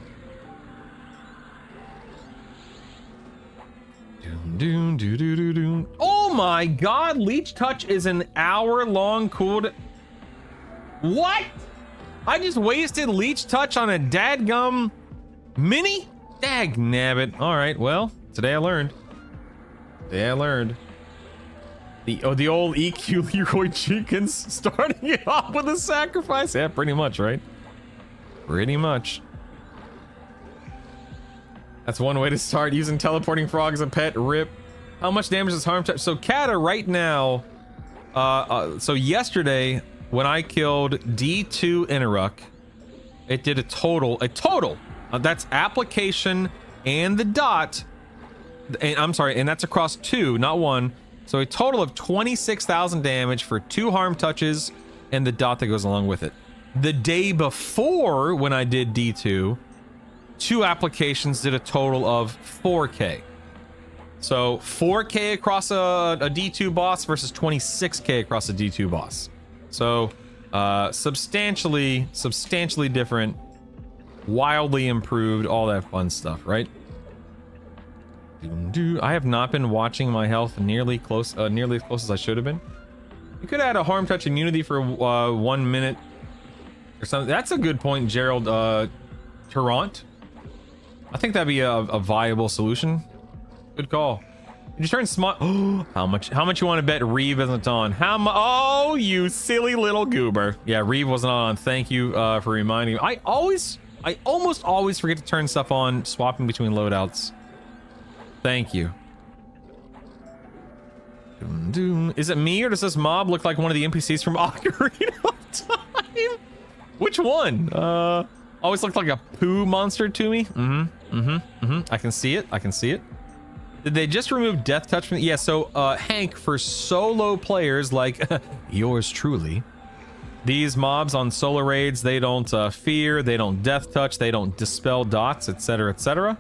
Oh my god, Leech Touch is an hour-long cooldown. What? I just wasted Leech Touch on a dadgum mini? Dagnabbit. Alright, well, today I learned. The old EQ Leroy Jenkins starting it off with a sacrifice. Yeah, pretty much, right? Pretty much. That's one way to start, using teleporting frog as a pet. Rip. How much damage does harm touch? So Kata right now, so yesterday when I killed D2 Inaruk, it did a total, that's application and the dot, and I'm sorry, and that's across 2, not 1. So a total of 26,000 damage for 2 harm touches and the dot that goes along with it. The day before when I did D2, 2 applications did a total of 4k. So 4k across a D2 boss versus 26k across a D2 boss. So substantially different, wildly improved, all that fun stuff, right? I have not been watching my health nearly as close as I should have been. You could add a harm touch immunity for 1 minute or something. That's a good point, Gerald. Tarrant. I think that'd be a viable solution. Good call. You just turn smart. How much you want to bet Reeve isn't on? Oh, you silly little goober. Yeah, Reeve wasn't on. Thank you for reminding me. I almost always forget to turn stuff on, swapping between loadouts. Thank you. Is it me, or does this mob look like one of the NPCs from Ocarina of Time? Which one? Always looked like a poo monster to me. I can see it. Did they just remove death touch from? Yeah, so Hank, for solo players like yours truly, these mobs on solo raids, they don't fear, they don't death touch, they don't dispel dots, etc, etc.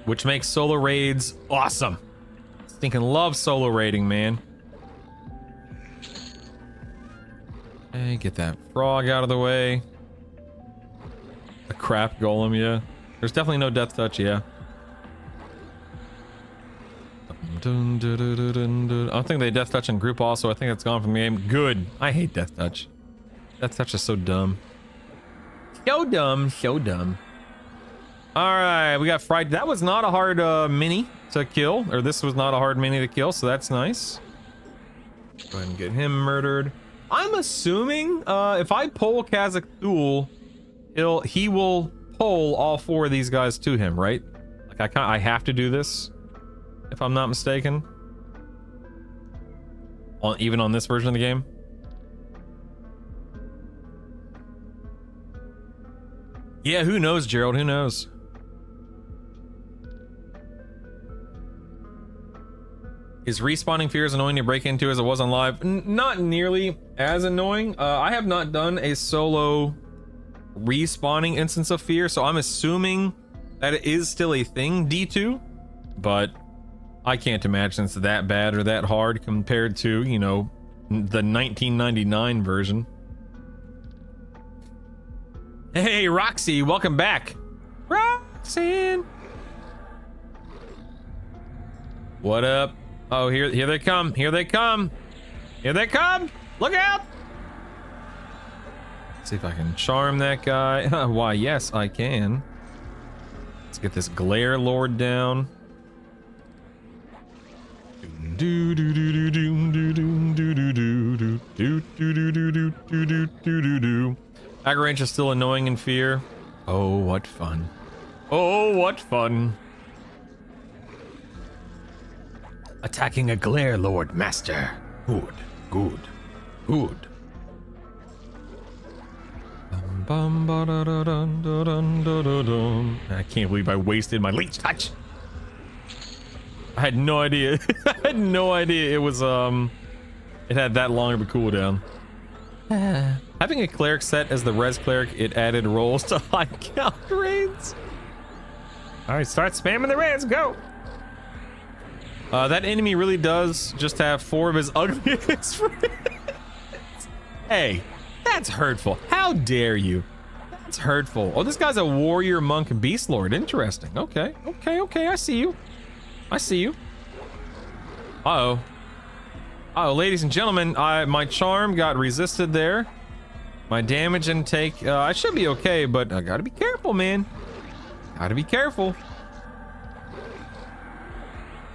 Which makes solo raids awesome. Stinking love solo raiding, man. Hey, get that frog out of the way. A crap golem, yeah. There's definitely no death touch, yeah. I don't think they death touch in group also. I think that's gone from the game. Good. I hate death touch. Death touch is so dumb. So dumb. Alright, we got fried. That was not a hard mini to kill. Or this was not a hard mini to kill, so that's nice. Go ahead and get him murdered. I'm assuming if I pull Kazakh Thul, he will pull all 4 of these guys to him, right? Like I have to do this, if I'm not mistaken. Even on this version of the game. Yeah, who knows, Gerald? Who knows? Is respawning fear as annoying to break into as it was on live? Not nearly as annoying. I have not done a solo respawning instance of fear, so I'm assuming that it is still a thing, D2, but I can't imagine it's that bad or that hard compared to, you know, the 1999 version. Hey, Roxy, welcome back. Roxanne. What up? Oh, here they come. Here they come. Here they come. Look out. Let's see if I can charm that guy. Why, yes, I can. Let's get this glare lord down. Ag range is still annoying in fear. Oh, what fun. Oh, what fun. Attacking a glare lord, master. Good, good, good. I can't believe I wasted my leech touch. I had no idea. I had no idea it was it had that long of a cooldown. Having a cleric set as the res cleric, it added rolls to high count raids. All right, start spamming the res. Go. That enemy really does just have 4 of his ugliest friends. Hey, that's hurtful. How dare you? That's hurtful. Oh, this guy's a warrior monk beast lord. Interesting. Okay, okay, okay. I see you. I see you. Uh-oh. Uh-oh, ladies and gentlemen, my charm got resisted there. My damage intake, I should be okay, but I gotta be careful, man. Gotta be careful.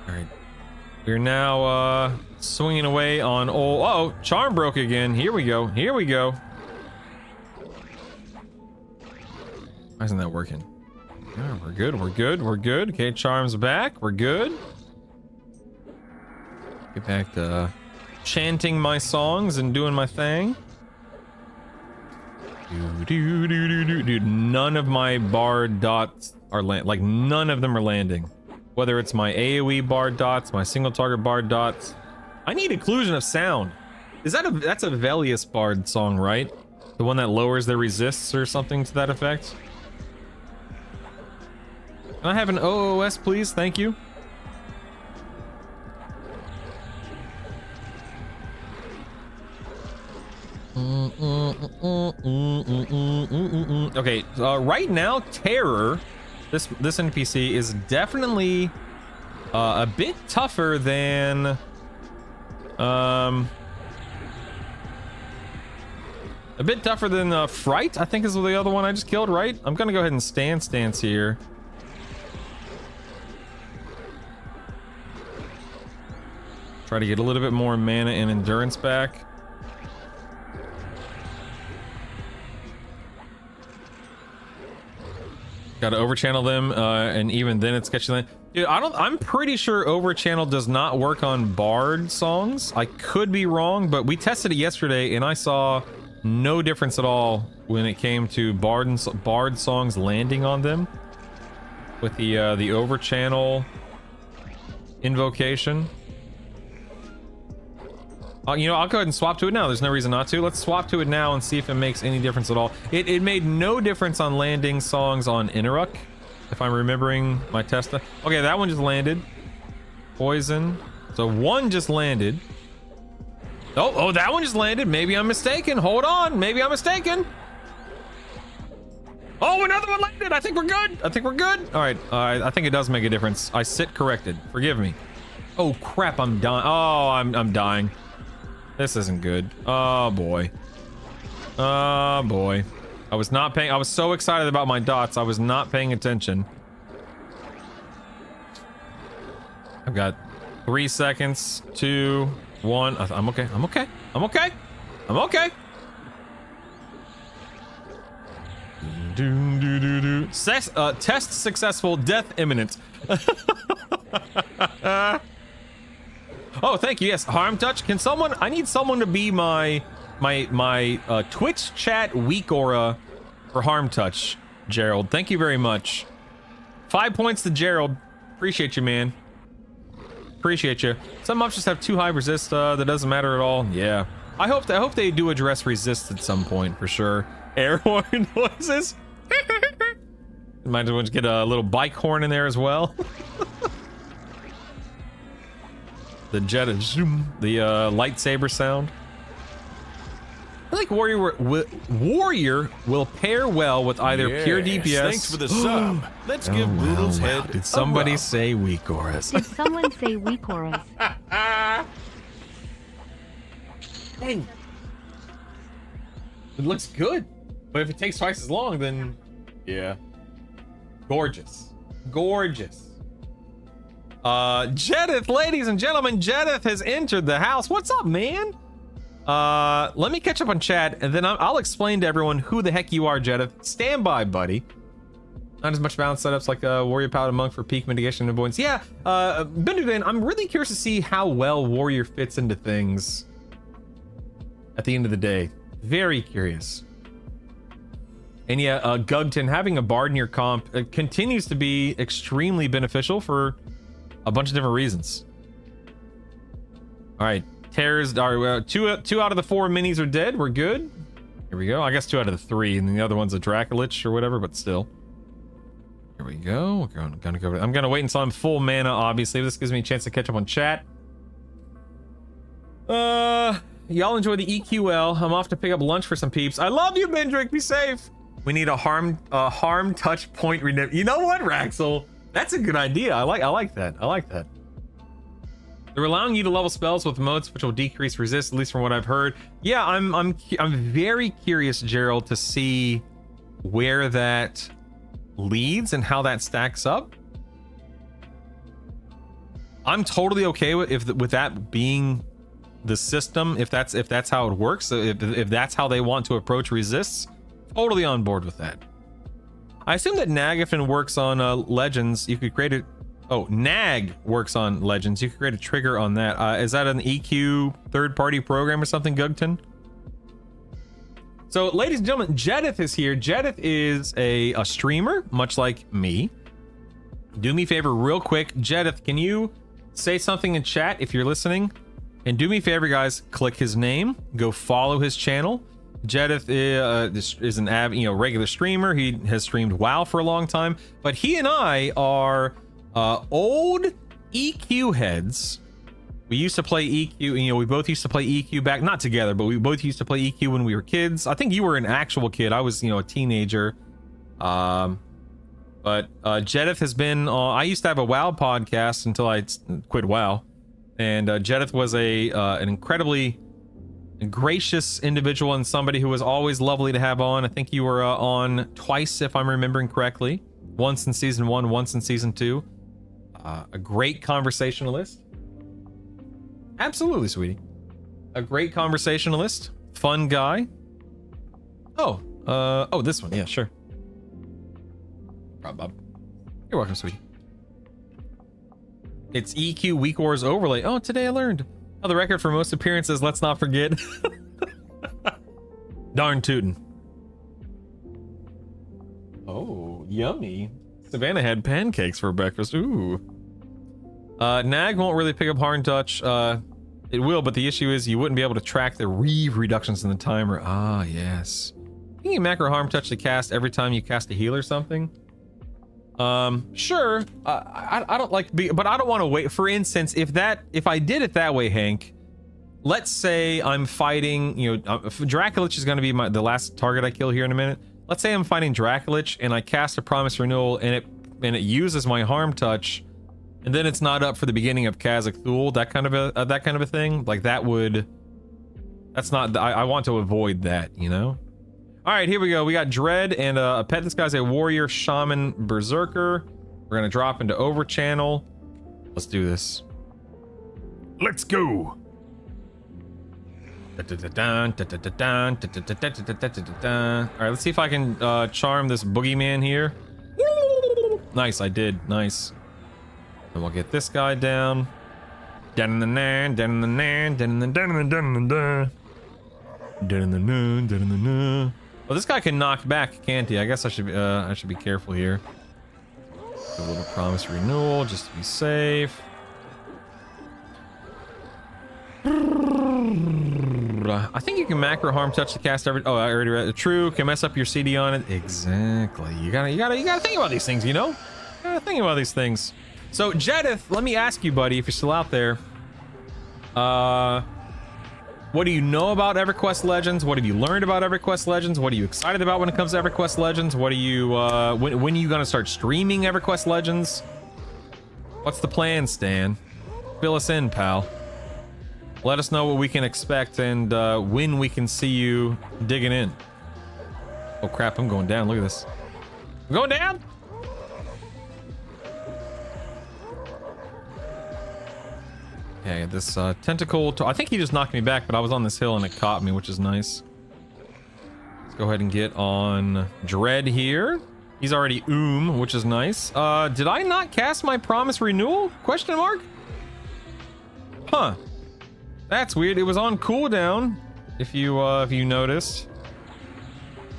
All right. We're now swinging away on old. Uh-oh, charm broke again. Here we go. Here we go. Why isn't that working? Yeah, we're good. We're good. We're good. Okay, charm's back. We're good. Get back to chanting my songs and doing my thing. Dude, none of my bard dots are like none of them are landing. Whether it's my AoE bard dots, my single target bard dots. I need occlusion of sound. Is that that's a Velius bard song, right? The one that lowers their resists or something to that effect? Can I have an OOS, please? Thank you. Okay, right now, Terror, this NPC is definitely a bit tougher than Fright, I think is the other one I just killed, right? I'm gonna go ahead and stance here. Try to get a little bit more mana and endurance back. Gotta overchannel them, and even then it's catching them. Dude, I'm pretty sure overchannel does not work on bard songs. I could be wrong, but we tested it yesterday and I saw no difference at all when it came to bard songs landing on them with the overchannel invocation. You know, I'll go ahead and swap to it now. There's no reason not to. Let's swap to it now and see if it makes any difference at all. It made no difference on landing songs on Inaruk, if I'm remembering my test. Okay, that one just landed. Poison. So one just landed. Oh, that one just landed. Maybe I'm mistaken. Hold on. Maybe I'm mistaken. Oh, another one landed. I think we're good. I think we're good. All right. I think it does make a difference. I sit corrected. Forgive me. Oh, crap. I'm dying. Oh, I'm dying. This isn't good. Oh boy. Oh boy. I was so excited about my dots. I was not paying attention. I've got 3 seconds, 2, 1. I'm okay. I'm okay. I'm okay. I'm okay. Test successful. Death imminent. Oh, thank you. Yes, Harm Touch. Can someone? I need someone to be my Twitch chat weak aura for Harm Touch. Gerald, thank you very much. 5 points to Gerald. Appreciate you, man. Appreciate you. Some mobs just have too high resist. That doesn't matter at all. Yeah. I hope they do address resist at some point for sure. Air horn noises. Might as well get a little bike horn in there as well. The jet and zoom, the lightsaber sound. I feel like Warrior will pair well with either pure DPS. Thanks for the sub. Let's give Boodle's head. Did somebody say weak chorus? Did someone say weak chorus? Dang. It looks good, but if it takes twice as long, then yeah. Gorgeous. Gorgeous. Jedith, ladies and gentlemen, Jedith has entered the house. What's up, man? Let me catch up on chat, and then I'll explain to everyone who the heck you are, Jedith. Stand by, buddy. Not as much balance setups like Warrior Paladin Monk for peak mitigation and avoidance. Yeah, Benjamin, I'm really curious to see how well Warrior fits into things at the end of the day. Very curious. And yeah, Gugton, having a bard in your comp continues to be extremely beneficial for a bunch of different reasons. All right, Tears are two out of the 4 minis are dead. We're good. Here we go. I guess 2 out of the 3, and the other one's a Dracolich or whatever, but still. Here we go. We're gonna go. I'm gonna wait until I'm full mana. Obviously, this gives me a chance to catch up on chat. Y'all enjoy the EQL. I'm off to pick up lunch for some peeps. I love you, Bendrick. Be safe. We need a harm touch point redemption. You know what, Raxel? That's a good idea. I like that. I like that. They're allowing you to level spells with modes which will decrease resist, at least from what I've heard. Yeah, I'm very curious, Gerald, to see where that leads and how that stacks up. I'm totally okay with that being the system, if that's how it works. So if that's how they want to approach resists, totally on board with that. I assume that Nagafin works on legends. You could create it. Oh, Nag works on legends. You could create a trigger on that. Is that an EQ third-party program or something, Gugton? So, ladies and gentlemen, Jedith is here. Jedith is a streamer, much like me. Do me a favor real quick. Jedith, can you say something in chat if you're listening? And do me a favor, guys, click his name. Go follow his channel. Jedith is an regular streamer. He has streamed WoW for a long time. But he and I are old EQ heads. We used to play EQ, we both used to play EQ back, not together, but we both used to play EQ when we were kids. I think you were an actual kid. I was, a teenager. But Jedith has been, I used to have a WoW podcast until I quit WoW. And Jedith was an incredibly gracious individual and somebody who was always lovely to have on. I think you were on twice, if I'm remembering correctly. Once in season 1, once in season 2. A great conversationalist. Absolutely, sweetie. A great conversationalist. Fun guy. Oh, this one. Yeah, sure. Rob Bob. You're welcome, sweetie. It's EQ Weak Wars overlay. Oh, today I learned. Oh, the record for most appearances, let's not forget. Darn tootin'. Oh, yummy. Savannah had pancakes for breakfast. Ooh. Nag won't really pick up Harm Touch. It will, but the issue is you wouldn't be able to track the reductions in the timer. Ah, yes. Can you macro Harm Touch to cast every time you cast a heal or something? Sure. I don't like but I don't want to wait. For instance, if I did it that way, Hank, let's say I'm fighting, Dracolich is going to be the last target I kill here in a minute. Let's say I'm fighting Dracolich and I cast a Promise Renewal and it uses my Harm Touch, and then it's not up for the beginning of Kazakh Thul, that kind of a thing. Like I want to avoid that, All right, here we go. We got Dread and a pet. This guy's a warrior, shaman, berserker. We're gonna drop into over channel. Let's do this. Let's go. All right, let's see if I can charm this boogeyman here. Nice, I did. Nice. And we'll get this guy down. Down in the nan, down in the nan, down in the down in the down in the down. Down in the nan, down in the nan. Well, this guy can knock back, can't he? I guess I should be careful here. Do a little Promise Renewal just to be safe. I think you can macro harm touch to cast every. Oh, I already read it. True, can mess up your CD on it. Exactly. You gotta think about these things. You know, you gotta think about these things. So Jedith, let me ask you, buddy, if you're still out there. What do you know about EverQuest Legends? What have you learned about EverQuest Legends? What are you excited about when it comes to EverQuest Legends? What are you, when are you gonna start streaming EverQuest Legends? What's the plan, Stan? Fill us in, pal. Let us know what we can expect and when we can see you digging in. Oh crap, I'm going down. Look at this. I'm going down? Okay, this tentacle. I think he just knocked me back, but I was on this hill and it caught me, which is nice. Let's go ahead and get on Dread here. He's already which is nice. Did I not cast my promise renewal? Question mark? Huh. That's weird. It was on cooldown. If you noticed.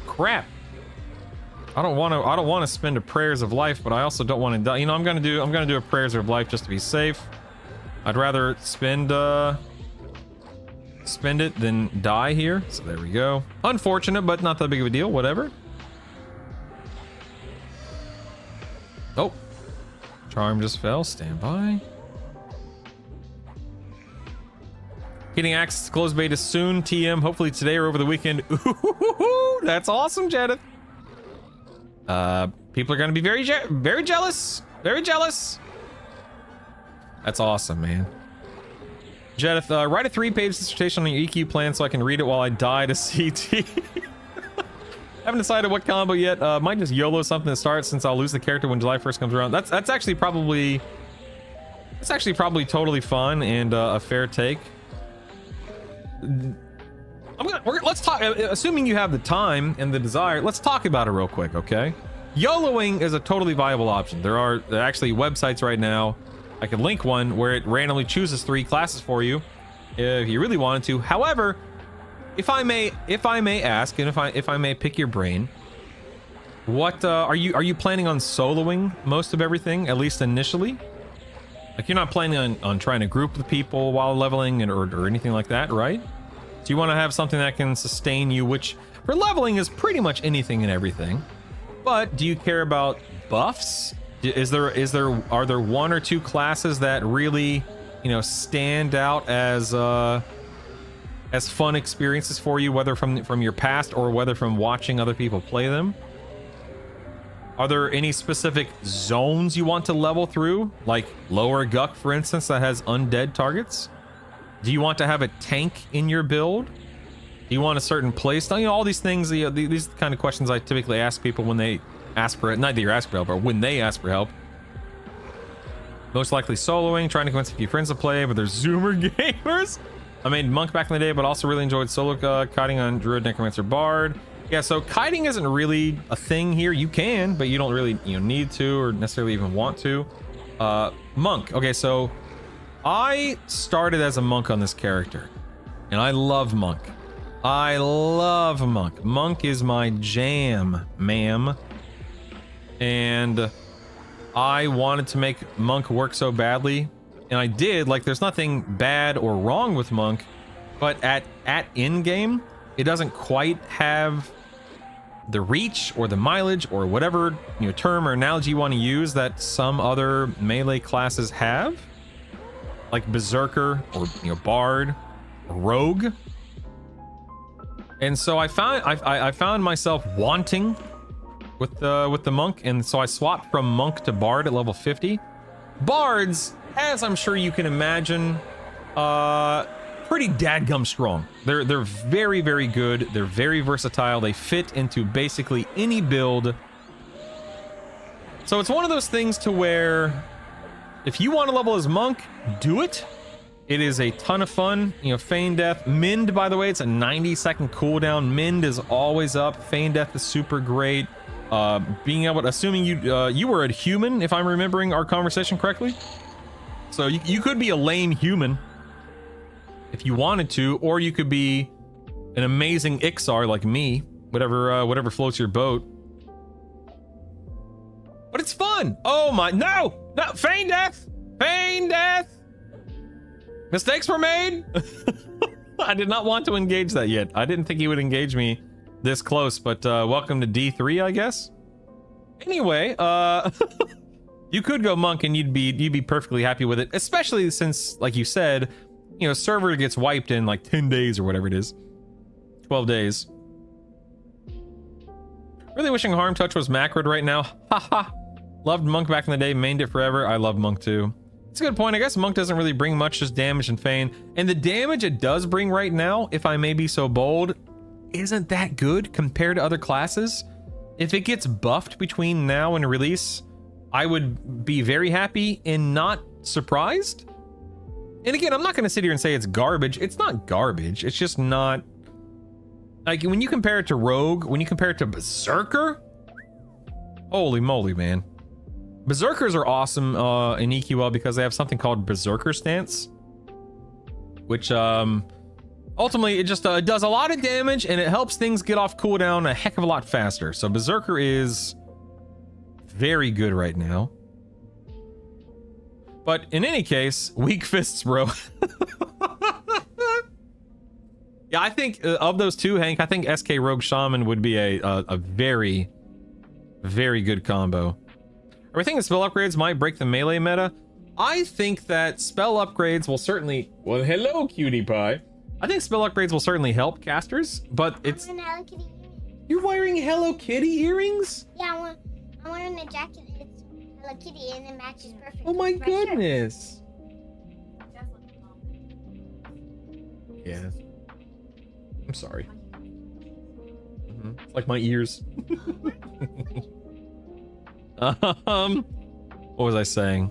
Crap. I don't want to spend a prayers of life, but I also don't want to die. You know, I'm gonna do a prayers of life just to be safe. I'd rather spend it than die here. So there we go. Unfortunate, but not that big of a deal. Whatever. Oh, charm just fell. Stand by. Getting access to closed beta soon. TM, hopefully today or over the weekend. Ooh, that's awesome, Jedith. People are gonna be very jealous. Very jealous. That's awesome, man. Jedith, write a 3-page dissertation on your EQ plan so I can read it while I die to CT. Haven't decided what combo yet. Might just YOLO something to start since I'll lose the character when July 1st comes around. That's actually probably totally fun and a fair take. Let's talk. Assuming you have the time and the desire, let's talk about it real quick, okay? YOLOing is a totally viable option. There are actually websites right now. I could link one where it randomly chooses 3 classes for you if you really wanted to. However, if I may ask, and if I may pick your brain, what are you planning on soloing most of everything, at least initially? Like, you're not planning on trying to group with people while leveling or anything like that, right? So you want to have something that can sustain you, which for leveling is pretty much anything and everything. But do you care about buffs? Are there 1 or 2 classes that really, you know, stand out as fun experiences for you, whether from your past or whether from watching other people play them? Are there any specific zones you want to level through, like Lower Guck, for instance, that has undead targets? Do you want to have a tank in your build? Do you want a certain playstyle? You know, all these things. These are the kind of questions I typically ask people when they ask for it. Not that you're asking for help, but when they ask for help. Most likely soloing, trying to convince a few friends to play, but they're Zoomer gamers. I made Monk back in the day, but also really enjoyed solo kiting on Druid, Necromancer, Bard. Yeah, so kiting isn't really a thing here. You can, but you don't really need to or necessarily even want to. Monk. Okay, so I started as a monk on this character, and I love Monk. I love Monk. Monk is my jam, ma'am. And I wanted to make Monk work so badly, and I did. Like, there's nothing bad or wrong with Monk, but at in-game, it doesn't quite have the reach or the mileage or whatever term or analogy you want to use that some other melee classes have, like Berserker or Bard or Rogue. And so I found myself wanting with the Monk, and so I swapped from Monk to Bard at level 50. Bards, as I'm sure you can imagine, pretty dadgum strong. They're very, very good. They're very versatile. They fit into basically any build. So it's one of those things to where if you want to level as Monk, do it. It is a ton of fun. Feign Death. Mend, by the way, it's a 90-second cooldown. Mend is always up. Feign Death is super great. Being able to, assuming you were a human, if I'm remembering our conversation correctly. So you could be a lame human if you wanted to, or you could be an amazing Ixar like me, whatever floats your boat. But it's fun. Oh my, no, Feign Death. Mistakes were made. I did not want to engage that yet. I didn't think he would engage me this close, but welcome to D3, I guess. Anyway, you could go monk and you'd be perfectly happy with it, especially since, like you said, you know, server gets wiped in like 10 days or whatever it is. 12 days. Really wishing Harm Touch was macroed right now. Haha. Loved Monk back in the day, mained it forever. I love Monk too. It's a good point. I guess Monk doesn't really bring much, just damage and Feign. And the damage it does bring right now, if I may be so bold, isn't that good compared to other classes. If it gets buffed between now and release, I would be very happy and not surprised. And again, I'm not going to sit here and say it's garbage. It's not garbage. It's just not... Like, when you compare it to Rogue, when you compare it to Berserker, holy moly, man. Berserkers are awesome in EQL because they have something called Berserker Stance, which ultimately it just it does a lot of damage and it helps things get off cooldown a heck of a lot faster. So Berserker is very good right now. But in any case, weak fists, bro. Yeah, I think of those two, Hank, I think SK Rogue Shaman would be a very, very good combo. Are we thinking spell upgrades might break the melee meta? I think that spell upgrades will certainly... Well, hello, cutie pie. I think spell upgrades will certainly help casters, but it's... I'm wearing Hello Kitty earrings. You're wearing Hello Kitty earrings? Yeah, I'm wearing a jacket and it's Hello Kitty and it matches perfect. Oh my with my shirt. goodness. Yeah. I'm sorry. It's like my ears. What was I saying?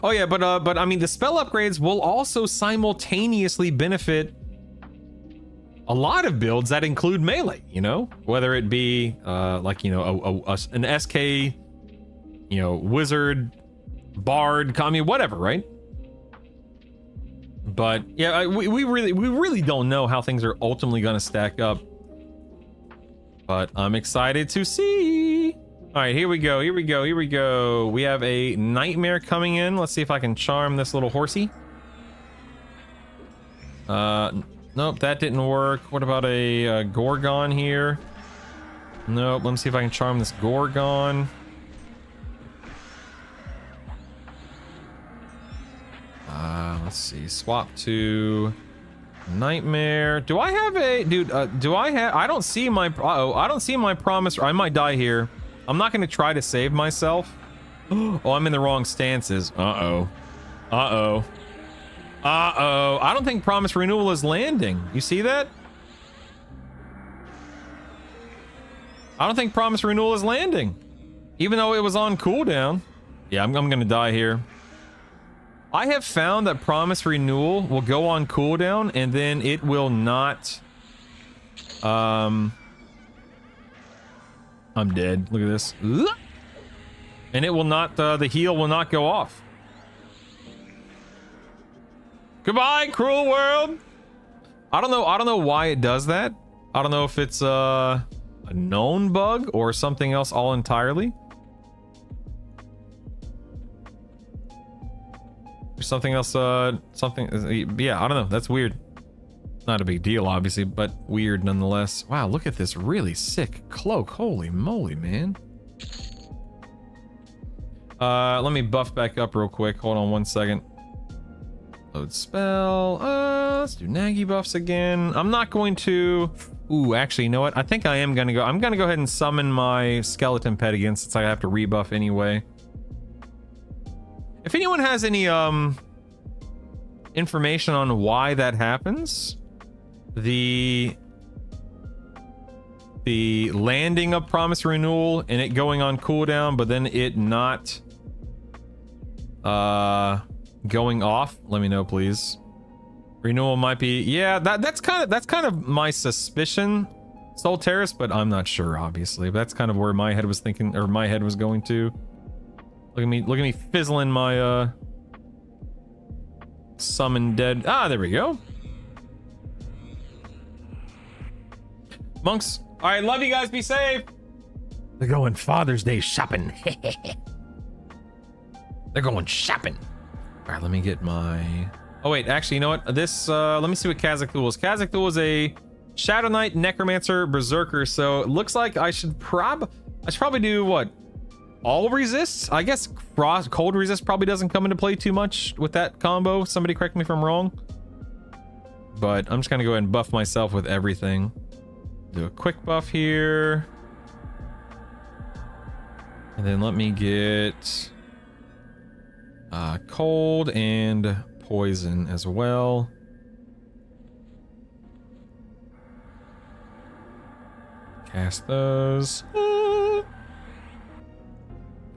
Oh yeah, but I mean the spell upgrades will also simultaneously benefit a lot of builds that include melee, you know, whether it be like, you know, an SK, you know, wizard, bard, I mean, whatever, right? But yeah, we really don't know how things are ultimately going to stack up, but I'm excited to see. All right, here we go. We have a nightmare coming in. Let's see if I can charm this little horsey. Nope, that didn't work. What about a Gorgon here? Nope, let me see if I can charm this Gorgon. Let's see. Swap to Nightmare. Do I have a... Dude, I don't see my... Uh-oh, I don't see my promise. I might die here. I'm not going to try to save myself. Oh, I'm in the wrong stances. Uh-oh. Uh-oh. Uh-oh. I don't think Promise Renewal is landing. You see that? I don't think Promise Renewal is landing. Even though it was on cooldown. Yeah, I'm going to die here. I have found that Promise Renewal will go on cooldown and then it will not... I'm dead. Look at this. And it will not, the heal will not go off. Goodbye, cruel world. I don't know why it does that. I don't know if it's a known bug or something else all entirely. Something else, something, yeah, I don't know. That's weird. Not a big deal, obviously, but weird nonetheless. Wow, look at this really sick cloak. Holy moly, man. Let me buff back up real quick. Hold on one second. Load spell. Let's do Nagi buffs again. I'm not going to... Ooh, actually, you know what? I think I am going to go... I'm going to go ahead and summon my skeleton pet again since I have to rebuff anyway. If anyone has any information on why that happens, the landing of Promise Renewal and it going on cooldown, but then it not going off, let me know, please. Renewal might be, yeah, that's kind of my suspicion, Soul Terrace, but I'm not sure, obviously. That's kind of where my head was thinking, or my head was going to. Look at me fizzling my summon dead. Ah, there we go. Monks. All right, love you guys. Be safe. They're going Father's Day shopping. They're going shopping. All right, let me get my Oh wait, actually, you know what? This, let me see what Khazak-Thul is. Khazak-Thul is a Shadow Knight, Necromancer, Berserker. So it looks like I should probably do what? All resists? I guess cold resist probably doesn't come into play too much with that combo. Somebody correct me if I'm wrong. But I'm just gonna go ahead and buff myself with everything. Do a quick buff here. And then let me get cold and poison as well. Cast those.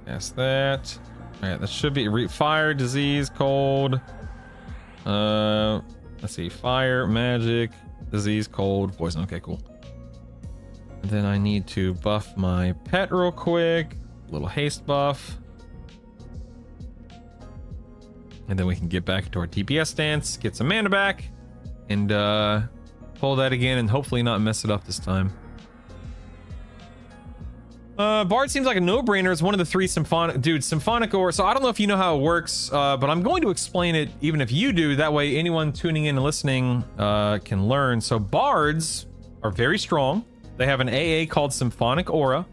Cast that. Alright, that should be fire, disease, cold. Let's see. Fire, magic, disease, cold, poison. Okay, cool. And then I need to buff my pet real quick. Little haste buff. And then we can get back into our DPS stance, get some mana back, and pull that again and hopefully not mess it up this time. Bard seems like a no-brainer. It's one of the 3 symphonic... Dude, symphonic aura. So I don't know if you know how it works, but I'm going to explain it even if you do. That way anyone tuning in and listening can learn. So bards are very strong. They have an AA called Symphonic Aura,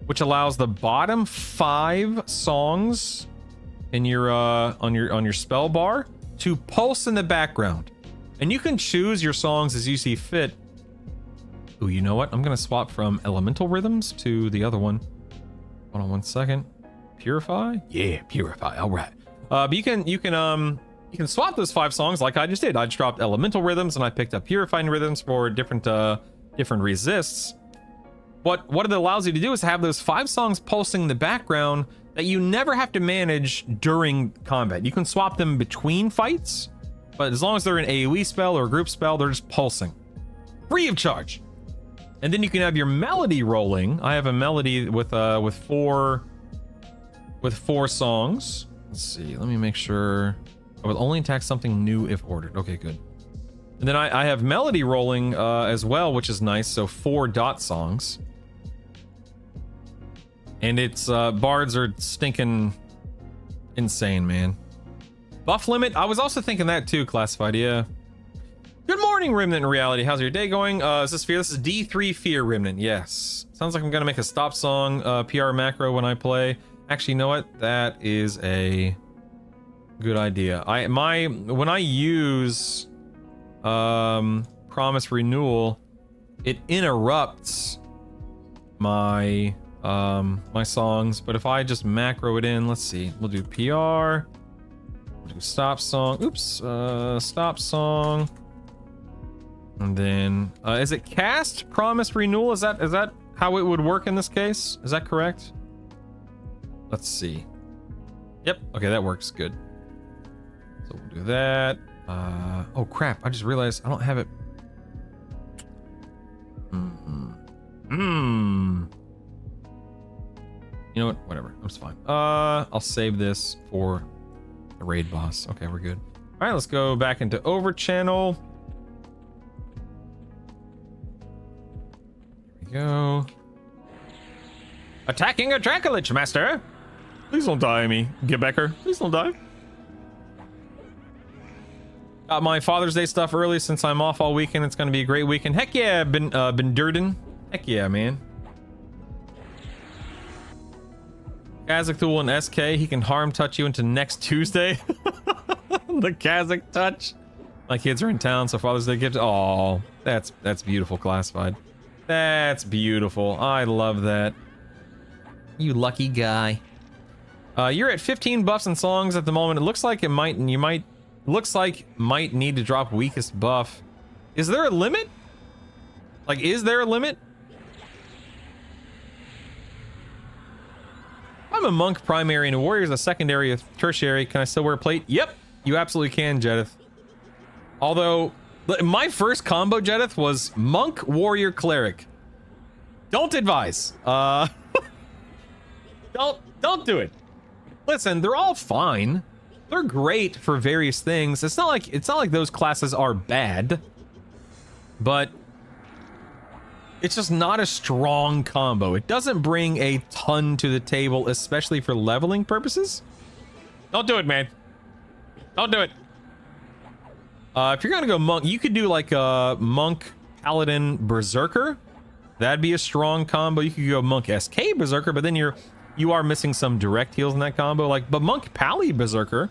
which allows the bottom 5 songs in your on your spell bar to pulse in the background, and you can choose your songs as you see fit. Ooh, you know what? I'm gonna swap from elemental rhythms to the other one. Hold on one second. Purify? Yeah, purify. All right. But you can swap those 5 songs like I just did. I just dropped elemental rhythms and I picked up purifying rhythms for different resists. What it allows you to do is have those 5 songs pulsing in the background that you never have to manage during combat. You can swap them between fights, but as long as they're an AoE spell or a group spell, they're just pulsing. Free of charge. And then you can have your melody rolling. I have a melody with 4 songs. Let's see, let me make sure. I will only attack something new if ordered. Okay, good. And then I have melody rolling as well, which is nice. So 4 dot songs. And it's bards are stinking insane, man. Buff limit. I was also thinking that too, classified. Yeah. Good morning, Remnant in Reality. How's your day going? Is this Fear? This is D3 Fear, Remnant. Yes. Sounds like I'm gonna make a stop song PR macro when I play. Actually, you know what? That is a good idea. When I use Promise Renewal, it interrupts my my songs, but if I just macro it in, let's see, we'll do PR, we'll do stop song, stop song, and then is it cast Promise Renewal? Is that how it would work in this case? Is that correct? Let's see. Yep, okay, that works good. So we'll do that. Oh crap, I just realized I don't have it. You know what? Whatever. That's fine. I'll save this for the raid boss. Okay, we're good. All right, let's go back into over channel. Here we go. Attacking a Dracolich, master. Please don't die, me. Get back her. Please don't die. Got my Father's Day stuff early since I'm off all weekend. It's gonna be a great weekend. Heck yeah, Ben Durden. Heck yeah, man. Khazak-Thul and SK, he can harm touch you into next Tuesday. The Khazak touch. My kids are in town, so Father's Day gift. Oh, that's beautiful, classified. That's beautiful. I love that. You lucky guy. You're at 15 buffs and songs at the moment. It looks like might need to drop weakest buff. Is there a limit? Like, is there a limit? I'm a monk primary and a warrior is a secondary, a tertiary. Can I still wear a plate? Yep, you absolutely can, Jedith. Although, my first combo, Jedith, was monk, warrior, cleric. Don't advise. Don't do it. Listen, they're all fine. They're great for various things. It's not like those classes are bad, but it's just not a strong combo. It doesn't bring a ton to the table, especially for leveling purposes. Don't do it, man. Don't do it. If you're gonna go monk, you could do like a monk paladin berserker. That'd be a strong combo. You could go monk SK berserker, but then you are missing some direct heals in that combo. Like, but monk pally berserker,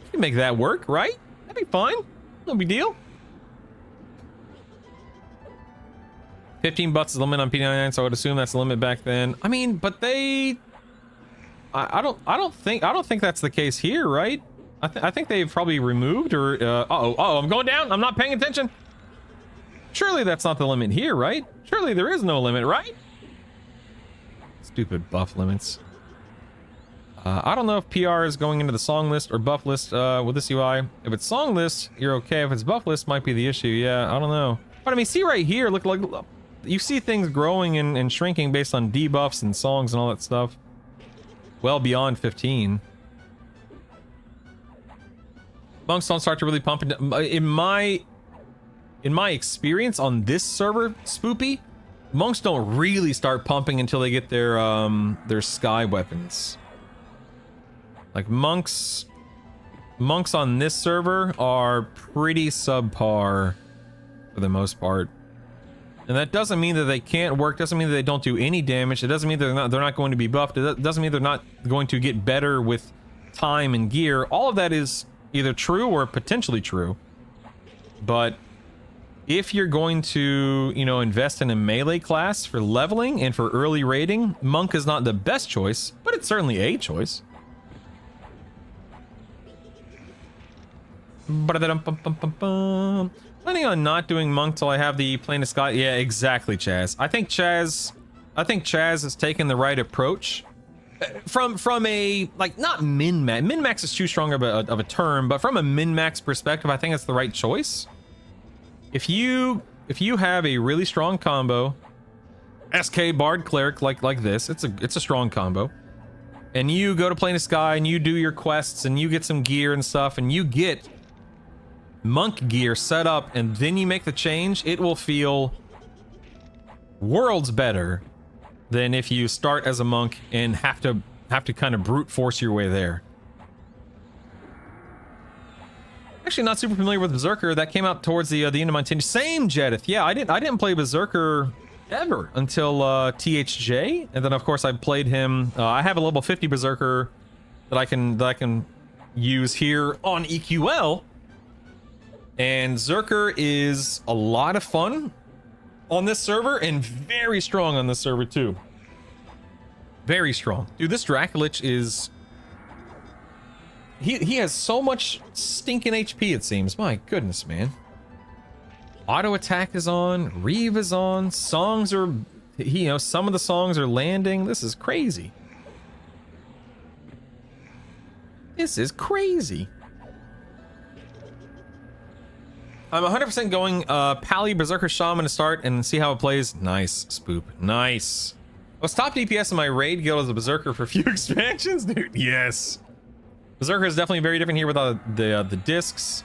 you can make that work, right? That'd be fine. No big deal. 15 bucks is the limit on P99, so I would assume that's the limit back then. I mean, but they, I don't think that's the case here, right? I think they've probably removed or I'm going down. I'm not paying attention. Surely that's not the limit here, right? Surely there is no limit, right? Stupid buff limits. I don't know if PR is going into the song list or buff list with this UI. If it's song list, you're okay. If it's buff list, might be the issue. Yeah, I don't know. But I mean, see right here, look, you see things growing and shrinking based on debuffs and songs and all that stuff. Well beyond 15. Monks don't start to really pump in my experience on this server, Spoopy. Monks don't really start pumping until they get their sky weapons. Like monks on this server are pretty subpar for the most part. And that doesn't mean that they can't work, doesn't mean that they don't do any damage, it doesn't mean they're not going to be buffed, it doesn't mean they're not going to get better with time and gear. All of that is either true or potentially true. But if you're going to, you know, invest in a melee class for leveling and for early raiding, monk is not the best choice, but it's certainly a choice. Planning on not doing monk till I have the plane of sky. Yeah, exactly, Chaz. I think Chaz has taken the right approach. From a, like, not min-max. Min-max is too strong of a term, but from a min-max perspective, I think it's the right choice. If you have a really strong combo, SK Bard Cleric like this, it's a strong combo. And you go to Plane of Sky and you do your quests and you get some gear and stuff and you get monk gear set up and then you make the change, it will feel worlds better than if you start as a monk and have to kind of brute force your way there. Actually, not super familiar with Berserker. That came out towards the end of my tenure. Same, Jedith. Yeah, I didn't play Berserker ever until THJ, and then of course I played him. I have a level 50 Berserker that I can use here on EQL, and Zerker is a lot of fun on this server and very strong on this server too. Very strong, dude. This Dracolich is. He has so much stinking HP, it seems. My goodness, man. Auto attack is on, Reeve is on, songs are, you know, some of the songs are landing. This is crazy. This is crazy. I'm 100% going Pally Berserker Shaman to start and see how it plays. Nice, Spoop. Nice. I was top DPS in my raid guild as a Berserker for a few expansions, dude. Yes. Berserker is definitely very different here without the discs.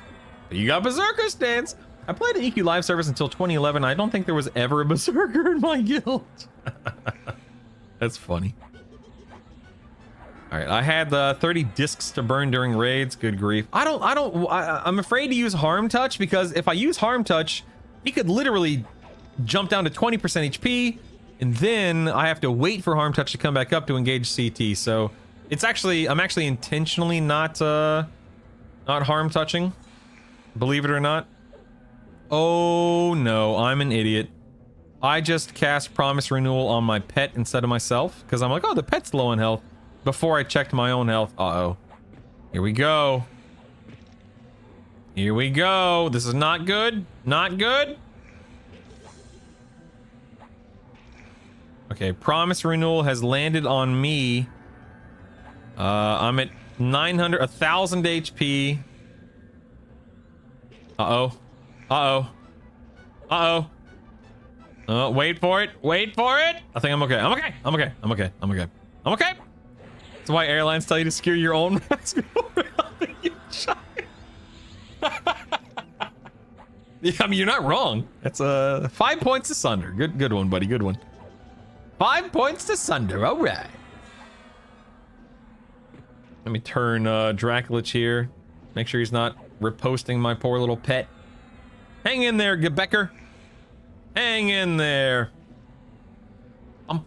But you got Berserker stance. I played an EQ live service until 2011. I don't think there was ever a Berserker in my guild. That's funny. All right, I had 30 discs to burn during raids. Good grief. I'm afraid to use Harm Touch because if I use Harm Touch, he could literally jump down to 20% HP, and then I have to wait for Harm Touch to come back up to engage CT. So I'm actually intentionally not harm touching, believe it or not. Oh no, I'm an idiot. I just cast Promise Renewal on my pet instead of myself because I'm like, oh, the pet's low on health before I checked my own health. Uh-oh. Here we go. Here we go. This is not good. Not good. Okay, Promise Renewal has landed on me. I'm at 1,000 HP. Uh-oh. Uh-oh. Uh-oh. Wait for it. Wait for it. I think I'm okay. I'm okay. I'm okay. I'm okay. I'm okay. I'm okay. That's why airlines tell you to secure your own mask before helping you shine. Yeah, I mean, you're not wrong. That's 5 points to Sunder. Good one, buddy. Good one. 5 points to Sunder. All right. Let me turn Dracolich here. Make sure he's not Reposting my poor little pet. Hang in there, Gebecker. Hang in there. All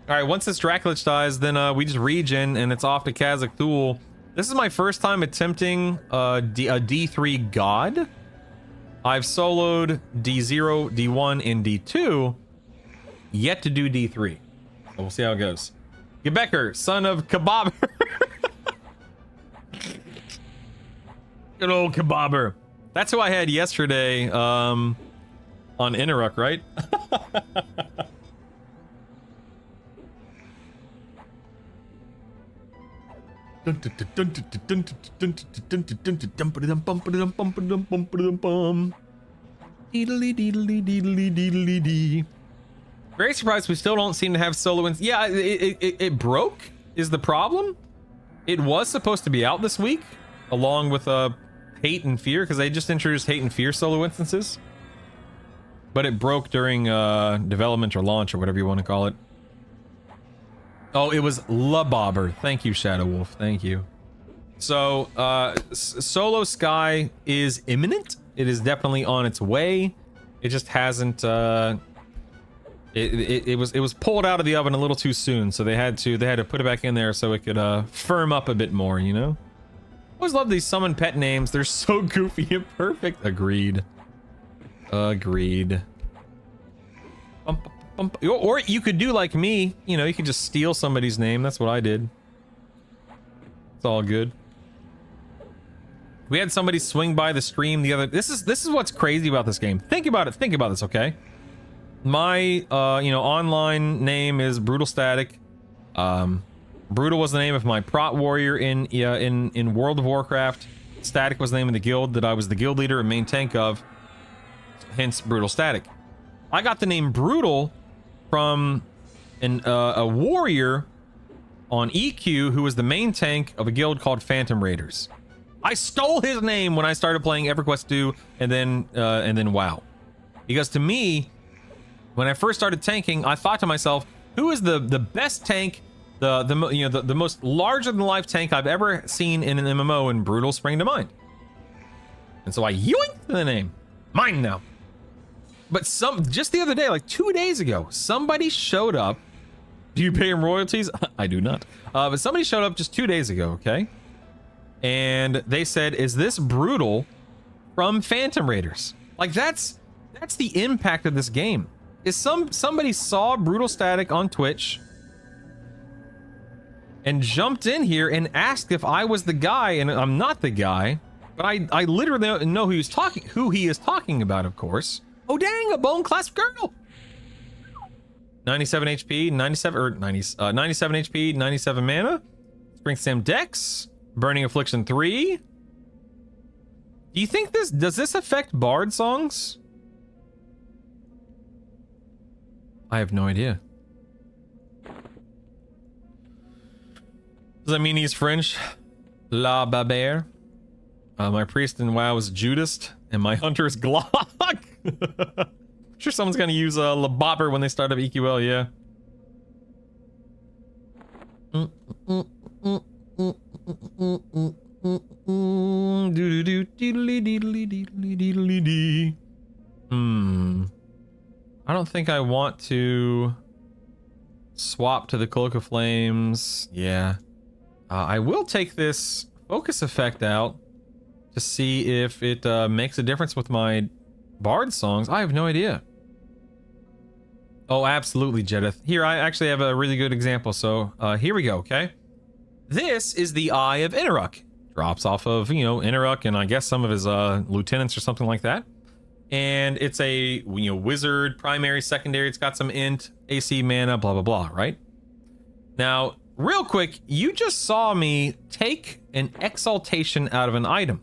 right, once this Draculich dies, then we just regen and it's off to Kazakh Thule. This is my first time attempting a D3 God. I've soloed D0, D1, and D2. Yet to do D3. So we'll see how it goes. Gebecker, son of Kebabber. Good old Kebabber. That's who I had yesterday on Interruck, right? Very surprised we still don't seem to have solo wins. Yeah, it broke is the problem. It was supposed to be out this week along with Hate and Fear, because they just introduced Hate and Fear solo instances, but it broke during development or launch or whatever you want to call it. Oh, it was La Bobber. Thank you, Shadow Wolf. Thank you. So Solo Sky is imminent. It is definitely on its way. It just hasn't it was pulled out of the oven a little too soon, so they had to put it back in there so it could firm up a bit more, you know? Always love these summon pet names. They're so goofy and perfect. Agreed. Agreed. Or you could do like me, you know, you could just steal somebody's name. That's what I did. It's all good. We had somebody swing by the stream the other. This is what's crazy about this game. Think about it. Think about this, okay? My you know, online name is Brutal Static. Brutal was the name of my prot warrior in World of Warcraft. Static was the name of the guild that I was the guild leader and main tank of. Hence Brutal Static. I got the name Brutal from a warrior on EQ who was the main tank of a guild called Phantom Raiders. I stole his name when I started playing EverQuest 2 and then WoW. Because to me, when I first started tanking, I thought to myself, who is the best tank, the most larger than life tank I've ever seen in an MMO, and Brutal sprang to mind. And so I yoinked the name. Mine now. But just the other day, like 2 days ago, somebody showed up. Do you pay him royalties? I do not. But somebody showed up just 2 days ago, okay? And they said, is this Brutal from Phantom Raiders? Like that's the impact of this game. Is somebody saw Brutal Static on Twitch and jumped in here and asked if I was the guy, and I'm not the guy, but I literally know who he is talking about, of course. Oh dang, a bone clasp girdle. 97 HP, 97 HP, 97 mana. Spring Stem Dex, Burning Affliction 3. Do you think does this affect Bard songs? I have no idea. Does that mean he's French? La Babere. My priest in WoW is Judas, and my hunter is Glock. I'm sure someone's gonna use La Bobber when they start up EQL, yeah. I don't think I want to swap to the Cloak of Flames. Yeah. I will take this focus effect out to see if it makes a difference with my Bard songs. I have no idea. Oh, absolutely, Jedith. Here, I actually have a really good example. So here we go, okay? This is the Eye of Interruck. Drops off of, you know, Interruck and I guess some of his lieutenants or something like that. And it's a, you know, wizard, primary, secondary. It's got some int, AC mana, blah, blah, blah, right? Now, real quick, you just saw me take an exaltation out of an item.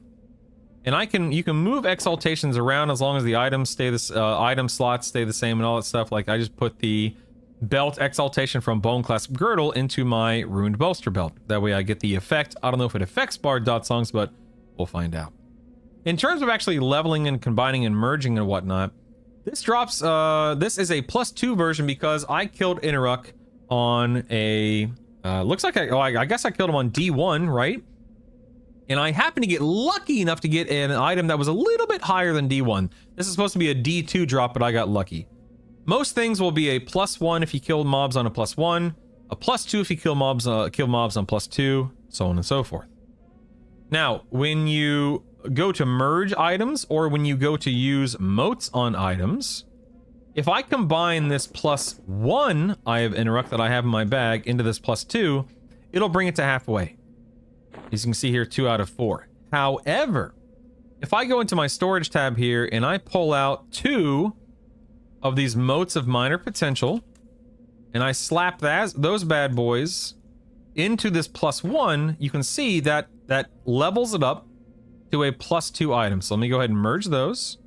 And you can move exaltations around as long as the items stay item slots stay the same and all that stuff. Like I just put the belt exaltation from Bone Clasp Girdle into my Ruined Bolster belt. That way I get the effect. I don't know if it affects Bard dot songs, but we'll find out. In terms of actually leveling and combining and merging and whatnot, this drops, this is a +2 version because I killed Interruck on a Looks like I guess I killed him on D1, right? And I happened to get lucky enough to get an item that was a little bit higher than D1. This is supposed to be a D2 drop, but I got lucky. Most things will be a +1 if you kill mobs on a +1, a +2 if you kill mobs on +2, so on and so forth. Now, when you go to merge items or when you go to use motes on items, if I combine this +1 Eye of Interact that I have in my bag into this +2, it'll bring it to halfway. As you can see here, 2 out of 4. However, if I go into my storage tab here and I pull out 2 of these motes of minor potential and I slap those bad boys into this +1, you can see that that levels it up to a +2 item. So let me go ahead and merge those.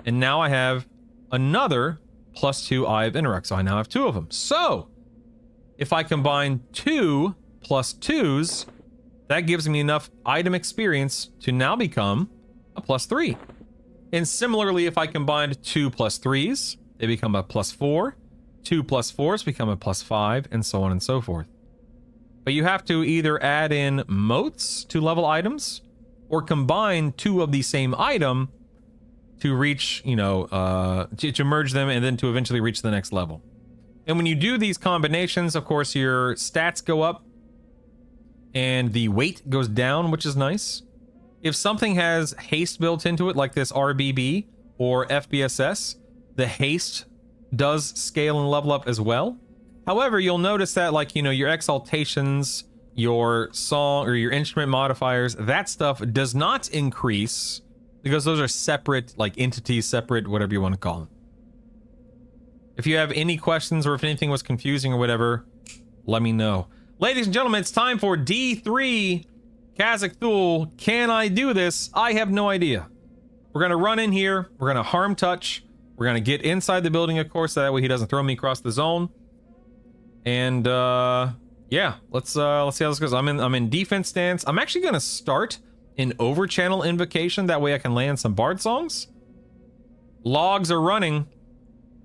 And now I have another +2 Eye of Interact. So I now have 2 of them. So if I combine 2 +2s, that gives me enough item experience to now become a +3. And similarly, if I combined 2 +3s, they become a +4. 2 +4s become a +5, and so on and so forth. But you have to either add in motes to level items or combine 2 of the same item to reach, you know, to merge them and then to eventually reach the next level. And when you do these combinations, of course, your stats go up and the weight goes down, which is nice. If something has haste built into it, like this RBB or FBSS, the haste does scale and level up as well. However, you'll notice that, like, you know, your exaltations, your song or your instrument modifiers, that stuff does not increase because those are separate, like, entities, separate, whatever you want to call them. If you have any questions or if anything was confusing or whatever, let me know. Ladies and gentlemen, it's time for D3 Kazakh Thul. Can I do this? I have no idea. We're going to run in here. We're going to harm touch. We're going to get inside the building, of course, so that way he doesn't throw me across the zone. And yeah, let's see how this goes. I'm in defense stance. I'm actually going to start an over-channel invocation. That way I can land some bard songs. Logs are running.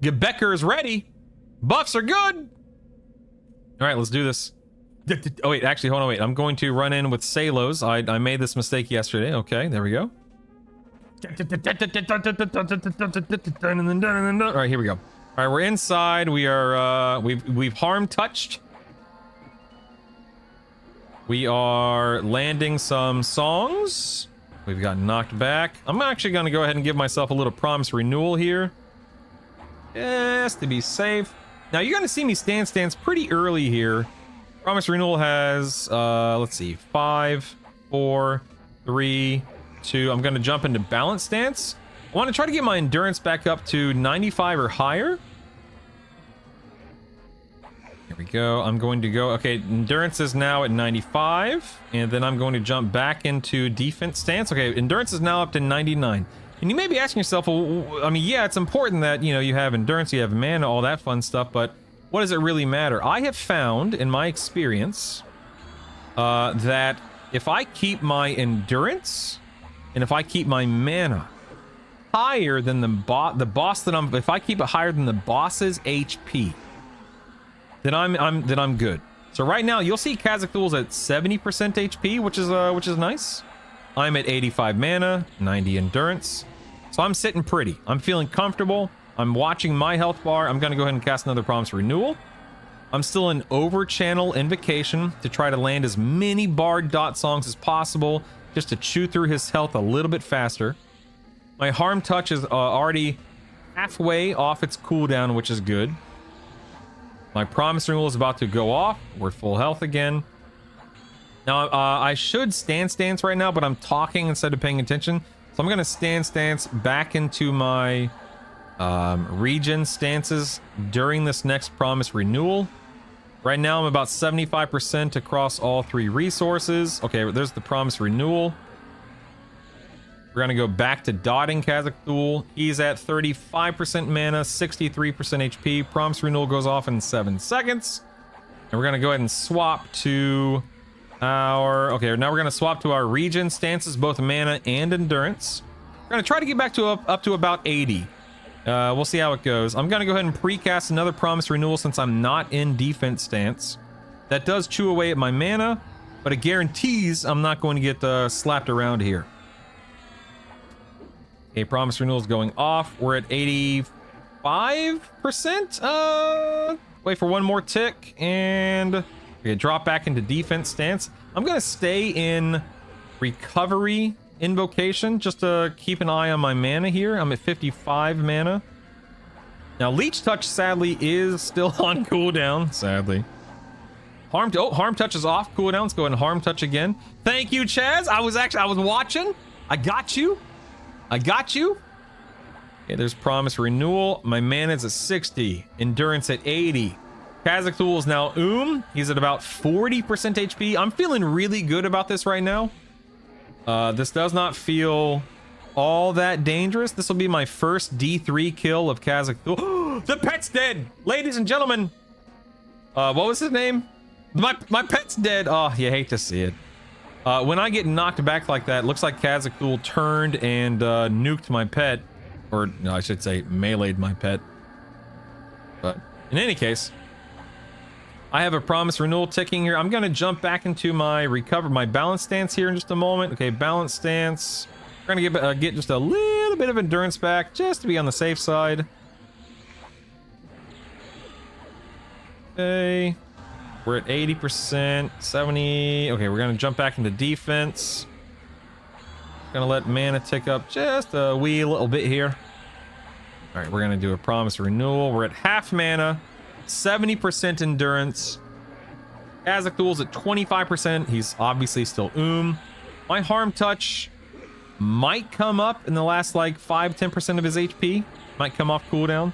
Gebekka is ready. Buffs are good. All right, let's do this. Oh, wait, actually, hold on, wait. I'm going to run in with Salos. I made this mistake yesterday. Okay, there we go. All right, here we go. All right, we're inside. We are, we've harm touched. We are landing some songs. We've got knocked back. I'm actually going to go ahead and give myself a little promise renewal here. Just to be safe. Now, you're going to see me stance pretty early here. Promise renewal has, let's see, 5, 4, 3, 2. I'm going to jump into balance stance. I want to try to get my endurance back up to 95 or higher. Here we go. I'm going to go, okay, endurance is now at 95, and then I'm going to jump back into defense stance. Okay, endurance is now up to 99. And you may be asking yourself, well, I mean, yeah, it's important that, you know, you have endurance, you have mana, all that fun stuff, but what does it really matter? I have found, in my experience, that if I keep my endurance and if I keep my mana higher than the boss that if I keep it higher than the boss's HP, then I'm good. So right now you'll see Kazakh Thul's at 70% HP, which is nice. I'm at 85 mana, 90 endurance. So I'm sitting pretty. I'm feeling comfortable. I'm watching my health bar. I'm going to go ahead and cast another Promise Renewal. I'm still in over-channel invocation to try to land as many Bard dot songs as possible, just to chew through his health a little bit faster. My harm touch is already halfway off its cooldown, which is good. My Promise Renewal is about to go off. We're full health again. Now, I should stance right now, but I'm talking instead of paying attention. So I'm going to stance back into my regen stances during this next Promise Renewal. Right now, I'm about 75% across all 3 resources. Okay, there's the Promise Renewal. We're going to go back to dotting Kazakh Thul. He's at 35% mana, 63% HP. Promise Renewal goes off in 7 seconds. And we're going to go ahead and swap to our... Okay, now we're going to swap to our regen stances, both mana and endurance. We're going to try to get back to up to about 80. We'll see how it goes. I'm going to go ahead and precast another Promise Renewal since I'm not in defense stance. That does chew away at my mana, but it guarantees I'm not going to get slapped around here. Okay, promise renewal is going off. We're at 85%. Wait for one more tick, and okay, drop back into defense stance. I'm gonna stay in recovery invocation just to keep an eye on my mana here. I'm at 55 mana. Now Leech Touch sadly is still on cooldown, sadly. Harm Touch is off cooldown. Let's go ahead and Harm Touch again. Thank you, Chaz. I was watching. I got you. Okay, there's Promise Renewal. My mana's at 60. Endurance at 80. Khazak-Thul is now He's at about 40% HP. I'm feeling really good about this right now. This does not feel all that dangerous. This will be my first D3 kill of Khazak-Thul. The pet's dead! Ladies and gentlemen! What was his name? My pet's dead! Oh, you hate to see it. When I get knocked back like that, it looks like Khazak-Thul turned and nuked my pet. Or, no, I should say meleeed my pet. But, in any case, I have a Promise Renewal ticking here. I'm gonna jump back into my balance stance here in just a moment. Okay, balance stance. We're gonna get just a little bit of endurance back, just to be on the safe side. Okay. We're at 80%, 70. Okay, we're gonna jump back into defense. Gonna let mana tick up just a wee little bit here. All right, we're gonna do a Promise Renewal. We're at half mana, 70% endurance. Khazak-Thul's at 25%. He's obviously still My Harm Touch might come up in the last like 5-10% of his HP. Might come off cooldown.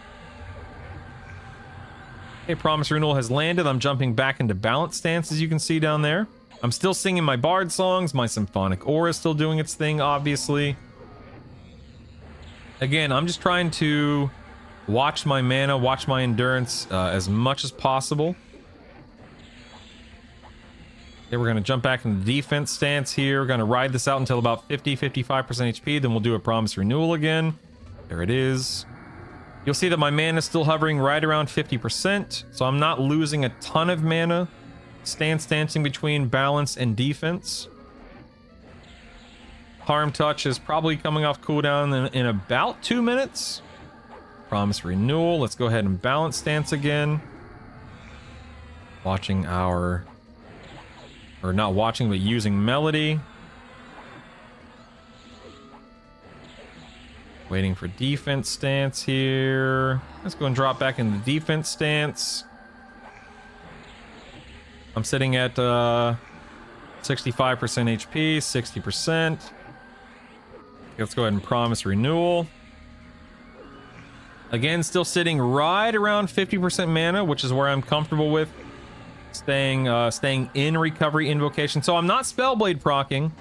Okay, Promise Renewal has landed. I'm jumping back into balance stance, as you can see down there. I'm still singing my bard songs. My symphonic aura is still doing its thing, obviously. Again, I'm just trying to watch my mana, watch my endurance as much as possible. Okay, we're going to jump back into defense stance here. We're going to ride this out until about 50-55% HP. Then we'll do a Promise Renewal again. There it is. You'll see that my mana is still hovering right around 50%. So I'm not losing a ton of mana. Stancing between balance and defense. Harm Touch is probably coming off cooldown in about 2 minutes. Promise Renewal. Let's go ahead and balance stance again. Watching our... Or not watching, but using Melody. Waiting for defense stance here. Let's go and drop back into defense stance. I'm sitting at 65% HP, 60%. Let's go ahead and Promise Renewal. Again, still sitting right around 50% mana, which is where I'm comfortable with. Staying in Recovery Invocation. So I'm not Spellblade proccing,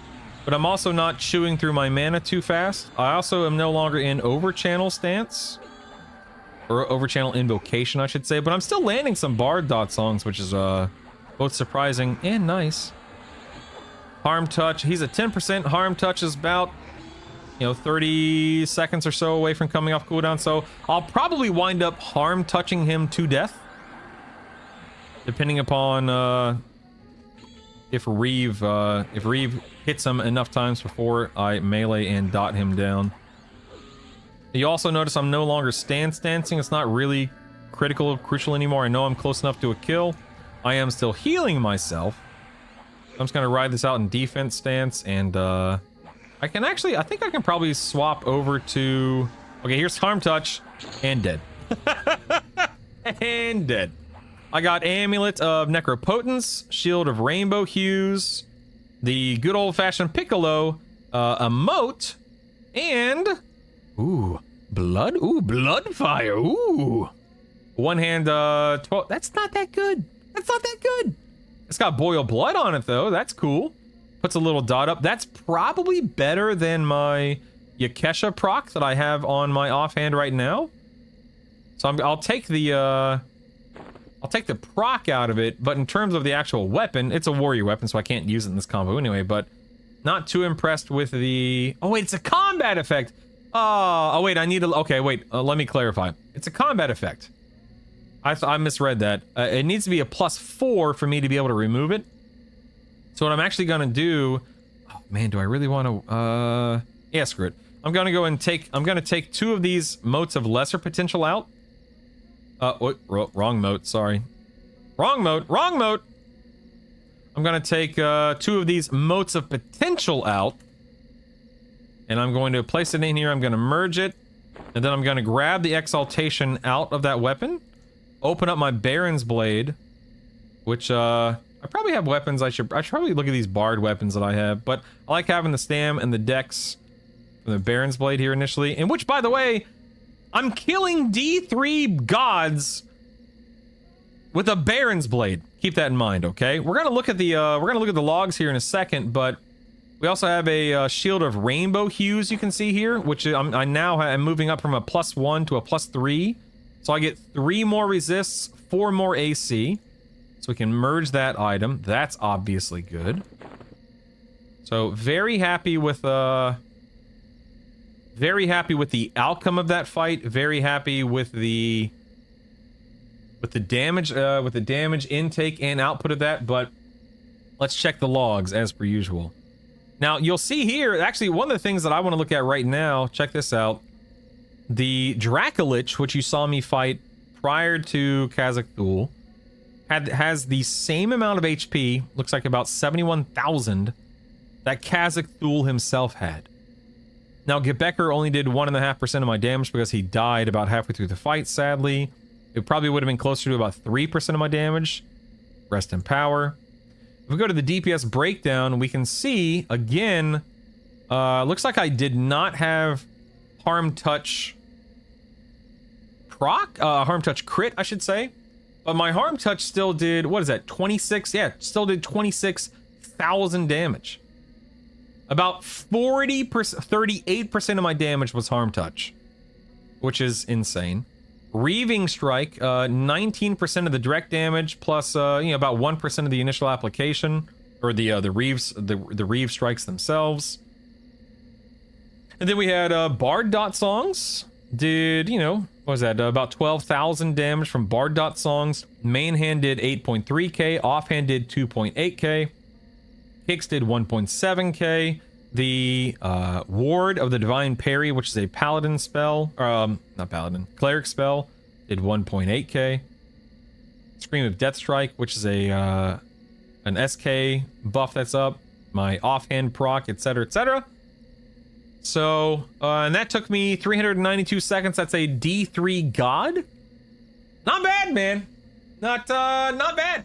but I'm also not chewing through my mana too fast. I also am no longer in Overchannel stance. Or Overchannel Invocation, I should say. But I'm still landing some Bard dot songs, which is both surprising and nice. Harm Touch, he's at 10%. Harm Touch is about, 30 seconds or so away from coming off cooldown. So I'll probably wind up Harm Touching him to death. Depending upon if Reeve hits him enough times before I melee and dot him down. You also notice I'm no longer stancing. It's not really crucial anymore. I know I'm close enough to a kill. I am still healing myself. I'm just gonna ride this out in defense stance, and I think I can probably swap over to... Okay, here's Harm Touch, and dead. And dead. I got Amulet of Necropotence, Shield of Rainbow Hues, the good old-fashioned Piccolo, emote, and... Ooh, blood? Ooh, blood fire, ooh. One hand, 12... That's not that good. That's not that good. It's got Boil Blood on it, though. That's cool. Puts a little dot up. That's probably better than my Yakesha proc that I have on my offhand right now. So I'll take the proc out of it, but in terms of the actual weapon, it's a warrior weapon, so I can't use it in this combo anyway, but not too impressed with the... Oh, wait, it's a combat effect. Oh wait, I need to... Okay, wait, let me clarify. It's a combat effect. I misread that. It needs to be a +4 for me to be able to remove it. So what I'm actually gonna do... Oh man, do I really want to... Yeah, screw it. I'm gonna go and take... I'm gonna take 2 of these motes of lesser potential out. Wrong mote, sorry. Wrong mote, wrong mote! I'm gonna take 2 of these motes of potential out. And I'm going to place it in here, I'm gonna merge it. And then I'm gonna grab the exaltation out of that weapon. Open up my Baron's Blade. Which, I probably have weapons, I should probably look at these barred weapons that I have. But I like having the stam and the dex from the Baron's Blade here initially. And which, by the way, I'm killing D3 gods with a Baron's Blade. Keep that in mind, okay? We're gonna look at the logs here in a second, but we also have a shield of rainbow hues you can see here, which I now am moving up from a +1 to a +3. So I get 3 more resists, 4 more AC. So we can merge that item. That's obviously good. So very happy with the outcome of that fight. Very happy with the damage intake and output of that, but let's check the logs as per usual. Now, you'll see here, actually, one of the things that I want to look at right now, check this out. The Dracolich, which you saw me fight prior to Kazakh Thul, has the same amount of HP, looks like about 71,000, that Kazakh Thul himself had. Now, Gebekar only did 1.5% of my damage because he died about halfway through the fight, sadly. It probably would have been closer to about 3% of my damage. Rest in power. If we go to the DPS breakdown, we can see, again, looks like I did not have Harm Touch proc? Harm Touch crit, I should say. But my Harm Touch still did, what is that, 26? Yeah, still did 26,000 damage. About 38% of my damage was Harm Touch, which is insane. Reaving Strike, 19% of the direct damage, plus about 1% of the initial application, or the Reave strikes themselves. And then we had Bard Dot Songs. Did, what was that? About 12,000 damage from Bard Dot Songs. Main hand did 8.3k, offhand did 2.8k. Kicks did 1.7k. The Ward of the Divine Parry, which is a Paladin spell, not Paladin, Cleric spell, did 1.8k. Scream of Death Strike, which is an SK buff that's up. My offhand proc, etc., etc. So, and that took me 392 seconds. That's a D3 God. Not bad, man. Not bad.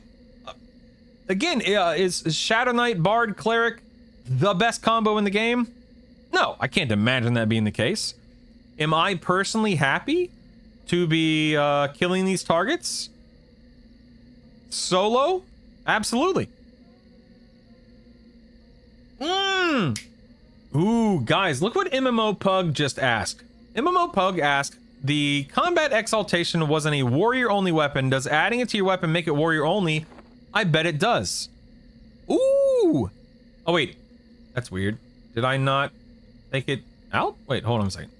Again, is Shadow Knight, Bard, Cleric the best combo in the game? No, I can't imagine that being the case. Am I personally happy to be killing these targets solo? Absolutely. Ooh, guys, look what MMO Pug just asked. MMO Pug asked, the combat exaltation wasn't a warrior only weapon. Does adding it to your weapon make it warrior only? I bet it does. Ooh. Oh, wait. That's weird. Did I not take it out? Wait, hold on a second.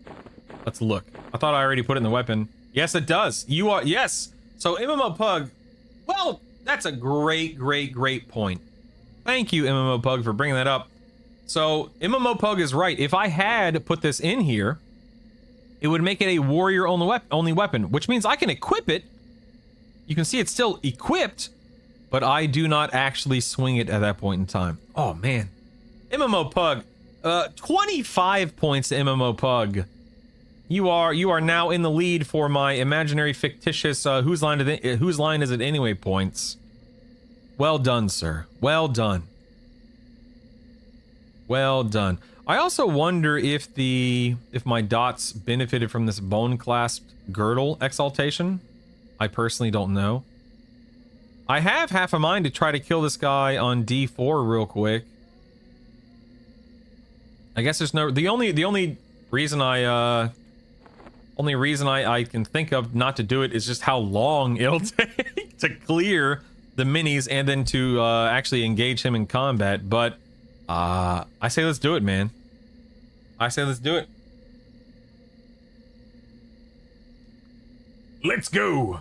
Let's look. I thought I already put it in the weapon. Yes, it does. You are, yes. So MMO Pug, well, that's a great point. Thank you, MMO Pug, for bringing that up. So MMO Pug is right. If I had put this in here, it would make it a warrior only weapon, which means I can equip it. You can see it's still equipped, but I do not actually swing it at that point in time. Oh, man. MMO Pug, 25 points to MMO Pug. You are now in the lead for my imaginary fictitious whose line is it anyway points. Well done, sir. Well done. Well done. I also wonder if my dots benefited from this bone clasped girdle exaltation. I personally don't know. I have half a mind to try to kill this guy on D4 real quick. I guess there's no, the only reason I can think of not to do it is just how long it'll take to clear the minis and then to actually engage him in combat. But I say let's do it, man. I say let's do it. Let's go.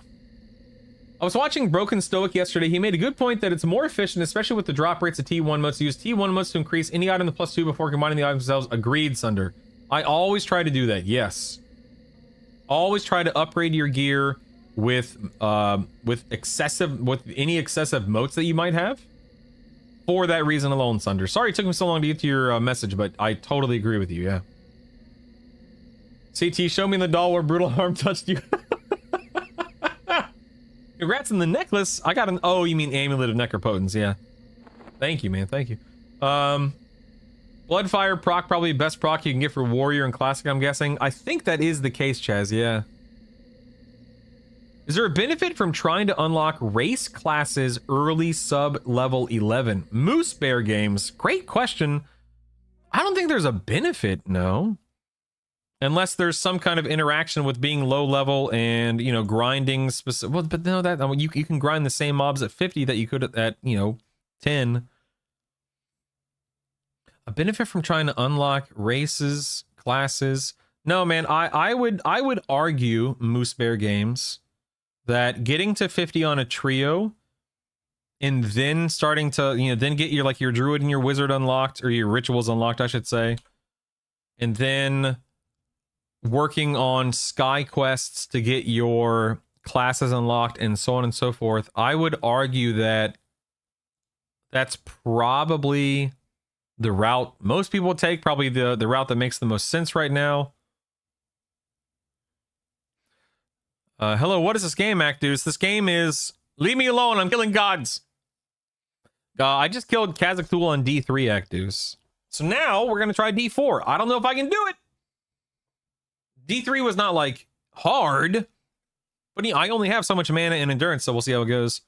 I was watching Broken Stoic yesterday. He made a good point that it's more efficient, especially with the drop rates of T1 modes, to use T1 modes to increase any item to +2 before combining the items themselves. Agreed, Sunder. I always try to do that, yes. Always try to upgrade your gear with any excessive motes that you might have. For that reason alone, Sunder. Sorry it took me so long to get to your message, but I totally agree with you, yeah. CT, show me the doll where Brutal Harm touched you. Congrats on the necklace. I got an... Oh, you mean Amulet of Necropotence, yeah. Thank you, man. Thank you. Bloodfire proc, probably the best proc you can get for Warrior and Classic, I'm guessing. I think that is the case, Chaz, yeah. Is there a benefit from trying to unlock race classes early sub level 11? Moose Bear Games, great question. I don't think there's a benefit, no. Unless there's some kind of interaction with being low level and, you know, grinding specific. Well, but no, that you can grind the same mobs at 50 that you could at, you know, 10. A benefit from trying to unlock races, classes. No, man, I would argue, Moose Bear Games, that getting to 50 on a trio and then starting to, you know, then get your, like, your druid and your wizard unlocked, or your rituals unlocked, I should say, and then working on sky quests to get your classes unlocked and so on and so forth. I would argue that that's probably the route most people take, probably the route that makes the most sense right now. Hello, what is this game, Actus? This game is... Leave me alone, I'm killing gods! I just killed Khazak-Thul on D3, Actus. So now, we're gonna try D4. I don't know if I can do it! D3 was not, like, hard. But I only have so much mana and endurance, so we'll see how it goes.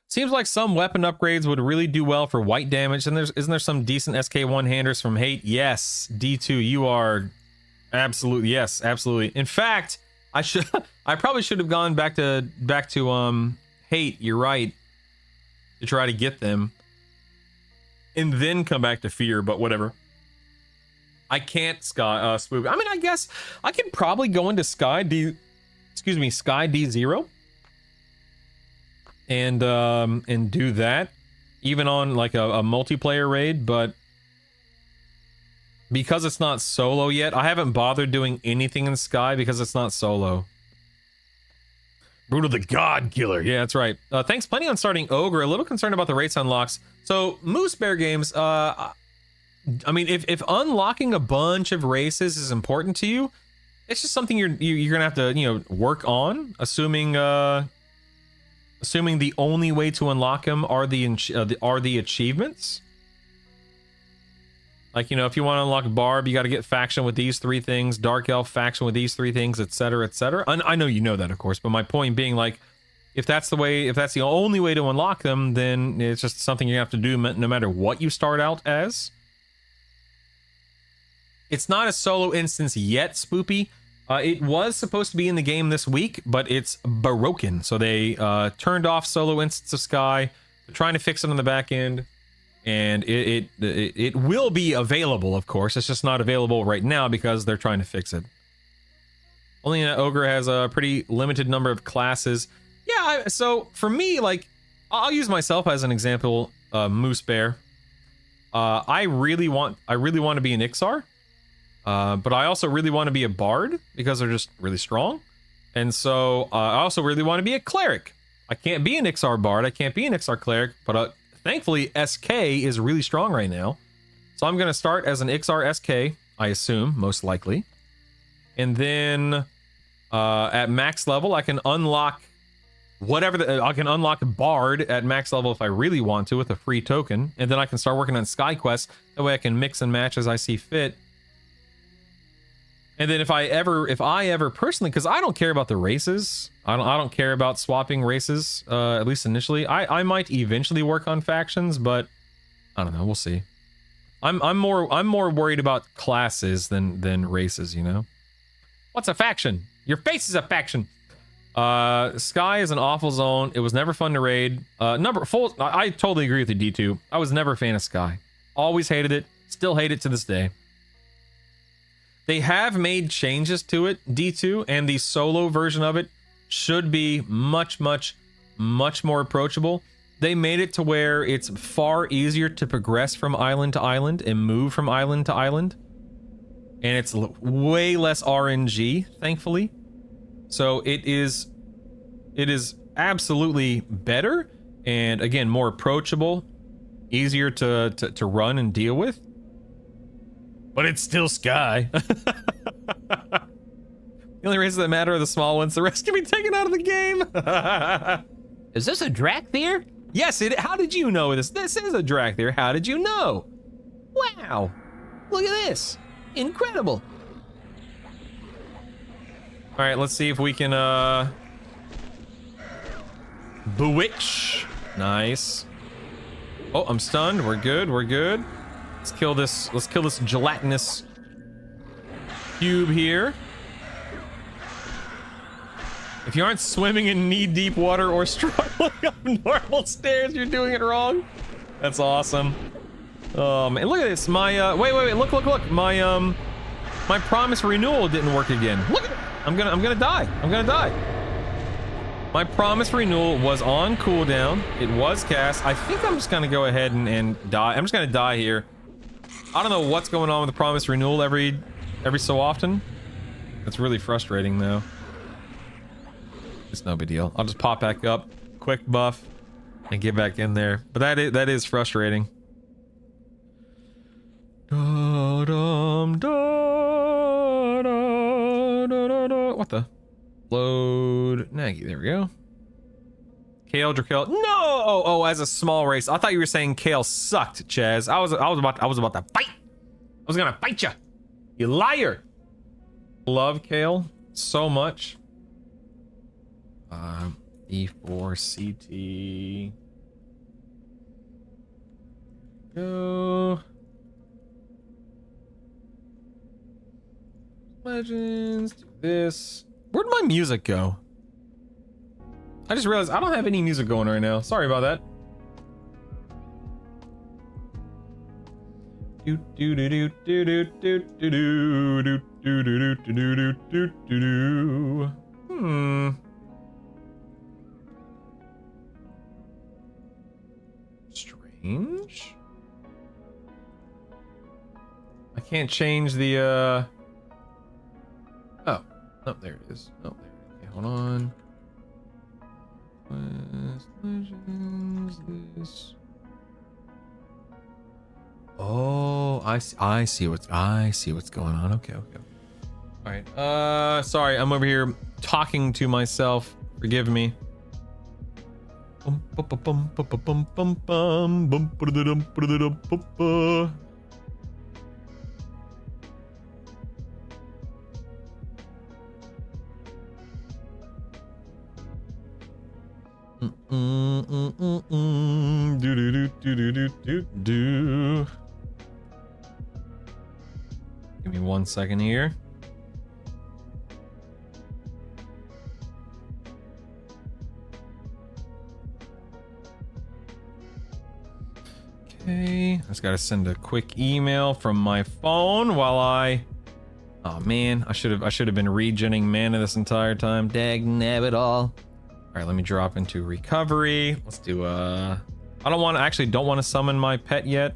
Seems like some weapon upgrades would really do well for white damage. And isn't there some decent SK one-handers from Hate? Yes, D2, you are... Absolutely, yes, absolutely. In fact... I probably should have gone back to Hate, you're right, to try to get them, and then come back to Fear, but whatever. I can't Sky Spook. I mean, I guess I could probably go into Sky D0 and do that, even on like a multiplayer raid, but because it's not solo yet, I haven't bothered doing anything in Sky because it's not solo. Brutal the God Killer. Yeah, that's right. Thanks plenty on starting Ogre. A little concerned about the race unlocks. So, Moose Bear Games, I mean, if unlocking a bunch of races is important to you, it's just something you're gonna have to, you know, work on. Assuming the only way to unlock them are the achievements. Like, you know, if you want to unlock Barb, you got to get faction with these 3 things, Dark Elf faction with these 3 things, etc., etc. I know you know that, of course, but my point being, like, if that's the only way to unlock them, then it's just something you have to do no matter what you start out as. It's not a solo instance yet, Spoopy. It was supposed to be in the game this week, but it's broken. So they turned off solo instance of Sky. They're trying to fix it on the back end. And it will be available, of course. It's just not available right now because they're trying to fix it. Only Ogre has a pretty limited number of classes. Yeah, so for me, like, I'll use myself as an example. Moose Bear. I really want to be an Ixar, but I also really want to be a Bard because they're just really strong. And so I also really want to be a Cleric. I can't be an Ixar Bard. I can't be an Ixar Cleric, but thankfully, SK is really strong right now. So I'm going to start as an Ixar SK, I assume, most likely. And then at max level, I can unlock I can unlock Bard at max level if I really want to with a free token. And then I can start working on Sky Quests. That way I can mix and match as I see fit. And then if I ever personally, because I don't care about the races, I don't care about swapping races, at least initially. I might eventually work on factions, but I don't know, we'll see. I'm more worried about classes than races, you know. What's a faction? Your face is a faction. Sky is an awful zone. It was never fun to raid. I totally agree with you, D2. I was never a fan of Sky. Always hated it. Still hate it to this day. They have made changes to it, D2, and the solo version of it should be much more approachable. They made it to where it's far easier to progress from island to island and move from island to island. And it's way less RNG, thankfully. So it is absolutely better, and again, more approachable, easier to run and deal with. But it's still Sky. The only races that matter are the small ones. The rest can be taken out of the game. Is this a Dracthyr? Yes, how did you know this? This is a Dracthyr. How did you know? Wow. Look at this. Incredible. All right, let's see if we can bewitch. Nice. Oh, I'm stunned. We're good. We're good. Let's kill this gelatinous cube here. If you aren't swimming in knee-deep water or struggling up normal stairs, you're doing it wrong. That's awesome. And look at this. My wait. Look. My promise renewal didn't work again. Look at it. I'm gonna die. My promise renewal was on cooldown. It was cast. I think I'm just gonna go ahead and die. I'm just gonna die here. I don't know what's going on with the promise renewal every so often. It's really frustrating though. It's no big deal. I'll just pop back up, quick buff, and get back in there. But that is frustrating. What the? Load Nagy. There we go. Kale, Drakel. No! Oh, as a small race. I thought you were saying Kale sucked, Chaz. I was about to fight. I was gonna fight you. You liar. Love Kale so much. E4 CT. Go. Legends. Do this. Where'd my music go? I just realized I don't have any music going right now. Sorry about that. Strange. I can't change the oh, there it is. Oh, there. Okay, hold on. Quest Legends, this. Oh, I see what's going on. Okay. All right. Sorry, I'm over here talking to myself. Forgive me. Give me 1 second here. Okay, I just gotta send a quick email from my phone while I. Oh man, I should have been regenning mana this entire time. Dag nabbit all. All right, let me drop into recovery. Let's do I don't want to summon my pet yet.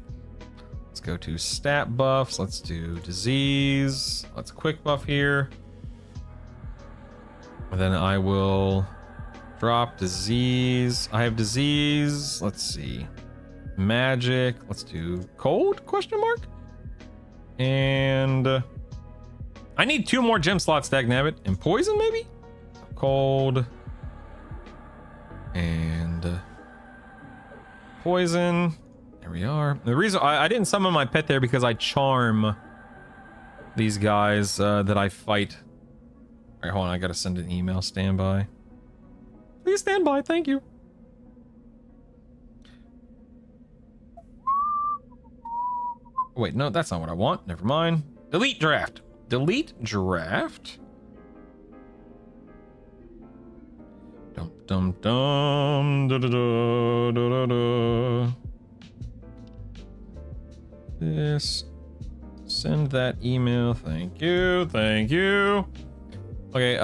Let's go to stat buffs. Let's do disease. Let's quick buff here. And then I will drop disease. I have disease. Let's see. Magic. Let's do cold question mark. And I need 2 more gem slots, dagnabbit. And poison maybe? Cold. And poison. There we are. The reason I didn't summon my pet there because I charm these guys that I fight. All right, hold on. I gotta send an email. Stand by. Please stand by. Thank you. Wait, no, that's not what I want. Never mind. Delete draft. Delete draft. Dum dum dum da da da da da. This. Send that email. Thank you. Thank you. Okay,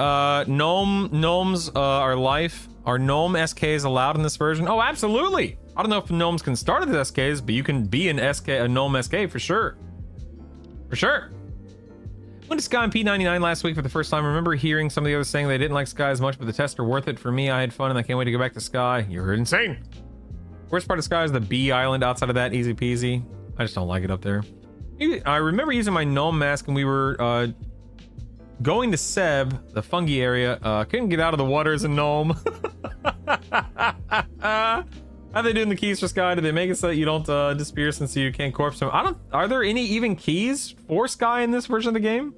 gnomes are life. Are gnome SKs allowed in this version? Oh, absolutely. I don't know if gnomes can start as SKs, but you can be a gnome SK for sure. For sure. Went to Sky and P99 last week for the first time. I remember hearing some of the others saying they didn't like Sky as much, but the tests are worth it. For me, I had fun and I can't wait to go back to Sky. You're insane. Worst part of Sky is the bee island. Outside of that, easy peasy. I just don't like it up there. I remember using my gnome mask and we were going to Seb, the fungi area. Couldn't get out of the waters in Gnome. How are they doing the keys for Sky? Do they make it so that you don't disappear since you can't corpse them? Are there any even keys for Sky in this version of the game?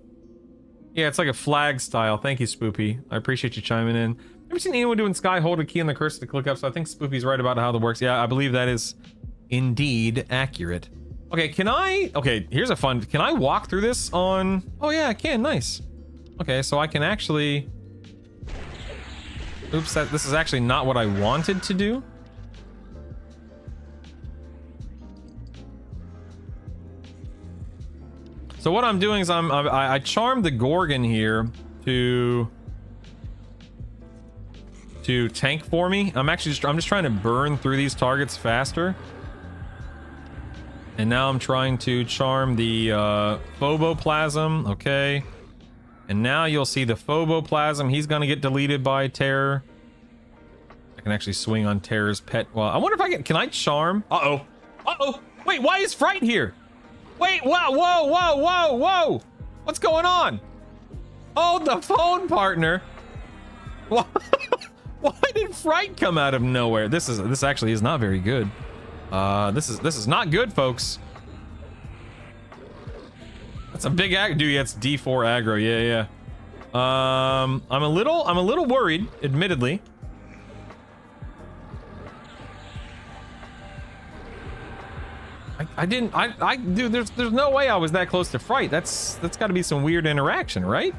Yeah, it's like a flag style. Thank you, Spoopy. I appreciate you chiming in. Never seen anyone doing Sky hold a key on the cursor to click up, so I think Spoopy's right about how that works. Yeah, I believe that is indeed accurate. Okay, okay, here's a fun, can I walk through this on, oh yeah, I can, nice. Okay, so I can actually, oops, this is actually not what I wanted to do. So what I'm doing is I charmed the Gorgon here to tank for me. I'm just trying to burn through these targets faster. And now I'm trying to charm the Phoboplasm, okay. And now you'll see the Phoboplasm, he's gonna get deleted by Terror. I can actually swing on Terror's pet. Well, I wonder if can I charm? Uh-oh. Uh-oh. Wait, why is Fright here? Wait, wow, whoa, whoa, whoa, whoa! What's going on? Oh, the phone partner. Why did Fright come out of nowhere? This actually is not very good. This is not good, folks. That's a big dude. Yeah, it's D4 aggro. Yeah. I'm a little worried, admittedly. Dude, there's no way I was that close to Fright. That's got to be some weird interaction, right?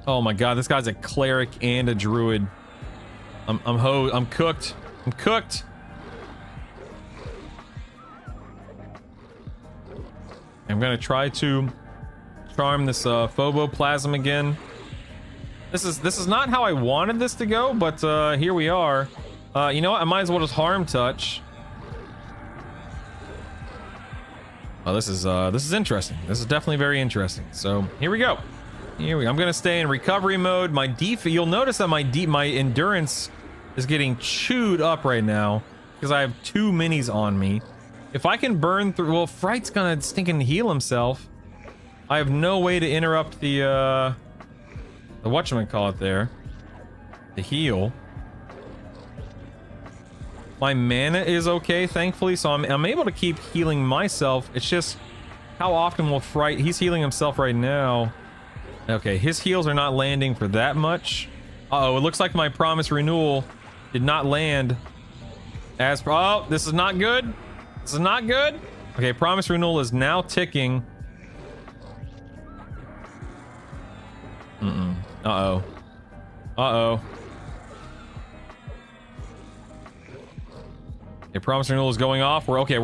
Oh my god, this guy's a cleric and a druid. I'm cooked. I'm cooked. I'm gonna try to charm this Phoboplasm again. This is not how I wanted this to go, but here we are. You know what? I might as well just harm touch. Oh, this is interesting. This is definitely very interesting. So here we go. I'm gonna stay in recovery mode. My you'll notice that my endurance is getting chewed up right now because I have 2 minis on me. If I can burn through, well, Fright's gonna stinking heal himself. I have no way to interrupt the whatchamacallit there. The heal. My mana is okay, thankfully, so I'm able to keep healing myself. It's just, how often will Fright, he's healing himself right now. Okay, his heals are not landing for that much. Uh-oh, it looks like my promise renewal did not land as, oh, this is not good. This is not good. Okay, promise renewal is now ticking. Uh-oh. Uh-oh. Okay, promise renewal is going off. We're okay.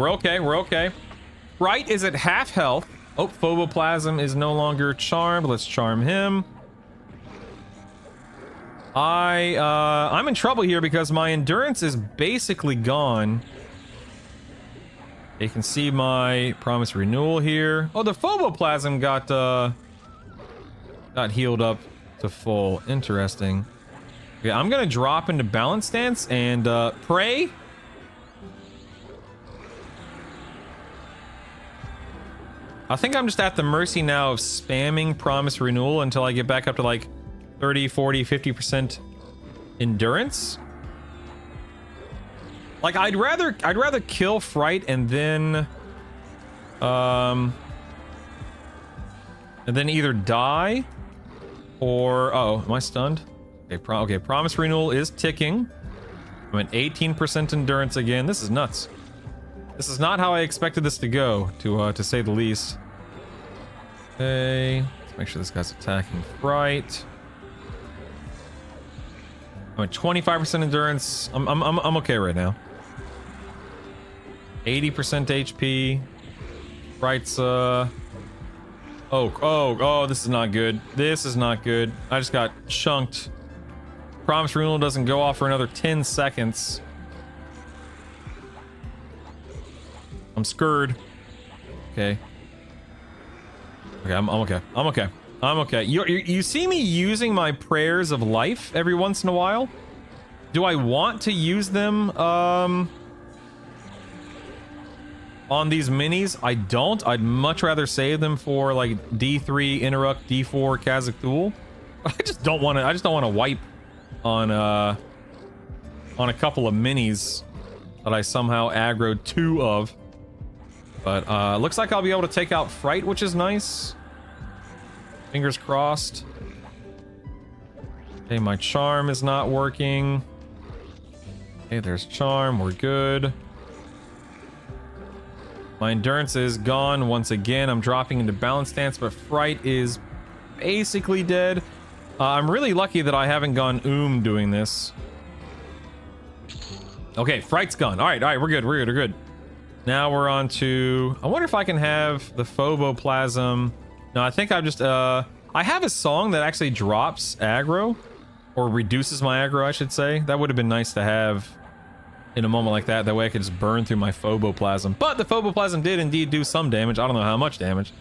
Right is at half health. Oh, Phoboplasm is no longer charmed. Let's charm him. I'm in trouble here because my endurance is basically gone. You can see my promise renewal here. Oh, the Phoboplasm got healed up to full. Interesting. Okay, I'm gonna drop into balance stance and pray. I think I'm just at the mercy now of spamming promise renewal until I get back up to like 30, 40, 50% endurance. Like I'd rather kill Fright and then either die or, oh, am I stunned? Okay, okay, promise renewal is ticking. I'm at 18% endurance again. This is nuts. This is not how I expected this to go, to say the least. Okay, let's make sure this guy's attacking Fright. I'm at 25% endurance. I'm okay right now. 80% HP. Fright's Oh, this is not good. This is not good. I just got chunked. Promise renewal doesn't go off for another 10 seconds. I'm scared. Okay. Okay, I'm okay. I'm okay. I'm okay. You see me using my prayers of life every once in a while? Do I want to use them on these minis? I don't. I'd much rather save them for like D3 Interrupt, D4 Kazakh Thule. I just don't want to wipe on a couple of minis that I somehow aggroed 2 of. But looks like I'll be able to take out Fright, which is nice. Fingers crossed. Okay, my charm is not working. Okay, there's charm. We're good. My endurance is gone once again. I'm dropping into balance stance, but Fright is basically dead. I'm really lucky that I haven't gone doing this. Okay, Fright's gone. All right, we're good. Now we're on to... I wonder if I can have the Phoboplasm. No, I think I'm just... I have a song that actually drops aggro. Or reduces my aggro, I should say. That would have been nice to have in a moment like that. That way I could just burn through my Phoboplasm. But the Phoboplasm did indeed do some damage. I don't know how much damage.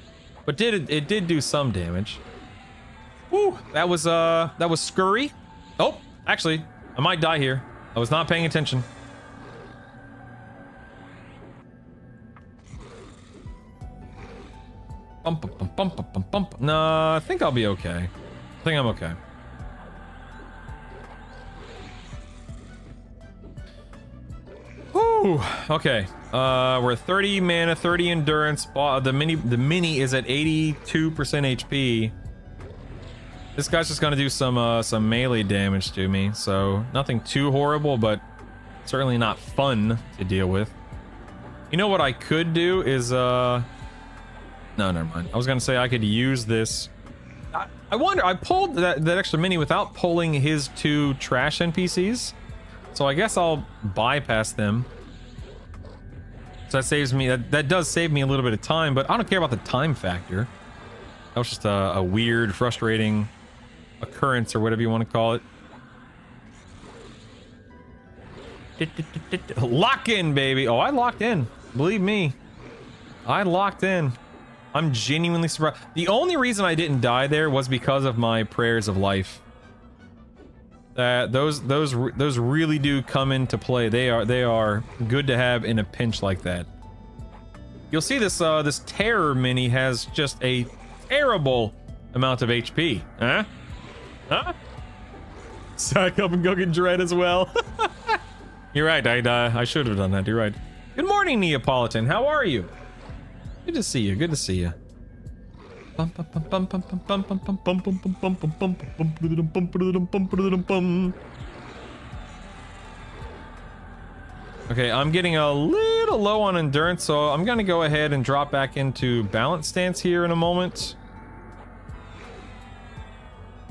But it did do some damage. Woo! That was scurry. Oh, actually, I might die here. I was not paying attention. No, I think I'll be okay. I think I'm okay. Whew. Okay. We're 30 mana, 30 endurance. The mini is at 82% HP. This guy's just gonna do some melee damage to me, so nothing too horrible, but certainly not fun to deal with. You know what I could do is no, never mind. I was gonna say I could use this. I wonder. I pulled that extra mini without pulling his 2 trash NPCs, so I guess I'll bypass them. So that saves me. That does save me a little bit of time, but I don't care about the time factor. That was just a weird, frustrating occurrence, or whatever you want to call it. Lock in, baby. Oh, I locked in. Believe me, I locked in. I'm genuinely surprised. The only reason I didn't die there was because of my prayers of life. Those really do come into play. They are good to have in a pinch like that. You'll see this this terror mini has just a terrible amount of HP. Huh? Huh? Sack up and go get Dread as well. You're right. I should have done that. You're right. Good morning, Neapolitan. How are you? Good to see you. Good to see you. Okay, I'm getting a little low on endurance, so I'm gonna go ahead and drop back into balance stance here in a moment.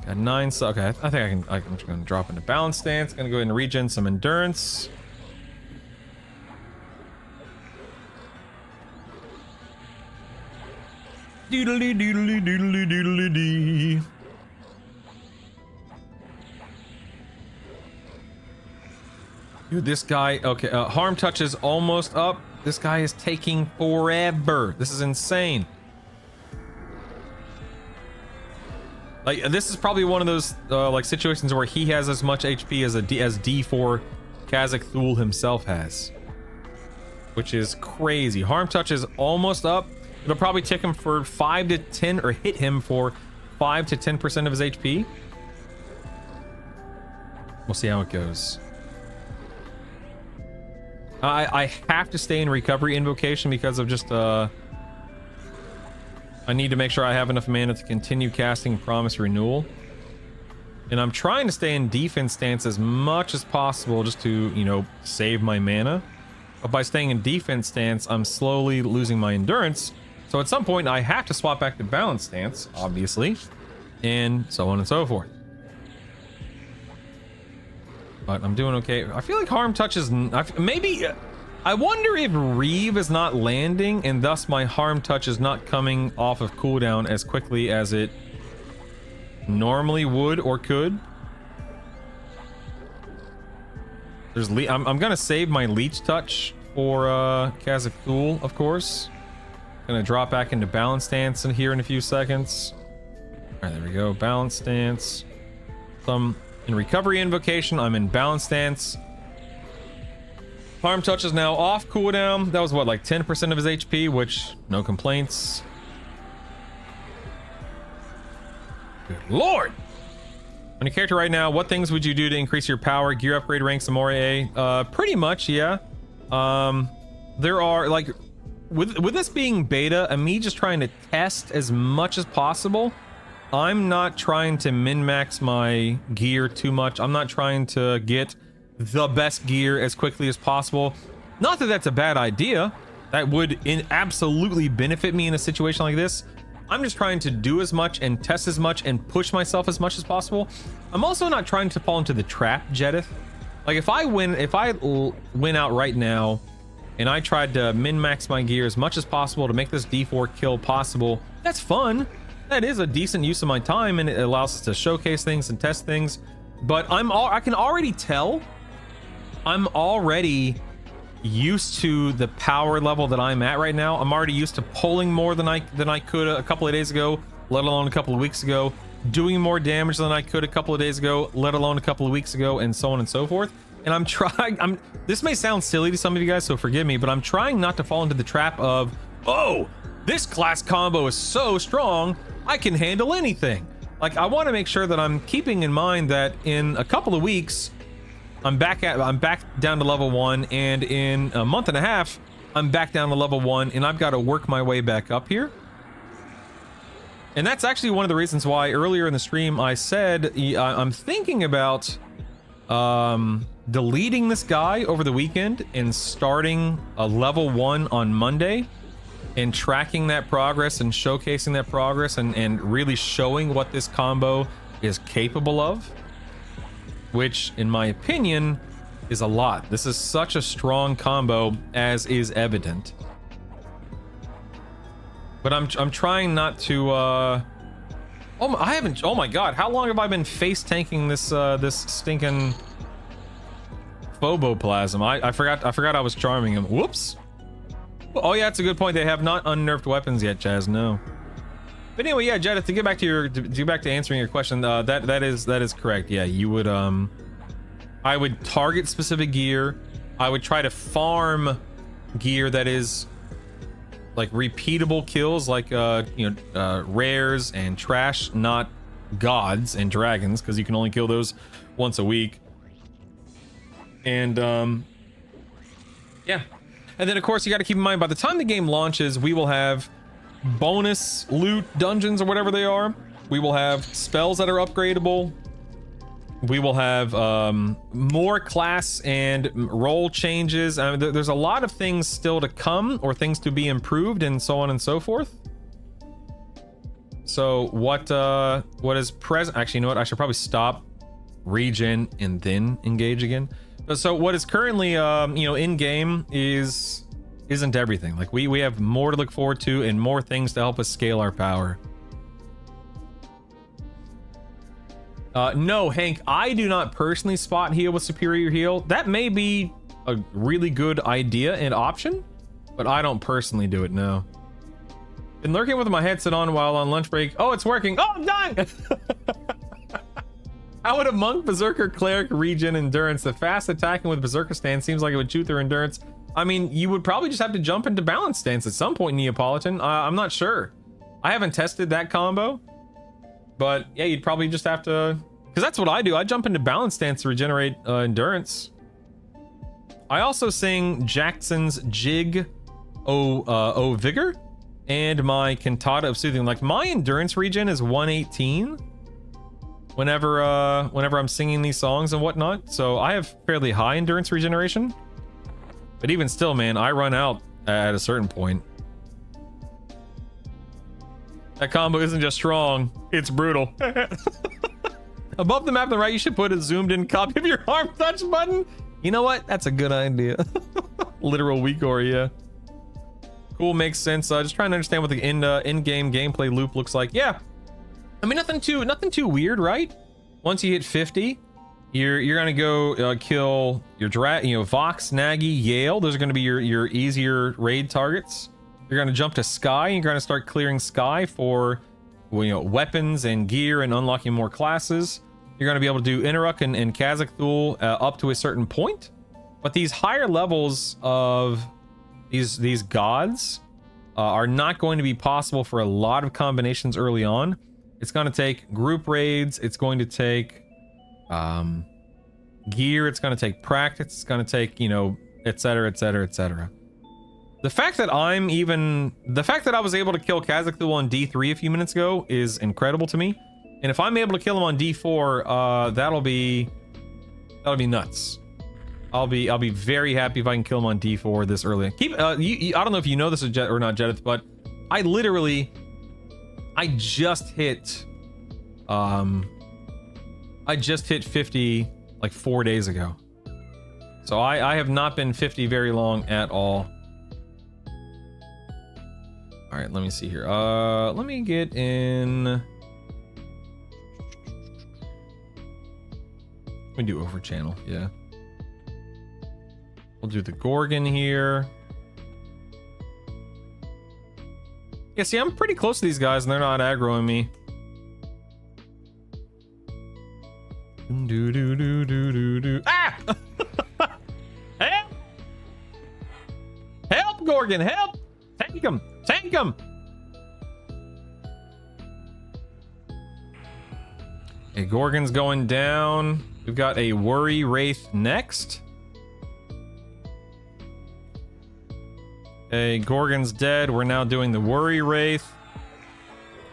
Got 9, so okay, I think I'm just gonna drop into balance stance. Gonna go ahead and regen some endurance. Doodly doodly doodly doodly dee. Dude, this guy, okay, harm touch is almost up. This guy is taking forever. This is insane. Like, this is probably one of those like situations where he has as much HP as D4 Kazakh Thule himself has, which is crazy. Harm touch is almost up. It'll probably take him for 5 to 10, or hit him for 5 to 10% of his HP. We'll see how it goes. I have to stay in recovery invocation because of just I need to make sure I have enough mana to continue casting Promise Renewal. And I'm trying to stay in defense stance as much as possible just to, you know, save my mana. But by staying in defense stance, I'm slowly losing my endurance. So at some point, I have to swap back to balance stance, obviously, and so on and so forth. But I'm doing okay. I feel like harm touch is maybe I wonder if Reeve is not landing and thus my harm touch is not coming off of cooldown as quickly as it normally would or could. There's I'm gonna save my leech touch for Kazakul, of course. Gonna drop back into balance stance in here in a few seconds. All right, there we go. Balance stance. In recovery invocation, I'm in balance stance. Harm touch is now off cooldown. That was what, like 10% of his HP, which no complaints. Good lord. On your character right now, what things would you do to increase your power, gear upgrade, ranks, and more AA? Pretty much, yeah. There are, like, with this being beta and me just trying to test as much as possible, I'm not trying to min-max my gear too much. I'm not trying to get the best gear as quickly as possible. Not that that's a bad idea. That would absolutely benefit me in a situation like this. I'm just trying to do as much and test as much and push myself as much as possible. I'm also not trying to fall into the trap, Jedith. Like if I win out right now and I tried to min-max my gear as much as possible to make this D4 kill possible, that's fun. That is a decent use of my time and it allows us to showcase things and test things. But I can already tell I'm already used to the power level that I'm at right now. I'm already used to pulling more than I could a couple of days ago, let alone a couple of weeks ago, doing more damage than I could a couple of days ago, let alone a couple of weeks ago, and so on and so forth. And I'm trying, this may sound silly to some of you guys, so forgive me, but I'm trying not to fall into the trap of, oh, this class combo is so strong, I can handle anything. Like, I want to make sure that I'm keeping in mind that in a couple of weeks, I'm back down to level 1, and in a month and a half, I'm back down to level 1, and I've got to work my way back up here. And that's actually one of the reasons why earlier in the stream I said I'm thinking about deleting this guy over the weekend and starting a level 1 on Monday and tracking that progress and showcasing that progress and really showing what this combo is capable of. Which, in my opinion, is a lot. This is such a strong combo, as is evident. But I'm trying not to. Oh, I haven't. Oh my God! How long have I been face tanking this this stinking phoboplasm? I forgot I was charming him. Whoops. Oh yeah, that's a good point. They have not unnerfed weapons yet, Chaz. No. But anyway, yeah, Jedith, to get back to answering your question, that is correct. Yeah, you would I would target specific gear. I would try to farm gear that is like repeatable kills, like rares and trash, not gods and dragons, because you can only kill those once a week. And yeah, and then of course you got to keep in mind by the time the game launches, we will have bonus loot dungeons or whatever they are. We will have spells that are upgradable. We will have more class and role changes. I mean, there's a lot of things still to come, or things to be improved, and so on and so forth. So what is present? Actually, you know what? I should probably stop, regen, and then engage again. So what is currently in game isn't everything. Like we have more to look forward to and more things to help us scale our power. No, Hank, I do not personally spot heal with superior heal. That may be a really good idea and option, but I don't personally do it, no. Been lurking with my headset on while on lunch break. Oh, it's working. Oh, I'm done! How would a monk, berserker, cleric regen endurance? The fast attacking with berserker stance seems like it would shoot their endurance. I mean, you would probably just have to jump into balance stance at some point, Neapolitan. I'm not sure. I haven't tested that combo. But yeah, you'd probably just have to... Because that's what I do. I jump into balance stance to regenerate endurance. I also sing Jackson's Jig O Vigor and my Cantata of Soothing. Like, my endurance regen is 118 whenever I'm singing these songs and whatnot. So I have fairly high endurance regeneration. But even still, man, I run out at a certain point. That combo isn't just strong, it's brutal. Above the map on the right, you should put a zoomed in copy of your arm touch button. You know what? That's a good idea. Literal WeakAura, yeah. Cool, makes sense. Just trying to understand what the in-game gameplay loop looks like. Yeah, I mean nothing too weird, right? Once you hit 50, you're gonna go kill your Vox, Nagy, Yale. Those are gonna be your easier raid targets. You're gonna jump to Sky. And you're gonna start clearing Sky for weapons and gear and unlocking more classes. You're gonna be able to do Inaruk and Kazakh Thul up to a certain point. But these higher levels of these gods are not going to be possible for a lot of combinations early on. It's going to take group raids. It's going to take gear. It's going to take practice. It's going to take, etc, etc, etc. The fact that I was able to kill Kazakh Thul on D3 a few minutes ago is incredible to me. And if I'm able to kill him on D4, that'll be nuts. I'll be very happy if I can kill him on D4 this early. I don't know if you know this or not, Jedith, but I just hit 50 like 4 days ago. So I have not been 50 very long at all. All right, let me see here. Let me get in. Let me do over channel, yeah. We'll do the Gorgon here. Yeah, see, I'm pretty close to these guys and they're not aggroing me. Ah! Help! Help, Gorgon, help! Tank him! Tank him! Okay, Gorgon's going down. We've got a Worry Wraith next. Okay, Gorgon's dead. We're now doing the Worry Wraith.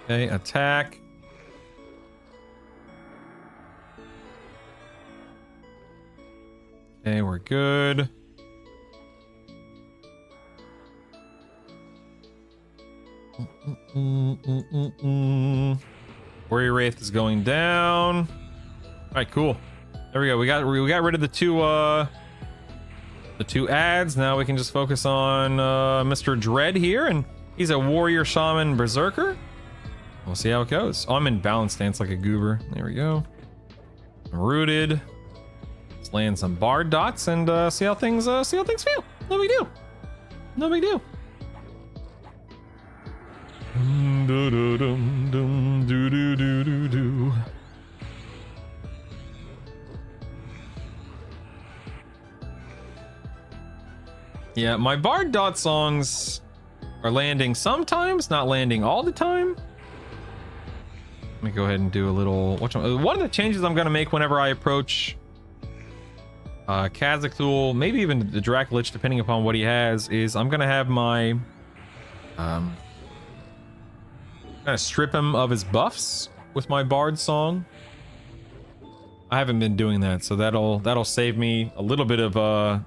Okay, attack. Okay, we're good. Worry Wraith is going down. All right, cool. There we go. We got rid of the two ads. Now we can just focus on Mr. Dread here, and he's a warrior, shaman, berserker. We'll see how it goes. Oh, I'm in balance stance like a goober. There we go. Rooted. Let's land some bard dots and see how things feel. No big deal. No big deal. Yeah, my bard dot songs are landing sometimes, not landing all the time. Let me go ahead and do a little. One of the changes I'm going to make whenever I approach Kazakh Thul, maybe even the Dracolich, depending upon what he has, is I'm going to have my kind of strip him of his buffs with my bard song. I haven't been doing that, so that'll save me a little bit of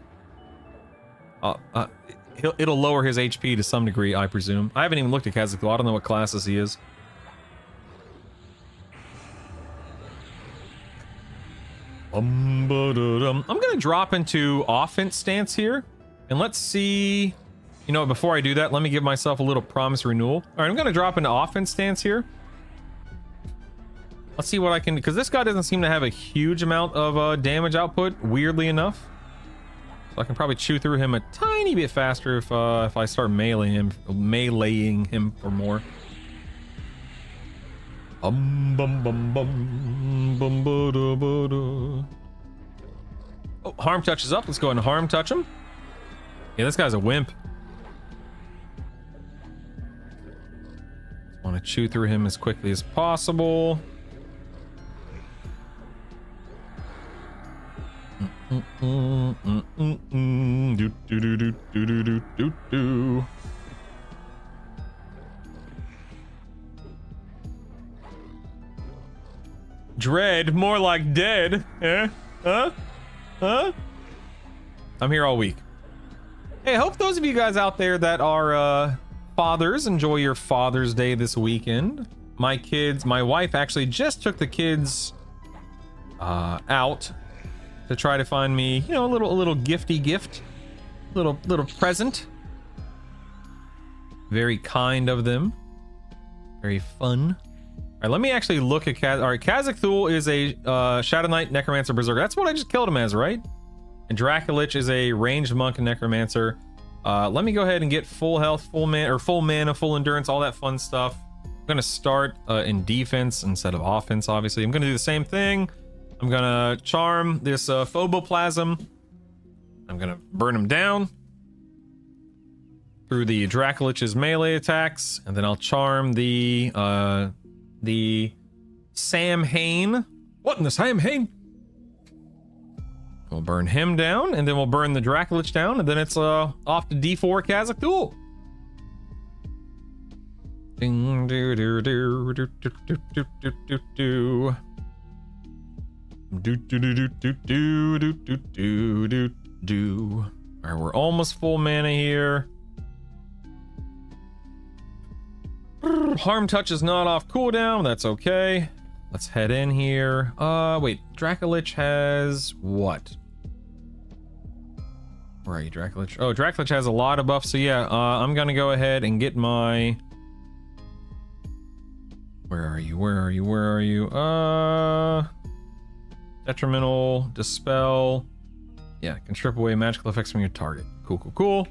it'll lower his HP to some degree, I presume. I haven't even looked at Kazakh Thul. I don't know what classes he is. I'm gonna drop into offense stance here, and let's see. Before I do that, let me give myself a little promise renewal. All right, I'm gonna drop into offense stance here. Let's see what I can, because this guy doesn't seem to have a huge amount of damage output, weirdly enough. So I can probably chew through him a tiny bit faster if I start meleeing him for more. Oh, harm touch is up. Let's go ahead and harm touch him. Yeah, this guy's a wimp. Want to chew through him as quickly as possible. Dread, more like dead. Eh? Huh? I'm here all week. Hey, I hope those of you guys out there that are fathers enjoy your Father's Day this weekend. My wife actually just took the kids out to try to find me, a little gifty gift. Little present. Very kind of them. Very fun. All right, let me actually look at All right, Khazak-Thul is a Shadow Knight, Necromancer, Berserker. That's what I just killed him as, right? And Dracolich is a ranged monk and Necromancer. Let me go ahead and get full health, full mana, full endurance, all that fun stuff. I'm gonna start in defense instead of offense, obviously. I'm gonna do the same thing. I'm gonna charm this Phoboplasm. I'm gonna burn him down through the Dracolich's melee attacks, and then I'll charm the Samhain. What in the Samhain? We'll burn him down, and then we'll burn the Dracolich down, and then it's off to D4 Khazak-Thul. Ding do do do do do do do do do do do do do do do do do do. All right, we're almost full mana here. Harm touch is not off cooldown. That's okay. Let's head in here. Wait, Dracolich has what? Where are you, Dracolich? Oh, Dracolich has a lot of buffs. So yeah, I'm gonna go ahead and get my. Where are you? Where are you? Where are you? Detrimental, dispel. Yeah, can strip away magical effects from your target. Cool, cool, cool.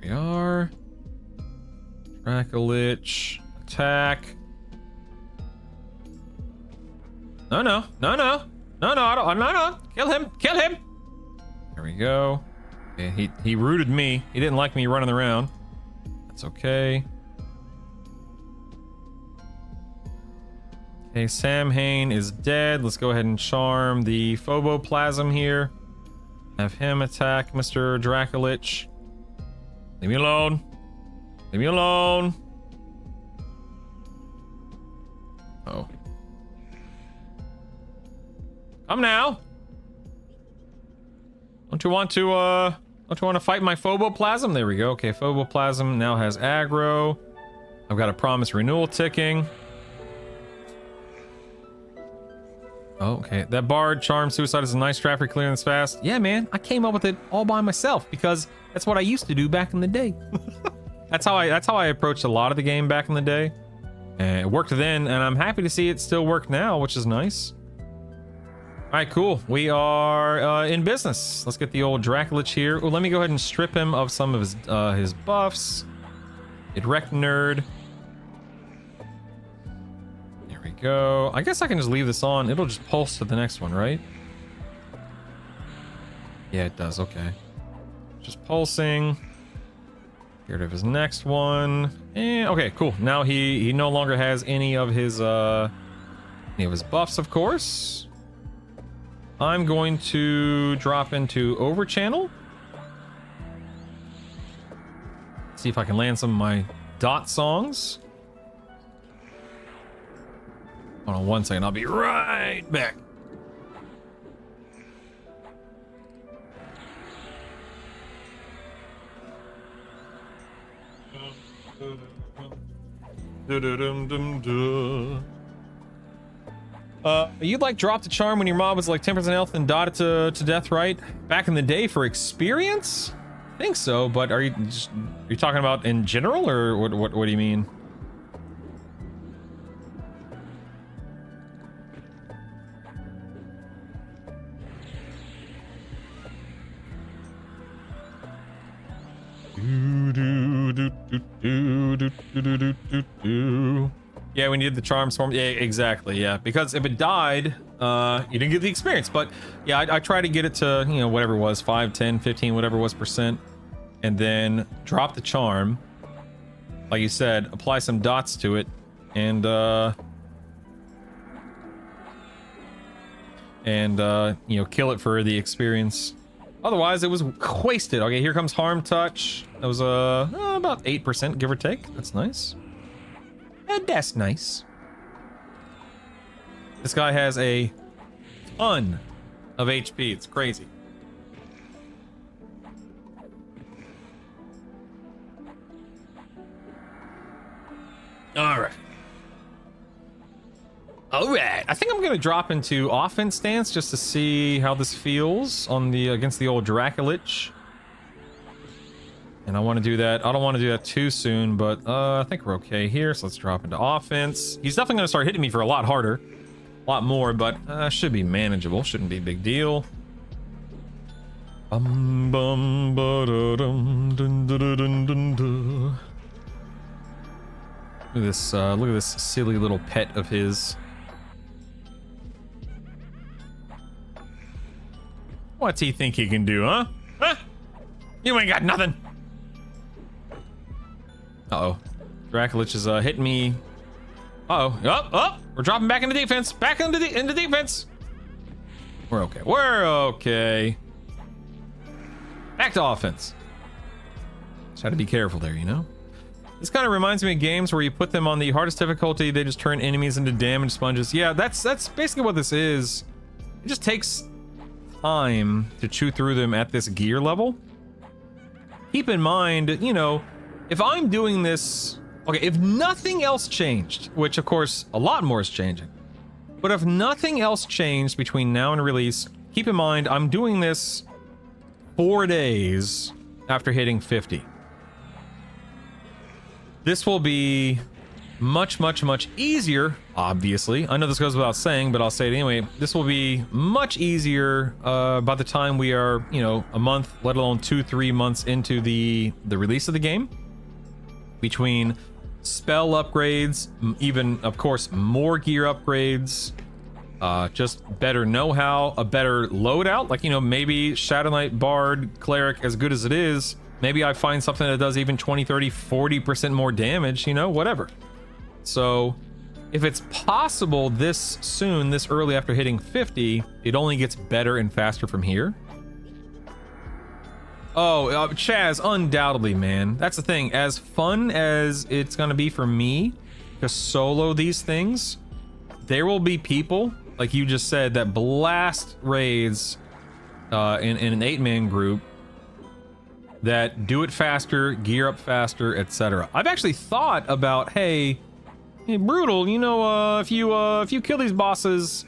Here we are. Dracolich, attack. No, I don't. Kill him. There we go. Okay, he rooted me. He didn't like me running around. That's okay. Okay, Samhain is dead. Let's go ahead and charm the Phoboplasm here. Have him attack Mr. Dracolich. Leave me alone. Leave me alone. Oh. Come now. Don't you want to fight my Phoboplasm? There we go. Okay, Phoboplasm now has aggro. I've got a promise renewal ticking. Oh, okay. That Bard Charm Suicide is a nice trap for clearing this fast. Yeah, man. I came up with it all by myself because that's what I used to do back in the day. That's how I approached a lot of the game back in the day. And it worked then, and I'm happy to see it still work now, which is nice. All right, cool. We are in business. Let's get the old Dracolich here. Oh, let me go ahead and strip him of some of his buffs. Get wrecked, nerd. There we go. I guess I can just leave this on. It'll just pulse to the next one, right? Yeah, it does. Okay. Just pulsing. Get rid of his next one. And okay, cool. Now he no longer has any of his buffs, of course. I'm going to drop into Overchannel. See if I can land some of my dot songs. Hold on one second. I'll be right back. You'd like drop the charm when your mob was like 10% health and dot it to death, right? Back in the day for experience? I think so, but are you talking about in general, or what do you mean? Yeah, we needed the charm storm. Yeah, exactly. Yeah, because if it died, you didn't get the experience. But yeah, I try to get it to, you know, whatever it was, 5, 10, 15, whatever it was percent, and then drop the charm. Like you said, apply some dots to it, and you know, kill it for the experience. Otherwise, it was wasted. Okay, here comes Harm Touch. That was about 8%, give or take. That's nice. And that's nice. This guy has a ton of HP. It's crazy. All right. All right, I think I'm gonna drop into offense stance just to see how this feels on the against the old Draculich. And I want to do that. I don't want to do that too soon, but I think we're okay here. So let's drop into offense. He's definitely gonna start hitting me for a lot harder, a lot more, but should be manageable. Shouldn't be a big deal. Bum bum ba da dum dun dun dun dun dun dun. Look at this silly little pet of his. What's he think he can do, huh? Huh? You ain't got nothing. Uh-oh. Draculich is hitting me. Uh-oh. Oh, we're dropping back into defense. Back into defense. We're okay. We're okay. Back to offense. Just had to be careful there, you know? This kind of reminds me of games where you put them on the hardest difficulty, they just turn enemies into damage sponges. Yeah, that's basically what this is. It just takes time to chew through them at this gear level. Keep in mind, you know, if I'm doing this, okay, if nothing else changed, which of course a lot more is changing, but if nothing else changed between now and release, keep in mind I'm doing this 4 days after hitting 50. This will be much, much, much easier, obviously. I know this goes without saying, but I'll say it anyway. This will be much easier by the time we are, you know, a month, let alone 2-3 months into the release of the game. Between spell upgrades, even, of course, more gear upgrades, just better know-how, a better loadout. Like, you know, maybe Shadow Knight, Bard, Cleric, as good as it is, maybe I find something that does even 20, 30, 40% more damage, you know, whatever. So if it's possible this soon, this early after hitting 50, it only gets better and faster from here. Oh, Chaz, undoubtedly, man. That's the thing. As fun as it's going to be for me to solo these things, there will be people, like you just said, that blast raids in an 8-man group that do it faster, gear up faster, etc. I've actually thought about, hey, Brutal, you know, if you kill these bosses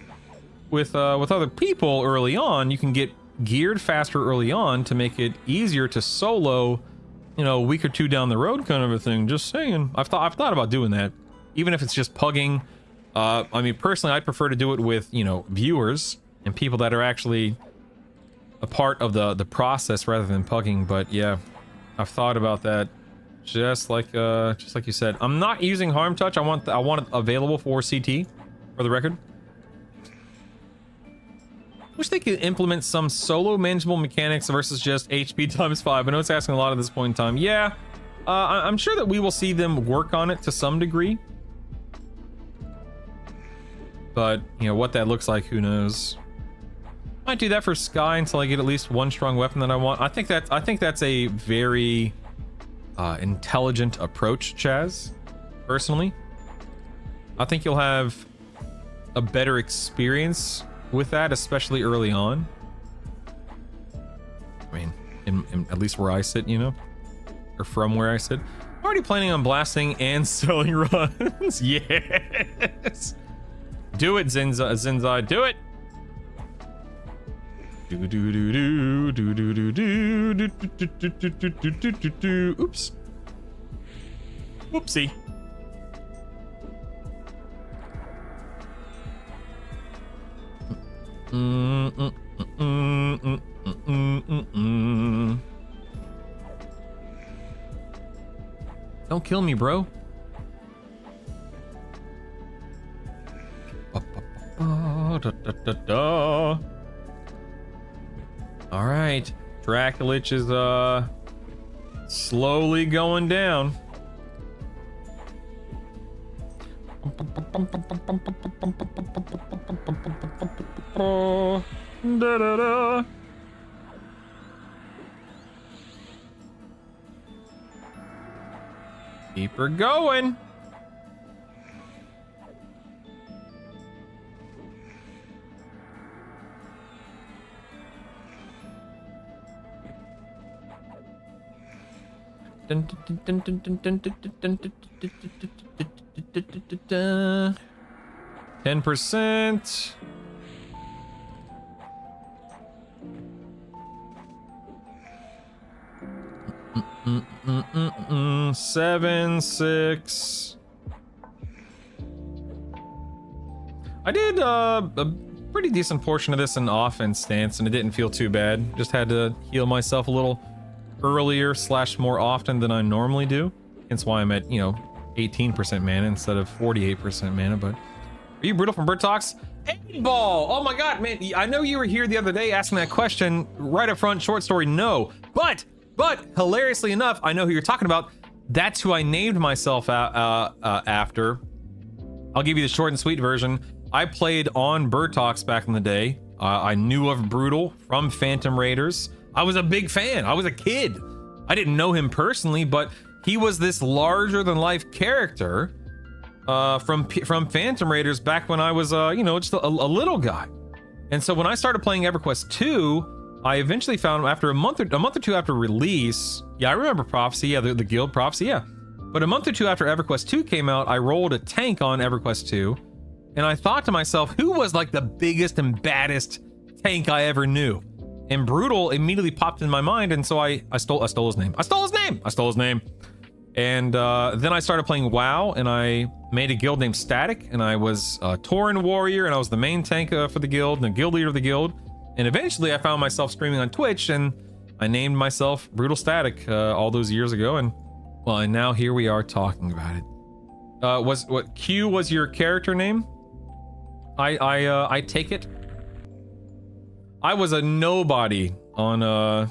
with other people early on, you can get geared faster early on to make it easier to solo, you know, a week or two down the road, kind of a thing. Just saying. I've thought about doing that, even if it's just pugging. I mean, personally, I'd prefer to do it with, you know, viewers and people that are actually a part of the process rather than pugging. But yeah, I've thought about that. Just like you said, I'm not using harm touch. I want it available for CT, for the record. Wish they could implement some solo manageable mechanics versus just HP times 5. I know it's asking a lot at this point in time. Yeah, I'm sure that we will see them work on it to some degree. But, you know, what that looks like, who knows? Might do that for Sky until I get at least one strong weapon that I want. I think that's a very intelligent approach, Chaz, personally. I think you'll have a better experience with that, especially early on. I mean, in at least where I sit, you know, or from where I sit. I'm already planning on blasting and selling runs. Yes, do it, Zinzai, do it. Do do do do do do do do do do do do do do do. Oops. Whoopsie. Don't kill me, bro. All right, Draculich is slowly going down. Keep her going. 10%. Seven, 6. I did a pretty decent portion of this in offense stance, and it didn't feel too bad. Just had to heal myself a little earlier / more often than I normally do. Hence why I'm at, 18% mana instead of 48% mana. But are you Brutal from Bird Talks? 8-ball! Oh my god, man. I know you were here the other day asking that question right up front. Short story, no. But hilariously enough, I know who you're talking about. That's who I named myself after. I'll give you the short and sweet version. I played on Bird Talks back in the day. I knew of Brutal from Phantom Raiders. I was a big fan. I was a kid. I didn't know him personally, but he was this larger than life character from Phantom Raiders back when I was, just a little guy. And so when I started playing EverQuest 2, I eventually found after a month or two after release. Yeah, I remember Prophecy. Yeah, the guild Prophecy. Yeah, but a month or two after EverQuest 2 came out, I rolled a tank on EverQuest 2, and I thought to myself, who was like the biggest and baddest tank I ever knew? And Brutal immediately popped in my mind, and so I stole his name. I stole his name. And then I started playing WoW, and I made a guild named Static, and I was a Tauren warrior, and I was the main tank for the guild and the guild leader of the guild. And eventually I found myself streaming on Twitch, and I named myself Brutal Static all those years ago, and now here we are talking about it. Q was your character name? I take it. I was a nobody on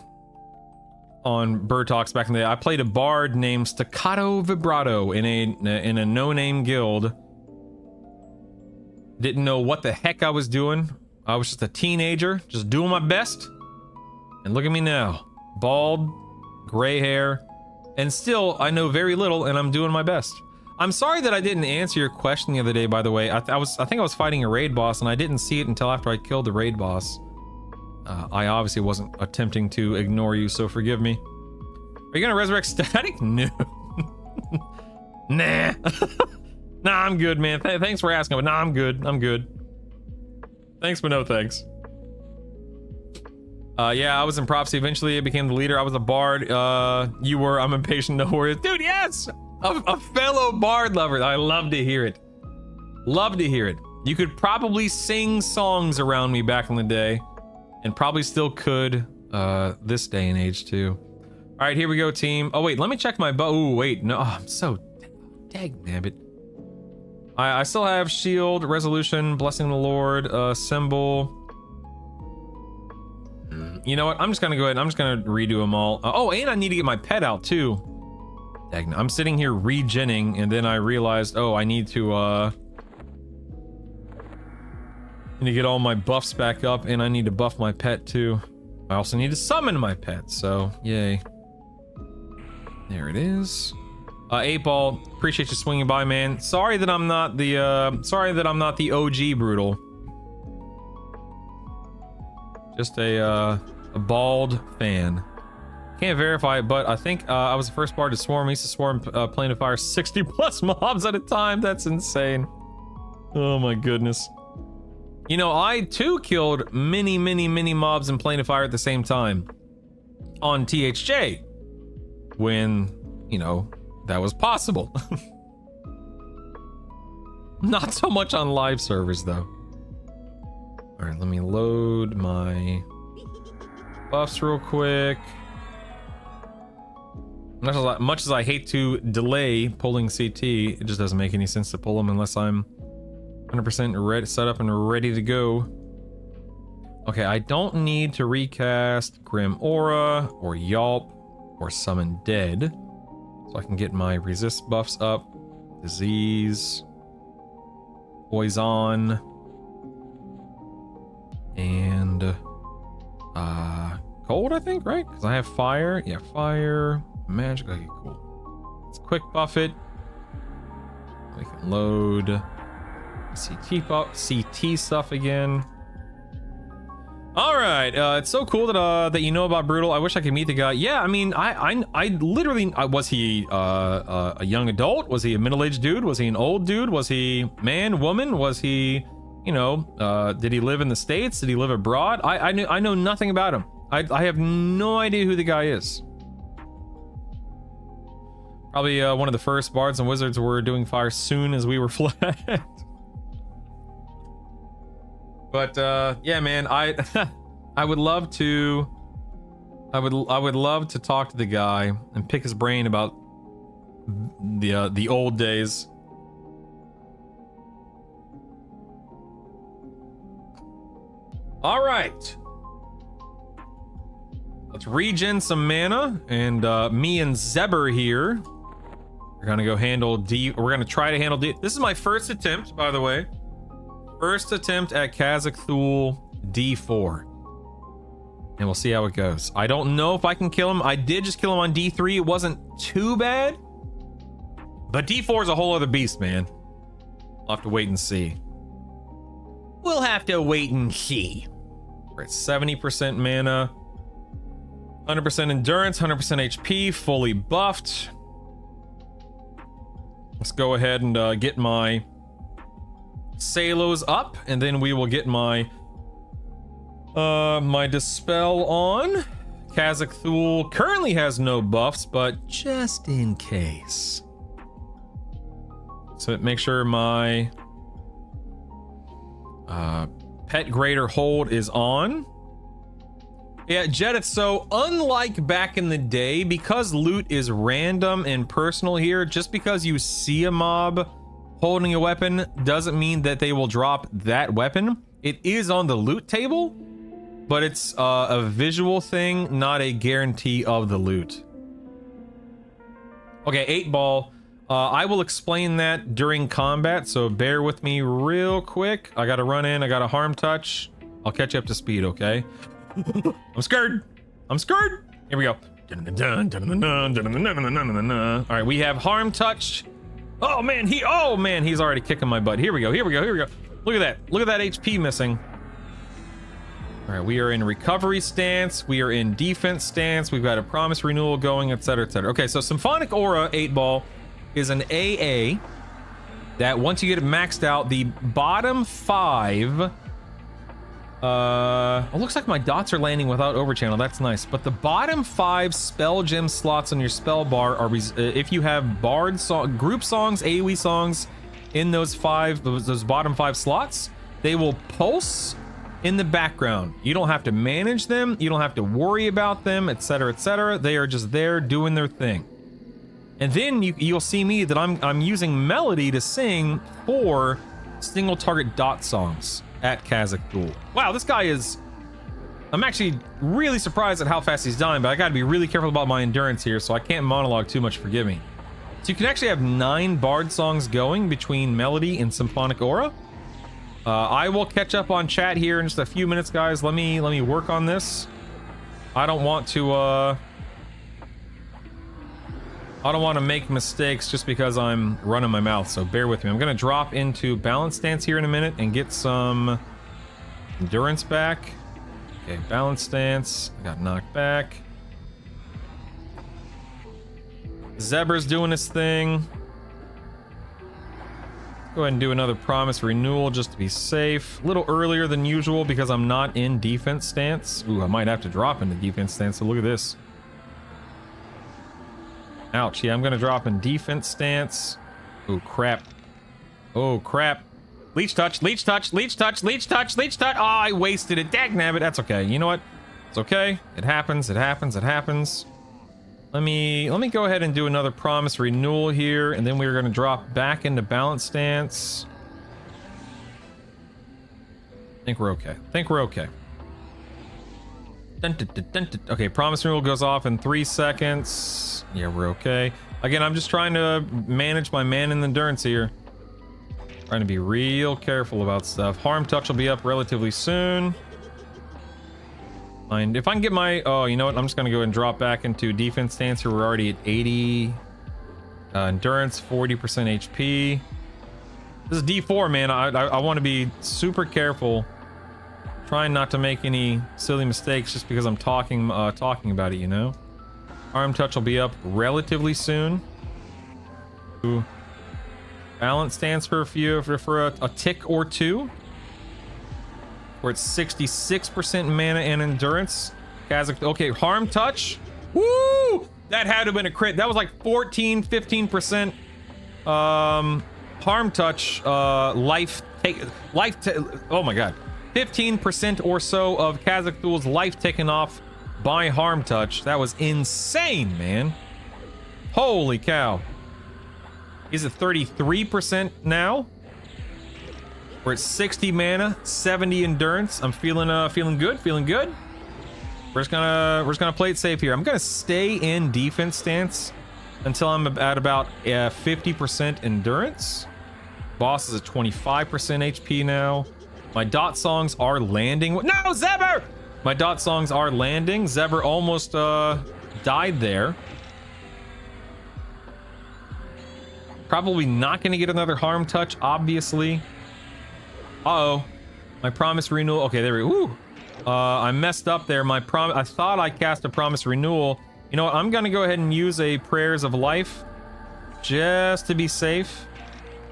Bird Talks back in the day. I played a bard named Staccato Vibrato in a no-name guild. Didn't know what the heck I was doing. I was just a teenager, just doing my best. And look at me now. Bald, gray hair, and still I know very little, and I'm doing my best. I'm sorry that I didn't answer your question the other day, by the way. I think I was fighting a raid boss, and I didn't see it until after I killed the raid boss. I obviously wasn't attempting to ignore you, so forgive me. Are you gonna resurrect Static? No. Nah. Nah, I'm good, man. Thanks for asking, but nah, I'm good. Thanks, but no thanks. Yeah, I was in Prophecy. Eventually, I became the leader. I was a bard. You were. I'm impatient, no worries. Dude, yes! A fellow bard lover. I love to hear it. Love to hear it. You could probably sing songs around me back in the day, and probably still could this day and age, too. All right, here we go, team. Oh, wait, let me check my bow. Oh, wait. No, I'm so... Dagnabbit. I still have shield, resolution, blessing the Lord, symbol. You know what? I'm just gonna go ahead and I'm just gonna redo them all. Oh, and I need to get my pet out too. Dang, I'm sitting here regenning, and then I realized, oh, I need to get all my buffs back up, and I need to buff my pet too. I also need to summon my pet, so yay. There it is. 8-ball, appreciate you swinging by, man. Sorry that I'm not the OG Brutal. Just a bald fan. Can't verify it, but I think I was the first bard to swarm. I used to swarm plane of fire 60 plus mobs at a time. That's insane. Oh my goodness. You know, I too killed many mobs in plane of fire at the same time on THJ when, you know, that was possible. Not so much on live servers though. All right, let me load my buffs real quick. Much as I hate to delay pulling CT, it just doesn't make any sense to pull them unless I'm 100% ready, set up and ready to go. Okay, I don't need to recast Grim Aura or Yelp or Summon Dead. So I can get my resist buffs up. Disease. Poison. And cold, I think, right? Because I have fire. Yeah, fire. Magic. Okay, cool. Let's quick buff it. We can load CT stuff again. All right, it's so cool that that you know about Brutal. I wish I could meet the guy. Yeah, I mean, I literally was he a young adult? Was he a middle-aged dude? Was he an old dude? Was he man, woman? Was he, you know, did he live in the States? Did he live abroad? I know nothing about him. I have no idea who the guy is. Probably one of the first bards and wizards were doing fire soon as we were flagged. But yeah, man, I would love to I would love to talk to the guy and pick his brain about the old days. All right. Let's regen some mana, and me and Zeber here, we're gonna go handle D. We're gonna try to handle D. This is my first attempt, by the way. First attempt at Kazakh Thul D4. And we'll see how it goes. I don't know if I can kill him. I did just kill him on D3. It wasn't too bad. But D4 is a whole other beast, man. We'll have to wait and see. We'll have to wait and see. We're at 70% mana. 100% endurance, 100% HP, fully buffed. Let's go ahead and get my Salos up, and then we will get my my Dispel on. Kazakh Thul currently has no buffs, but just in case. So make sure my Pet Greater Hold is on. Yeah, Jedith, so unlike back in the day, because loot is random and personal here, just because you see a mob holding a weapon doesn't mean that they will drop that weapon. It is on the loot table, but it's a visual thing, not a guarantee of the loot. Okay, 8-ball. I will explain that during combat, so bear with me real quick. I gotta run in, I got a harm touch. I'll catch you up to speed, okay? I'm scared. I'm scared. Here we go. All right, we have harm touch. Oh man, he's already kicking my butt. Here we go. Here we go. Here we go. Look at that. Look at that HP missing. All right, we are in recovery stance. We are in defense stance. We've got a promise renewal going, etc., etc. Okay, so Symphonic Aura 8-ball is an AA that once you get it maxed out, the bottom 5. It looks like my dots are landing without overchannel. That's nice. But the bottom 5 spell gem slots on your spell bar are if you have bard song, group songs, AoE songs in those bottom 5 slots, they will pulse in the background. You don't have to manage them. You don't have to worry about them, etc., etc. They are just there doing their thing. And then you'll see me that I'm using melody to sing 4 single target dot songs at Kazakh Thul. Wow, this guy is... I'm actually really surprised at how fast he's dying, but I gotta be really careful about my endurance here, so I can't monologue too much, forgive me. So you can actually have 9 bard songs going between melody and Symphonic Aura. I will catch up on chat here in just a few minutes, guys. Let me work on this. I don't want to make mistakes just because I'm running my mouth, so bear with me. I'm gonna drop into balance stance here in a minute and get some endurance back. Okay, balance stance. I got knocked back. Zebra's doing his thing. Go ahead and do another promise renewal just to be safe. A little earlier than usual because I'm not in defense stance. Ooh, I might have to drop into defense stance, so look at this. Ouch, yeah, I'm gonna drop in defense stance. Oh, crap. Oh, crap. Leech touch, leech touch, leech touch, leech touch, leech touch. Oh, I wasted it. Dagnabbit. That's okay. You know what? It's okay. It happens, it happens, it happens. Let me go ahead and do another promise renewal here, and then we're gonna drop back into balance stance. I think we're okay. I think we're okay. Okay, promise renewal goes off in 3 seconds. Yeah, we're okay. Again, I'm just trying to manage my man and endurance here. Trying to be real careful about stuff. Harm touch will be up relatively soon. And if I can get my... Oh, you know what? I'm just going to go and drop back into defense stance here. We're already at 80. Endurance, 40% HP. This is D4, man. I want to be super careful. trying not to make any silly mistakes just because I'm talking about it, you know? Arm touch will be up relatively soon. Ooh. Balance stance for a tick or two. We're at 66% mana and endurance. Kazakh, okay, harm touch. Woo! That had to have been a crit. That was like 14, 15%. Harm touch, oh my god. 15% or so of Kazakh Thul's life taken off by harm touch. That was insane, man. Holy cow. He's at 33% now. We're at 60 mana, 70 endurance. I'm feeling good. We're just gonna play it safe here. I'm gonna stay in defense stance until I'm at about 50% endurance. Boss is at 25% HP now. My dot songs are landing. No, Zebber! My dot songs are landing. Zebber almost died there. Probably not gonna get another harm touch, obviously. Uh-oh. My promise renewal. Okay, there we go. Woo. I messed up there. I thought I cast a promise renewal. You know what? I'm gonna go ahead and use a prayers of life just to be safe.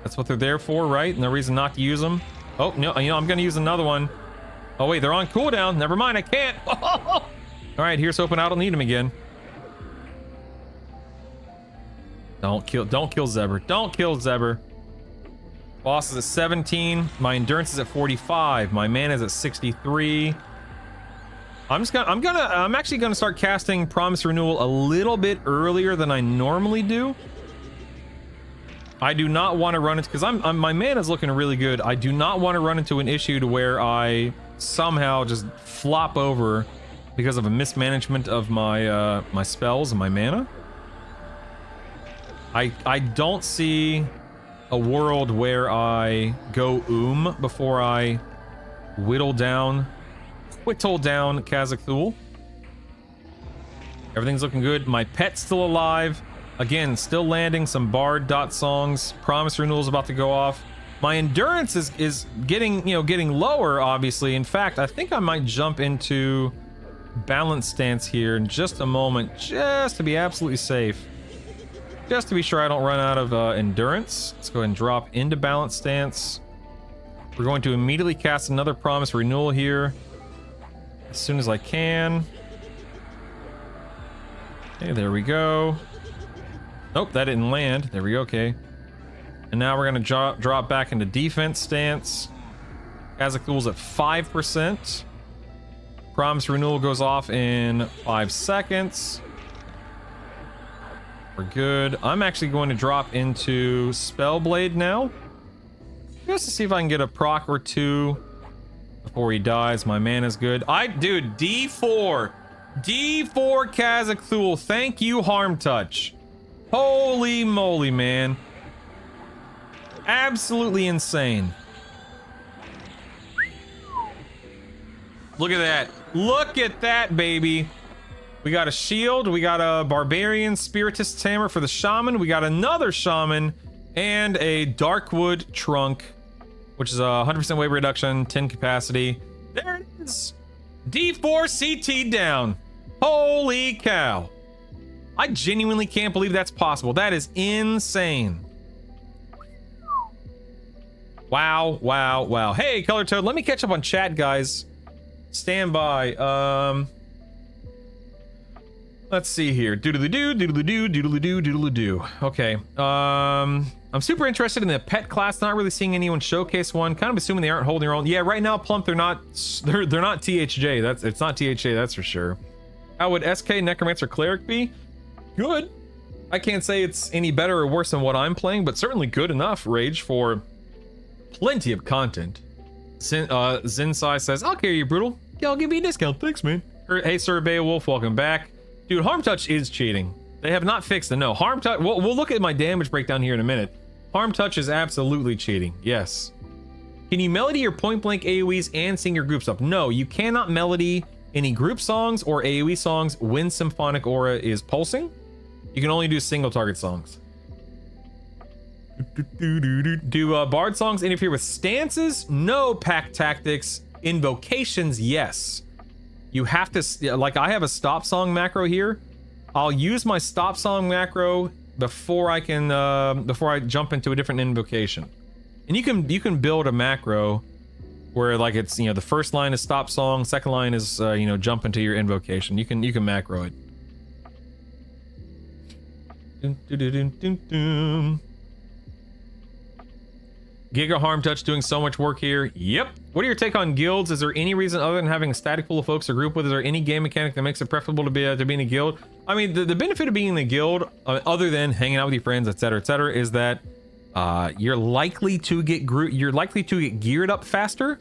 That's what they're there for, right? No reason not to use them. Oh, no, you know, I'm gonna use another one. Oh wait, they're on cooldown. Never mind, I can't. All right, here's hoping I don't need them again. Don't kill Zebber. Don't kill Zebber. Boss is at 17. My endurance is at 45. My mana is at 63. I'm actually gonna start casting Promise Renewal a little bit earlier than I normally do. I do not want to run into, because my mana's looking really good. I do not want to run into an issue to where I somehow just flop over because of a mismanagement of my my spells and my mana. I don't see a world where I go before I whittle down Kazakh Thul. Everything's looking good. My pet's still alive. Again, still landing some Bard dot songs. Promise renewal's about to go off. My endurance is getting lower, obviously. In fact, I think I might jump into balance stance here in just a moment, just to be absolutely safe. Just to be sure I don't run out of endurance. Let's go ahead and drop into balance stance. We're going to immediately cast another promise renewal here as soon as I can. Okay, there we go. Nope, that didn't land. There we go, okay. And now we're gonna drop back into defense stance. Kazakh Thul's at 5%. Promise renewal goes off in 5 seconds. We're good. I'm actually going to drop into Spellblade now, just to see if I can get a proc or two before he dies. My mana's good. Dude, D4 Kazakh Thul. Thank you, Harm Touch. Holy moly, man. Absolutely insane. Look at that. Look at that, baby. We got a shield, we got a barbarian spiritist's hammer for the shaman, we got another shaman, and a darkwood trunk, which is a 100% weight reduction, 10 capacity. There it is. D4 CT down. Holy cow. I genuinely can't believe that's possible. That is insane. Wow, wow, wow. Hey, Color Toad, let me catch up on chat, guys. Stand by. Let's see here. Doodly-doo, doodly-doo, doodly-doo, doodly-doo. Okay. I'm super interested in the pet class. Not really seeing anyone showcase one. Kind of assuming they aren't holding their own. Yeah, right now, Plump, they're not THJ. It's not THJ, that's for sure. How would SK Necromancer Cleric be? Good. I can't say it's any better or worse than what I'm playing, but certainly good enough, Rage, for plenty of content. Zinsai says, I'll carry you, Brutal. Yeah, I'll give you a discount. Thanks, man. Hey, Sir Beowulf, welcome back. Dude, Harm Touch is cheating. They have not fixed it. No, Harm Touch... We'll look at my damage breakdown here in a minute. Harm Touch is absolutely cheating. Yes. Can you melody your point-blank AoEs and sing your group stuff? No, you cannot melody any group songs or AoE songs when Symphonic Aura is pulsing. You can only do single-target songs. Do Bard songs interfere with stances? No, Pack Tactics. Invocations, yes. You have to, like, I have a stop song macro here. I'll use my stop song macro before I can, before I jump into a different invocation. And you can build a macro where, like, it's, you know, the first line is stop song, second line is, you know, jump into your invocation. You can macro it. Dun, dun, dun, dun, dun, dun. Giga Harm Touch doing so much work here. Yep. What are your take on guilds? Is there any reason other than having a static pool of folks to group with? Is there any game mechanic that makes it preferable to be in a guild? I mean, the benefit of being in a guild, other than hanging out with your friends, etc., is that you're likely to get geared up faster,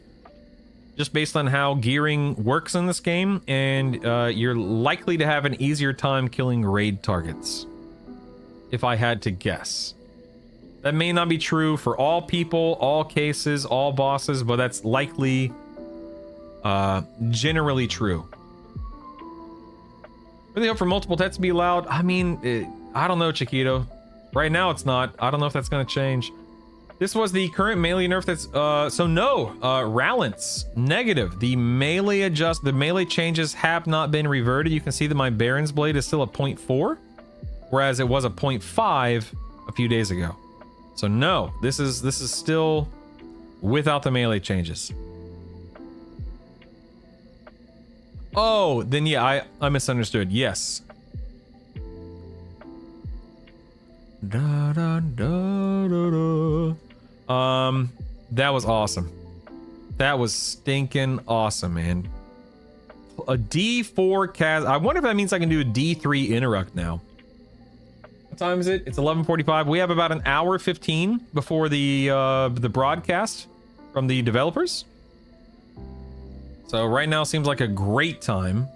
just based on how gearing works in this game, and you're likely to have an easier time killing raid targets, if I had to guess. That may not be true for all people, all cases, all bosses, but that's likely generally true. Really hope for multiple tests to be allowed. I mean, I don't know, Chiquito. Right now it's not. I don't know if that's going to change. This was the current melee nerf that's so no, Rallance negative. The melee changes have not been reverted. You can see that my Baron's blade is still a 0.4, whereas it was a 0.5 a few days ago. So no, this is still without the melee changes. Oh, then yeah, I misunderstood. Yes. Da, da, da, da, da. That was awesome. That was stinking awesome, man. A D4 Kaz. I wonder if that means I can do a D3 Interrupt now. What time is it? It's 11:45. We have about an hour 15 before the broadcast from the developers. So right now seems like a great time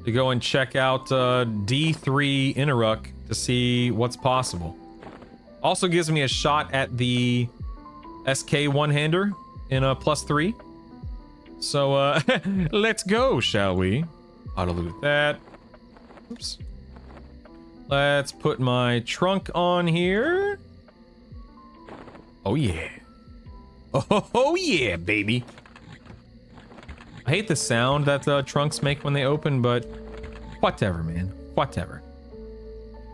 to go and check out D3 Interrupt to see what's possible. Also gives me a shot at the SK one-hander in a +3. So let's go, shall we? Auto loot that. Oops. Let's put my trunk on here. Oh yeah. Oh yeah, baby. I hate the sound that trunks make when they open, but whatever, man. Whatever.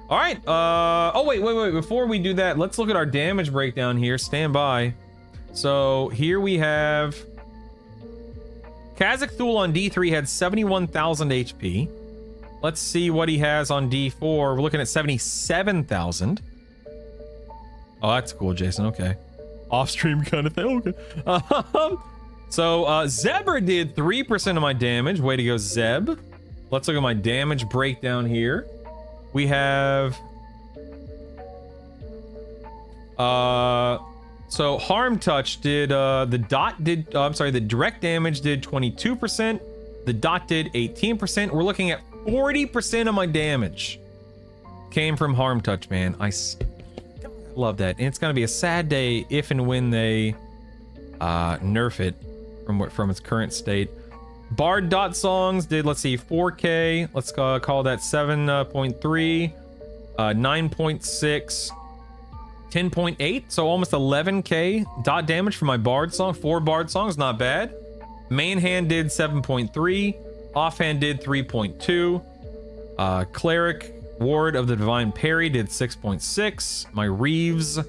All right. Oh, wait. Before we do that, let's look at our damage breakdown here. Stand by. So here we have Kazakh Thule on D3 had 71,000 HP. Let's see what he has on D4. We're looking at 77,000. Oh, that's cool, Jason. Okay. Off-stream kind of thing. Okay. So, Zebra did 3% of my damage. Way to go, Zeb. Let's look at my damage breakdown here. We have... So, Harm Touch did, the direct damage did 22%. The dot did 18%. We're looking at 40% of my damage came from Harm Touch, man. I love that. And it's going to be a sad day if and when they nerf it from its current state. Bard dot songs did, let's see, 4K. Let's call that 7.3, 9.6, 10.8. So almost 11K dot damage for my Bard song. 4 Bard songs, not bad. Main hand did 7.3. Offhand did 3.2. Cleric Ward of the Divine Parry did 6.6. My Reeves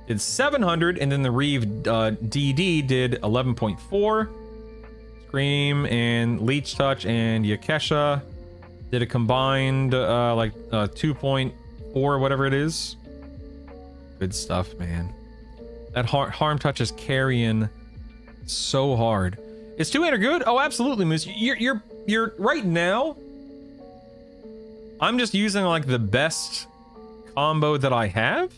did 700, and then the Reeve DD did 11.4. Scream and Leech Touch and Yakesha did a combined 2.4, whatever it is. Good stuff, man. That Harm Touch is carrying so hard. Is 2-hander good? Oh, absolutely, Moose. You're right now. I'm just using like the best combo that I have.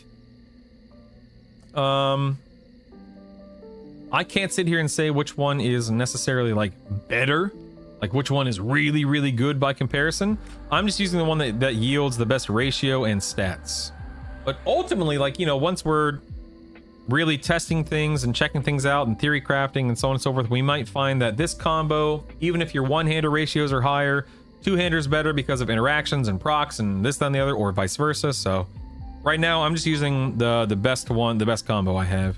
I can't sit here and say which one is necessarily like better, like which one is really, really good by comparison. I'm just using the one that yields the best ratio and stats. But ultimately, like, you know, once we're really testing things and checking things out and theory crafting and so on and so forth, we might find that this combo, even if your one-hander ratios are higher, two-handers better because of interactions and procs and this, that, and the other, or vice versa. So right now I'm just using the best combo I have.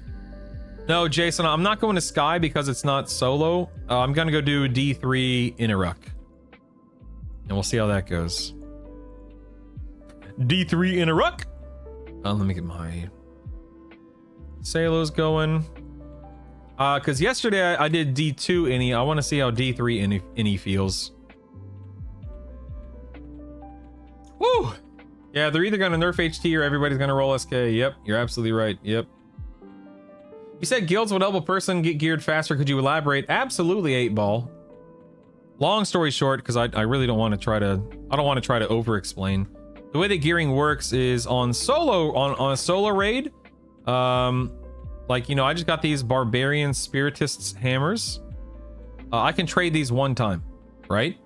No, Jason, I'm not going to Sky because it's not solo. I'm gonna go do D3 Inaruk. And we'll see how that goes. D3 Inaruk. Let me get my Salos going. Because yesterday I did D2 Innie. I want to see how D3 Innie feels. Woo! Yeah, they're either gonna nerf HT or everybody's gonna roll SK. Yep, you're absolutely right. Yep. You said guilds would help a person get geared faster. Could you elaborate? Absolutely, 8-ball. Long story short, because I really don't want to try to... I don't want to try to over-explain. The way that gearing works is on solo... On a solo raid, like, you know, I just got these Barbarian Spiritists hammers. I can trade these one time, right?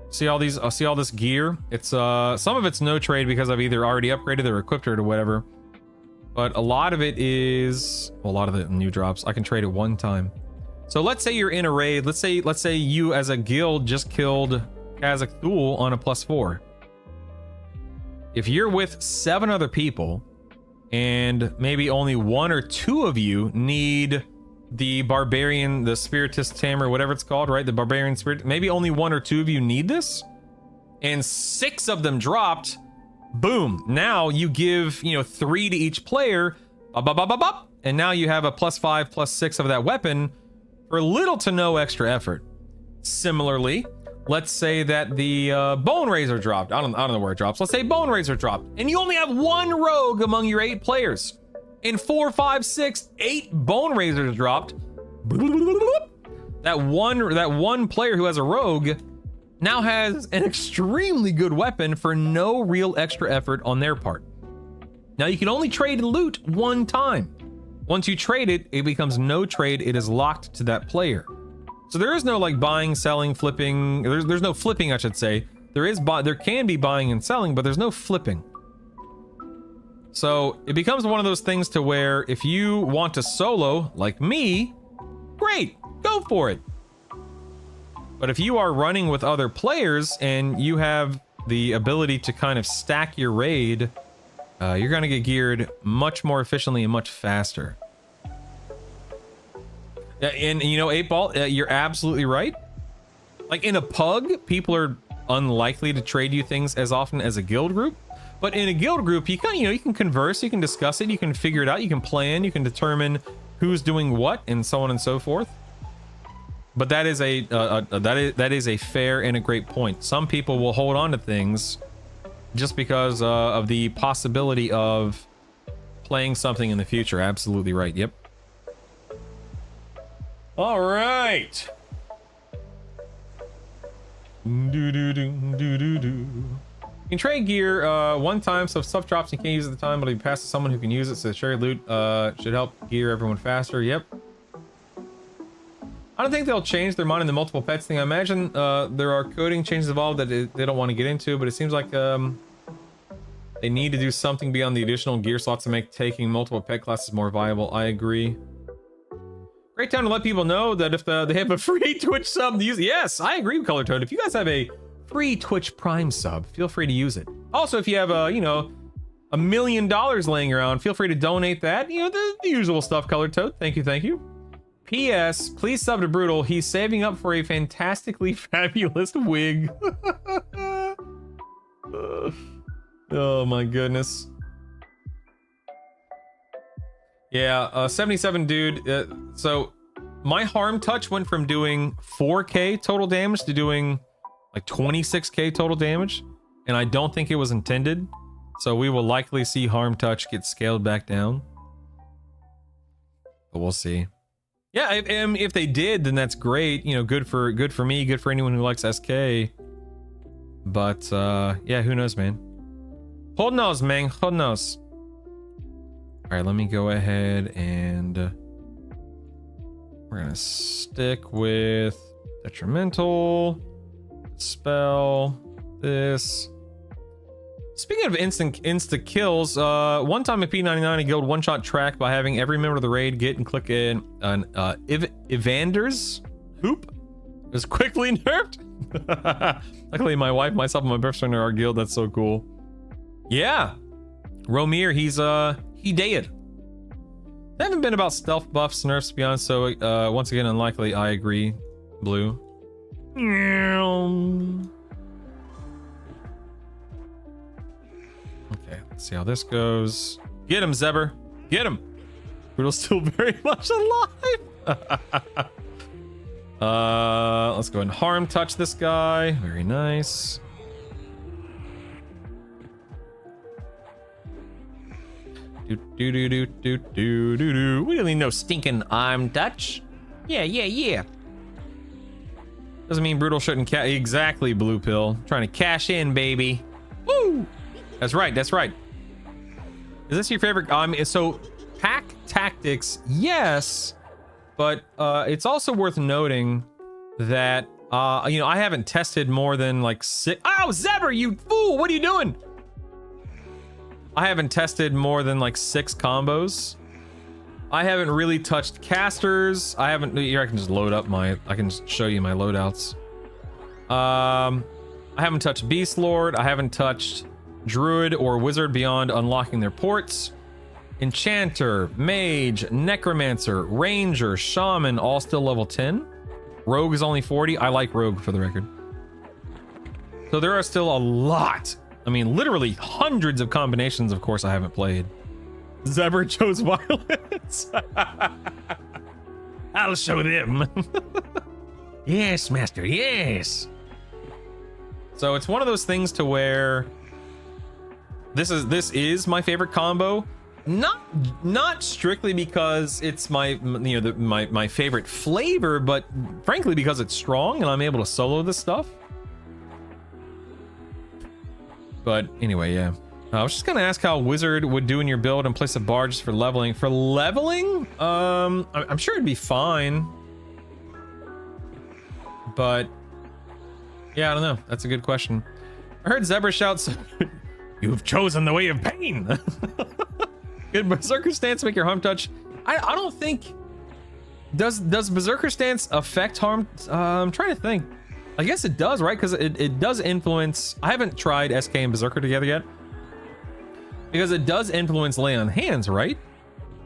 See all these... see all this gear? It's, some of it's no trade because I've either already upgraded or equipped it or whatever. But a lot of it is, well, a lot of the new drops, I can trade it one time. So let's say you're in a raid. Let's say you as a guild just killed Kazakh Thul on a +4. If you're with 7 other people and maybe only 1 or 2 of you need the Barbarian, the Spiritist Hammer, whatever it's called, right? The Barbarian Spirit, maybe only 1 or 2 of you need this, and 6 of them dropped. Boom. Now you give, you know, 3 to each player, and now you have a +5, +6 of that weapon for little to no extra effort. Similarly, let's say that the Bone Razor dropped. I don't know where it drops. Let's say Bone Razor dropped, and you only have 1 rogue among your 8 players, and 4, 5, 6, 8 Bone Razors dropped. That one player who has a rogue now has an extremely good weapon for no real extra effort on their part. Now you can only trade loot one time. Once you trade it, it becomes no trade. It is locked to that player. So there is no like buying, selling, flipping. There's no flipping, I should say. There can be buying and selling, but there's no flipping. So it becomes one of those things to where if you want to solo, like me, great, go for it. But if you are running with other players and you have the ability to kind of stack your raid, you're going to get geared much more efficiently and much faster. Yeah, and you know, 8-ball, you're absolutely right. Like in a pug, people are unlikely to trade you things as often as a guild group. But in a guild group, you can converse, you can discuss it, you can figure it out, you can plan, you can determine who's doing what, and so on and so forth. But that is a fair and a great point. Some people will hold on to things just because of the possibility of playing something in the future. Absolutely right. Yep. All right. You can trade gear one time, so if stuff drops, you can't use it at the time, but it'll be passed to someone who can use it. So shared loot should help gear everyone faster. Yep. I don't think they'll change their mind in the multiple pets thing. I imagine there are coding changes involved that they don't want to get into, but it seems like they need to do something beyond the additional gear slots to make taking multiple pet classes more viable. I agree. Great time to let people know that if they have a free Twitch sub to use. Yes, I agree with Color Toad. If you guys have a free Twitch Prime sub, feel free to use it. Also, if you have you know, $1 million laying around, feel free to donate that. You know, the usual stuff, Color Toad. Thank you, thank you. P.S. Please sub to Brutal. He's saving up for a fantastically fabulous wig. Oh my goodness. Yeah, 77 dude. So my harm touch went from doing 4k total damage to doing like 26k total damage, and I don't think it was intended. So we will likely see harm touch get scaled back down. But we'll see. Yeah, if they did, then that's great. You know, good for me, good for anyone who likes SK. But yeah, who knows, man. Hold knows, man. Hold knows. All right, let me go ahead and we're gonna stick with detrimental, spell, this. Speaking of insta kills, one time at P99 a guild one-shot track by having every member of the raid get and click an Evander's hoop. It was quickly nerfed. Luckily, my wife, myself, and my best friend are our guild. That's so cool. Yeah, Romir, he did. They haven't been about stealth buffs, nerfs, to be honest, so once again, unlikely, I agree. Blue. Okay, let's see how this goes. Get him, Zebber. Get him. Brutal's still very much alive. Let's go ahead and harm touch this guy. Very nice. Do. We don't need no stinking arm touch. Yeah. Doesn't mean Brutal shouldn't exactly, Blue Pill. Trying to cash in, baby. Woo! That's right. Is this your favorite? So pack tactics, yes, but it's also worth noting that I haven't tested more than like 6. Oh, Zebber, you fool! What are you doing? I haven't tested more than like 6 combos. I haven't really touched casters. I haven't. Here, I can just load up I can just show you my loadouts. I haven't touched Beast Lord. I haven't touched Druid or Wizard beyond unlocking their ports. Enchanter, Mage, Necromancer, Ranger, Shaman, all still level 10. Rogue is only 40. I like Rogue, for the record. So there are still a lot. I mean, literally hundreds of combinations, of course, I haven't played. Zebra chose violence. I'll show them. Yes, master, yes. So it's one of those things to where this is my favorite combo. Not strictly because it's my my favorite flavor, but frankly because it's strong and I'm able to solo this stuff. But anyway, yeah. I was just gonna ask how Wizard would do in your build in place of Bard just for leveling. For leveling, I'm sure it'd be fine. But yeah, I don't know. That's a good question. I heard Zebra shouts, "You've chosen the way of pain." Could Berserker Stance make your harm touch? I don't think. Does Berserker Stance affect harm? I'm trying to think. I guess it does, right? Because it does influence. I haven't tried SK and Berserker together yet. Because it does influence lay on hands, right?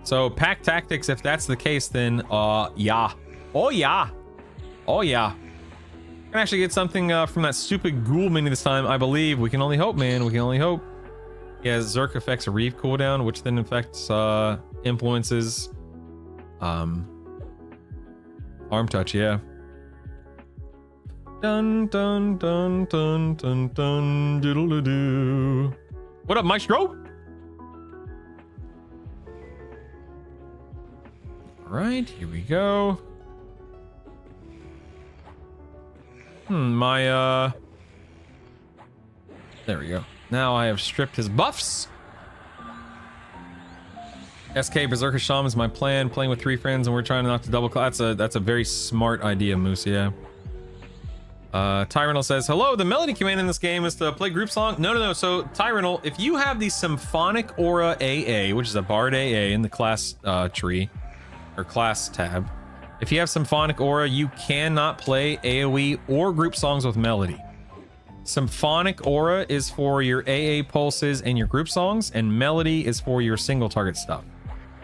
So pack tactics, if that's the case, then yeah. Oh yeah. Can actually get something from that stupid ghoul mini this time, I believe. We can only hope, man. We can only hope. Yeah, Zerk affects a Reeve cooldown, which then affects influences arm touch, yeah. Dun dun dun dun dun dun diddle doo. What up, Maestro? All right, here we go. There we go. Now I have stripped his buffs. SK Berserker Shaman is my plan. Playing with 3 friends and we're trying to knock the double class. That's a very smart idea, Moose, yeah. Tyrannel says, hello, the melody command in this game is to play group song. No. So Tyrannel, if you have the Symphonic Aura AA, which is a Bard AA in the class tree or class tab, if you have Symphonic Aura, you cannot play AoE or group songs with melody. Symphonic Aura is for your AA pulses and your group songs, and melody is for your single target stuff.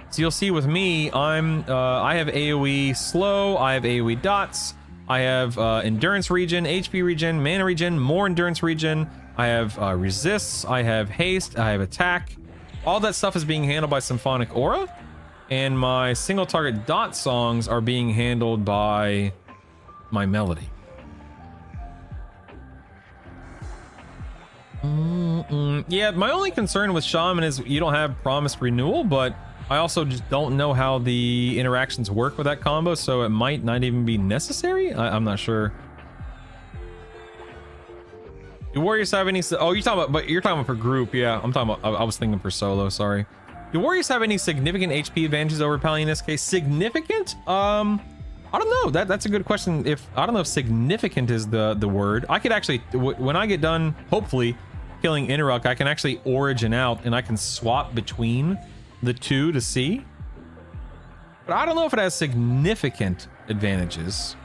So you'll see with me, I have AoE slow, I have AoE dots, I have endurance regen, HP regen, mana regen, more endurance regen, I have resists, I have haste, I have attack. All that stuff is being handled by Symphonic Aura, and my single target dot songs are being handled by my melody. Yeah, my only concern with Shaman is you don't have promised renewal, but I also just don't know how the interactions work with that combo, so it might not even be necessary. I'm not sure. Do Warriors have any? Oh, you're talking about for group. Yeah, I'm talking about. I was thinking for solo. Sorry. Do Warriors have any significant HP advantages over Pally in this case? Significant? I don't know. That's a good question. I don't know if significant is the word. I could actually, when I get done, hopefully killing Interruck, I can actually origin out and I can swap between the two to see. But I don't know if it has significant advantages.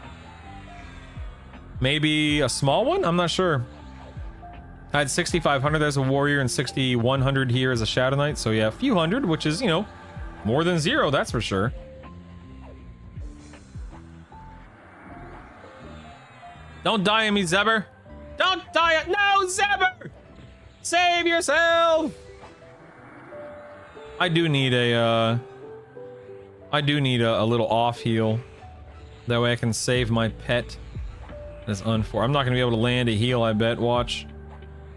Maybe a small one? I'm not sure. I had 6,500 as a warrior and 6,100 here as a Shadow Knight. So yeah, a few hundred, which is, More than 0, that's for sure. Don't die on me, Zebber. Don't die on... No, Zebber! Save yourself! I do need a little off heal. That way I can save my pet. That's I'm not gonna be able to land a heal, I bet. Watch.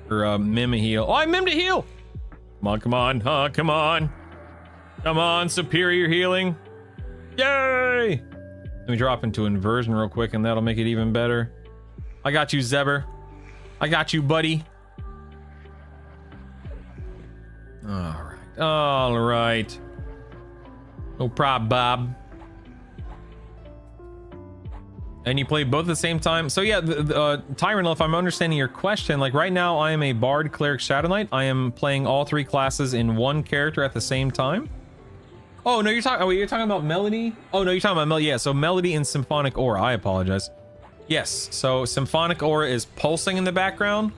Or mim a heal. Oh, I mimmed a heal! Come on, come on, huh? Come on. Come on, superior healing. Yay! Let me drop into inversion real quick and that'll make it even better. I got you, Zebber. I got you, buddy. Alright. Alright. No prob, Bob. And you play both at the same time. So yeah, Tyrant, if I'm understanding your question, like right now I am a Bard, Cleric, Shadow Knight. I am playing all 3 classes in one character at the same time. Oh no, you're talking about Melody? Oh no, you're talking about Melody. Yeah, so Melody and Symphonic Aura. I apologize. Yes, so Symphonic Aura is pulsing in the background.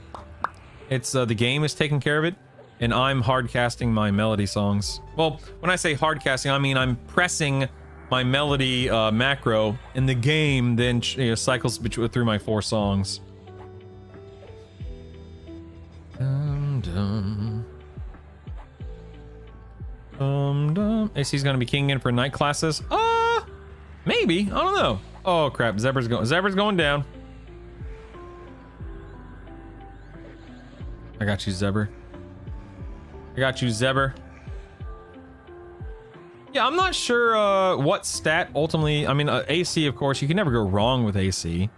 It's the game is taking care of it, and I'm hard casting my melody songs. Well, when I say hard casting, I mean I'm pressing my melody macro in the game, then cycles through my 4 songs. Dum dum. AC's gonna be keying in for night classes. Maybe. I don't know. Oh crap! Zebbra's going down. I got you, Zebra. I got you, Zebra. Yeah, I'm not sure what stat ultimately. I mean, AC, of course, you can never go wrong with AC.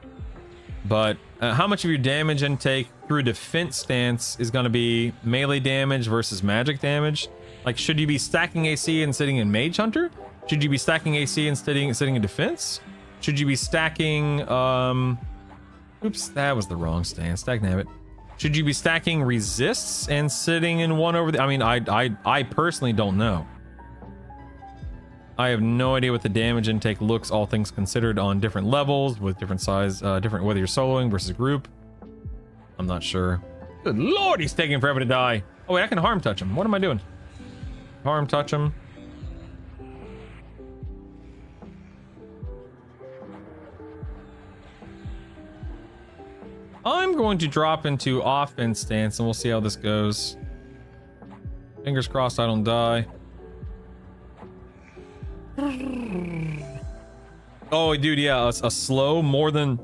But how much of your damage intake through a defense stance is going to be melee damage versus magic damage? Like, should you be stacking AC and sitting in Mage Hunter? Should you be stacking AC and sitting in defense? Should you be stacking, oops, that was the wrong stance. Dagnabbit. Should you be stacking resists and sitting in one over the... I mean, I personally don't know. I have no idea what the damage intake looks, all things considered, on different levels, with different size, different whether you're soloing versus group. I'm not sure. Good lord, he's taking forever to die. Oh wait, I can harm touch him. What am I doing? Harm touch him. I'm going to drop into offense stance and we'll see how this goes. Fingers crossed I don't die. Oh, dude, yeah, a slow more than...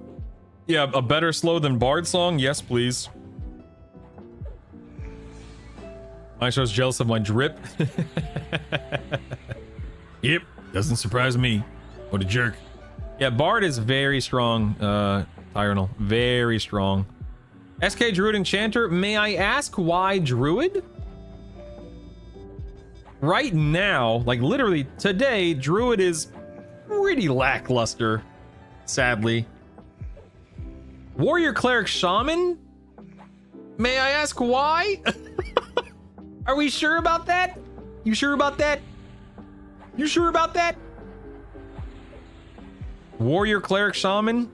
Yeah, a better slow than Bard song? Yes, please. Maestro's jealous of my drip. Yep, doesn't surprise me. What a jerk. Yeah, Bard is very strong, Tyrannal. Very strong. SK Druid Enchanter, may I ask why Druid? Right now, like literally today, Druid is pretty lackluster, sadly. Warrior, Cleric, Shaman? May I ask why? Are we sure about that? You sure about that? You sure about that? Warrior, Cleric, Shaman?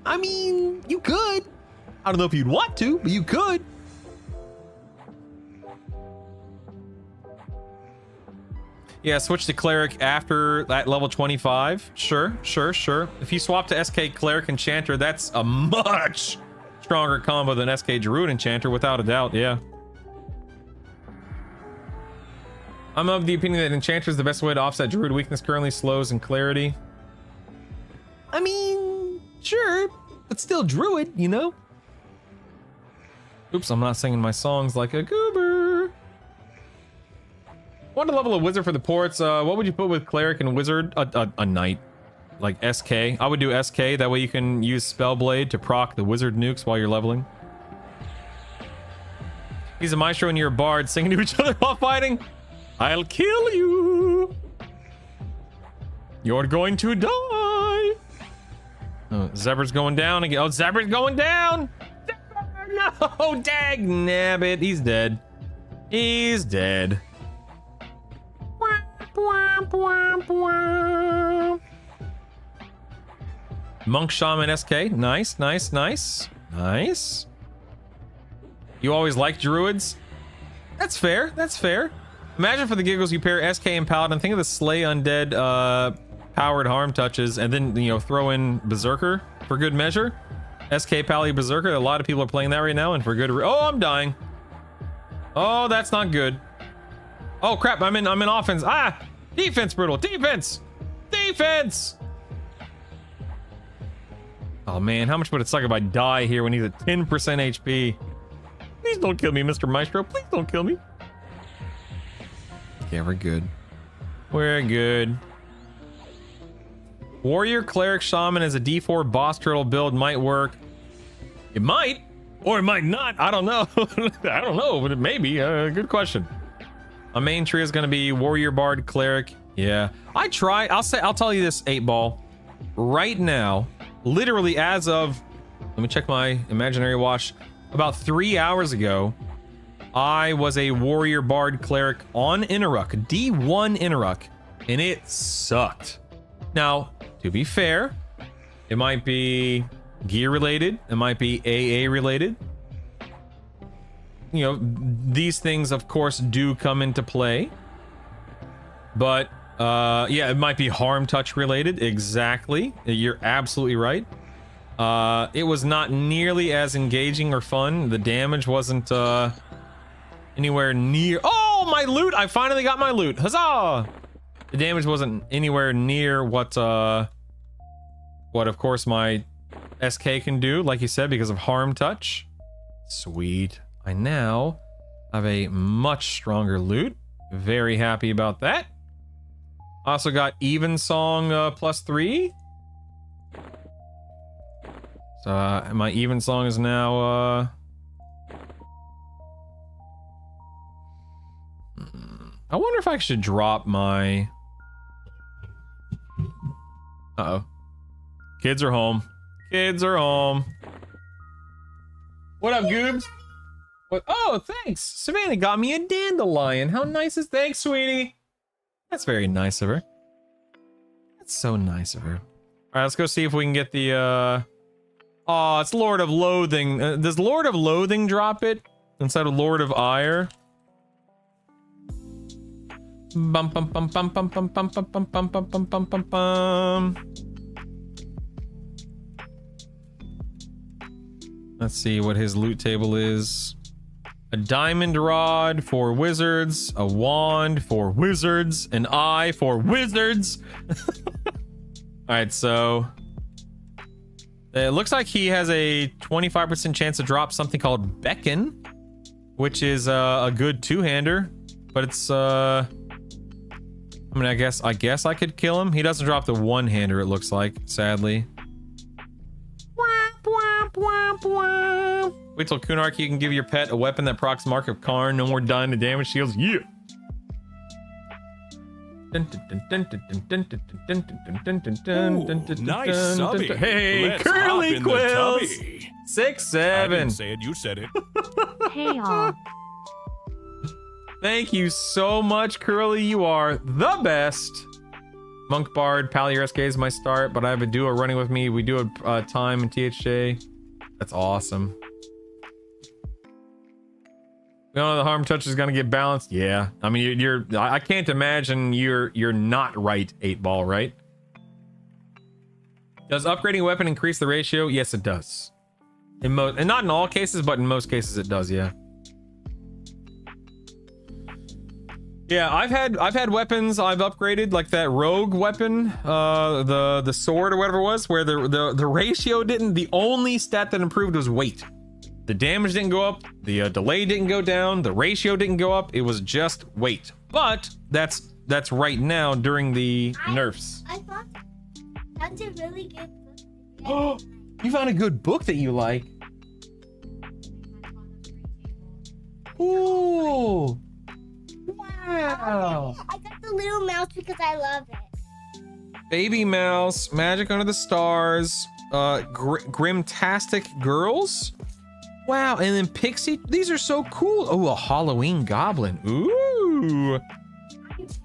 I mean, you could. I don't know if you'd want to, but you could. Yeah, switch to Cleric after that level 25. Sure. If you swap to SK Cleric Enchanter, that's a much stronger combo than SK Druid Enchanter, without a doubt, yeah. I'm of the opinion that Enchanter is the best way to offset Druid weakness currently, slows and clarity. I mean, sure, but still Druid, you know? Oops, I'm not singing my songs like a goober. Want to level a wizard for the ports? What would you put with Cleric and Wizard? A knight. Like SK. I would do SK, that way you can use Spellblade to proc the wizard nukes while you're leveling. He's a maestro and you're a bard, singing to each other while fighting. I'll kill you. You're going to die. Oh, Zebra's going down again. Oh, Zebra's going down. Zebra, no, dag nabbit. He's dead. He's dead. Monk, Shaman, SK. Nice. You always like druids? That's fair. Imagine for the giggles you pair SK and Paladin. Think of the Slay Undead powered harm touches, and then, you know, throw in Berserker for good measure. SK Pally Berserker. A lot of people are playing that right now, and for good. Oh, I'm dying. Oh, that's not good. Oh crap! I'm in offense. Ah, defense, brutal. Defense. Oh man, how much would it suck if I die here when he's at 10% HP? Please don't kill me, Mr. Maestro. Please don't kill me. Okay, we're good. We're good. Warrior, Cleric, Shaman as a D4 boss turtle build might work. It might, or it might not. I don't know. I don't know, but it may be. Good question. My main tree is going to be Warrior, Bard, Cleric. Yeah, I'll tell you this, 8-Ball. Right now, literally as of, let me check my imaginary watch. About 3 hours ago, I was a Warrior, Bard, Cleric on Inaruk, D1 Inaruk, and it sucked. Now, to be fair, it might be gear related, it might be AA related. You know, these things, of course, do come into play. But, yeah, it might be harm touch related. Exactly. You're absolutely right. It was not nearly as engaging or fun. The damage wasn't, anywhere near... Oh, my loot! I finally got my loot. Huzzah! The damage wasn't anywhere near what, of course, my SK can do, like you said, because of harm touch. Sweet. I now have a much stronger loot. Very happy about that. Also got Evensong +3. So my Evensong is now I wonder if I should drop my... Uh-oh. Kids are home. Kids are home. What up, Goobs? What? Oh, thanks. Savannah got me a dandelion. How nice is... Thanks, sweetie. That's very nice of her. That's so nice of her. All right, let's go see if we can get the... Oh, it's Lord of Loathing. Does Lord of Loathing drop it instead of Lord of Ire? Bum bum bum bum bum bum bum bum bum bum bum bum bum bum bum. Let's see what his loot table is. A diamond rod for wizards, a wand for wizards, an eye for wizards. Alright, so it looks like he has a 25% chance to drop something called Beckon, which is a good two-hander, but it's I mean, I guess I could kill him. He doesn't drop the one-hander, it looks like, sadly. Wait till Kunark, you can give your pet a weapon that procs Mark of Karn. No more dying to damage shields. Yeah. Nice subby. Hey, Let's Curly hop in the Quills. tubby. 6-7. I didn't say it, you said it. Hey all. Thank you so much, Curly. You are the best. Monk Bard, Pally SK is my start, but I have a duo running with me. We do a time in THJ. That's awesome. We don't know the harm touch is gonna get balanced. Yeah, I mean I can't imagine you're not right, 8-Ball, right? Does upgrading a weapon increase the ratio? Yes, it does. In most, and not in all cases, but in most cases it does. Yeah. Yeah, I've had weapons I've upgraded, like that rogue weapon, the sword or whatever it was, where the ratio didn't. The only stat that improved was weight. The damage didn't go up, the delay didn't go down, the ratio didn't go up. It was just weight. But that's right now during the nerfs. I thought that's a really good book. Oh, you found a good book that you like. Ooh. Wow. I got the little mouse because I love it. Baby Mouse, Magic Under the Stars, Grimtastic Girls. Wow, and then Pixie. These are so cool. Oh, a Halloween Goblin. Ooh. I'm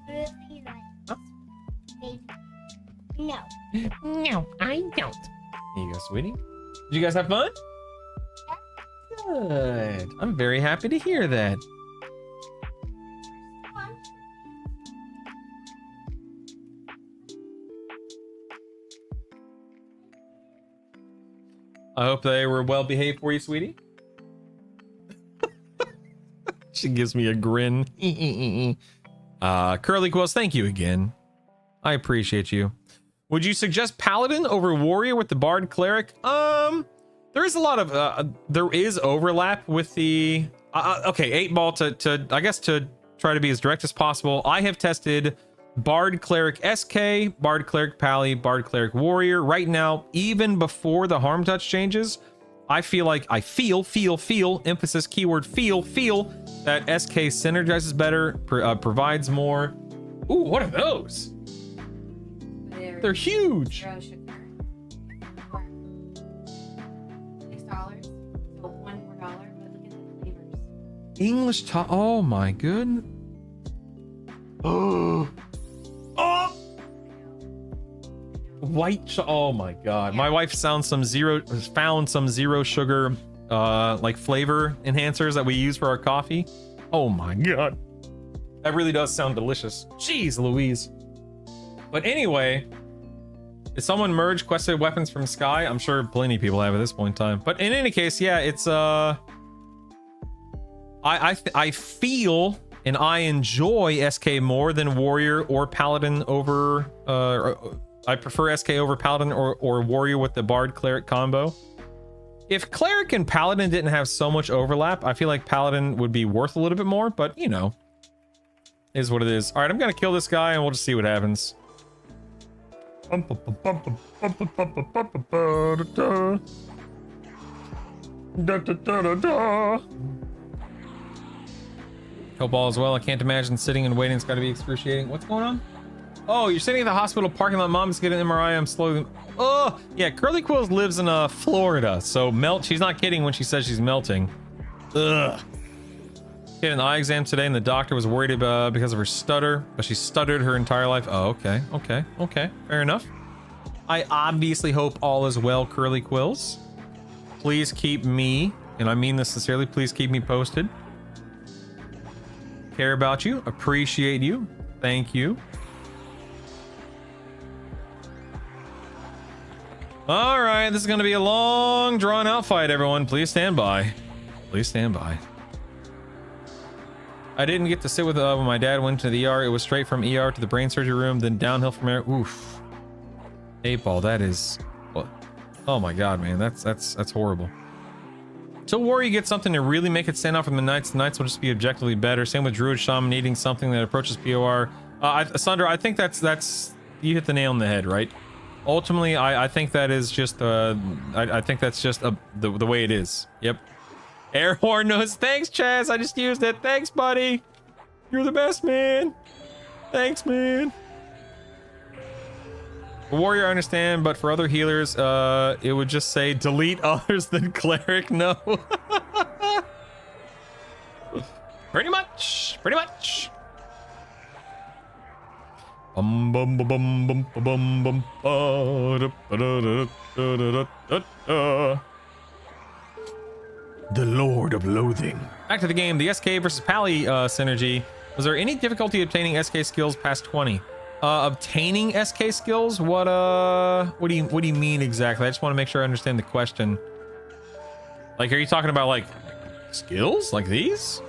really like baby. No. No, I don't. Here you go, sweetie. Did you guys have fun? Good. I'm very happy to hear that. I hope they were well behaved for you, sweetie. She gives me a grin. Curly Quills, thank you again. I appreciate you. Would you suggest Paladin over Warrior with the Bard Cleric? There is a lot of there is overlap with the okay, 8 Ball to I guess to try to be as direct as possible. I have tested Bard Cleric SK, Bard Cleric Pally, Bard Cleric Warrior. Right now, even before the harm touch changes, I feel like I feel, emphasis keyword feel that SK synergizes better, provides more. Ooh, what are those? They're huge. $6. So $1 more dollar, but look at the flavors. English top. Oh my goodness. Oh. Oh. White. Oh my god. My wife found some zero sugar like flavor enhancers that we use for our coffee. Oh my god. That really does sound delicious. Jeez Louise. But anyway, did someone merge quested weapons from Sky? I'm sure plenty of people have at this point in time. But in any case, yeah, it's I feel and I enjoy SK more than Warrior or Paladin over I prefer SK over Paladin or Warrior with the Bard Cleric combo. If Cleric and Paladin didn't have so much overlap, I feel like Paladin would be worth a little bit more, but you know, is what it is. All right, I'm gonna kill this guy and we'll just see what happens. Hope all is well. I can't imagine sitting and waiting. It's got to be excruciating. What's going on? Oh, you're sitting at the hospital parking lot. Mom's getting an MRI. I'm slowly. Oh, yeah. Curly Quills lives in Florida, so she's not kidding when she says she's melting. Ugh. She had an eye exam today, and the doctor was worried about because of her stutter, but she stuttered her entire life. Oh, okay. Fair enough. I obviously hope all is well, Curly Quills. Please keep me, and I mean this sincerely, please keep me posted. Care about you, appreciate you, thank you. All right, this is going to be a long, drawn-out fight, everyone. Please stand by. Please stand by. I didn't get to sit with when my dad went to the ER. It was straight from ER to the brain surgery room, then downhill from there. Oof. 8 Ball, that is... Oh my god, man, that's horrible. Till Warrior gets something to really make it stand out from the Knights. The Knights will just be objectively better. Same with Druid Shaman needing something that approaches POR. Sandra, I think that's you hit the nail on the head, right? Ultimately, I think that is just I think that's just the way it is. Yep. Air horn knows. Thanks, Chaz. I just used it. Thanks, buddy. You're the best, man. Thanks, man. Warrior, I understand, but for other healers, it would just say delete others than cleric. No. Pretty much. The Lord of Loathing. Back to the game. The SK versus Pally synergy. Was there any difficulty obtaining SK skills past 20? Obtaining SK skills? What do you mean exactly? I just want to make sure I understand the question. Like, are you talking about like skills like these?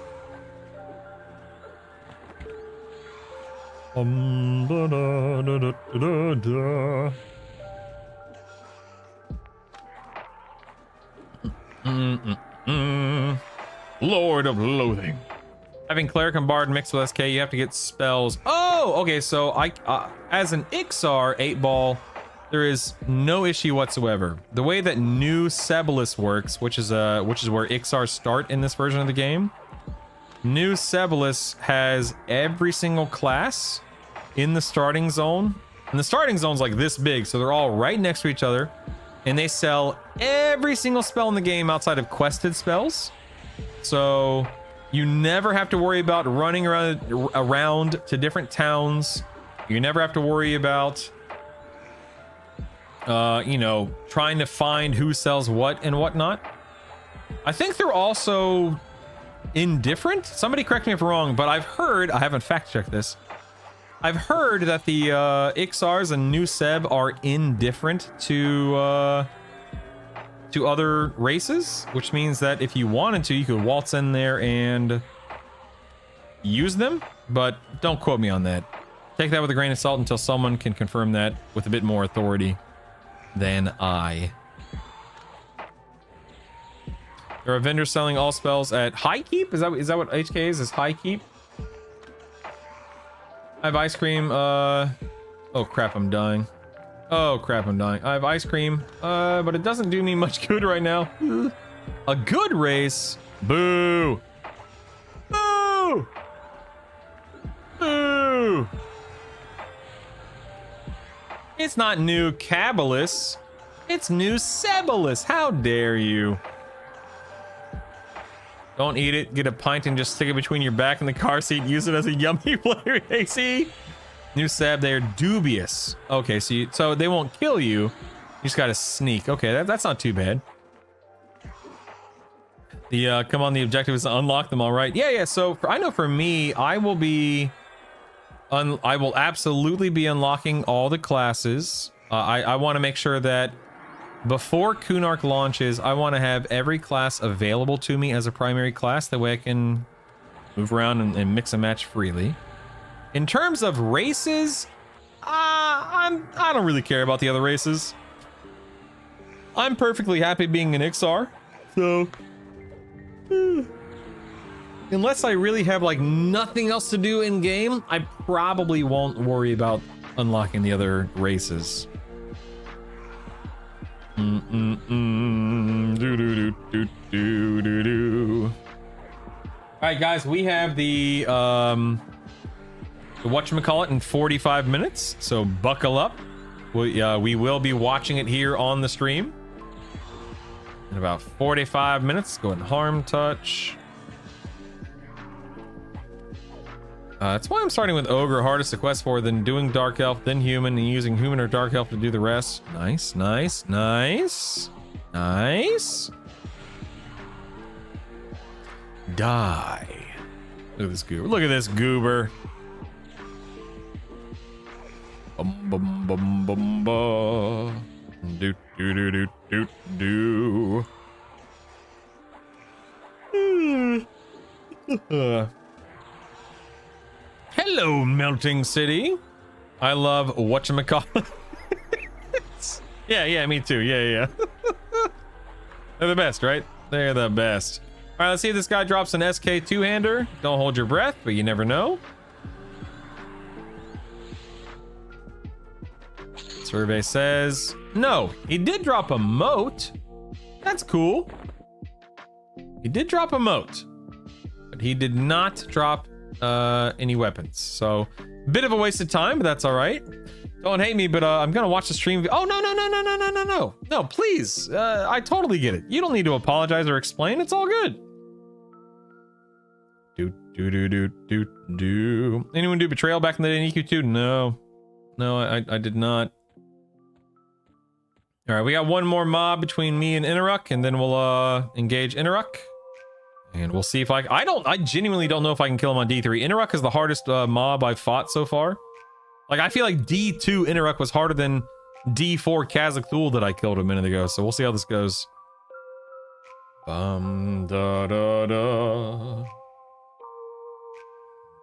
Lord of Loathing. Having Cleric and Bard mixed with SK, you have to get spells. Oh, okay. So as an Ixar 8 Ball, there is no issue whatsoever. The way that New Sebelis works, which is where Ixars start in this version of the game. New Sebelis has every single class in the starting zone, and the starting zone's like this big, so they're all right next to each other, and they sell every single spell in the game outside of quested spells. So you never have to worry about running around to different towns. You never have to worry about, you know, trying to find who sells what and whatnot. I think they're also indifferent. Somebody correct me if I'm wrong, but I've heard, I haven't fact checked this. I've heard that the Ixars and New Seb are indifferent to to other races, which means that if you wanted to, you could waltz in there and use them, but don't quote me on that. Take that with a grain of salt until someone can confirm that with a bit more authority than I. There are vendors selling all spells at High Keep? Is that what HK is? Is High Keep? I have ice cream. Oh crap, I'm dying. Oh crap, I'm dying. I have ice cream, but it doesn't do me much good right now. A good race? Boo! Boo! Boo! It's not new Cabalus. It's new Cebalus. How dare you? Don't eat it. Get a pint and just stick it between your back and the car seat. Use it as a yummy player AC. New Sab, they're dubious. Okay, so they won't kill you. You just gotta sneak. Okay, that's not too bad. The come on, the objective is to unlock them all, right? Yeah. So I know for me, I will absolutely be unlocking all the classes. I want to make sure that before Kunark launches, I want to have every class available to me as a primary class. That way I can move around and mix and match freely. In terms of races, I don't really care about the other races. I'm perfectly happy being an XR. So, unless I really have like nothing else to do in game, I probably won't worry about unlocking the other races. All right, guys, we have the whatchamacallit in 45 minutes, so buckle up. We will be watching it here on the stream in about 45 minutes. Go ahead and harm touch. That's why I'm starting with Ogre, hardest to quest for, then doing Dark Elf, then Human, and using Human or Dark Elf to do the rest. Nice. Die. Look at this goober. Look at this goober. Bum bum bum ba. Do do do do do do. Hello, Melting City. I love whatchamacallit. yeah, me too. Yeah. They're the best, right? They're the best. All right, let's see if this guy drops an SK two-hander. Don't hold your breath, but you never know. Survey says no. He did drop a moat. That's cool. He did drop a moat, but he did not drop any weapons. So bit of a waste of time, but that's all right. Don't hate me, but I'm gonna watch the stream. Oh no, please. I totally get it. You don't need to apologize or explain. It's all good. Do. Anyone do betrayal back in the day in EQ2? No, I did not. All right, we got one more mob between me and Inaruk, and then we'll engage Inaruk. And we'll see if I genuinely don't know if I can kill him on D3. Inaruk is the hardest mob I've fought so far. Like, I feel like D2 Inaruk was harder than D4 Kazakh Thul that I killed a minute ago. So we'll see how this goes. Bum da da da.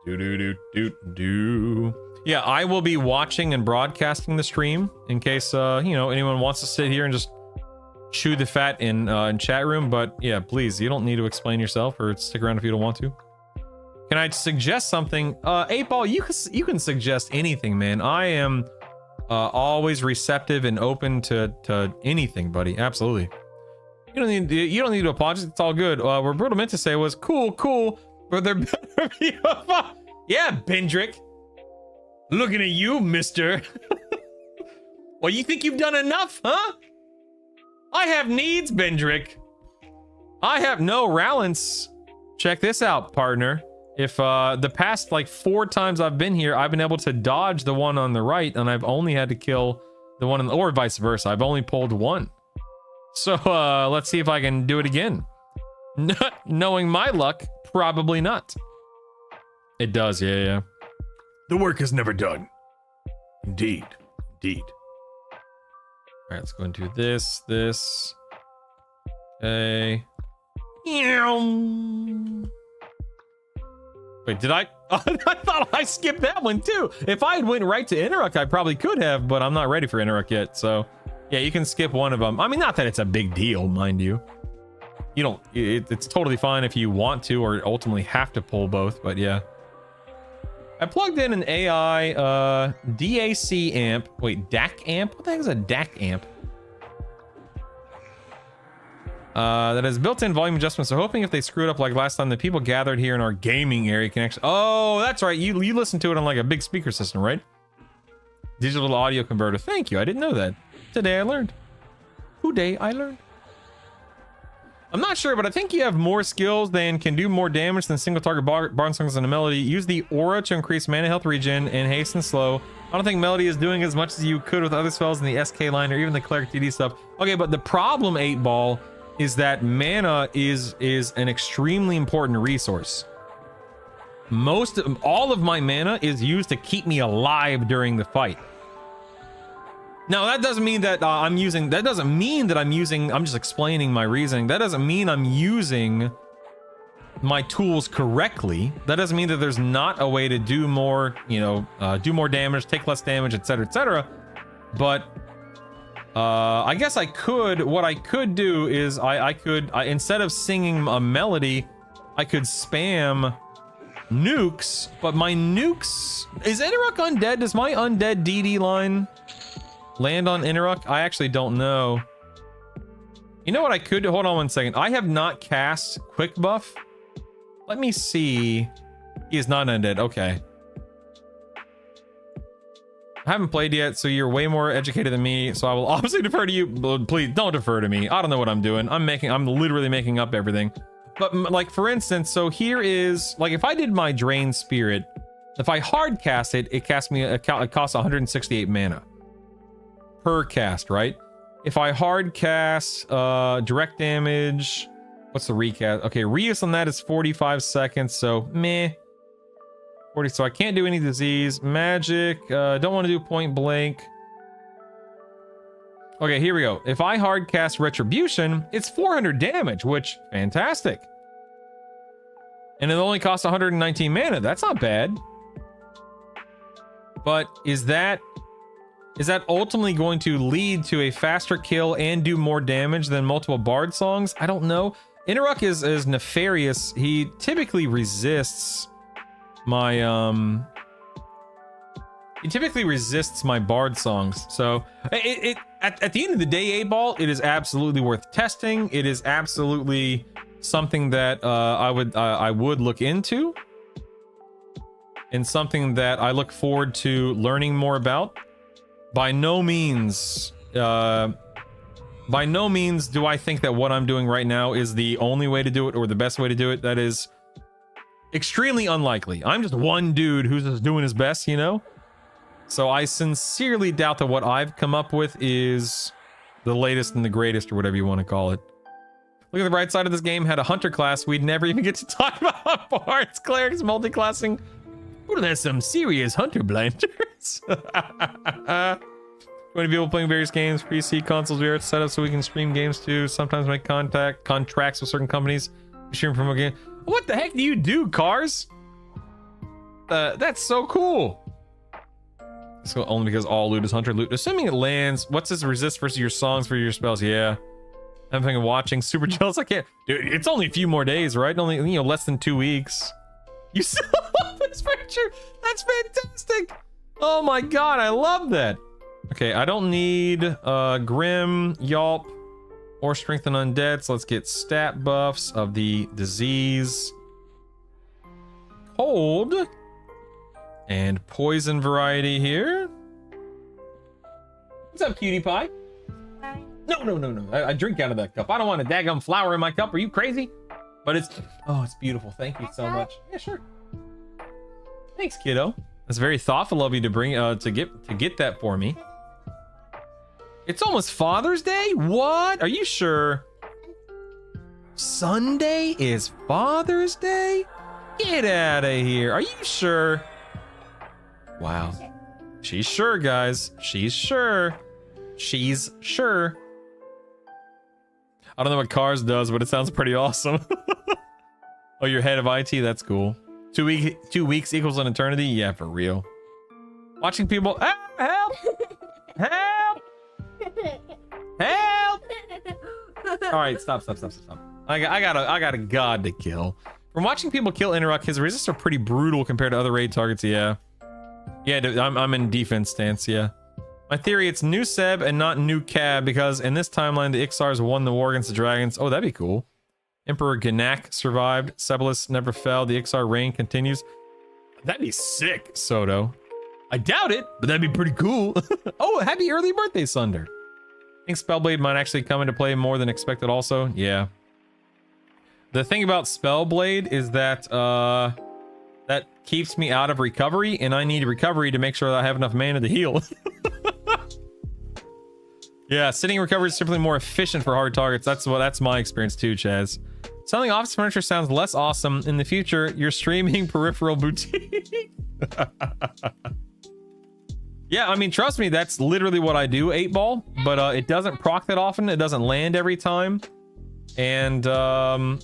Do. Yeah, I will be watching and broadcasting the stream in case anyone wants to sit here and just chew the fat in chat room. But yeah, please, you don't need to explain yourself or stick around if you don't want to. Can I suggest something? 8Ball, you can suggest anything, man. I am always receptive and open to anything, buddy. Absolutely. You don't need to apologize. It's all good. What Brutal meant to say was cool, but there better be a yeah, Bendrick. Looking at you, mister. Well, you think you've done enough, huh? I have needs, Bendrick. I have no Rallance. Check this out, partner. If the past like 4 times I've been here, I've been able to dodge the one on the right, and I've only had to kill the one or vice versa. I've only pulled one. So let's see if I can do it again. Not knowing my luck, probably not. It does, yeah. The work is never done. Indeed. All right, let's go into this. Okay. Wait, did I? I thought I skipped that one too. If I had went right to Interrupt, I probably could have, but I'm not ready for Interrupt yet. So, yeah, you can skip one of them. I mean, not that it's a big deal, mind you. You don't. It's totally fine if you want to, or ultimately have to pull both. But yeah, I plugged in an AI DAC amp. Wait, DAC amp? What the heck is a DAC amp? That has built-in volume adjustment, so hoping if they screw it up like last time, the people gathered here in our gaming area can actually... Oh, that's right. You listen to it on like a big speaker system, right? Digital audio converter. Thank you. I didn't know that. Today I learned. Today I learned. I'm not sure, but I think you have more skills than can do more damage than single target barn songs and a melody. Use the aura to increase mana health regen and hasten slow. I don't think melody is doing as much as you could with other spells in the SK line or even the cleric TD stuff. Okay, but the problem, 8-Ball, is that mana is an extremely important resource. All of my mana is used to keep me alive during the fight. Now that doesn't mean that I'm just explaining my reasoning. That doesn't mean I'm using my tools correctly. That doesn't mean that there's not a way to do more, do more damage, take less damage, etc., etc. But I guess what I could do is I could instead of singing a melody, I could spam nukes, but my nukes... Is Interrupt undead? Does my undead DD line land on Interrupt? I actually don't know. You know what I could do? Hold on one second. I have not cast Quick Buff. Let me see. He is not undead. Okay. I haven't played yet, so you're way more educated than me, so I will obviously defer to you. Please don't defer to me. I don't know what I'm doing. I'm literally making up everything. But like, for instance, so here is, like, if I did my Drain Spirit, if I hard cast it, it costs 168 mana per cast, right? If I hard cast direct damage, what's the recast? Okay, reuse on that is 45 seconds, so meh. 40, so I can't do any disease. Magic, don't want to do point blank. Okay, here we go. If I hard cast Retribution, it's 400 damage, which, fantastic. And it only costs 119 mana. That's not bad. But is that ultimately going to lead to a faster kill and do more damage than multiple Bard songs? I don't know. Interrupt is nefarious. He typically resists my Bard songs. So at the end of the day, 8-Ball, it is absolutely worth testing. It is absolutely something that I would look into, and something that I look forward to learning more about. By no means do I think that what I'm doing right now is the only way to do it or the best way to do it. That is extremely unlikely. I'm just one dude who's just doing his best, you know? So I sincerely doubt that what I've come up with is the latest and the greatest, or whatever you want to call it. Look at the bright side of this game. Had a hunter class. We'd never even get to talk about bards, clerics, multi-classing. Ooh, that's some serious hunter blinders. 20 people playing various games, PC, consoles, VR set up so we can stream games too. Sometimes make contracts with certain companies. Stream from a game. What the heck do you do, Cars? That's so cool. So only because all loot is hunter loot. Assuming it lands, what's this resist versus your songs for your spells? Yeah. I'm thinking watching. Super jealous. I can't. Dude, it's only a few more days, right? Only, less than 2 weeks. You still love this picture? That's fantastic. Oh my god, I love that. Okay, I don't need Grim, Yelp, or Strengthen Undead, so let's get stat buffs of the disease, cold, and poison variety here. What's up, cutie pie? No. I drink out of that cup. I don't want a daggum flower in my cup. Are you crazy? But it's beautiful. Thank you so much. Yeah, sure. Thanks, kiddo. That's very thoughtful of you to bring to get that for me. It's almost Father's Day? What? Are you sure? Sunday is Father's Day? Get out of here. Are you sure? Wow. She's sure, guys. She's sure. She's sure. I don't know what cars does, but it sounds pretty awesome. Oh, you're head of IT? That's cool. 2 weeks equals an eternity? Yeah, for real. Watching people... Ah, help! Help! Help! Alright, stop. I got a god to kill. From watching people kill Interrupt, his resists are pretty brutal compared to other raid targets, yeah. Yeah, dude, I'm in defense stance, yeah. My theory, it's new Seb and not new Cab, because in this timeline, the Ixars won the war against the dragons. Oh, that'd be cool. Emperor Ganak survived. Sebelis never fell. The Ixar reign continues. That'd be sick, Soto. I doubt it, but that'd be pretty cool. Oh, happy early birthday, Sunder. I think Spellblade might actually come into play more than expected also. Yeah. The thing about Spellblade is that that keeps me out of recovery, and I need recovery to make sure that I have enough mana to heal. Yeah, sitting in recovery is simply more efficient for hard targets. That's my experience too, Chaz. Selling office furniture sounds less awesome. In the future, you're streaming peripheral boutique. Yeah, I mean, trust me, that's literally what I do, 8-ball, but it doesn't proc that often. It doesn't land every time. And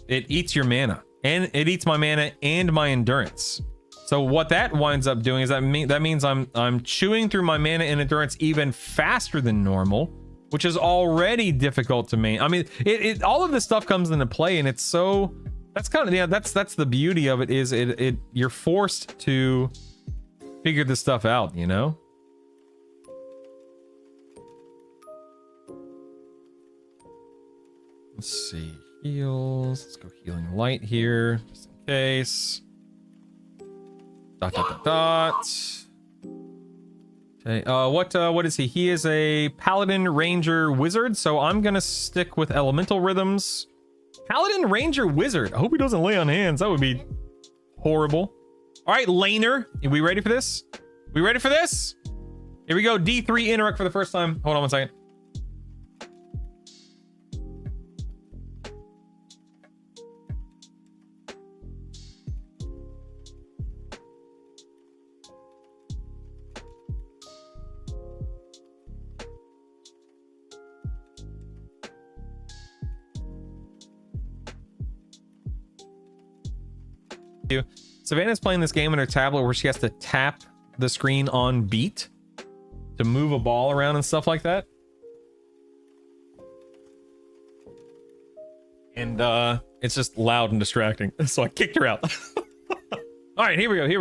it eats your mana. And it eats my mana and my endurance. So what that winds up doing is that means I'm chewing through my mana and endurance even faster than normal, which is already difficult to maintain. I mean, it all of this stuff comes into play, and it's so that's kind of, yeah, that's the beauty of it, is you're forced to figure this stuff out, you know? Let's see, heals. Let's go healing light here, just in case. Dot. Okay, what is he? He is a Paladin Ranger Wizard, so I'm gonna stick with Elemental Rhythms. Paladin Ranger Wizard. I hope he doesn't lay on hands. That would be horrible. All right, Laner. Are we ready for this? We ready for this? Here we go. D3 interact for the first time. Hold on one second. Savannah's playing this game on her tablet where she has to tap the screen on beat to move a ball around and stuff like that. And it's just loud and distracting. So I kicked her out. All right, here we go. I think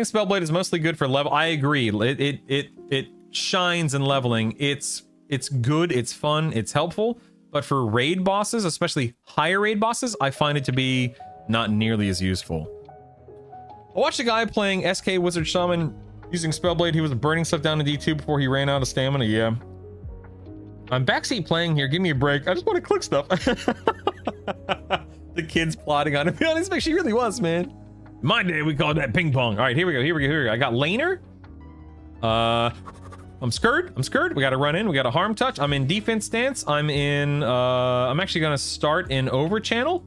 Spellblade is mostly good for level. I agree. It shines in leveling. It's good, it's fun, it's helpful. But for raid bosses, especially higher raid bosses, I find it to be not nearly as useful. I watched a guy playing SK Wizard Shaman using Spellblade. He was burning stuff down in D2 before he ran out of stamina. Yeah. I'm backseat playing here. Give me a break. I just want to click stuff. The kid's plotting on it. To be honest, she really was, man. My day, we called that ping pong. All right, here we go. I got Laner. I'm scared. We got to run in. We got a harm touch. I'm in defense stance. I'm actually going to start in over channel.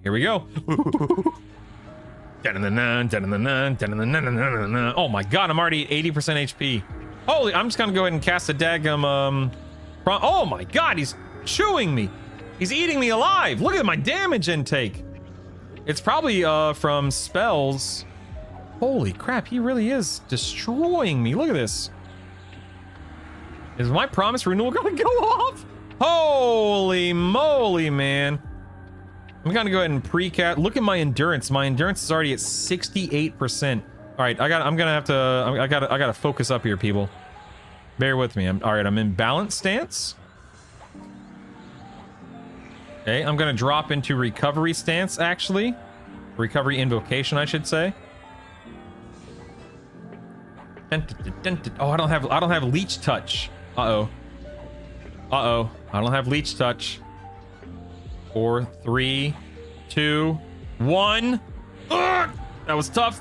Here we go. Oh my god, I'm already at 80% HP. Holy, I'm just gonna go ahead and cast a daggum, oh my god, he's chewing me. He's eating me alive. Look at my damage intake. It's probably from spells. Holy crap, he really is destroying me. Look at this. Is my promise renewal gonna go off? Holy moly, man. I'm gonna go ahead and pre-cat. Look at my endurance. My endurance is already at 68%. All right, I gotta focus up here, people. Bear with me. All right, I'm in balance stance. Okay, I'm gonna drop into recovery stance, actually. Recovery invocation, I should say. Oh, I don't have leech touch. I don't have leech touch. 4, 3, 2, 1. Ugh! That was tough.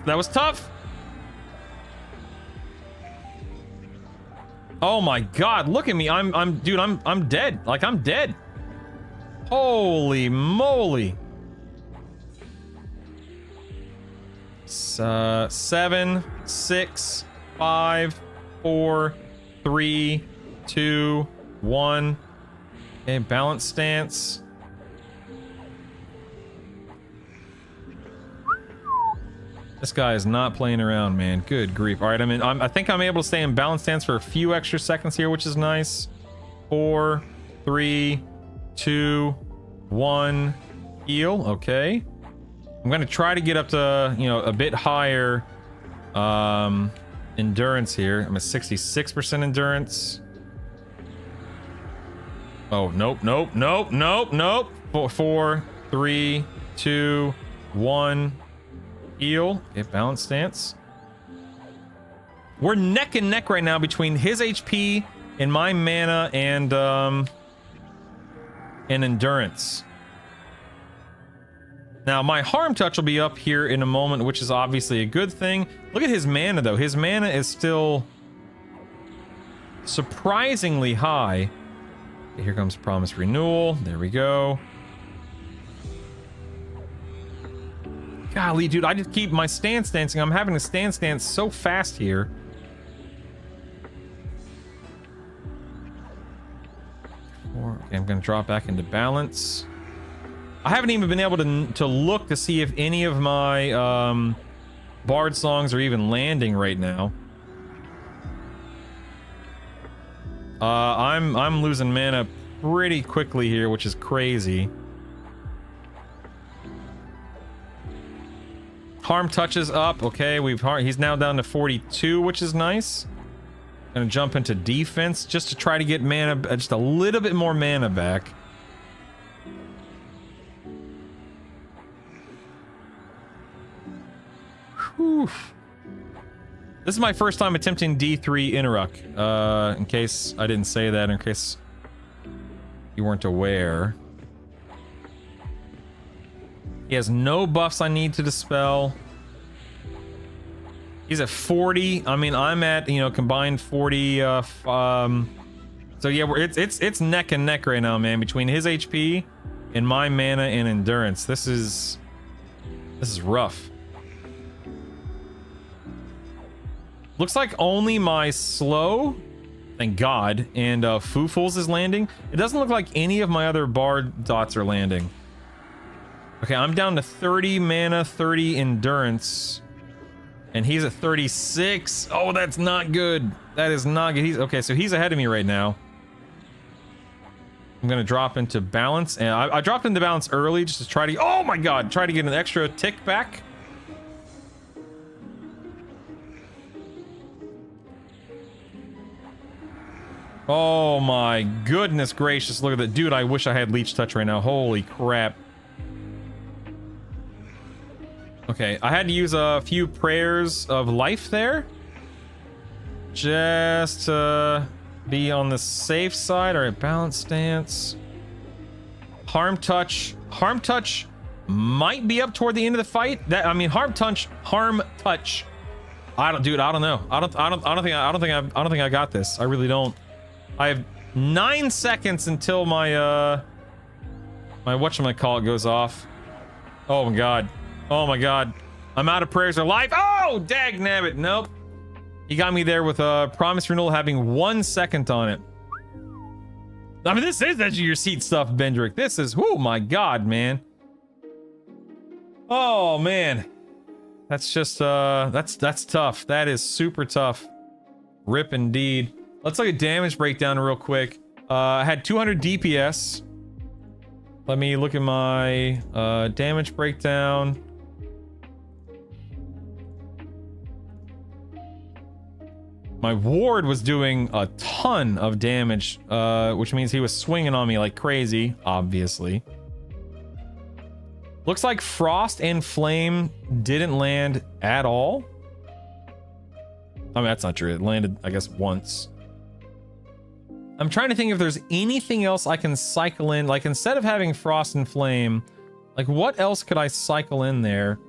Oh my god, look at me. I'm dead. Like, I'm dead. Holy moly. 7, 6, 5, 4, 3, 2, 1. Okay, balance stance. This guy is not playing around, man. Good grief. All right, I think I'm able to stay in balance stance for a few extra seconds here, which is nice. 4, 3, 2, 1. Heal. Okay. I'm gonna try to get up to, you know, a bit higher endurance here. I'm at 66% endurance. Oh, nope, nope, nope, nope, nope. 4, 3, 2, 1. Heal. Okay, balance stance. We're neck and neck right now between his HP and my mana and endurance. Now, my harm touch will be up here in a moment, which is obviously a good thing. Look at his mana, though. His mana is still surprisingly high. Okay, here comes Promise Renewal. There we go. Golly, dude, I just keep my stance dancing. I'm having to stance dance so fast here. Okay, I'm gonna drop back into balance. I haven't even been able to look to see if any of my Bard songs are even landing right now. I'm losing mana pretty quickly here, which is crazy. Harm touches up. Okay, he's now down to 42, which is nice. Gonna jump into defense just to try to get mana, just a little bit more mana back. Whew. This is my first time attempting D3 Inaruk. In case I didn't say that, in case you weren't aware. He has no buffs I need to dispel. He's at 40. I mean, I'm at, you know, combined 40. So yeah, it's neck and neck right now, man, between his HP and my mana and endurance. This is rough. Looks like only my slow, thank God, and Foofuls is landing. It doesn't look like any of my other Bard dots are landing. Okay, I'm down to 30 mana, 30 endurance. And he's at 36. Oh, that's not good. That is not good. Okay, so he's ahead of me right now. I'm gonna drop into balance. And I dropped into balance early just to try to... Oh my god! Try to get an extra tick back. Oh my goodness gracious. Look at that. Dude, I wish I had Leech Touch right now. Holy crap. Okay, I had to use a few prayers of life there. Just to be on the safe side. Alright, balance stance. Harm touch. Harm touch might be up toward the end of the fight. Harm touch. I don't know. I don't think I got this. I really don't. I have 9 seconds until my my whatchamacallit goes off. Oh my god. Oh my god. I'm out of prayers of life. Oh, dag nabbit. Nope. He got me there with a Promise Renewal having 1 second on it. I mean, this is edge of your seat stuff, Bendrick. This is, oh my god, man. Oh man. That's just that's tough. That is super tough. Rip indeed. Let's look at damage breakdown real quick. I had 200 DPS. Let me look at my damage breakdown. My ward was doing a ton of damage, which means he was swinging on me like crazy, obviously. Looks like Frost and Flame didn't land at all. I mean, that's not true. It landed, I guess, once. I'm trying to think if there's anything else I can cycle in. Like, instead of having Frost and Flame, like, what else could I cycle in there?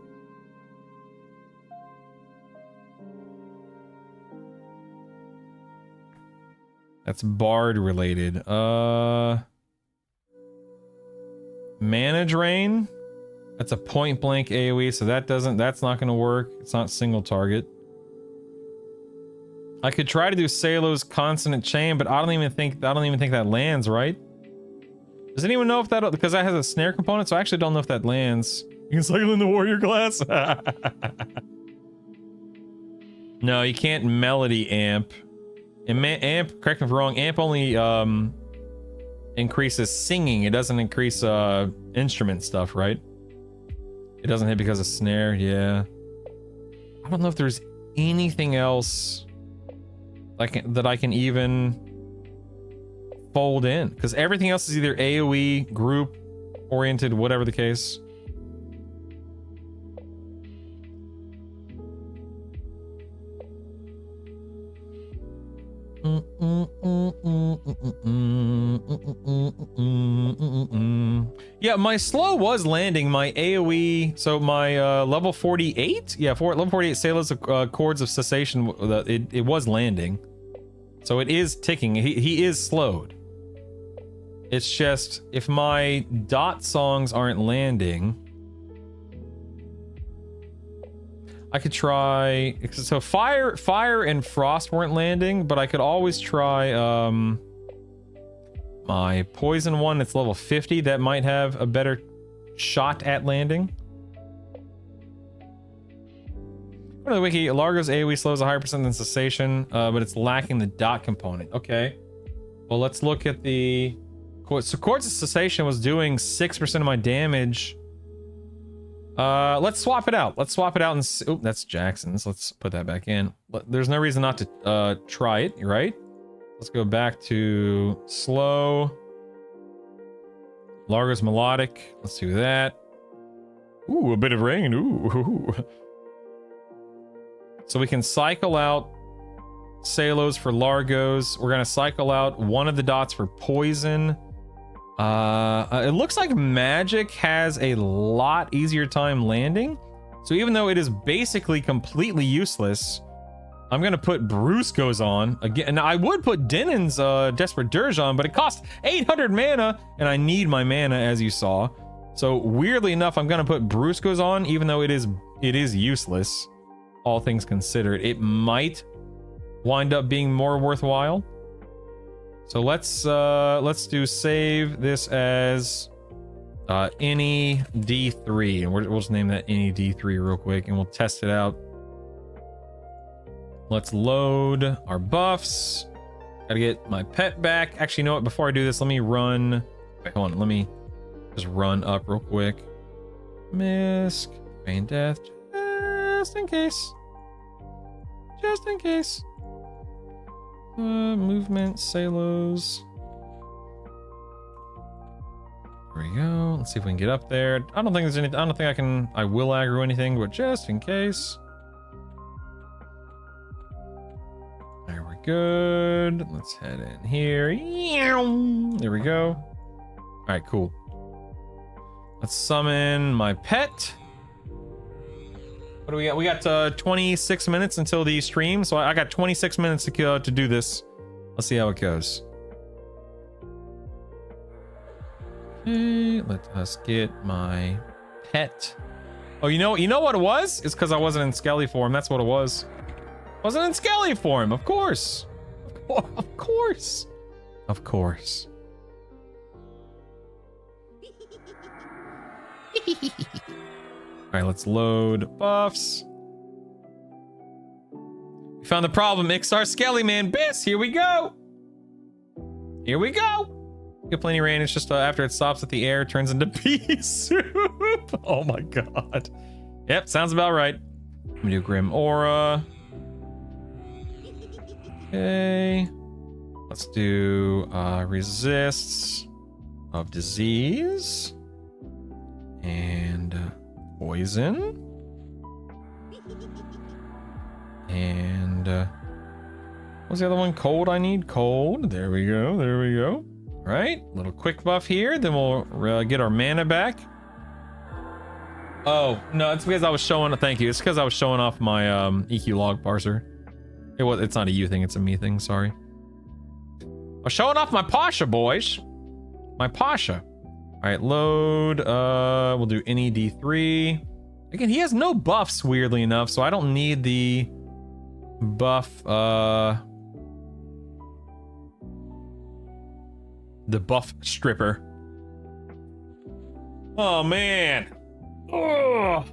That's Bard related. Mana Drain. That's a point blank AoE, so that's not gonna work. It's not single target. I could try to do Salo's Consonant Chain, but I don't even think that lands, right? Does anyone know if that, because that has a snare component, so I actually don't know if that lands. You can cycle in the warrior class. No, you can't melody amp. Amp, correct me if I'm wrong, amp only increases singing. It doesn't increase instrument stuff, right? It doesn't hit because of snare, yeah. I don't know if there's anything else that I can even fold in, because everything else is either AoE, group oriented, whatever the case. Yeah, my slow was landing my AoE, so my level 48, yeah, level 48 Sailor's chords of cessation, it was landing, so it is ticking. He is slowed. It's just if my dot songs aren't landing, I could try. So fire and frost weren't landing, but I could always try my poison one. It's level 50. That might have a better shot at landing. According to the wiki, Largo's AoE slows a higher percent than cessation, but it's lacking the dot component. Okay. Well, let's look at the. So chords of cessation was doing 6% of my damage. Let's swap it out. Let's swap it out and see. Oh, that's Jackson's. Let's put that back in. There's no reason not to try it, right? Let's go back to slow. Largo's melodic. Let's do that. Ooh, a bit of rain. Ooh. So we can cycle out Salos for Largos. We're gonna cycle out one of the dots for poison. It looks like magic has a lot easier time landing. So even though it is basically completely useless, I'm gonna put Brusco's on again. And I would put Dinan's Desperate Dirge on, but it costs 800 mana, and I need my mana, as you saw. So weirdly enough, I'm gonna put Brusco's on, even though it is useless. All things considered, it might wind up being more worthwhile. So let's do save this as any D3, and we'll just name that any D3 real quick, and we'll test it out. Let's load our buffs. Gotta get my pet back. Actually, you know what? Before I do this, let me run. Wait, hold on. Let me just run up real quick. Misk, Feign Death, just in case. Just in case. Movement, Salos. There we go. Let's see if we can get up there. I don't think there's anything. I don't think I will aggro anything, but just in case. There we're good. Let's head in here. There we go. All right, cool. Let's summon my pet. What do we got? We got 26 minutes until the stream, so I got 26 minutes to do this. Let's see how it goes. Okay, let us get my pet. Oh, you know what it was? It's because I wasn't in Skelly form. That's what it was. Wasn't in Skelly form, of course. Of course. Of course. All right, let's load buffs. We found the problem. Ixar Skelly Man Biss. Here we go. Here we go. Get plenty of rain. It's just after it stops at the air, it turns into pea soup. Oh my god. Yep, sounds about right. I'm gonna do Grim Aura. Okay. Let's do resists of disease and poison. And what's the other one? Cold. I need cold. There we go. There we go. All right, little quick buff here. Then we'll get our mana back. Oh no, it's because I was showing. Thank you. It's because I was showing off my EQ log parser. It's not a you thing. It's a me thing. Sorry. I was showing off my Pasha, boys. My Pasha. All right, load. We'll do any D3. Again, he has no buffs, weirdly enough, so I don't need the buff. The buff stripper. Oh man. Oh.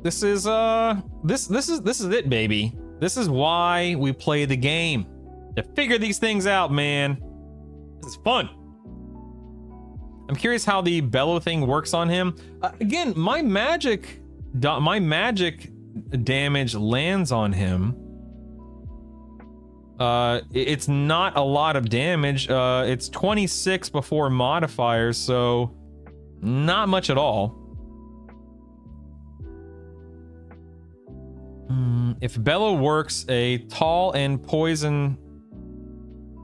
This is it, baby. This is why we play the game. To figure these things out, man. This is fun. I'm curious how the bellow thing works on him. Again, my magic damage lands on him. It's not a lot of damage. It's 26 before modifiers, so not much at all. If bellow works, a tall and poison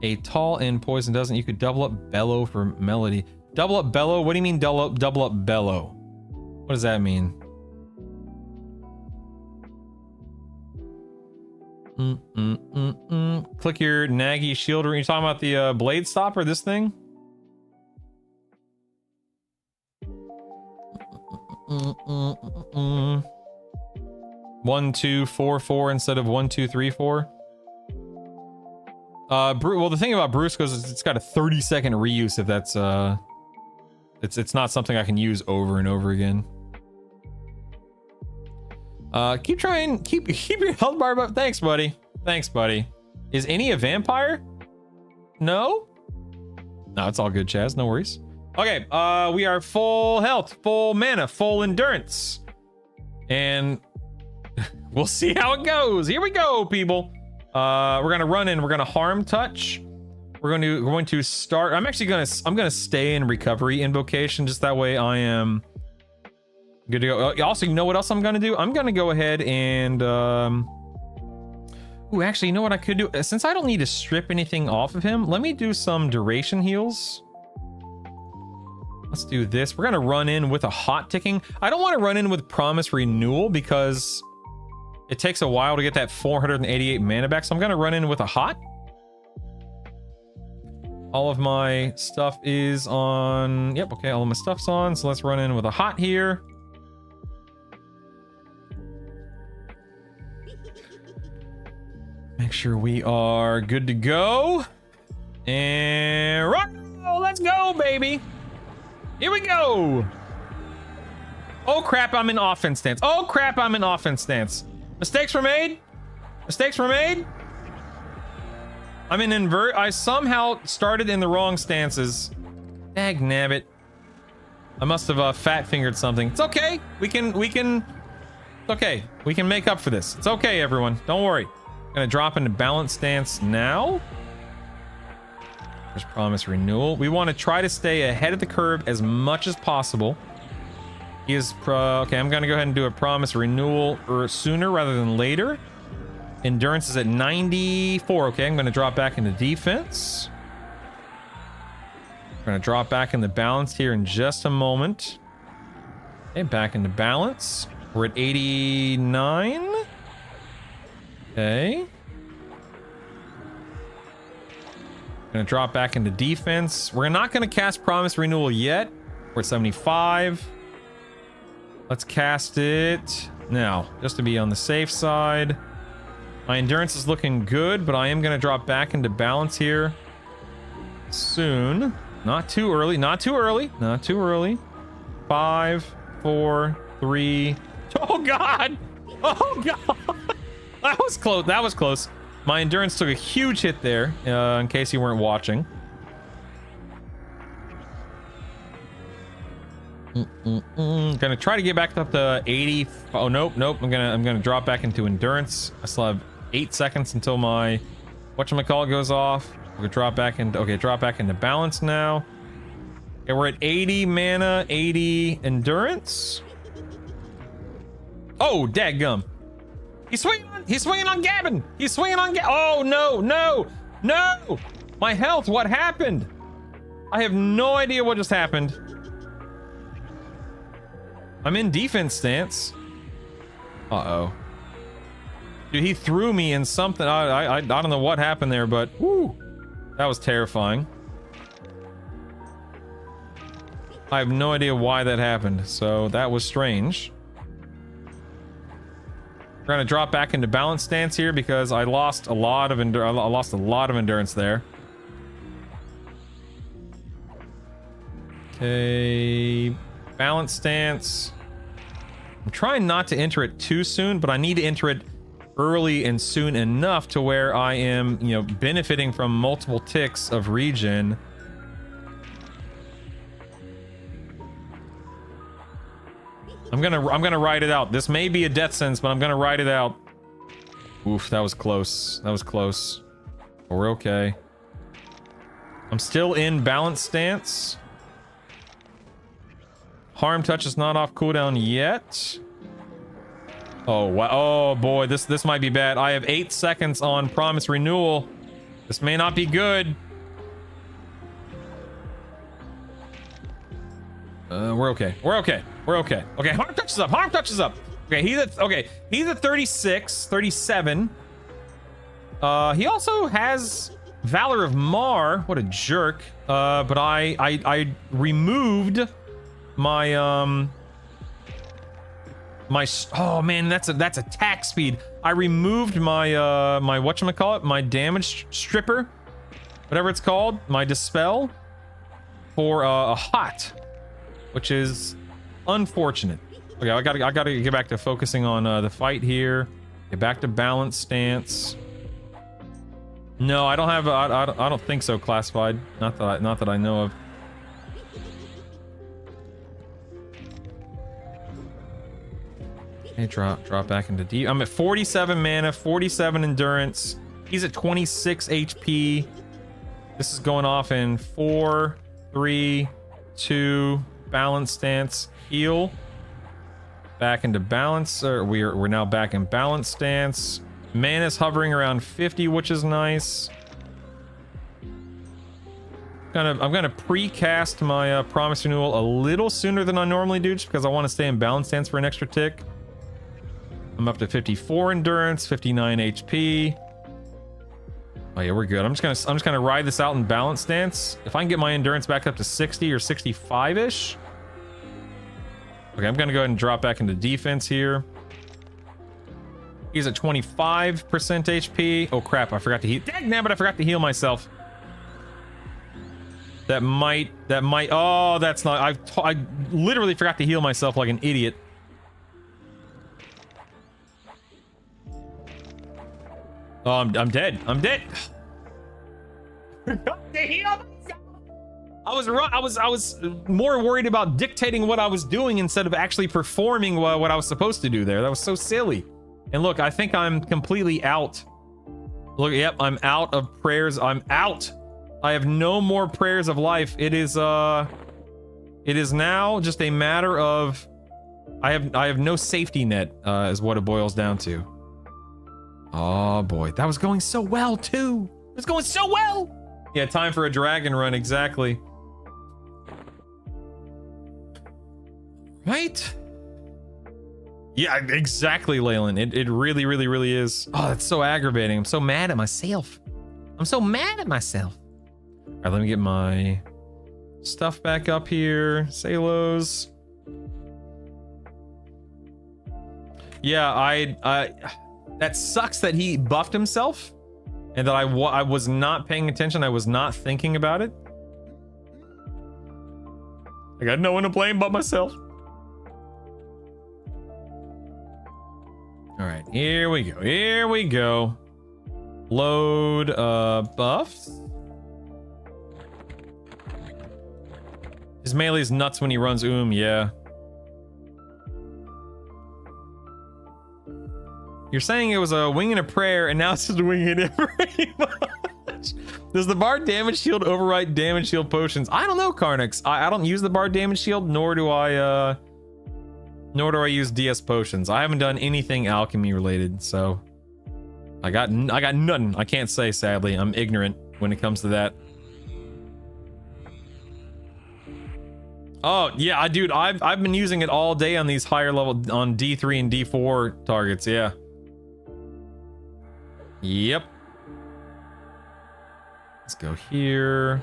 doesn't. You could double up bellow for melody. Double up bellow? What do you mean double up bellow? What does that mean? Click your Naggy shield. Are you talking about the blade stopper, this thing? 1, 2, 4, 4 instead of 1, 2, 3, 4. Well, the thing about Brusco's is it's got a 30-second reuse. If that's it's not something I can use over and over again. Keep trying. Keep your health bar up. Thanks, buddy. Thanks, buddy. Is any a vampire? No. No, it's all good, Chaz. No worries. Okay. We are full health, full mana, full endurance, and we'll see how it goes. Here we go, people. We're gonna run in. We're gonna harm touch. We're going to start. I'm gonna stay in recovery invocation, just that way I am good to go. Also, you know what else I'm gonna do? I'm gonna go ahead and ooh, actually, you know what I could do? Since I don't need to strip anything off of him, let me do some duration heals. Let's do this. We're gonna run in with a hot ticking. I don't want to run in with promise renewal because it takes a while to get that 488 mana back, so I'm gonna run in with a hot. All of my stuff is on. Yep, okay, all of my stuff's on, so let's run in with a hot here. Make sure we are good to go. And rock! Oh, let's go, baby! Here we go! Oh crap, I'm in offense stance. Oh crap, I'm in offense stance. Mistakes were made. Mistakes were made. I'm in invert. I somehow started in the wrong stances. Dag nabbit. I must have fat fingered something. It's okay. We can. It's okay. We can make up for this. It's okay, everyone. Don't worry. I'm gonna drop into balance stance now. There's promise renewal. We want to try to stay ahead of the curve as much as possible. He is okay. I'm gonna go ahead and do a promise renewal sooner rather than later. Endurance is at 94. Okay, I'm going to drop back into defense. We're going to drop back into balance here in just a moment. Okay, back into balance. We're at 89. Okay. Going to drop back into defense. We're not going to cast promise renewal yet. We're at 75. Let's cast it now, just to be on the safe side. My endurance is looking good, but I am going to drop back into balance here soon. Not too early. Not too early. Not too early. 5, 4, 3. Oh, God. Oh, God. That was close. That was close. My endurance took a huge hit there, in case you weren't watching. Gonna try to get back up to 80. Oh, nope. I'm gonna drop back into endurance. I still have 8 seconds until my whatchamacallit goes off. We'll drop back into drop back into balance now. Okay, we're at 80 mana, 80 endurance. Oh, dadgum. He's swinging on Gavin. He's swinging on Gavin. Oh, no. My health, what happened? I have no idea what just happened. I'm in defense stance. Uh-oh. Dude, he threw me in something. I don't know what happened there, but whoo, that was terrifying. I have no idea why that happened, so that was strange. We're gonna drop back into balance stance here because I lost a lot of endurance there. Okay. Balance stance. I'm trying not to enter it too soon, but I need to enter it early and soon enough to where I am, you know, benefiting from multiple ticks of regen. I'm gonna ride it out. This may be a death sentence, but I'm gonna ride it out. Oof, that was close. That was close. But we're okay. I'm still in balance stance. Harm touch is not off cooldown yet. Oh wow! Oh boy, this might be bad. I have 8 seconds on promise renewal. This may not be good. We're okay. We're okay. We're okay. Okay, harm touch is up. Harm touch is up. Okay, he's at 36, 37. He also has Valor of Mar. What a jerk. But I removed my oh man, that's attack speed. I removed my my whatchamacallit, my damage stripper, whatever it's called, my dispel, for a hot, which is unfortunate. Okay, I gotta get back to focusing on the fight here. Get back to balance stance. No, I don't have. I don't think so. Classified. Not that I know of. Okay, drop back into D. I'm at 47 mana, 47 endurance. He's at 26 HP. This is going off in 4, 3, 2. Balance stance. Heal. Back into balance. We're now back in balance stance. Mana's hovering around 50, which is nice. I'm gonna pre-cast my promise renewal a little sooner than I normally do, just because I want to stay in balance stance for an extra tick. I'm up to 54 endurance, 59 HP. Oh yeah, we're good. I'm just gonna ride this out in balance stance. If I can get my endurance back up to 60 or 65-ish. Okay, I'm gonna go ahead and drop back into defense here. He's at 25% HP. Oh crap, I forgot to heal. Dang, but I forgot to heal myself. That might, oh, that's not, I literally forgot to heal myself like an idiot. Oh, I'm dead. I'm dead. I was more worried about dictating what I was doing instead of actually performing what I was supposed to do there. That was so silly. And look, I think I'm completely out. Look, yep, I'm out of prayers. I'm out. I have no more prayers of life. It is now just a matter of I have no safety net, is what it boils down to. Oh boy, that was going so well too. It was going so well. Yeah, time for a dragon run, exactly. Right? Yeah, exactly, Leyland. It really, really, really is. Oh, that's so aggravating. I'm so mad at myself. I'm so mad at myself. All right, let me get my stuff back up here. Salos. Yeah, that sucks that he buffed himself and that I was not paying attention. I was not thinking about it. I got no one to blame but myself. All right, here we go. Here we go. Load buffs. His melee is nuts when he runs yeah. You're saying it was a wing and a prayer, and now it's just a wing and a pretty much. Does the bard damage shield overwrite damage shield potions? I don't know, Carnix. I don't use the bard damage shield, nor do I use DS potions. I haven't done anything alchemy related, so I got nothing. I can't say, sadly. I'm ignorant when it comes to that. Oh yeah, dude, I've been using it all day on these higher level, on D3 and D4 targets. Yeah. Yep. Let's go here.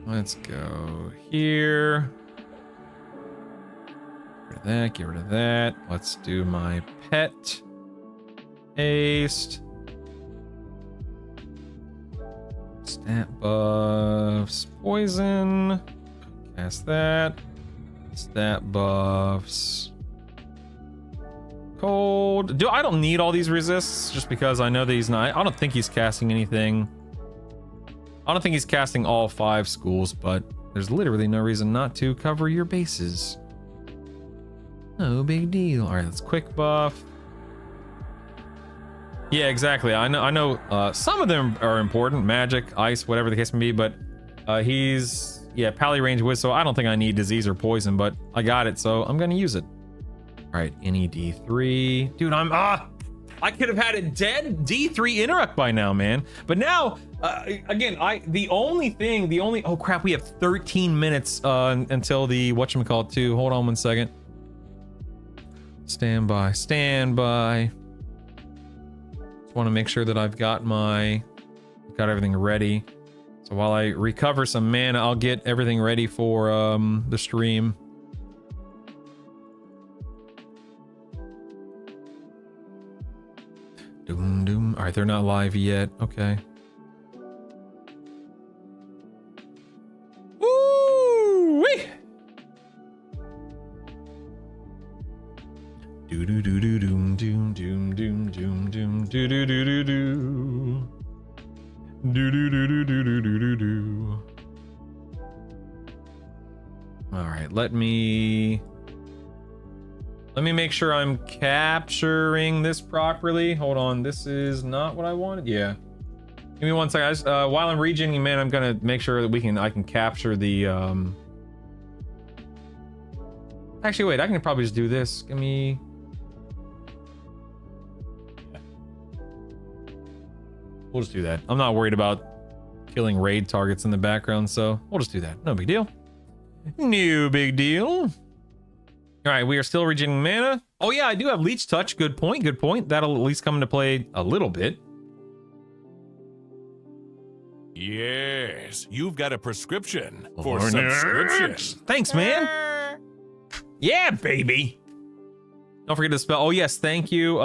Let's go here. Get rid of that. Get rid of that. Let's do my pet. Paste. Stat buffs. Poison. Cast that. Stat buffs. Cold. I don't need all these resists just because I know that he's not. I don't think he's casting anything. I don't think he's casting all 5 schools, but there's literally no reason not to cover your bases. No big deal. All right, let's quick buff. Yeah, exactly. I know some of them are important. Magic, ice, whatever the case may be, but he's, yeah, pally range whiz, so I don't think I need disease or poison, but I got it, so I'm gonna use it. All right, any D3. Dude, I could have had a dead D3 interrupt by now, man. But now, again, oh crap, we have 13 minutes until the whatchamacallit 2. Hold on one second. Stand by. Just want to make sure that I've got everything ready. So while I recover some mana, I'll get everything ready for the stream. Doom doom. All right, they're not live yet. Okay. Woo-wee! Do do do do doom doom doom doom doom doom do do do do do do do do do do do do do. All right, let me make sure I'm capturing this properly. Hold on, this is not what I wanted. Yeah, give me one second. While I'm regening, man, I'm gonna make sure that I can capture the. Actually, wait, I can probably just do this. Give me. We'll just do that. I'm not worried about killing raid targets in the background, so we'll just do that. No big deal. No big deal. All right, we are still regening mana. Oh yeah, I do have Leech Touch. Good point. That'll at least come into play a little bit. Yes, you've got a prescription for subscription. Thanks, man. Yeah, baby. Don't forget to spell. Oh yes, thank you.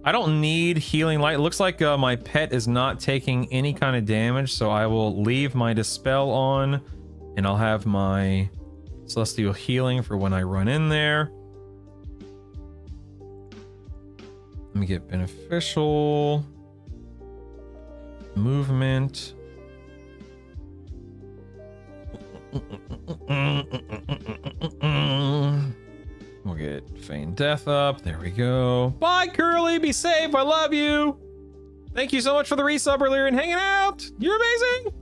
I don't need healing light. It looks like my pet is not taking any kind of damage, so I will leave my dispel on, and I'll have my celestial healing for when I run in there. Let me get beneficial movement. We'll get Feign Death up. There we go. Bye, Curly. Be safe. I love you. Thank you so much for the resub earlier and hanging out. You're amazing.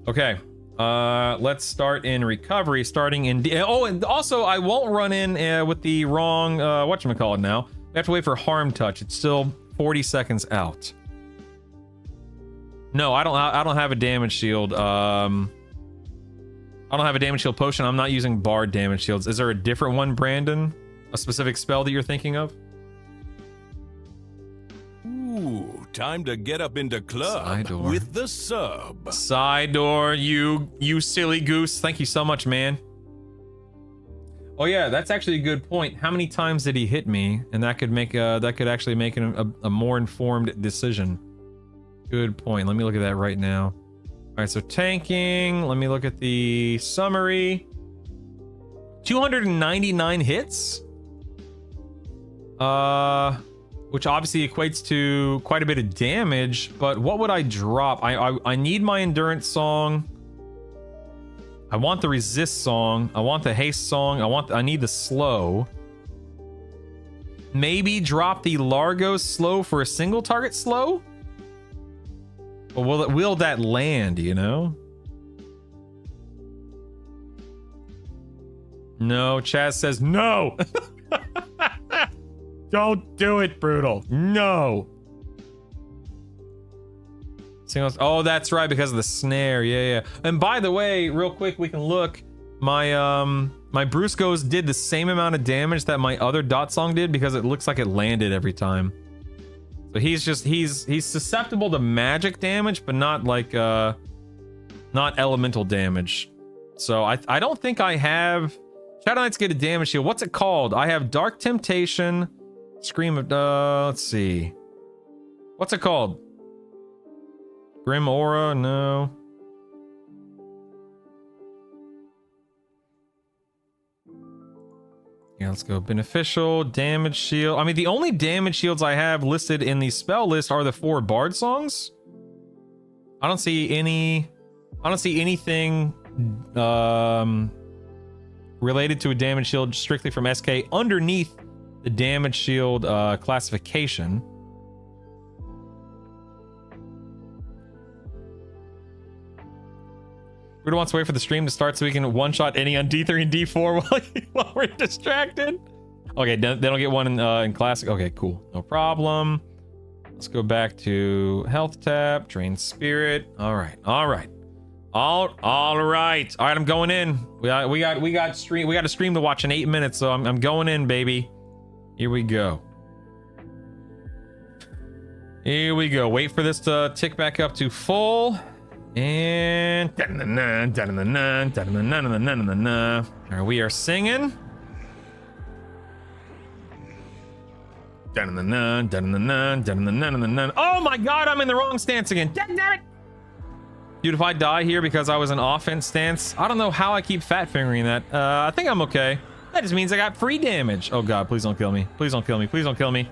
Okay. Let's start in recovery. Starting in... oh, and also, I won't run in with the wrong... whatchamacallit now. We have to wait for Harm Touch. It's still 40 seconds out. No, I don't have a damage shield. I don't have a damage shield potion. I'm not using Bard damage shields. Is there a different one, Brandon? A specific spell that you're thinking of? Ooh, time to get up into club with the sub. Sidor, you silly goose. Thank you so much, man. Oh yeah, that's actually a good point. How many times did he hit me? And that could actually make a more informed decision. Good point. Let me look at that right now. All right, so tanking. Let me look at the summary. 299 hits. Which obviously equates to quite a bit of damage, but what would I drop? I need my endurance song. I want the resist song. I want the haste song. I need the slow. Maybe drop the Largo slow for a single target slow? But will that land, you know? No, Chaz says no. Don't do it, Brutal. No. Oh, that's right, because of the snare. Yeah. And by the way, real quick, we can look. My Bruscos did the same amount of damage that my other dot song did because it looks like it landed every time. So he's susceptible to magic damage, but not like not elemental damage. So I don't think I have. Shadow Knights get a damage shield. What's it called? I have Dark Temptation, Scream of let's see. What's it called? Grim Aura? No. let's go. Beneficial, damage shield. I mean, the only damage shields I have listed in the spell list are the 4 Bard songs. I don't see anything related to a damage shield strictly from SK underneath the damage shield classification. Ruda wants to wait for the stream to start so we can one-shot any on D3 and D4 while we're distracted. Okay, they don't get one in classic. Okay, cool. No problem. Let's go back to health tab, drain spirit. All right. All right, I'm going in. We got a stream to watch in 8 minutes, so I'm going in, baby. Here we go. Here we go. Wait for this to tick back up to full. And we are singing. Oh my god, I'm in the wrong stance again. Damn it. Dude, if I die here because I was in offense stance, I don't know how I keep fat fingering that. I think I'm okay. That just means I got free damage. Oh god, please don't kill me. Please don't kill me. Please don't kill me.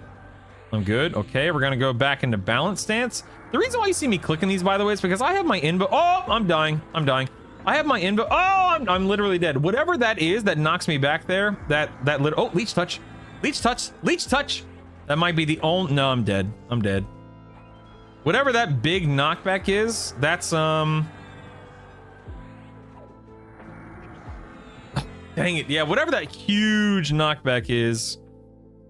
I'm good. Okay, we're gonna go back into balance stance. The reason why you see me clicking these, by the way, is because I have my invo. Oh, I'm dying. I'm dying. I have my invo. Oh, I'm literally dead. Whatever that is that knocks me back there. Oh, leech touch. Leech touch. Leech touch. That might be the only. No, I'm dead. I'm dead. Whatever that big knockback is, that's dang it. Yeah, whatever that huge knockback is,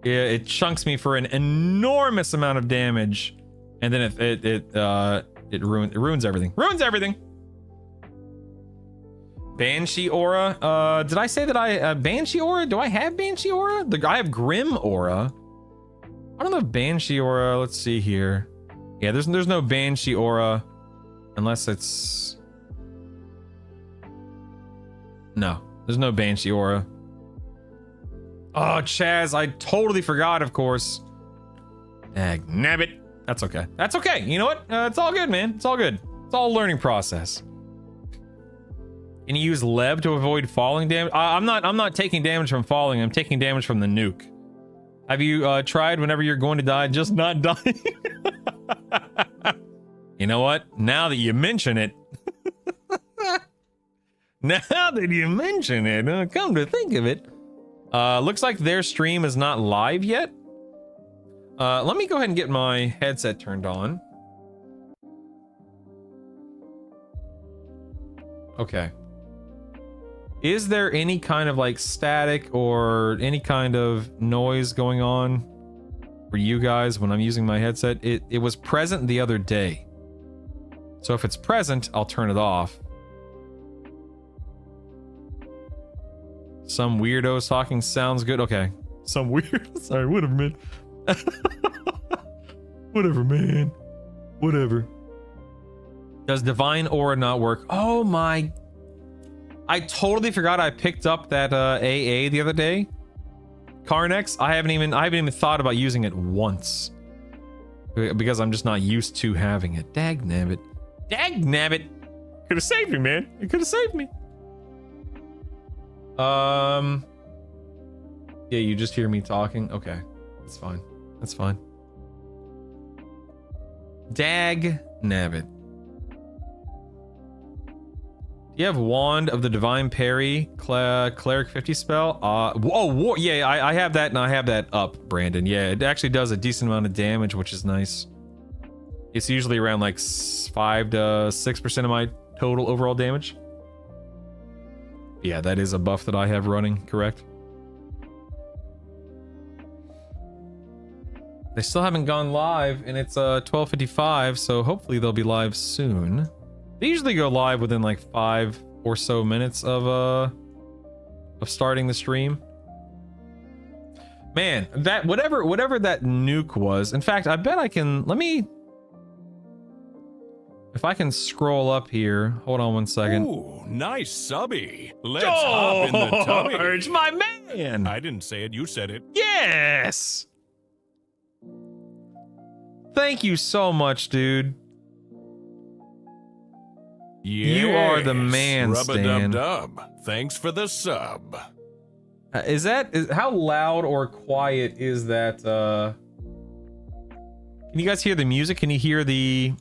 yeah, it chunks me for an enormous amount of damage, and then it ruins everything. Ruins everything. Banshee aura. Did I say that I Banshee aura? Do I have Banshee aura? I have Grim aura. I don't know if Banshee aura. Let's see here. Yeah, there's no Banshee aura unless it's no. There's no Banshee aura. Oh, Chaz, I totally forgot, of course. Dag nabbit. That's okay. That's okay. You know what? It's all good, man. It's all good. It's all a learning process. Can you use Leb to avoid falling damage? I'm not taking damage from falling. I'm taking damage from the nuke. Have you tried whenever you're going to die, just not dying? You know what? Now that you mention it. Come to think of it. Looks like their stream is not live yet. Let me go ahead and get my headset turned on. Okay. Is there any kind of like static or any kind of noise going on for you guys when I'm using my headset? It was present the other day. So if it's present, I'll turn it off. Some weirdos talking sounds good. Okay. Some weird. Sorry, whatever, man. Whatever, man. Whatever. Does Divine Aura not work? Oh my. I totally forgot I picked up that AA the other day. Carnex. I haven't even thought about using it once. Because I'm just not used to having it. Dag nabbit. Dag nabbit. Could have saved me, man. It could have saved me. Yeah, you just hear me talking. Okay, that's fine. That's fine. Dag nabbit. Do you have Wand of the Divine Parry Cleric 50 spell? Whoa, yeah, I have that, and I have that up, Brandon. Yeah, it actually does a decent amount of damage, which is nice. It's usually around like 5 to 6% of my total overall damage. Yeah, that is a buff that I have running, correct? They still haven't gone live, and it's 12:55, so hopefully they'll be live soon. They usually go live within like 5 or so minutes of starting the stream. Man, that whatever that nuke was. In fact, I bet I can. If I can scroll up here, hold on one second. Ooh, nice subby. Let's hop in the tubby. George, my man. I didn't say it, you said it. Yes. Thank you so much, dude. Yes. You are the man, Stan. Rub-a-dub-dub. Thanks for the sub. How loud or quiet is that? Can you guys hear the music? Can you hear the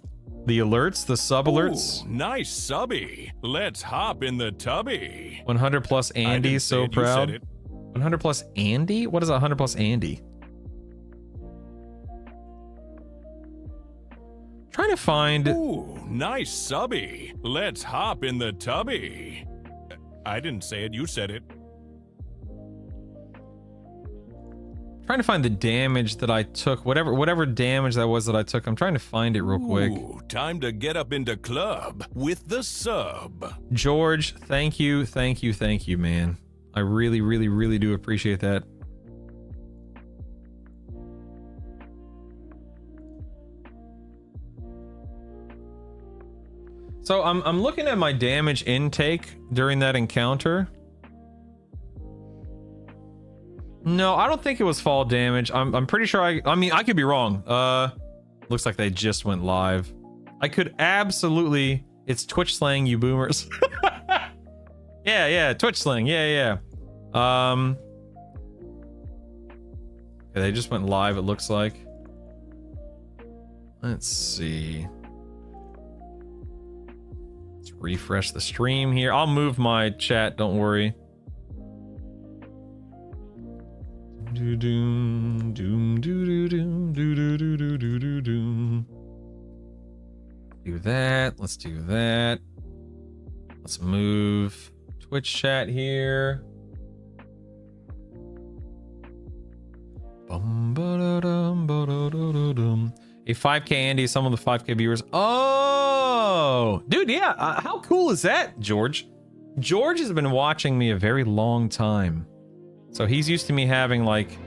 alerts, the sub alerts? Ooh, nice subby. Let's hop in the tubby. 100 plus I Andy, didn't say so it, you said proud. it. 100 plus Andy? What is 100 plus Andy? Trying to find. Ooh, nice subby. Let's hop in the tubby. I didn't say it, you said it. Trying to find the damage that I took. Whatever damage that was that I took. I'm trying to find it real quick. Ooh, time to get up into club with the sub. George, thank you, man. I really do appreciate that. So I'm looking at my damage intake during that encounter. No, I don't think it was fall damage. I'm pretty sure I mean, I could be wrong. Looks like they just went live. I could absolutely. It's Twitch slang, you boomers. Yeah, Twitch slang. Yeah. Okay, they just went live, it looks like. Let's see. Let's refresh the stream here. I'll move my chat, don't worry. Do that. Let's do that. Let's move Twitch chat here. A 5K Andy, some of the 5K viewers. Oh, dude, yeah. How cool is that, George? George has been watching me a very long time. So he's used to me having like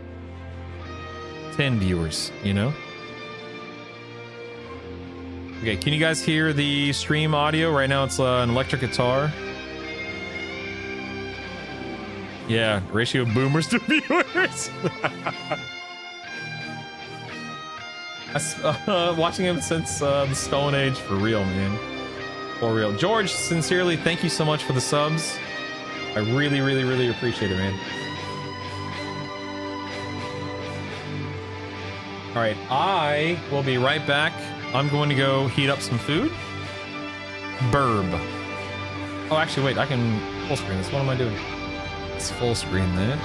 10 viewers, you know? Okay, can you guys hear the stream audio? Right now it's an electric guitar. Yeah, ratio of boomers to viewers. Watching him since the Stone Age, for real, man. For real. George, sincerely, thank you so much for the subs. I really appreciate it, man. All right, I will be right back. I'm going to go heat up some food. Burb. Oh, actually, wait, I can full screen this. What am I doing? Let's full screen that.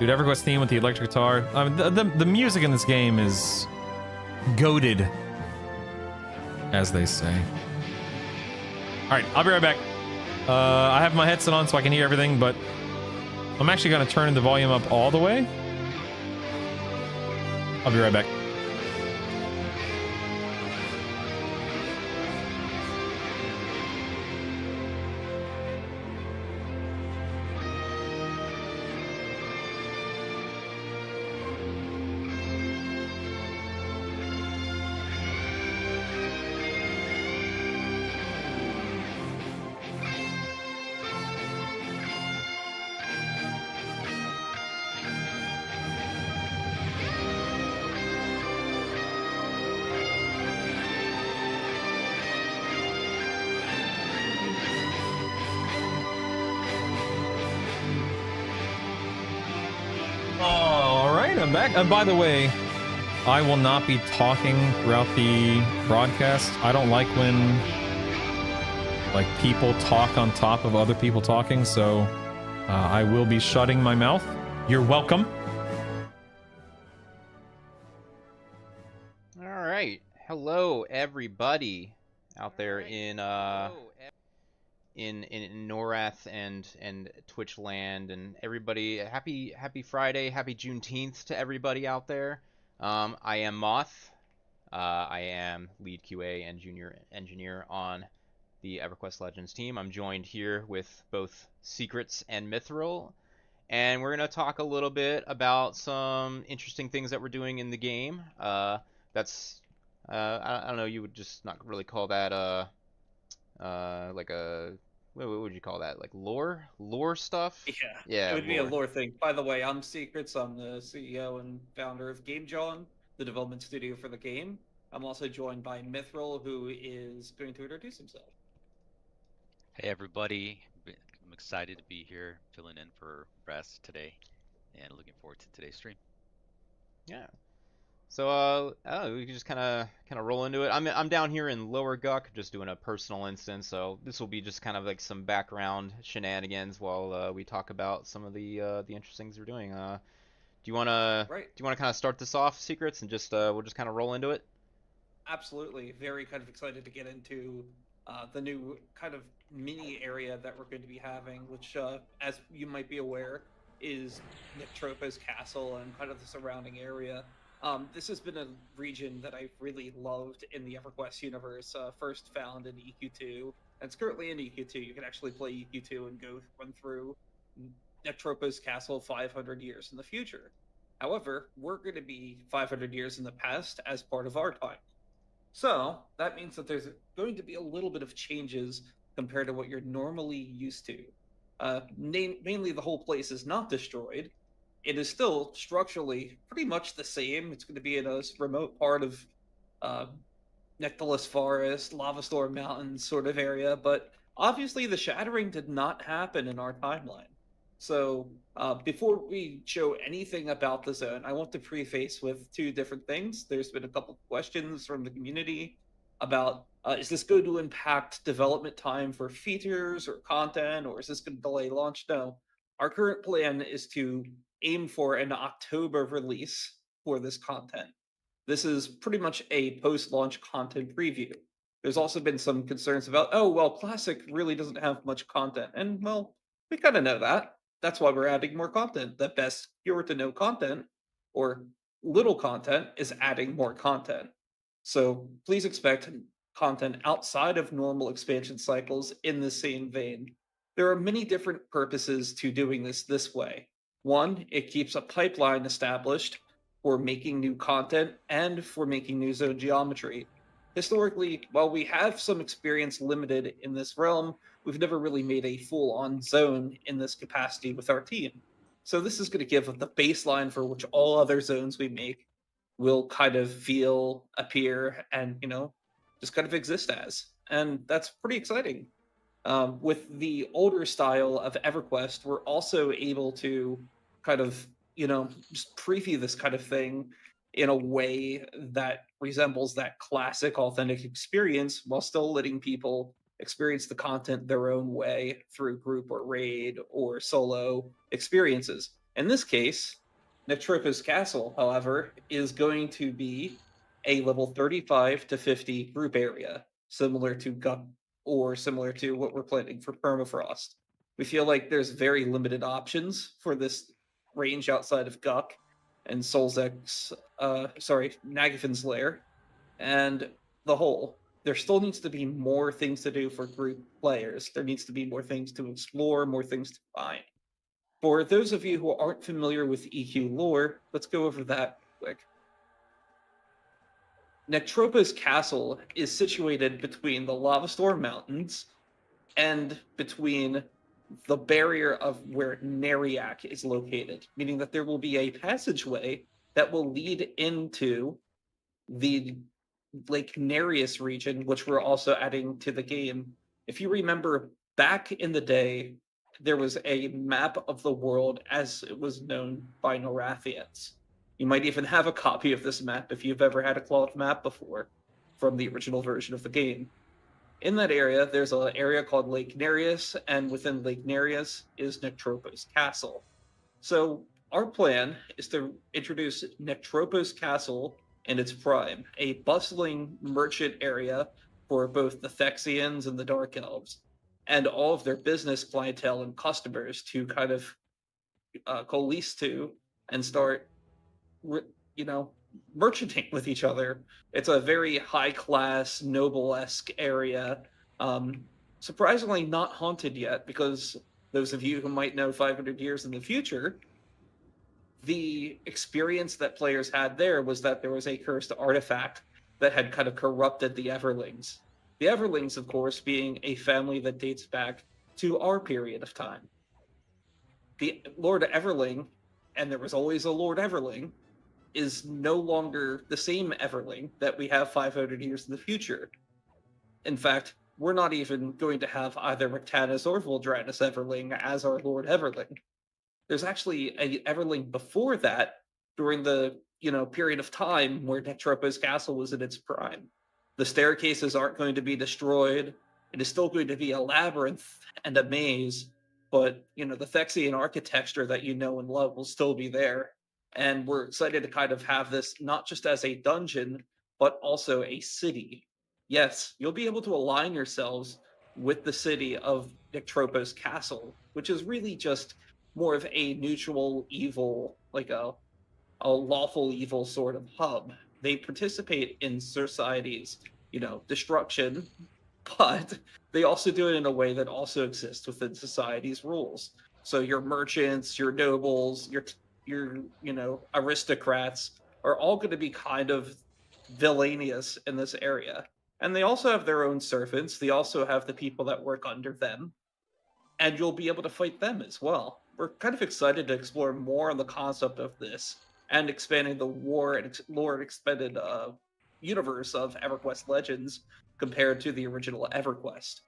Dude, EverQuest theme with the electric guitar. I mean, the music in this game is goated, as they say. All right, I'll be right back. I have my headset on so I can hear everything, but I'm actually going to turn the volume up all the way. I'll be right back. I'm back. And by the way, I will not be talking throughout the broadcast. I don't like when like people talk on top of other people talking, so I will be shutting my mouth. You're welcome. All right. Hello, everybody out there in Norath and Twitch land, and everybody. Happy Friday, happy Juneteenth to everybody out there. I am Moth. I am lead QA and junior engineer on the EverQuest Legends team. I'm joined here with both Secrets and Mithril, and we're gonna talk a little bit about some interesting things that we're doing in the game. That's I don't know. You would just not really call that like a what would you call that? Like lore stuff? Yeah, It would be a lore thing. By the way, I'm Secrets. I'm the CEO and founder of Game John, the development studio for the game. I'm also joined by Mithril, who is going to introduce himself. Hey everybody, I'm excited to be here filling in for Brass today and looking forward to today's stream. Yeah. So we can just kind of roll into it. I'm down here in Lower Guck, just doing a personal instance. So this will be just kind of like some background shenanigans while we talk about some of the interesting things we're doing. Do you wanna Right. do you wanna kind of start this off, Secrets, and just we'll just kind of roll into it? Absolutely. Very kind of excited to get into the new kind of mini area that we're going to be having, which, as you might be aware, is Nectropa's castle and kind of the surrounding area. This has been a region that I've really loved in the EverQuest universe, first found in EQ2. And it's currently in EQ2. You can actually play EQ2 and go run through Nectropa's castle 500 years in the future. However, we're going to be 500 years in the past as part of our time. So that means that there's going to be a little bit of changes compared to what you're normally used to. Mainly, the whole place is not destroyed. It is still structurally pretty much the same. It's going to be in a remote part of uh, Nectalis Forest, Lava Storm Mountains sort of area, but obviously the shattering did not happen in our timeline. So before we show anything about the zone, I want to preface with two different things. There's been a couple questions from the community about is this going to impact development time for features or content, or is this going to delay launch? No. Our current plan is to aim for an October release for this content. This is pretty much a post-launch content preview. There's also been some concerns about, oh, well, Classic really doesn't have much content. And, well, we kind of know that. That's why we're adding more content. The best cure to no content, or little content, is adding more content. So please expect content outside of normal expansion cycles in the same vein. There are many different purposes to doing this way. One, it keeps a pipeline established for making new content and for making new zone geometry. Historically, while we have some experience limited in this realm, we've never really made a full-on zone in this capacity with our team. So this is going to give the baseline for which all other zones we make will kind of feel, appear, and, just kind of exist as. And that's pretty exciting. With the older style of EverQuest, we're also able to kind of, just preview this kind of thing in a way that resembles that classic authentic experience while still letting people experience the content their own way through group or raid or solo experiences. In this case, Nectropa's Castle, however, is going to be a level 35 to 50 group area, similar to Guck or similar to what we're planning for Permafrost. We feel like there's very limited options for this range outside of Guck and Nagafin's Lair, and the whole. There still needs to be more things to do for group players. There needs to be more things to explore, more things to find. For those of you who aren't familiar with EQ lore, let's go over that quick. Nectropa's castle is situated between the Lava Storm Mountains and between the barrier of where Neriak is located, meaning that there will be a passageway that will lead into the Lake Nereus region, which we're also adding to the game. If you remember, back in the day, there was a map of the world as it was known by Norathians. You might even have a copy of this map if you've ever had a cloth map before from the original version of the game. In that area, there's an area called Lake Nereus, and within Lake Nereus is Nectropa's Castle. So our plan is to introduce Nectropa's Castle in its prime, a bustling merchant area for both the Thexians and the Dark Elves, and all of their business clientele and customers to kind of coalesce to and start, merchanting with each other. It's a very high-class, noble-esque area. Surprisingly not haunted yet, because those of you who might know 500 years in the future, the experience that players had there was that there was a cursed artifact that had kind of corrupted the Everlings. The Everlings, of course, being a family that dates back to our period of time. The Lord Everling, and there was always a Lord Everling, is no longer the same Everling that we have 500 years in the future. In fact, we're not even going to have either Rectanus or Vuldranus Everling as our Lord Everling. There's actually a Everling before that during the period of time where Nectropo's castle was in its prime. The staircases aren't going to be destroyed. It is still going to be a labyrinth and a maze, but the Thexian architecture that you know and love will still be there. And we're excited to kind of have this not just as a dungeon, but also a city. Yes, you'll be able to align yourselves with the city of Nectropo's castle, which is really just more of a neutral evil, like a lawful evil sort of hub. They participate in society's, destruction, but they also do it in a way that also exists within society's rules. So your merchants, your nobles, your aristocrats are all going to be kind of villainous in this area. And they also have their own servants. They also have the people that work under them, and you'll be able to fight them as well. We're kind of excited to explore more on the concept of this and expanding the lore and expanded universe of EverQuest Legends compared to the original EverQuest.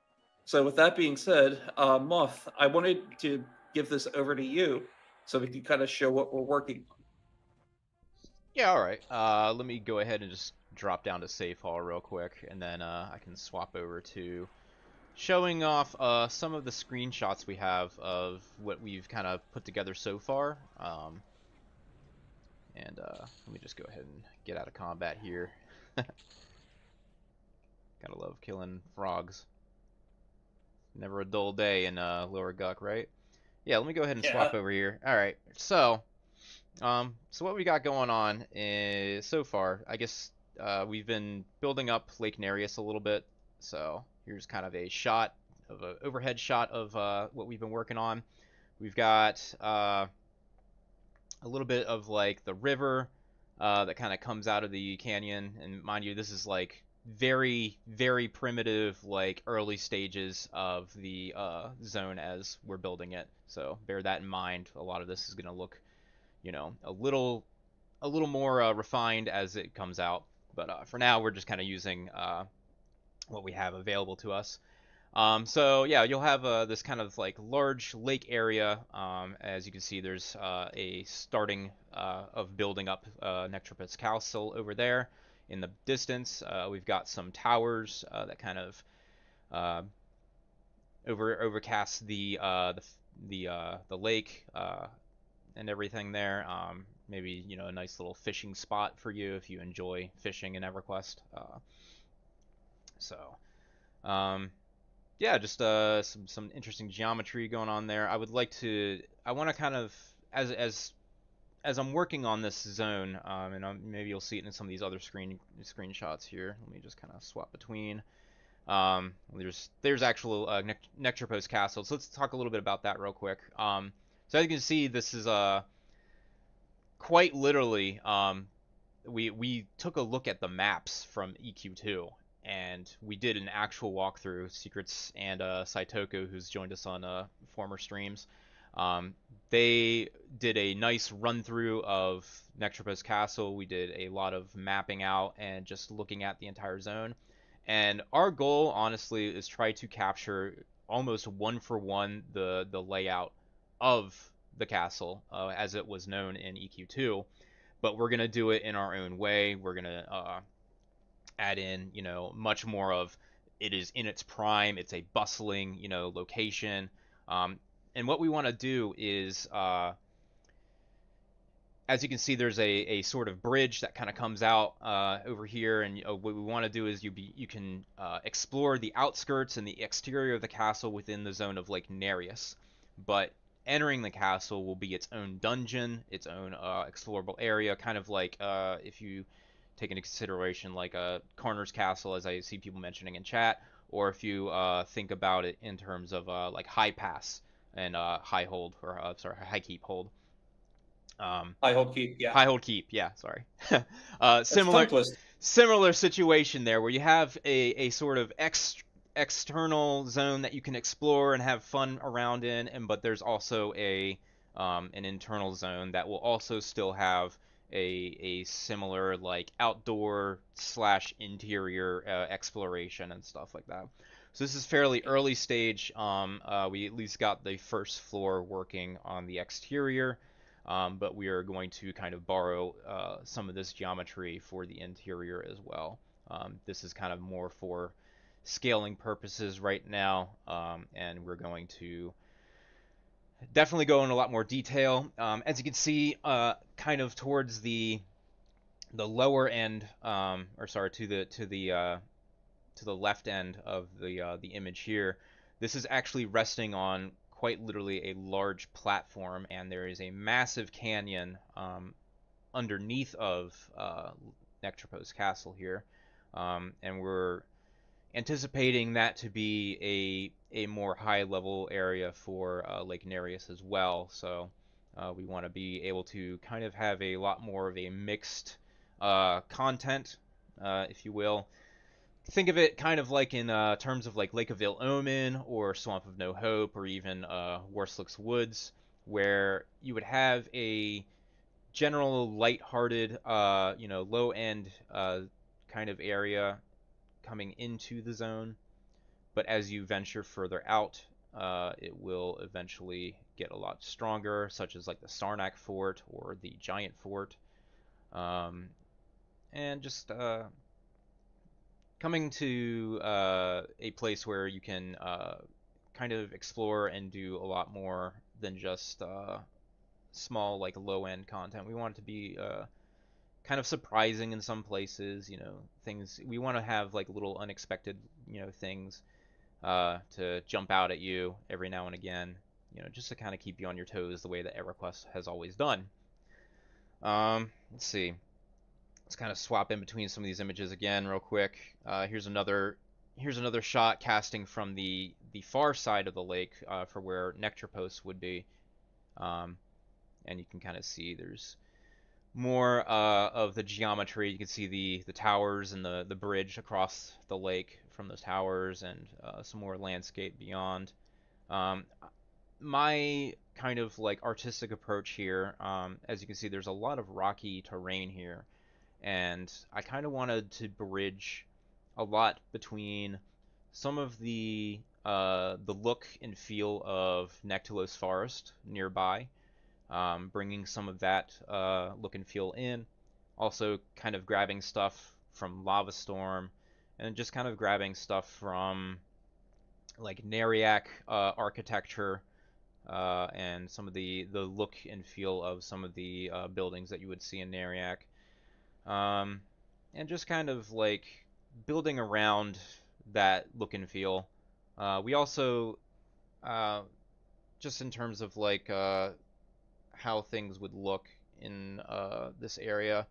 So, with that being said, Moth, I wanted to give this over to you so we can kind of show what we're working on. Yeah, all right. Let me go ahead and just drop down to Safe Hall real quick, and then I can swap over to showing off some of the screenshots we have of what we've kind of put together so far. And let me just go ahead and get out of combat here. Gotta love killing frogs. Never a dull day in Lower Guck, right? Yeah, let me go ahead and swap over here. All right, so what we got going on is so far, I guess we've been building up Lake Nereus a little bit. So here's kind of a shot of an overhead shot of what we've been working on. We've got a little bit of like the river that kind of comes out of the canyon, and mind you, this is like very, very primitive, like early stages of the zone as we're building it. So bear that in mind. A lot of this is going to look, a little more refined as it comes out. But for now, we're just kind of using what we have available to us. So yeah, you'll have this kind of like large lake area. As you can see, there's a starting of building up Nectropus Castle over there. In the distance, we've got some towers that kind of overcast the lake and everything there. Maybe a nice little fishing spot for you if you enjoy fishing in EverQuest. Yeah, just some interesting geometry going on there. I want to kind of as I'm working on this zone, and maybe you'll see it in some of these other screenshots here. Let me just kind of swap between. There's actual Nectropos Castle. So let's talk a little bit about that real quick. So as you can see, this is quite literally we took a look at the maps from EQ2, and we did an actual walkthrough. Secrets and Saitoku, who's joined us on former streams, they did a nice run through of Nectropos Castle. We did a lot of mapping out and just looking at the entire zone. And our goal, honestly, is try to capture almost one for one the layout of the castle as it was known in EQ2. But we're gonna do it in our own way. We're gonna add in, much more of it is in its prime. It's a bustling, location. And what we want to do is, as you can see, there's a sort of bridge that kind of comes out over here, and what we want to do is you can explore the outskirts and the exterior of the castle within the zone of Lake Nereus, but entering the castle will be its own dungeon, its own explorable area, kind of like if you take into consideration like a Corner's Castle, as I see people mentioning in chat, or if you think about it in terms of like High Pass and High Hold, or High Keep Hold. High Hold Keep, yeah. High Hold Keep, yeah, sorry. Tongue twist. Similar situation there, where you have a sort of external zone that you can explore and have fun around in, but there's also an internal zone that will also still have a similar like outdoor slash interior exploration and stuff like that. So this is fairly early stage. We at least got the first floor working on the exterior, but we are going to kind of borrow some of this geometry for the interior as well. This is kind of more for scaling purposes right now, and we're going to definitely go in a lot more detail. As you can see, kind of towards the lower end, or sorry, to the left end of the image here, this is actually resting on quite literally a large platform, and there is a massive canyon underneath of Nectropos Castle here, and we're anticipating that to be a more high level area for Lake Nereus as well. So we want to be able to kind of have a lot more of a mixed content, if you will. Think of it kind of like in terms of like Lake of Ill Omen or Swamp of No Hope or even Worslick's Woods, where you would have a general light-hearted, low-end kind of area coming into the zone, but as you venture further out, it will eventually get a lot stronger, such as like the Sarnak Fort or the Giant Fort, and just coming to a place where you can kind of explore and do a lot more than just small, like low-end content. We want it to be kind of surprising in some places, things we want to have like little unexpected, things to jump out at you every now and again, just to kind of keep you on your toes the way that EverQuest has always done. Let's see. Let's kind of swap in between some of these images again real quick. Here's another shot casting from the far side of the lake for where Nectropos would be, and you can kind of see there's more of the geometry. You can see the towers and the bridge across the lake from those towers, and some more landscape beyond. My kind of like artistic approach here, as you can see, there's a lot of rocky terrain here, and I kind of wanted to bridge a lot between some of the look and feel of Nectalos Forest nearby, bringing some of that look and feel in, also kind of grabbing stuff from Lava Storm, and just kind of grabbing stuff from like Neriac architecture, and some of the look and feel of some of the buildings that you would see in Neriac. And just kind of like building around that look and feel. We also, just in terms of like how things would look in this area,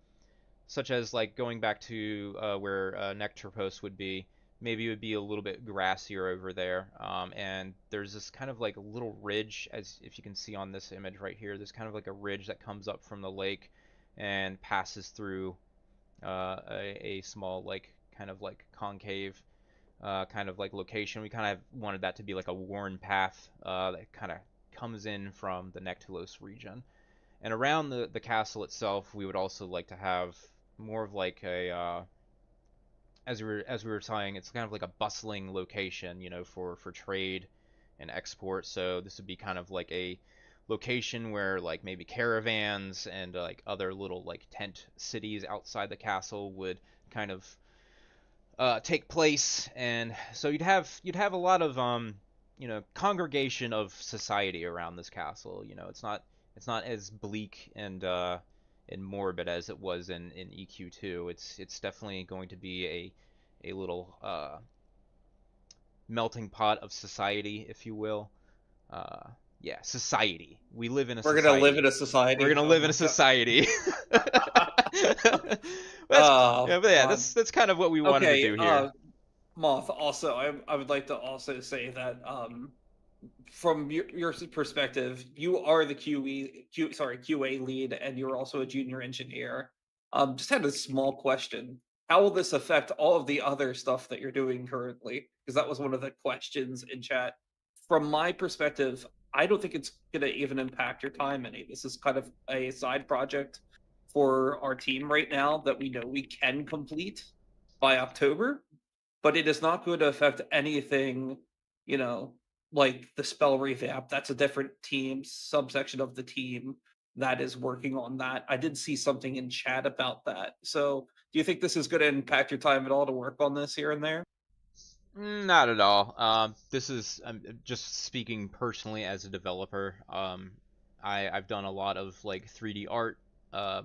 such as like going back to where Nectropos would be, maybe it would be a little bit grassier over there, and there's this kind of like a little ridge, as if you can see on this image right here, there's kind of like a ridge that comes up from the lake and passes through a small like kind of like concave kind of like location. We kind of wanted that to be like a worn path that kind of comes in from the Nectalos region. And around the castle itself, we would also like to have more of like a as we were saying, it's kind of like a bustling location, for trade and export. So this would be kind of like a location where like maybe caravans and like other little like tent cities outside the castle would kind of take place, and so you'd have a lot of congregation of society around this castle. It's not as bleak and morbid as it was in EQ2. It's definitely going to be a little melting pot of society, if you will. Yeah, society. We live in a We're society. gonna live in a society. We're gonna live in a society. That's kind of what we wanted to do here. Moth, also, I would like to also say that from your perspective, you are the QA lead, and you're also a junior engineer. Just had a small question. How will this affect all of the other stuff that you're doing currently? Because that was one of the questions in chat. From my perspective, I don't think it's going to even impact your time any. This is kind of a side project for our team right now that we know we can complete by October, but it is not going to affect anything, you know, like the spell revamp. That's a different team, subsection of the team that is working on that. I did see something in chat about that. So, do you think this is going to impact your time at all to work on this here and there? Not at all. This is just speaking personally as a developer. I've done a lot of like 3D art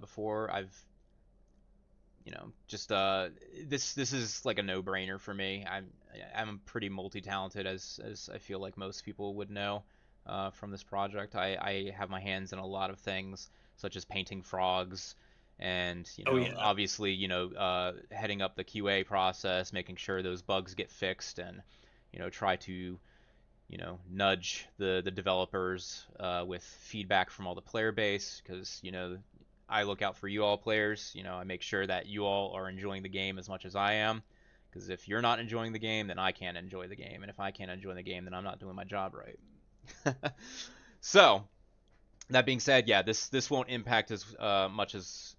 before. I've just this is like a no-brainer for me. I'm pretty multi-talented as I feel like most people would know from this project. I have my hands in a lot of things such as painting frogs and Oh yeah. obviously heading up the QA process, making sure those bugs get fixed and try to nudge the developers with feedback from all the player base because I look out for you all players. I make sure that you all are enjoying the game as much as I am. Because if you're not enjoying the game, then I can't enjoy the game, and if I can't enjoy the game, then I'm not doing my job right. So that being said, yeah, this won't impact as much as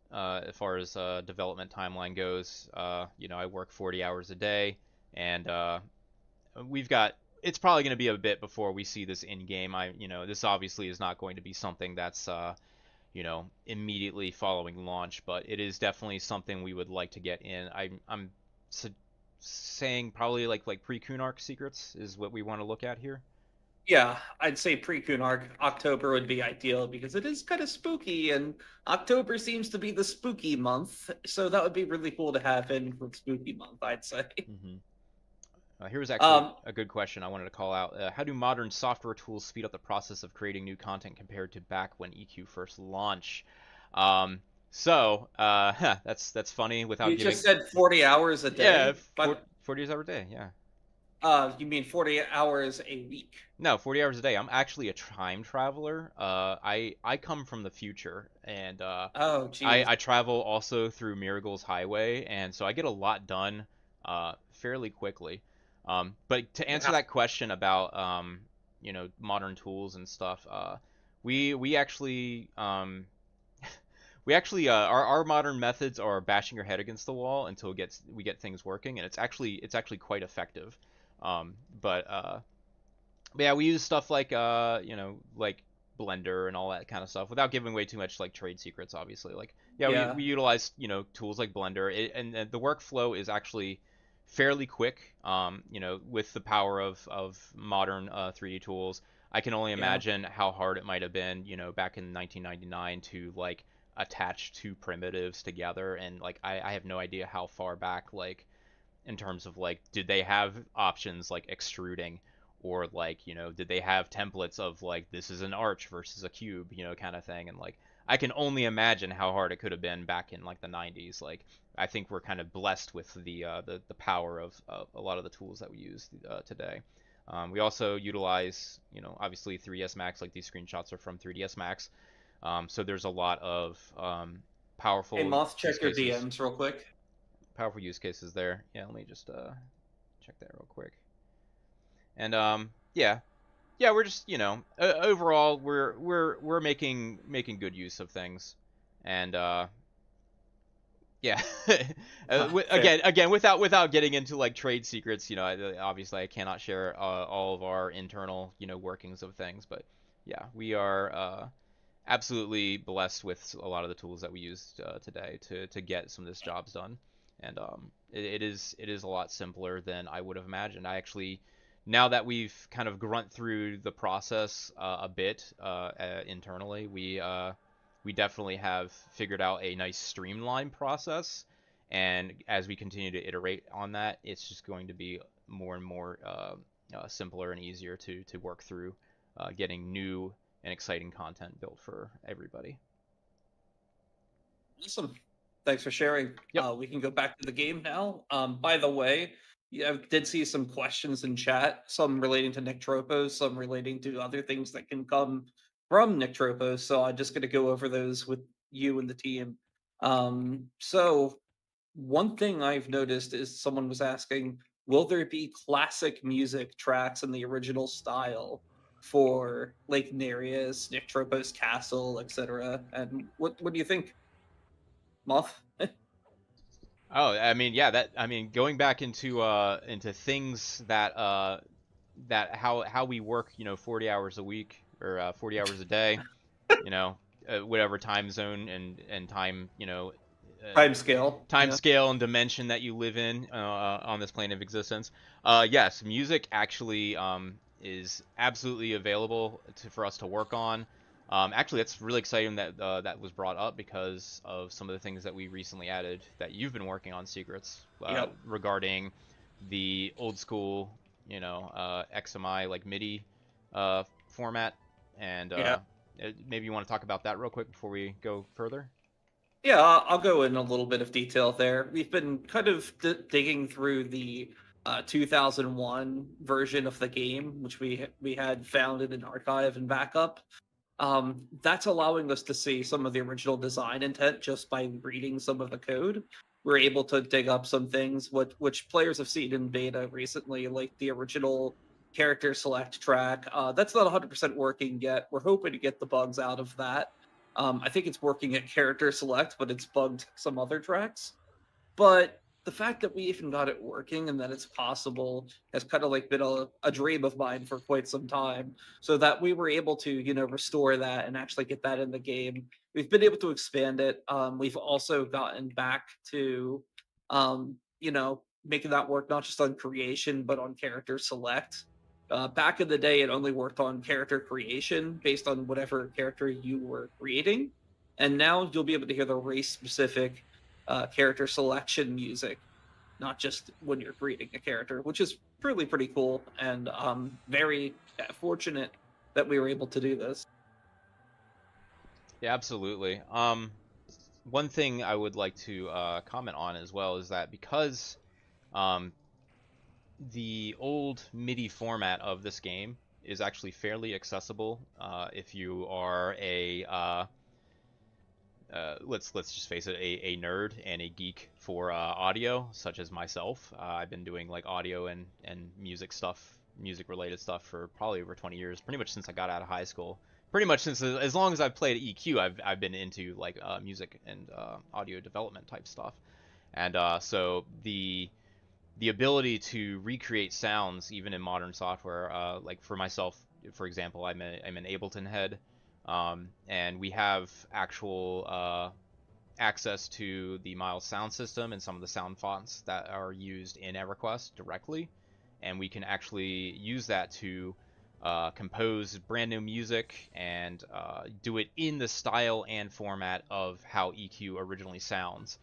far as development timeline goes. I work 40 hours a day, and we've got. It's probably going to be a bit before we see this in game. This obviously is not going to be something that's immediately following launch, but it is definitely something we would like to get in. I'm saying probably like pre-Kunark secrets is what we want to look at here. Yeah, I'd say pre-Kunark October would be ideal because it is kind of spooky, and October seems to be the spooky month, so that would be really cool to have in for spooky month, I'd say. Here's actually Um, a good question I wanted to call out. How do modern software tools speed up the process of creating new content compared to back when EQ first launched? That's funny without you giving. just said 40 hours a Yeah, day, but 40 hours a day. Yeah. you mean 40 hours a week? No, 40 hours a day. I'm actually a time traveler. I come from the future, and Oh, geez. I travel also through Miracle's Highway, and so I get a lot done fairly quickly. But to answer that question about modern tools and stuff, we actually our modern methods are bashing your head against the wall until we get things working, and it's actually quite effective. But yeah, we use stuff like like Blender and all that kind of stuff without giving away too much like trade secrets, obviously. Like yeah, we, Yeah. we utilize tools like Blender, and the workflow is actually fairly quick. With the power of modern 3D tools, I can only Yeah. imagine how hard it might have been back in 1999 to like attach two primitives together, and like I have no idea how far back like in terms of like did they have options like extruding or like did they have templates of like this is an arch versus a cube kind of thing, and like I can only imagine how hard it could have been back in like the 90s. Like I think we're kind of blessed with the power of a lot of the tools that we use today. We also utilize obviously 3ds Max. Like these screenshots are from 3ds Max, so there's a lot of powerful Hey, Moth, use check your cases DMs real quick. powerful use cases there. Yeah, let me just check that real quick. And yeah, we're just overall we're making good use of things, and yeah, Fair. again without getting into like trade secrets, obviously I cannot share all of our internal workings of things, but yeah, we are absolutely blessed with a lot of the tools that we use today to get some of this jobs done, and it is a lot simpler than I would have imagined. I actually, now that we've kind of grunt through the process a bit internally, we definitely have figured out a nice streamlined process, and as we continue to iterate on that, it's just going to be more and more simpler and easier to work through getting new and exciting content built for everybody. Awesome. Thanks for sharing. Yep. We can go back to the game now. By the way, yeah, I did see some questions in chat, some relating to Nick Tropos, some relating to other things that can come from Nick Tropos. So I'm just going to go over those with you and the team. So one thing I've noticed is someone was asking, will there be classic music tracks in the original style for Lake Nereus, Nick Tropos Castle, etc.? And what do you think? Moth. Oh, I mean, yeah, going back into things that how we work, 40 hours a week or 40 hours a day, you know, whatever time zone and time, Time scale. time Yeah. scale and dimension that you live in on this plane of existence. Yes, music actually is absolutely available for us to work on. Actually, that's really exciting that that was brought up because of some of the things that we recently added that you've been working on, Secrets, Yep. regarding the old school, XMI like MIDI format. And Yeah. maybe you want to talk about that real quick before we go further? Yeah, I'll go in a little bit of detail there. We've been kind of digging through the 2001 version of the game, which we had found in an archive and backup. That's allowing us to see some of the original design intent just by reading some of the code. We're able to dig up some things which players have seen in beta recently, like the original character select track. That's not 100% working yet. We're hoping to get the bugs out of that. I think it's working at character select, but it's bugged some other tracks. But the fact that we even got it working and that it's possible has kind of like been a dream of mine for quite some time. So that we were able to, restore that and actually get that in the game. We've been able to expand it. We've also gotten back to, making that work not just on creation, but on character select. Back in the day, it only worked on character creation based on whatever character you were creating. And now you'll be able to hear the race specific character selection music, not just when you're creating a character, which is truly pretty cool. And very fortunate that we were able to do this. Yeah, absolutely. One thing I would like to comment on as well is that because um, the old MIDI format of this game is actually fairly accessible if you are a let's just face it, a nerd and a geek for audio, such as myself. I've been doing like audio and music stuff, music related stuff for probably over 20 years, pretty much since I got out of high school. Pretty much since as long as I've played EQ, I've been into like music and audio development type stuff. And so the ability to recreate sounds even in modern software, like for myself, for example, I'm an Ableton head, and we have actual access to the Miles sound system and some of the sound fonts that are used in EverQuest directly, and we can actually use that to compose brand new music and do it in the style and format of how EQ originally sounds.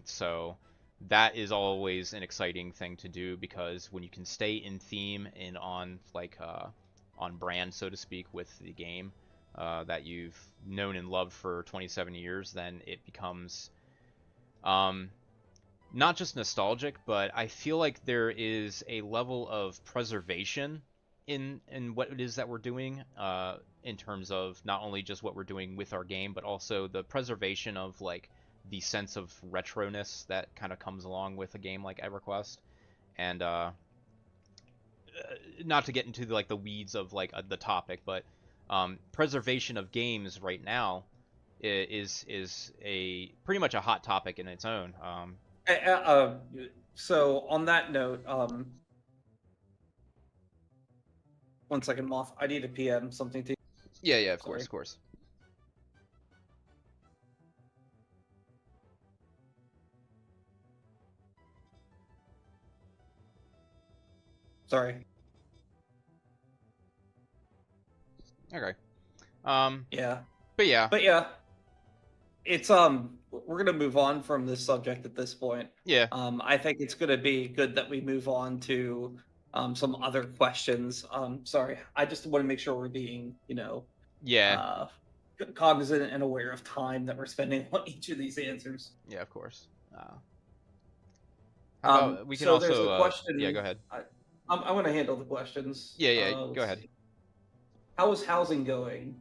So that is always an exciting thing to do, because when you can stay in theme and on like on brand, so to speak, with the game that you've known and loved for 27 years, then it becomes not just nostalgic, but I feel like there is a level of preservation in what it is that we're doing, in terms of not only just what we're doing with our game, but also the preservation of like the sense of retroness that kind of comes along with a game like EverQuest. And not to get into like the weeds of like the topic, but preservation of games right now is a pretty much a hot topic in its own. So on that note, one second, Moth. I need a PM something to. Yeah, of Sorry. course. Sorry. Okay. Yeah. But yeah. It's we're gonna move on from this subject at this point. Yeah. I think it's gonna be good that we move on to some other questions. Sorry, I just want to make sure we're being, Yeah. cognizant and aware of time that we're spending on each of these answers. Yeah, of course. How about we can also there's the question. Yeah, go ahead. I'm going to handle the questions. Yeah, go ahead. How is housing going?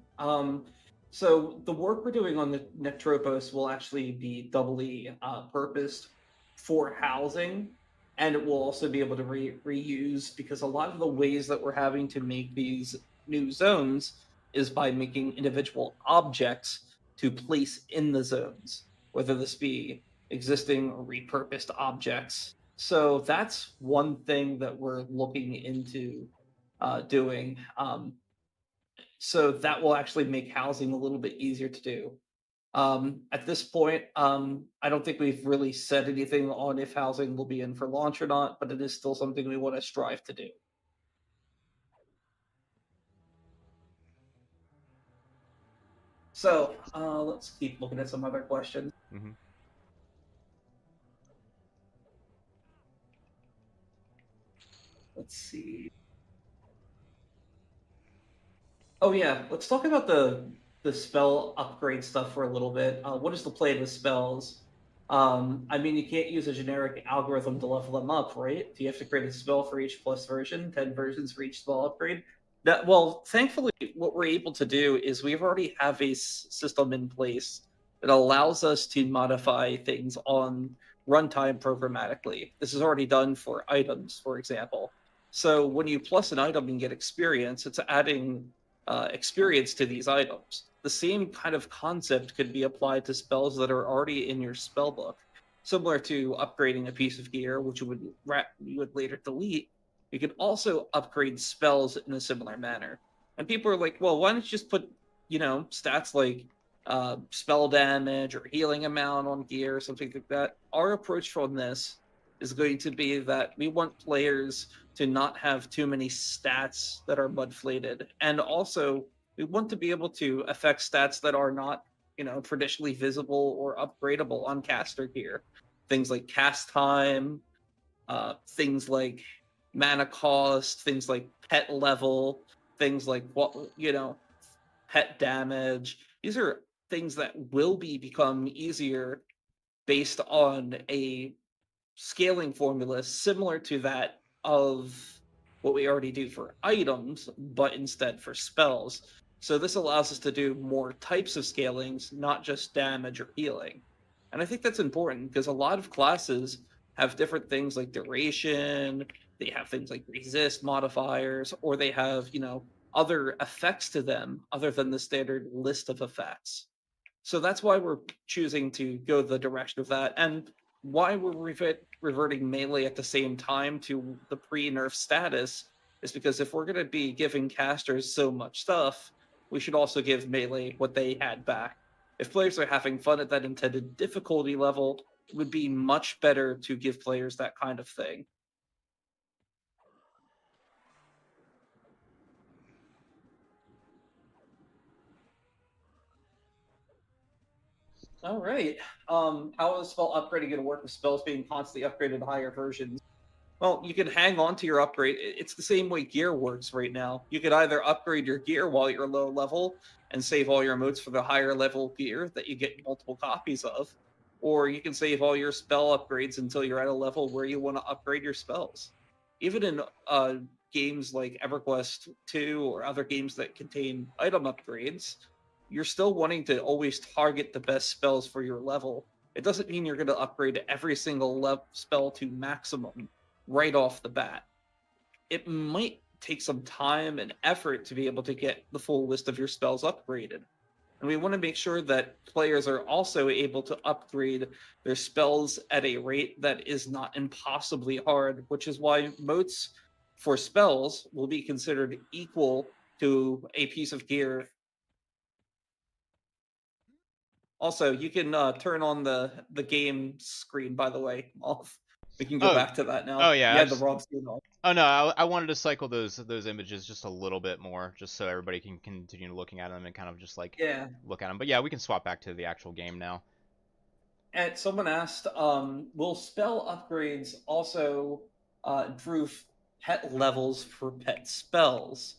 So the work we're doing on the Nectropos will actually be doubly purposed for housing, and it will also be able to reuse, because a lot of the ways that we're having to make these new zones is by making individual objects to place in the zones, whether this be existing or repurposed objects. So that's one thing that we're looking into doing. So that will actually make housing a little bit easier to do. At this point, I don't think we've really said anything on if housing will be in for launch or not, but it is still something we want to strive to do. So let's keep looking at some other questions. Mm-hmm. Let's see. Oh yeah, let's talk about the spell upgrade stuff for a little bit. What is the play with spells? I mean, you can't use a generic algorithm to level them up, right? Do you have to create a spell for each plus version, 10 versions for each spell upgrade? Well, thankfully, what we're able to do is we already have a system in place that allows us to modify things on runtime programmatically. This is already done for items, for example. So when you plus an item and get experience, it's adding experience to these items. The same kind of concept could be applied to spells that are already in your spell book, similar to upgrading a piece of gear, which you would later delete. You could also upgrade spells in a similar manner. And people are like, well, why don't you just put, stats like spell damage or healing amount on gear or something like that? Our approach from this is going to be that we want players to not have too many stats that are mudflated, and also we want to be able to affect stats that are not, traditionally visible or upgradable on caster gear. Things like cast time, things like mana cost, things like pet level, things like pet damage. These are things that will become easier based on a scaling formula similar to that of what we already do for items, but instead for spells. So this allows us to do more types of scalings, not just damage or healing. And I think that's important because a lot of classes have different things like duration, they have things like resist modifiers, or they have, other effects to them other than the standard list of effects. So that's why we're choosing to go the direction of that, and why we're reverting melee at the same time to the pre-nerf status is because if we're going to be giving casters so much stuff, we should also give melee what they had back. If players are having fun at that intended difficulty level, it would be much better to give players that kind of thing. All right. How is spell upgrading going to work with spells being constantly upgraded to higher versions? Well, you can hang on to your upgrade. It's the same way gear works right now. You could either upgrade your gear while you're low level and save all your motes for the higher level gear that you get multiple copies of, or you can save all your spell upgrades until you're at a level where you want to upgrade your spells. Even in games like EverQuest 2 or other games that contain item upgrades, you're still wanting to always target the best spells for your level. It doesn't mean you're going to upgrade every single spell to maximum right off the bat. It might take some time and effort to be able to get the full list of your spells upgraded. And we want to make sure that players are also able to upgrade their spells at a rate that is not impossibly hard, which is why motes for spells will be considered equal to a piece of gear. Also, you can turn on the game screen, by the way, off. We can go back to that now. Oh yeah. You had the wrong screen on. Oh no, I wanted to cycle those images just a little bit more, just so everybody can continue looking at them and kind of just like look at them. But yeah, we can swap back to the actual game now. And someone asked, will spell upgrades also improve pet levels for pet spells?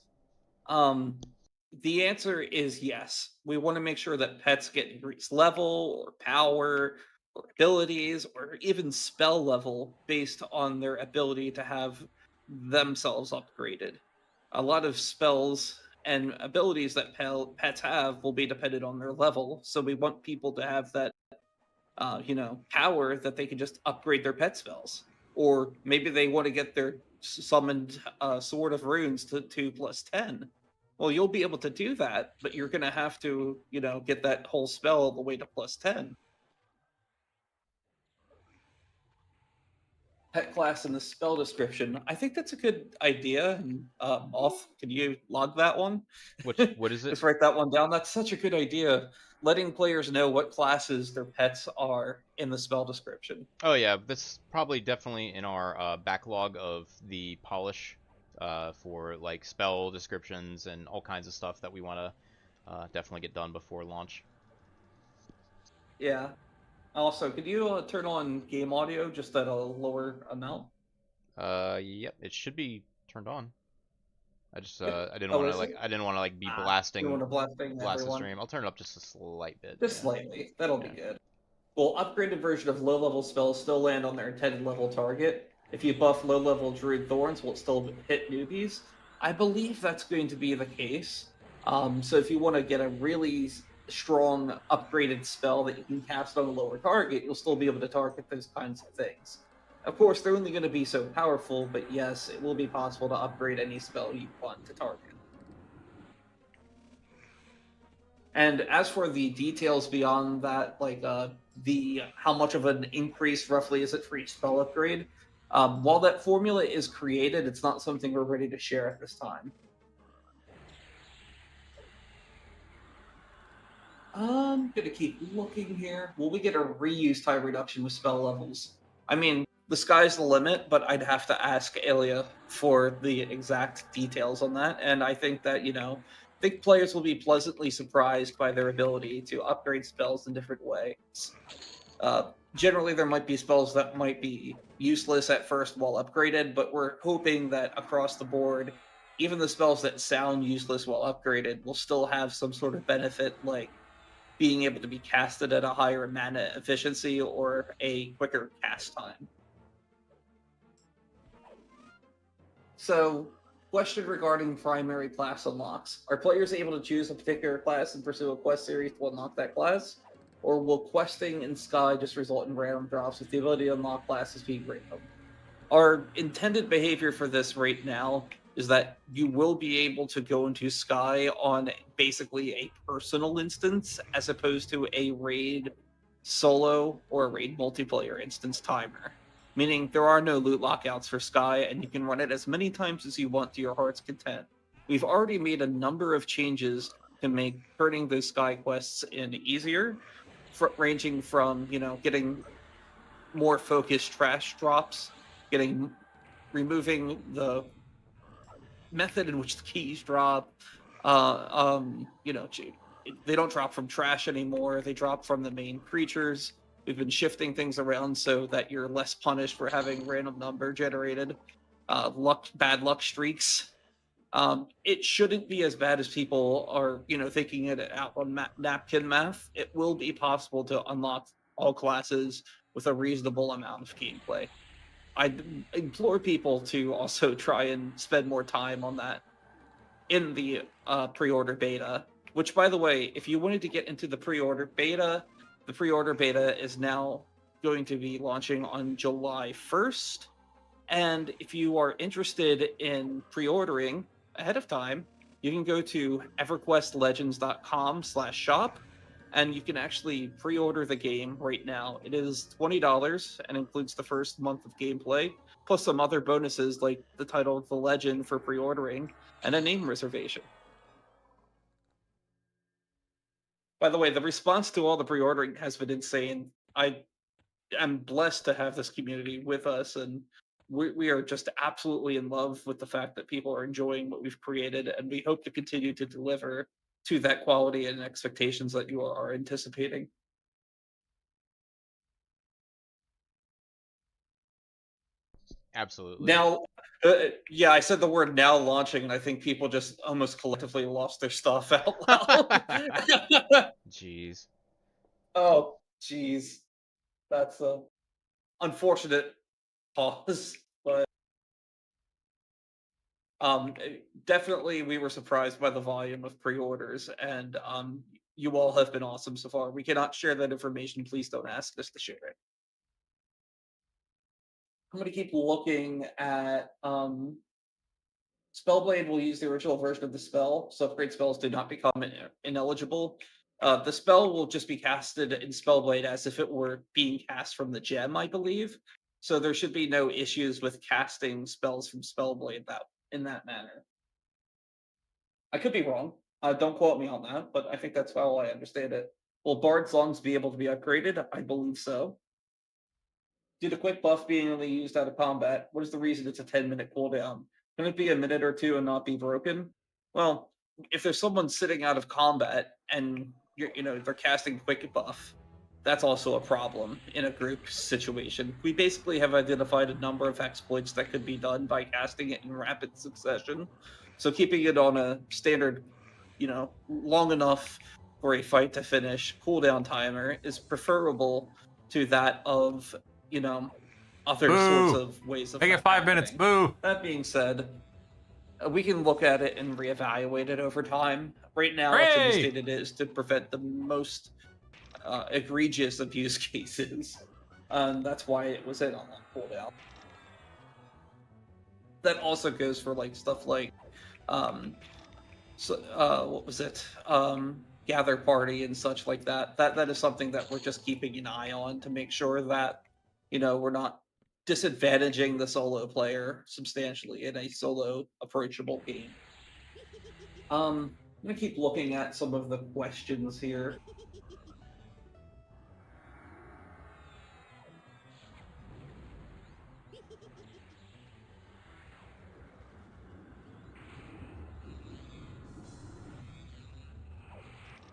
The answer is yes. We want to make sure that pets get increased level or power or abilities or even spell level based on their ability to have themselves upgraded. A lot of spells and abilities that pets have will be dependent on their level, so we want people to have that power that they can just upgrade their pet spells. Or maybe they want to get their summoned Sword of Runes to 2+10. Well, you'll be able to do that, but you're going to have to, get that whole spell all the way to +10. pet class in the spell description. I think that's a good idea. And Moth, can you log that one? What is it? Just write that one down. That's such a good idea. Letting players know what classes their pets are in the spell description. Oh yeah, that's probably definitely in our backlog of the polish for like spell descriptions and all kinds of stuff that we want to definitely get done before launch. Yeah. Also, could you turn on game audio just at a lower amount? Yep, it should be turned on. I just Yeah. I didn't Oh, want to is it? I didn't want to like be You want blasting to blasting blast the everyone? stream. I'll turn it up just a slight bit. Just Yeah. slightly. That'll Yeah. be good. Well, upgraded version of low-level spells still land on their intended level target. If you buff low-level Druid Thorns, will it still hit newbies? I believe that's going to be the case. So if you want to get a really strong upgraded spell that you can cast on a lower target, you'll still be able to target those kinds of things. Of course, they're only going to be so powerful, but yes, it will be possible to upgrade any spell you want to target. And as for the details beyond that, like the how much of an increase roughly is it for each spell upgrade? While that formula is created, it's not something we're ready to share at this time. I'm gonna keep looking here. Will we get a reuse time reduction with spell levels? I mean, the sky's the limit, but I'd have to ask Alia for the exact details on that. And I think that, I think players will be pleasantly surprised by their ability to upgrade spells in different ways. Generally, there might be spells that might be useless at first while upgraded, but we're hoping that across the board, even the spells that sound useless while upgraded will still have some sort of benefit, like being able to be casted at a higher mana efficiency or a quicker cast time. So, question regarding primary class unlocks. Are players able to choose a particular class and pursue a quest series to unlock that class? Or will questing in Sky just result in random drops with the ability to unlock classes being random? Our intended behavior for this right now is that you will be able to go into Sky on basically a personal instance as opposed to a raid solo or a raid multiplayer instance timer. Meaning there are no loot lockouts for Sky and you can run it as many times as you want to your heart's content. We've already made a number of changes to make turning those Sky quests in easier, ranging from, getting more focused trash drops, removing the method in which the keys drop. They don't drop from trash anymore. They drop from the main creatures. We've been shifting things around so that you're less punished for having random number generated. Bad luck streaks. It shouldn't be as bad as people are, thinking it out on napkin math. It will be possible to unlock all classes with a reasonable amount of gameplay. I implore people to also try and spend more time on that in the pre-order beta, which, by the way, if you wanted to get into the pre-order beta, the pre-order beta is now going to be launching on July 1st. And if you are interested in pre-ordering ahead of time, you can go to everquestlegends.com/shop and you can actually pre-order the game right now. It is $20 and includes the first month of gameplay, plus some other bonuses like the title of the legend for pre-ordering and a name reservation. By the way, the response to all the pre-ordering has been insane. I am blessed to have this community with us, and we are just absolutely in love with the fact that people are enjoying what we've created, and we hope to continue to deliver to that quality and expectations that you are anticipating. Absolutely. Now, yeah, I said the word now launching, and I think people just almost collectively lost their stuff out loud. Jeez. Oh, jeez. That's a unfortunate pause, but definitely we were surprised by the volume of pre-orders, and you all have been awesome so far. We cannot share that information. Please don't ask us to share it. I'm going to keep looking at Spellblade will use the original version of the spell, so upgrade spells do not become ineligible. The spell will just be casted in Spellblade as if it were being cast from the gem, I believe. So there should be no issues with casting spells from Spellblade in that manner. I could be wrong. Don't quote me on that, but I think that's how I understand it. Will Bard's Lungs be able to be upgraded? I believe so. Due to quick buff being only used out of combat, what is the reason it's a 10-minute cooldown? Can it be a minute or two and not be broken? Well, if there's someone sitting out of combat and they're casting quick buff, that's also a problem in a group situation. We basically have identified a number of exploits that could be done by casting it in rapid succession. So keeping it on a standard, long enough for a fight to finish cooldown timer is preferable to that of, other sorts of ways of Make it 5 minutes. happening. Boo. That being said, we can look at it and reevaluate it over time. Right now, it's in the Hooray! state it is to prevent the most egregious abuse cases. That's why it was in on that cooldown. That also goes for stuff like, what was it? Gather party and such like that. That is something that we're just keeping an eye on to make sure that we're not disadvantaging the solo player substantially in a solo approachable game. I'm gonna keep looking at some of the questions here.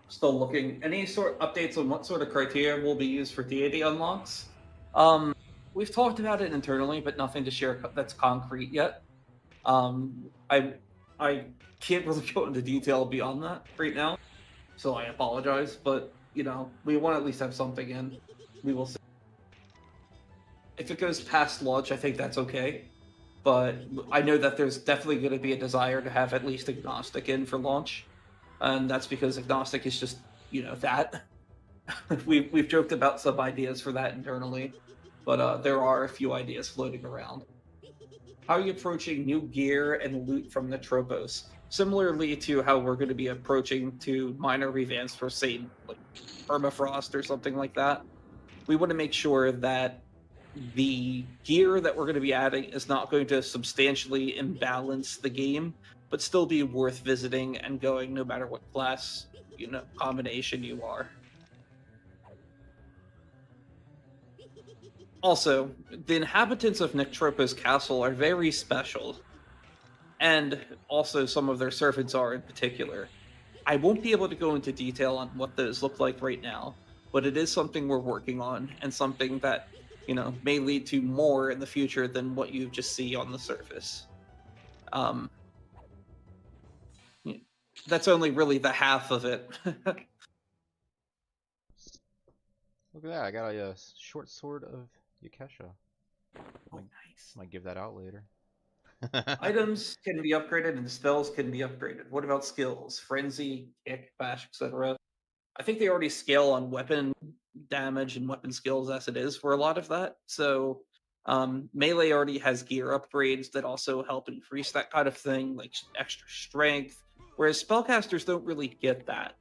Still looking. Any sort updates on what sort of criteria will be used for deity unlocks? We've talked about it internally, but nothing to share that's concrete yet. I can't really go into detail beyond that right now, so I apologize. But we want to at least have something in. We will see. If it goes past launch, I think that's okay. But I know that there's definitely going to be a desire to have at least agnostic in for launch, and that's because agnostic is just that. We've joked about some ideas for that internally, but there are a few ideas floating around. How are you approaching new gear and loot from the Tropos? Similarly to how we're going to be approaching to minor revamps for, say, like Permafrost or something like that. We want to make sure that the gear that we're going to be adding is not going to substantially imbalance the game, but still be worth visiting and going no matter what class, combination you are. Also, the inhabitants of Nectropos Castle are very special, and also some of their servants are in particular. I won't be able to go into detail on what those look like right now, but it is something we're working on, and something that, may lead to more in the future than what you just see on the surface. That's only really the half of it. Look at that! I got a short sword of Yakesha. Nice. Might give that out later. Items can be upgraded and spells can be upgraded. What about skills? Frenzy, kick, bash, etc. I think they already scale on weapon damage and weapon skills as it is for a lot of that. So melee already has gear upgrades that also help increase that kind of thing, like extra strength, whereas spellcasters don't really get that.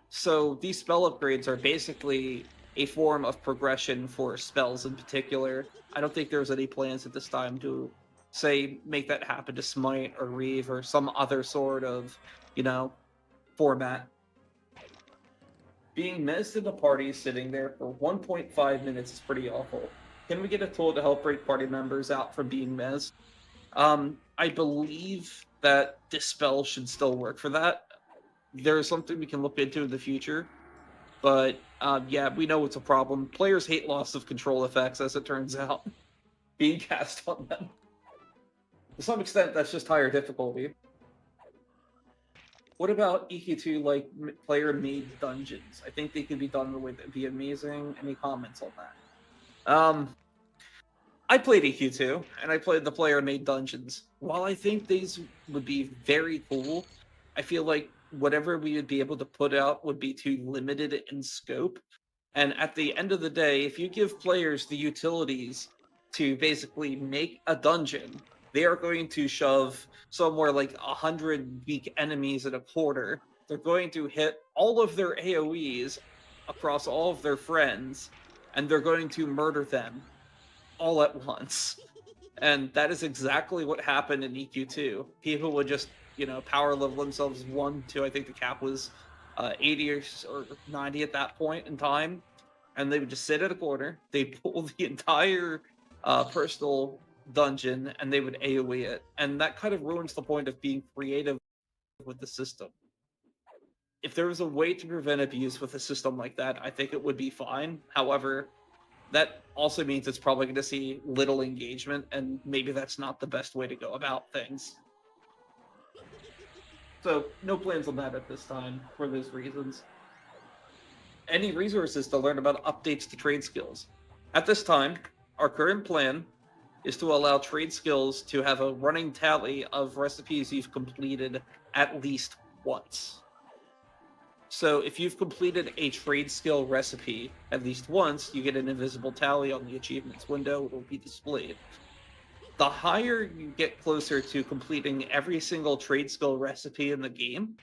So these spell upgrades are basically a form of progression for spells in particular. I don't think there's any plans at this time to, say, make that happen to Smite or Reeve or some other sort of, format. Being mezzed in a party sitting there for 1.5 minutes is pretty awful. Can we get a tool to help break party members out from being mezzed? I believe that Dispel should still work for that. There's something we can look into in the future. But yeah, we know it's a problem. Players hate loss of control effects, as it turns out, being cast on them. To some extent, that's just higher difficulty. What about EQ2, like player-made dungeons? I think they could be done the way that'd be amazing. Any comments on that? I played EQ2, and I played the player-made dungeons. While I think these would be very cool, I feel like whatever we would be able to put out would be too limited in scope. And at the end of the day, if you give players the utilities to basically make a dungeon, they are going to shove somewhere like 100 weak enemies in a quarter. They're going to hit all of their AoEs across all of their friends, and they're going to murder them. all at once. And that is exactly what happened in EQ2. People would just, power level themselves 1 to, I think the cap was 80 or 90 at that point in time. And they would just sit at a corner. They'd pull the entire personal dungeon and they would AoE it. And that kind of ruins the point of being creative with the system. If there was a way to prevent abuse with a system like that, I think it would be fine. However, that also means it's probably going to see little engagement, and maybe that's not the best way to go about things. So, no plans on that at this time for those reasons. Any resources to learn about updates to trade skills? At this time, our current plan is to allow trade skills to have a running tally of recipes you've completed at least once. So if you've completed a trade skill recipe at least once, you get an invisible tally on the achievements window. It will be displayed. The higher you get closer to completing every single trade skill recipe in the game,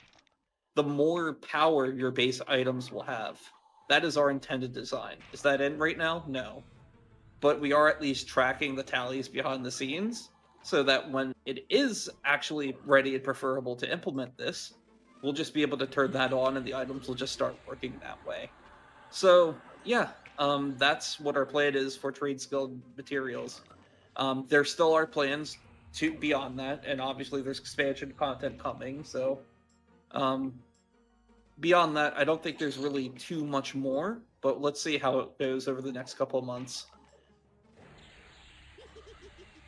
the more power your base items will have. That is our intended design. Is that in right now? No. But we are at least tracking the tallies behind the scenes so that when it is actually ready and preferable to implement this, we'll just be able to turn that on and the items will just start working that way. So, yeah, that's what our plan is for trade skill materials. There still are plans to beyond that, and obviously there's expansion content coming, so beyond that, I don't think there's really too much more, but let's see how it goes over the next couple of months.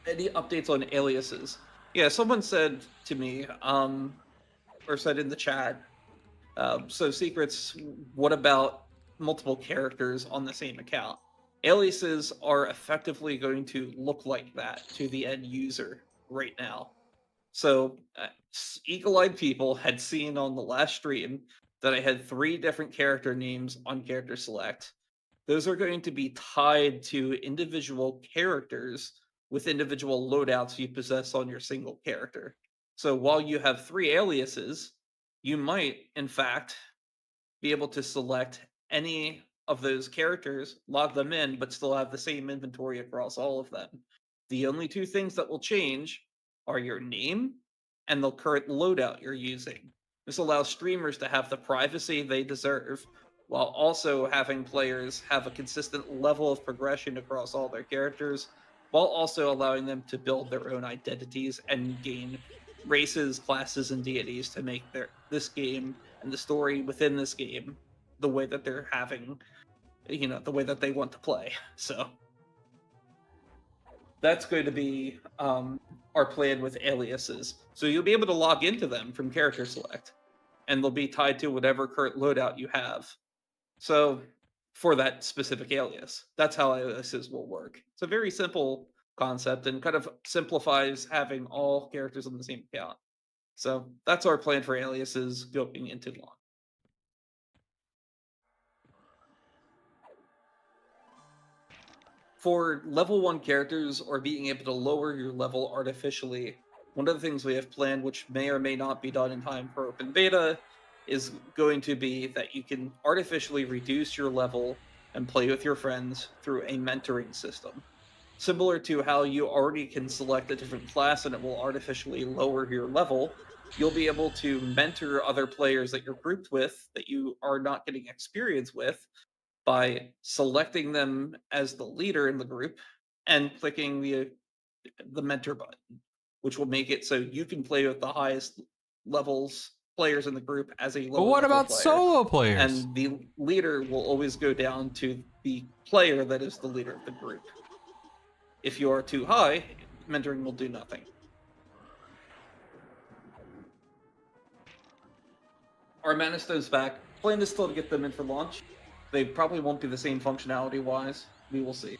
Any updates on aliases? Yeah, someone said to me, or said in the chat, so secrets, what about multiple characters on the same account? Aliases are effectively going to look like that to the end user right now. So eagle-eyed people had seen on the last stream that I had 3 different character names on character select. Those are going to be tied to individual characters with individual loadouts you possess on your single character. So while you have 3 aliases, you might, in fact, be able to select any of those characters, log them in, but still have the same inventory across all of them. The only 2 things that will change are your name and the current loadout you're using. This allows streamers to have the privacy they deserve, while also having players have a consistent level of progression across all their characters, while also allowing them to build their own identities and gain races, classes, and deities to make this game and the story within this game the way that they're having, the way that they want to play. So that's going to be our plan with aliases. So you'll be able to log into them from character select, and they'll be tied to whatever current loadout you have. So for that specific alias, that's how aliases will work. It's a very simple concept and kind of simplifies having all characters on the same account. So that's our plan for aliases going into launch. For level 1 characters or being able to lower your level artificially, one of the things we have planned, which may or may not be done in time for open beta, is going to be that you can artificially reduce your level and play with your friends through a mentoring system. Similar to how you already can select a different class and it will artificially lower your level, you'll be able to mentor other players that you're grouped with that you are not getting experience with by selecting them as the leader in the group and clicking the mentor button, which will make it so you can play with the highest levels players in the group as a lower But what level about player. solo players? And the leader will always go down to the player that is the leader of the group. If you are too high, mentoring will do nothing. Our Mana Stone's back. Plan is still to get them in for launch. They probably won't be the same functionality-wise. We will see.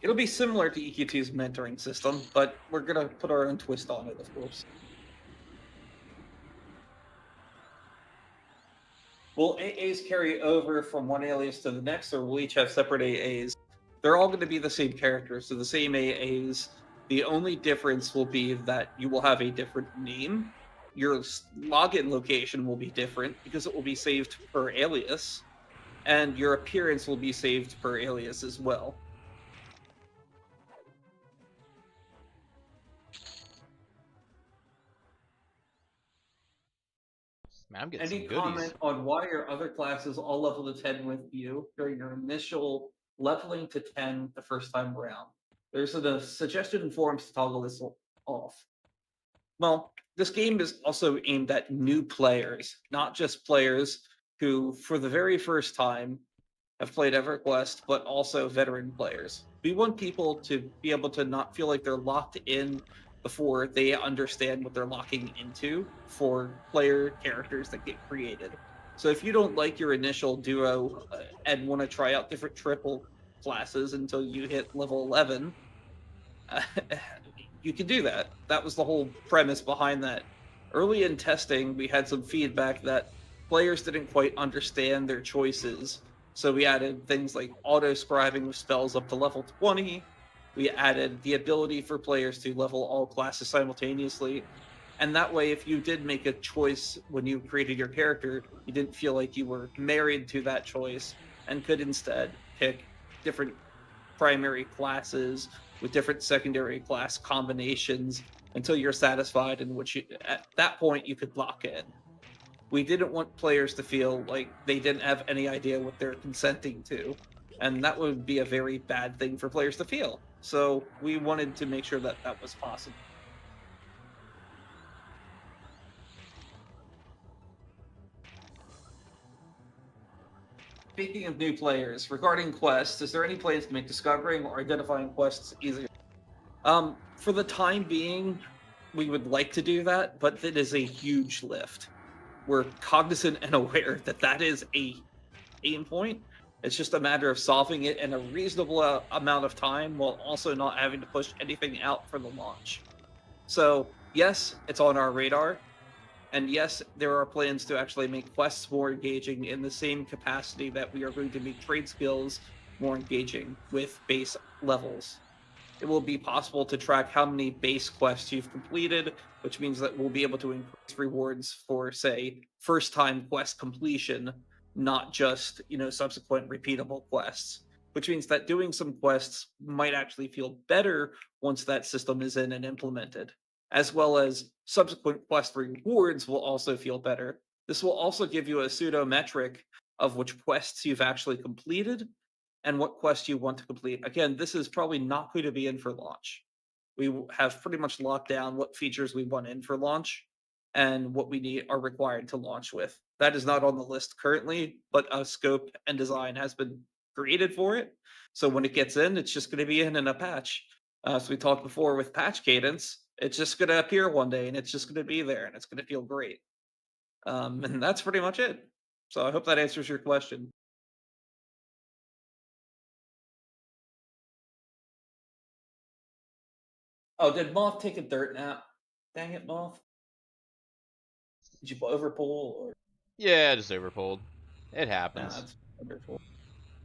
It'll be similar to EQ2's mentoring system, but we're going to put our own twist on it, of course. Will AAs carry over from one alias to the next, or will each have separate AAs? They're all going to be the same characters, so the same AAs. The only difference will be that you will have a different name. Your login location will be different because it will be saved per alias. and your appearance will be saved per alias as well. Man, I'm getting Any some goodies. comment on why your other classes all level to 10 with you during your initial leveling to 10 the first time around? There's a suggestion in forums to toggle this off. Well, this game is also aimed at new players, not just players who, for the very first time, have played EverQuest, but also veteran players. We want people to be able to not feel like they're locked in before they understand what they're locking into for player characters that get created. So if you don't like your initial duo and want to try out different triple classes until you hit level 11, you can do that. That was the whole premise behind that. Early in testing, we had some feedback that players didn't quite understand their choices. So we added things like auto scribing with spells up to level 20. We added the ability for players to level all classes simultaneously. And that way, if you did make a choice when you created your character, you didn't feel like you were married to that choice and could instead pick different primary classes with different secondary class combinations until you're satisfied, in which at that point you could lock in. We didn't want players to feel like they didn't have any idea what they're consenting to, and that would be a very bad thing for players to feel. So we wanted to make sure that that was possible. Speaking of new players, regarding quests, is there any plans to make discovering or identifying quests easier? For the time being, we would like to do that, but it is a huge lift. We're cognizant and aware that that is a pain point. It's just a matter of solving it in a reasonable amount of time while also not having to push anything out for the launch. So, yes, it's on our radar. And yes, there are plans to actually make quests more engaging in the same capacity that we are going to make trade skills more engaging with base levels. It will be possible to track how many base quests you've completed, which means that we'll be able to increase rewards for, say, first time quest completion, not just, subsequent repeatable quests. Which means that doing some quests might actually feel better once that system is in and implemented, as well as subsequent quest rewards will also feel better. This will also give you a pseudo metric of which quests you've actually completed and what quest you want to complete. Again, this is probably not going to be in for launch. We have pretty much locked down what features we want in for launch and what we are required to launch with. That is not on the list currently, but a scope and design has been created for it. So when it gets in, it's just going to be in a patch. As we talked before with patch cadence, it's just going to appear one day and it's just going to be there and it's going to feel great. And that's pretty much it. So I hope that answers your question. Oh, did Moth take a dirt nap? Dang it, Moth. Did you overpull or? Yeah, just overpulled. It happens. Nah, that's wonderful.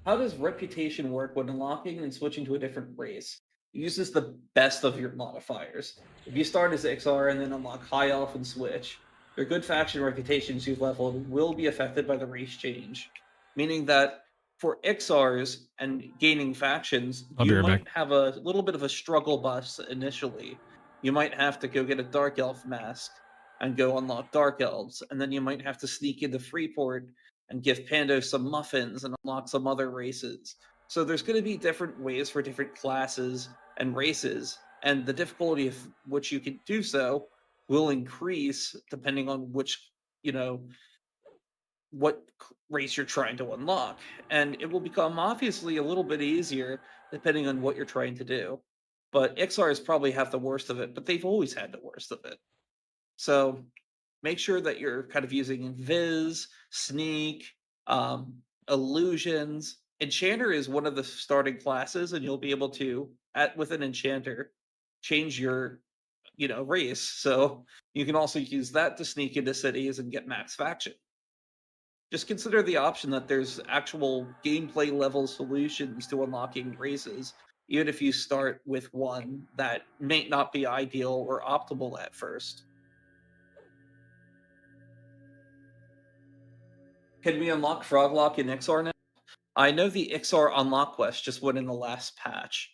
How does reputation work when unlocking and switching to a different race? It uses the best of your modifiers. If you start as XR and then unlock High Elf and switch, your good faction reputations you've leveled will be affected by the race change. Meaning that for XRs and gaining factions, I'll be you right might back. have a little bit of a struggle bus initially. You might have to go get a Dark Elf mask and go unlock Dark Elves, and then you might have to sneak into Freeport and give Pando some muffins and unlock some other races. So there's going to be different ways for different classes and races, and the difficulty of which you can do so will increase depending on which, what race you're trying to unlock. And it will become obviously a little bit easier depending on what you're trying to do. But XRs probably have the worst of it, but they've always had the worst of it. So make sure that you're kind of using Viz, Sneak, Illusions. Enchanter is one of the starting classes, and you'll be able to, with an Enchanter, change your, race. So you can also use that to sneak into cities and get max faction. Just consider the option that there's actual gameplay level solutions to unlocking races, even if you start with one that may not be ideal or optimal at first. Can we unlock Froglock in XR now? I know the XR unlock quest just went in the last patch.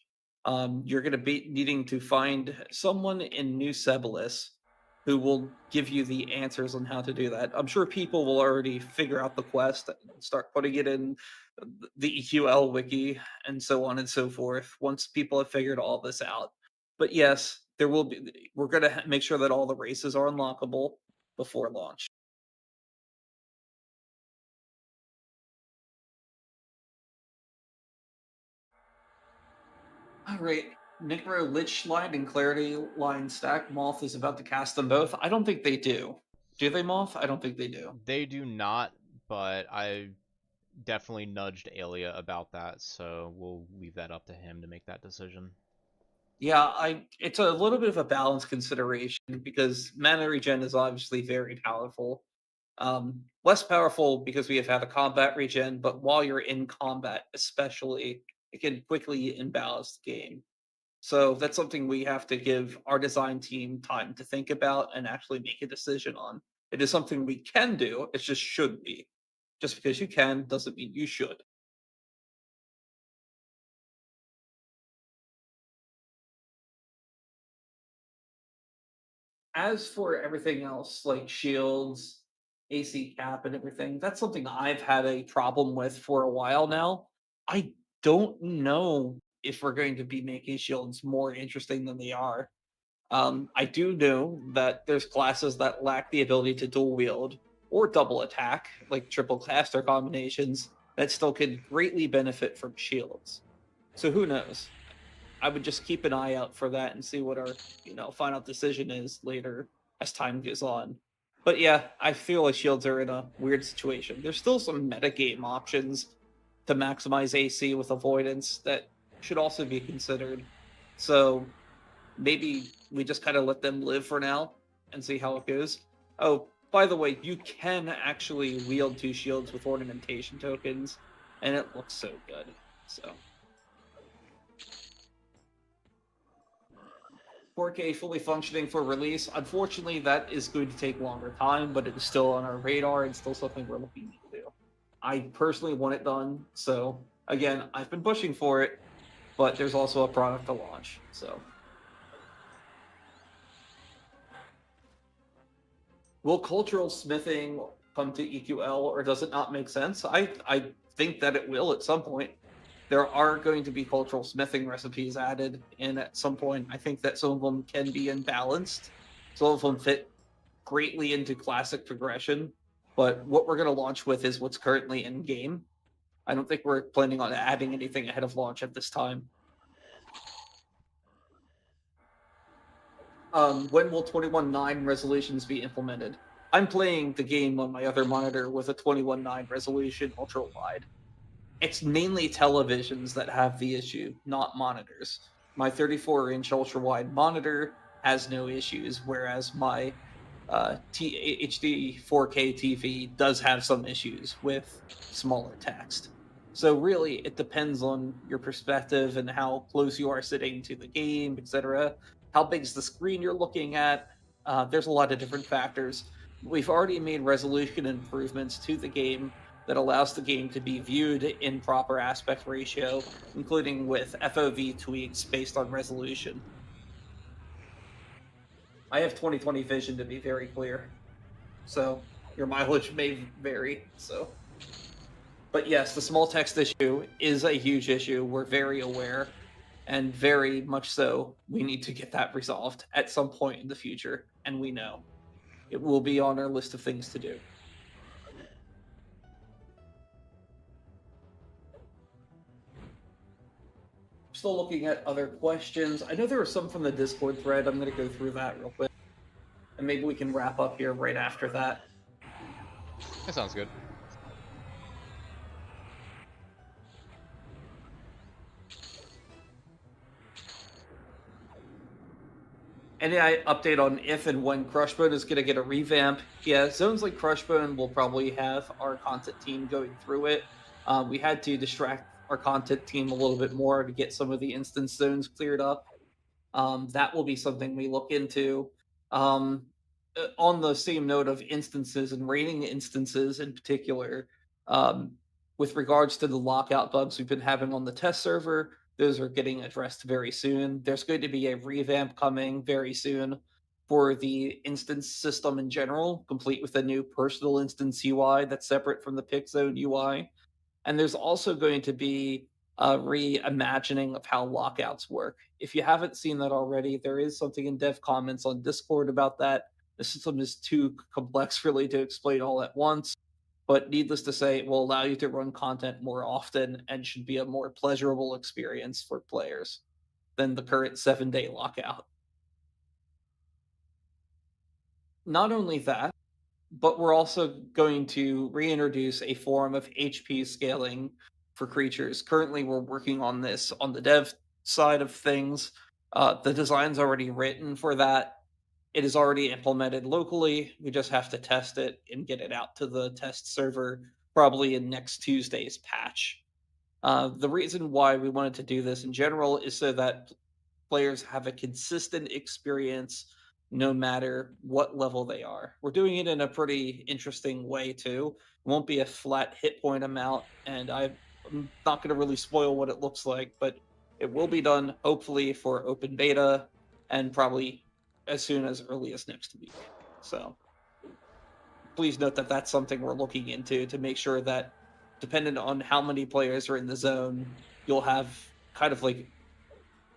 You're going to be needing to find someone in New Cebalus who will give you the answers on how to do that. I'm sure people will already figure out the quest and start putting it in the EQL wiki and so on and so forth once people have figured all this out. But yes, there will be. We're going to make sure that all the races are unlockable before launch. All right. Necro Lich Line and Clarity Line stack. Moth is about to cast them both. I don't think they do. Do they, Moth? I don't think they do. They do not, but I definitely nudged Alia about that, so we'll leave that up to him to make that decision. Yeah, it's a little bit of a balance consideration because mana regen is obviously very powerful. Less powerful because we have had a combat regen, but while you're in combat, especially, it can quickly imbalance the game. So that's something we have to give our design team time to think about and actually make a decision on. It is something we can do, it just should be. Just because you can doesn't mean you should. As for everything else, like shields, AC cap, and everything, that's something I've had a problem with for a while now. I don't know if we're going to be making shields more interesting than they are. I do know that there's classes that lack the ability to dual wield or double attack, like triple caster combinations, that still could greatly benefit from shields. So who knows? I would just keep an eye out for that and see what our, final decision is later as time goes on. But yeah, I feel like shields are in a weird situation. There's still some metagame options to maximize AC with avoidance that should also be considered. So maybe we just kind of let them live for now and see how it goes. Oh, by the way, you can actually wield two shields with ornamentation tokens, and it looks so good. So 4K fully functioning for release. Unfortunately, that is going to take longer time, but it is still on our radar and still something we're looking to do. I personally want it done, so again, I've been pushing for it, but there's also a product to launch. So will cultural smithing come to EQL, or does it not make sense? I think that it will at some point. There are going to be cultural smithing recipes added in at some point. I think that some of them can be imbalanced. Some of them fit greatly into classic progression, but what we're going to launch with is what's currently in game. I don't think we're planning on adding anything ahead of launch at this time. When will 21.9 resolutions be implemented? I'm playing the game on my other monitor with a 21.9 resolution ultra wide. It's mainly televisions that have the issue, not monitors. My 34-inch ultra wide monitor has no issues, whereas my HD 4K TV does have some issues with smaller text. So really, it depends on your perspective and how close you are sitting to the game, etc. How big is the screen you're looking at? There's a lot of different factors. We've already made resolution improvements to the game that allows the game to be viewed in proper aspect ratio, including with FOV tweaks based on resolution. I have 20/20 vision, to be very clear, so your mileage may vary. So, but yes, the small text issue is a huge issue. We're very aware, and very much so, we need to get that resolved at some point in the future, and we know it will be on our list of things to do. Still looking at other questions. I know there were some from the Discord thread. I'm going to go through that real quick, and maybe we can wrap up here right after that. That sounds good. Any update on if and when Crushbone is going to get a revamp? Yeah, zones like Crushbone will probably have our content team going through it. We had to distract our content team a little bit more to get some of the instance zones cleared up. That will be something we look into. On the same note of instances and rating instances in particular, With regards to the lockout bugs we've been having on the test server, those are getting addressed very soon. There's going to be a revamp coming very soon for the instance system in general, complete with a new personal instance UI that's separate from the pick zone UI. And there's also going to be a reimagining of how lockouts work. If you haven't seen that already, there is something in dev comments on Discord about that. The system is too complex really to explain all at once, but needless to say, it will allow you to run content more often and should be a more pleasurable experience for players than the current 7-day lockout. Not only that, but we're also going to reintroduce a form of HP scaling for creatures. Currently, we're working on this on the dev side of things. The design's already written for that. It is already implemented locally. We just have to test it and get it out to the test server probably in next Tuesday's patch. The reason why we wanted to do this in general is so that players have a consistent experience no matter what level they are. We're doing it in a pretty interesting way too. It won't be a flat hit point amount, and I'm not going to really spoil what it looks like, but it will be done hopefully for open beta and probably as soon as early as next week. So please note that that's something we're looking into to make sure that dependent on how many players are in the zone, you'll have kind of like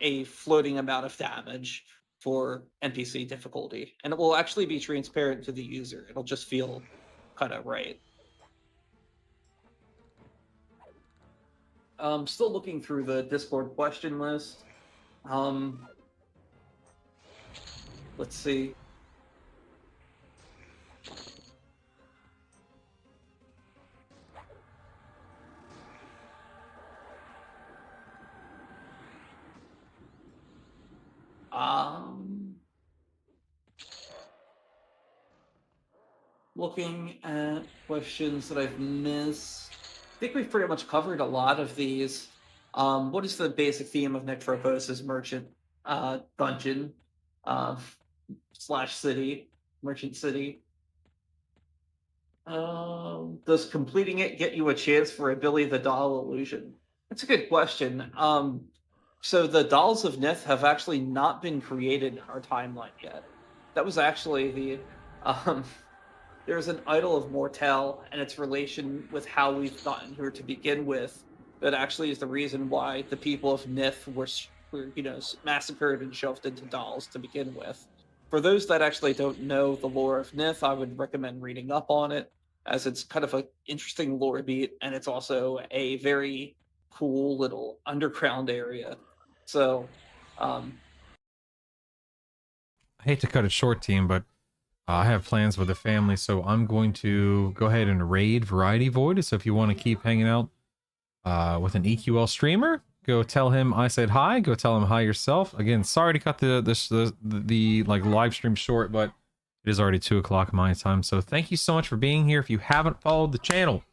a floating amount of damage for NPC difficulty. And it will actually be transparent to the user. It'll just feel kind of right. Still looking through the Discord question list. Let's see. Looking at questions that I've missed. I think we've pretty much covered a lot of these. What is the basic theme of Nectropos' merchant dungeon slash city, merchant city? Does completing it get you a chance for a Billy the Doll illusion? That's a good question. So the Dolls of Nith have actually not been created in our timeline yet. That was actually the there's an idol of Mortel and its relation with how we've gotten here to begin with. That actually is the reason why the people of Nith were massacred and shoved into dolls to begin with. For those that actually don't know the lore of Nith, I would recommend reading up on it, as it's kind of an interesting lore beat, and it's also a very cool little underground area. So, I hate to cut it short, team, but I have plans with the family, so I'm going to go ahead and raid Variety Void. So if you want to keep hanging out with an EQL streamer, go tell him I said hi. Go tell him hi yourself. Again, sorry to cut the like live stream short, but it is already 2 o'clock my time. So thank you so much for being here. If you haven't followed the channel,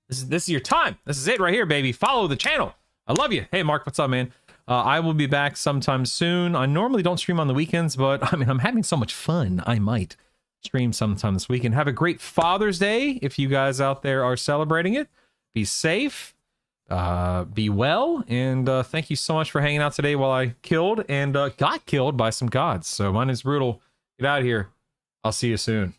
this is your time. This is it right here, baby. Follow the channel. I love you. Hey, Mark, what's up, man? I will be back sometime soon. I normally don't stream on the weekends, but I mean, I'm having so much fun. I might stream sometime this weekend. Have a great Father's Day if you guys out there are celebrating it. Be safe, be well, and thank you so much for hanging out today while I killed and got killed by some gods. So my name's Brutal. Get out of here. I'll see you soon.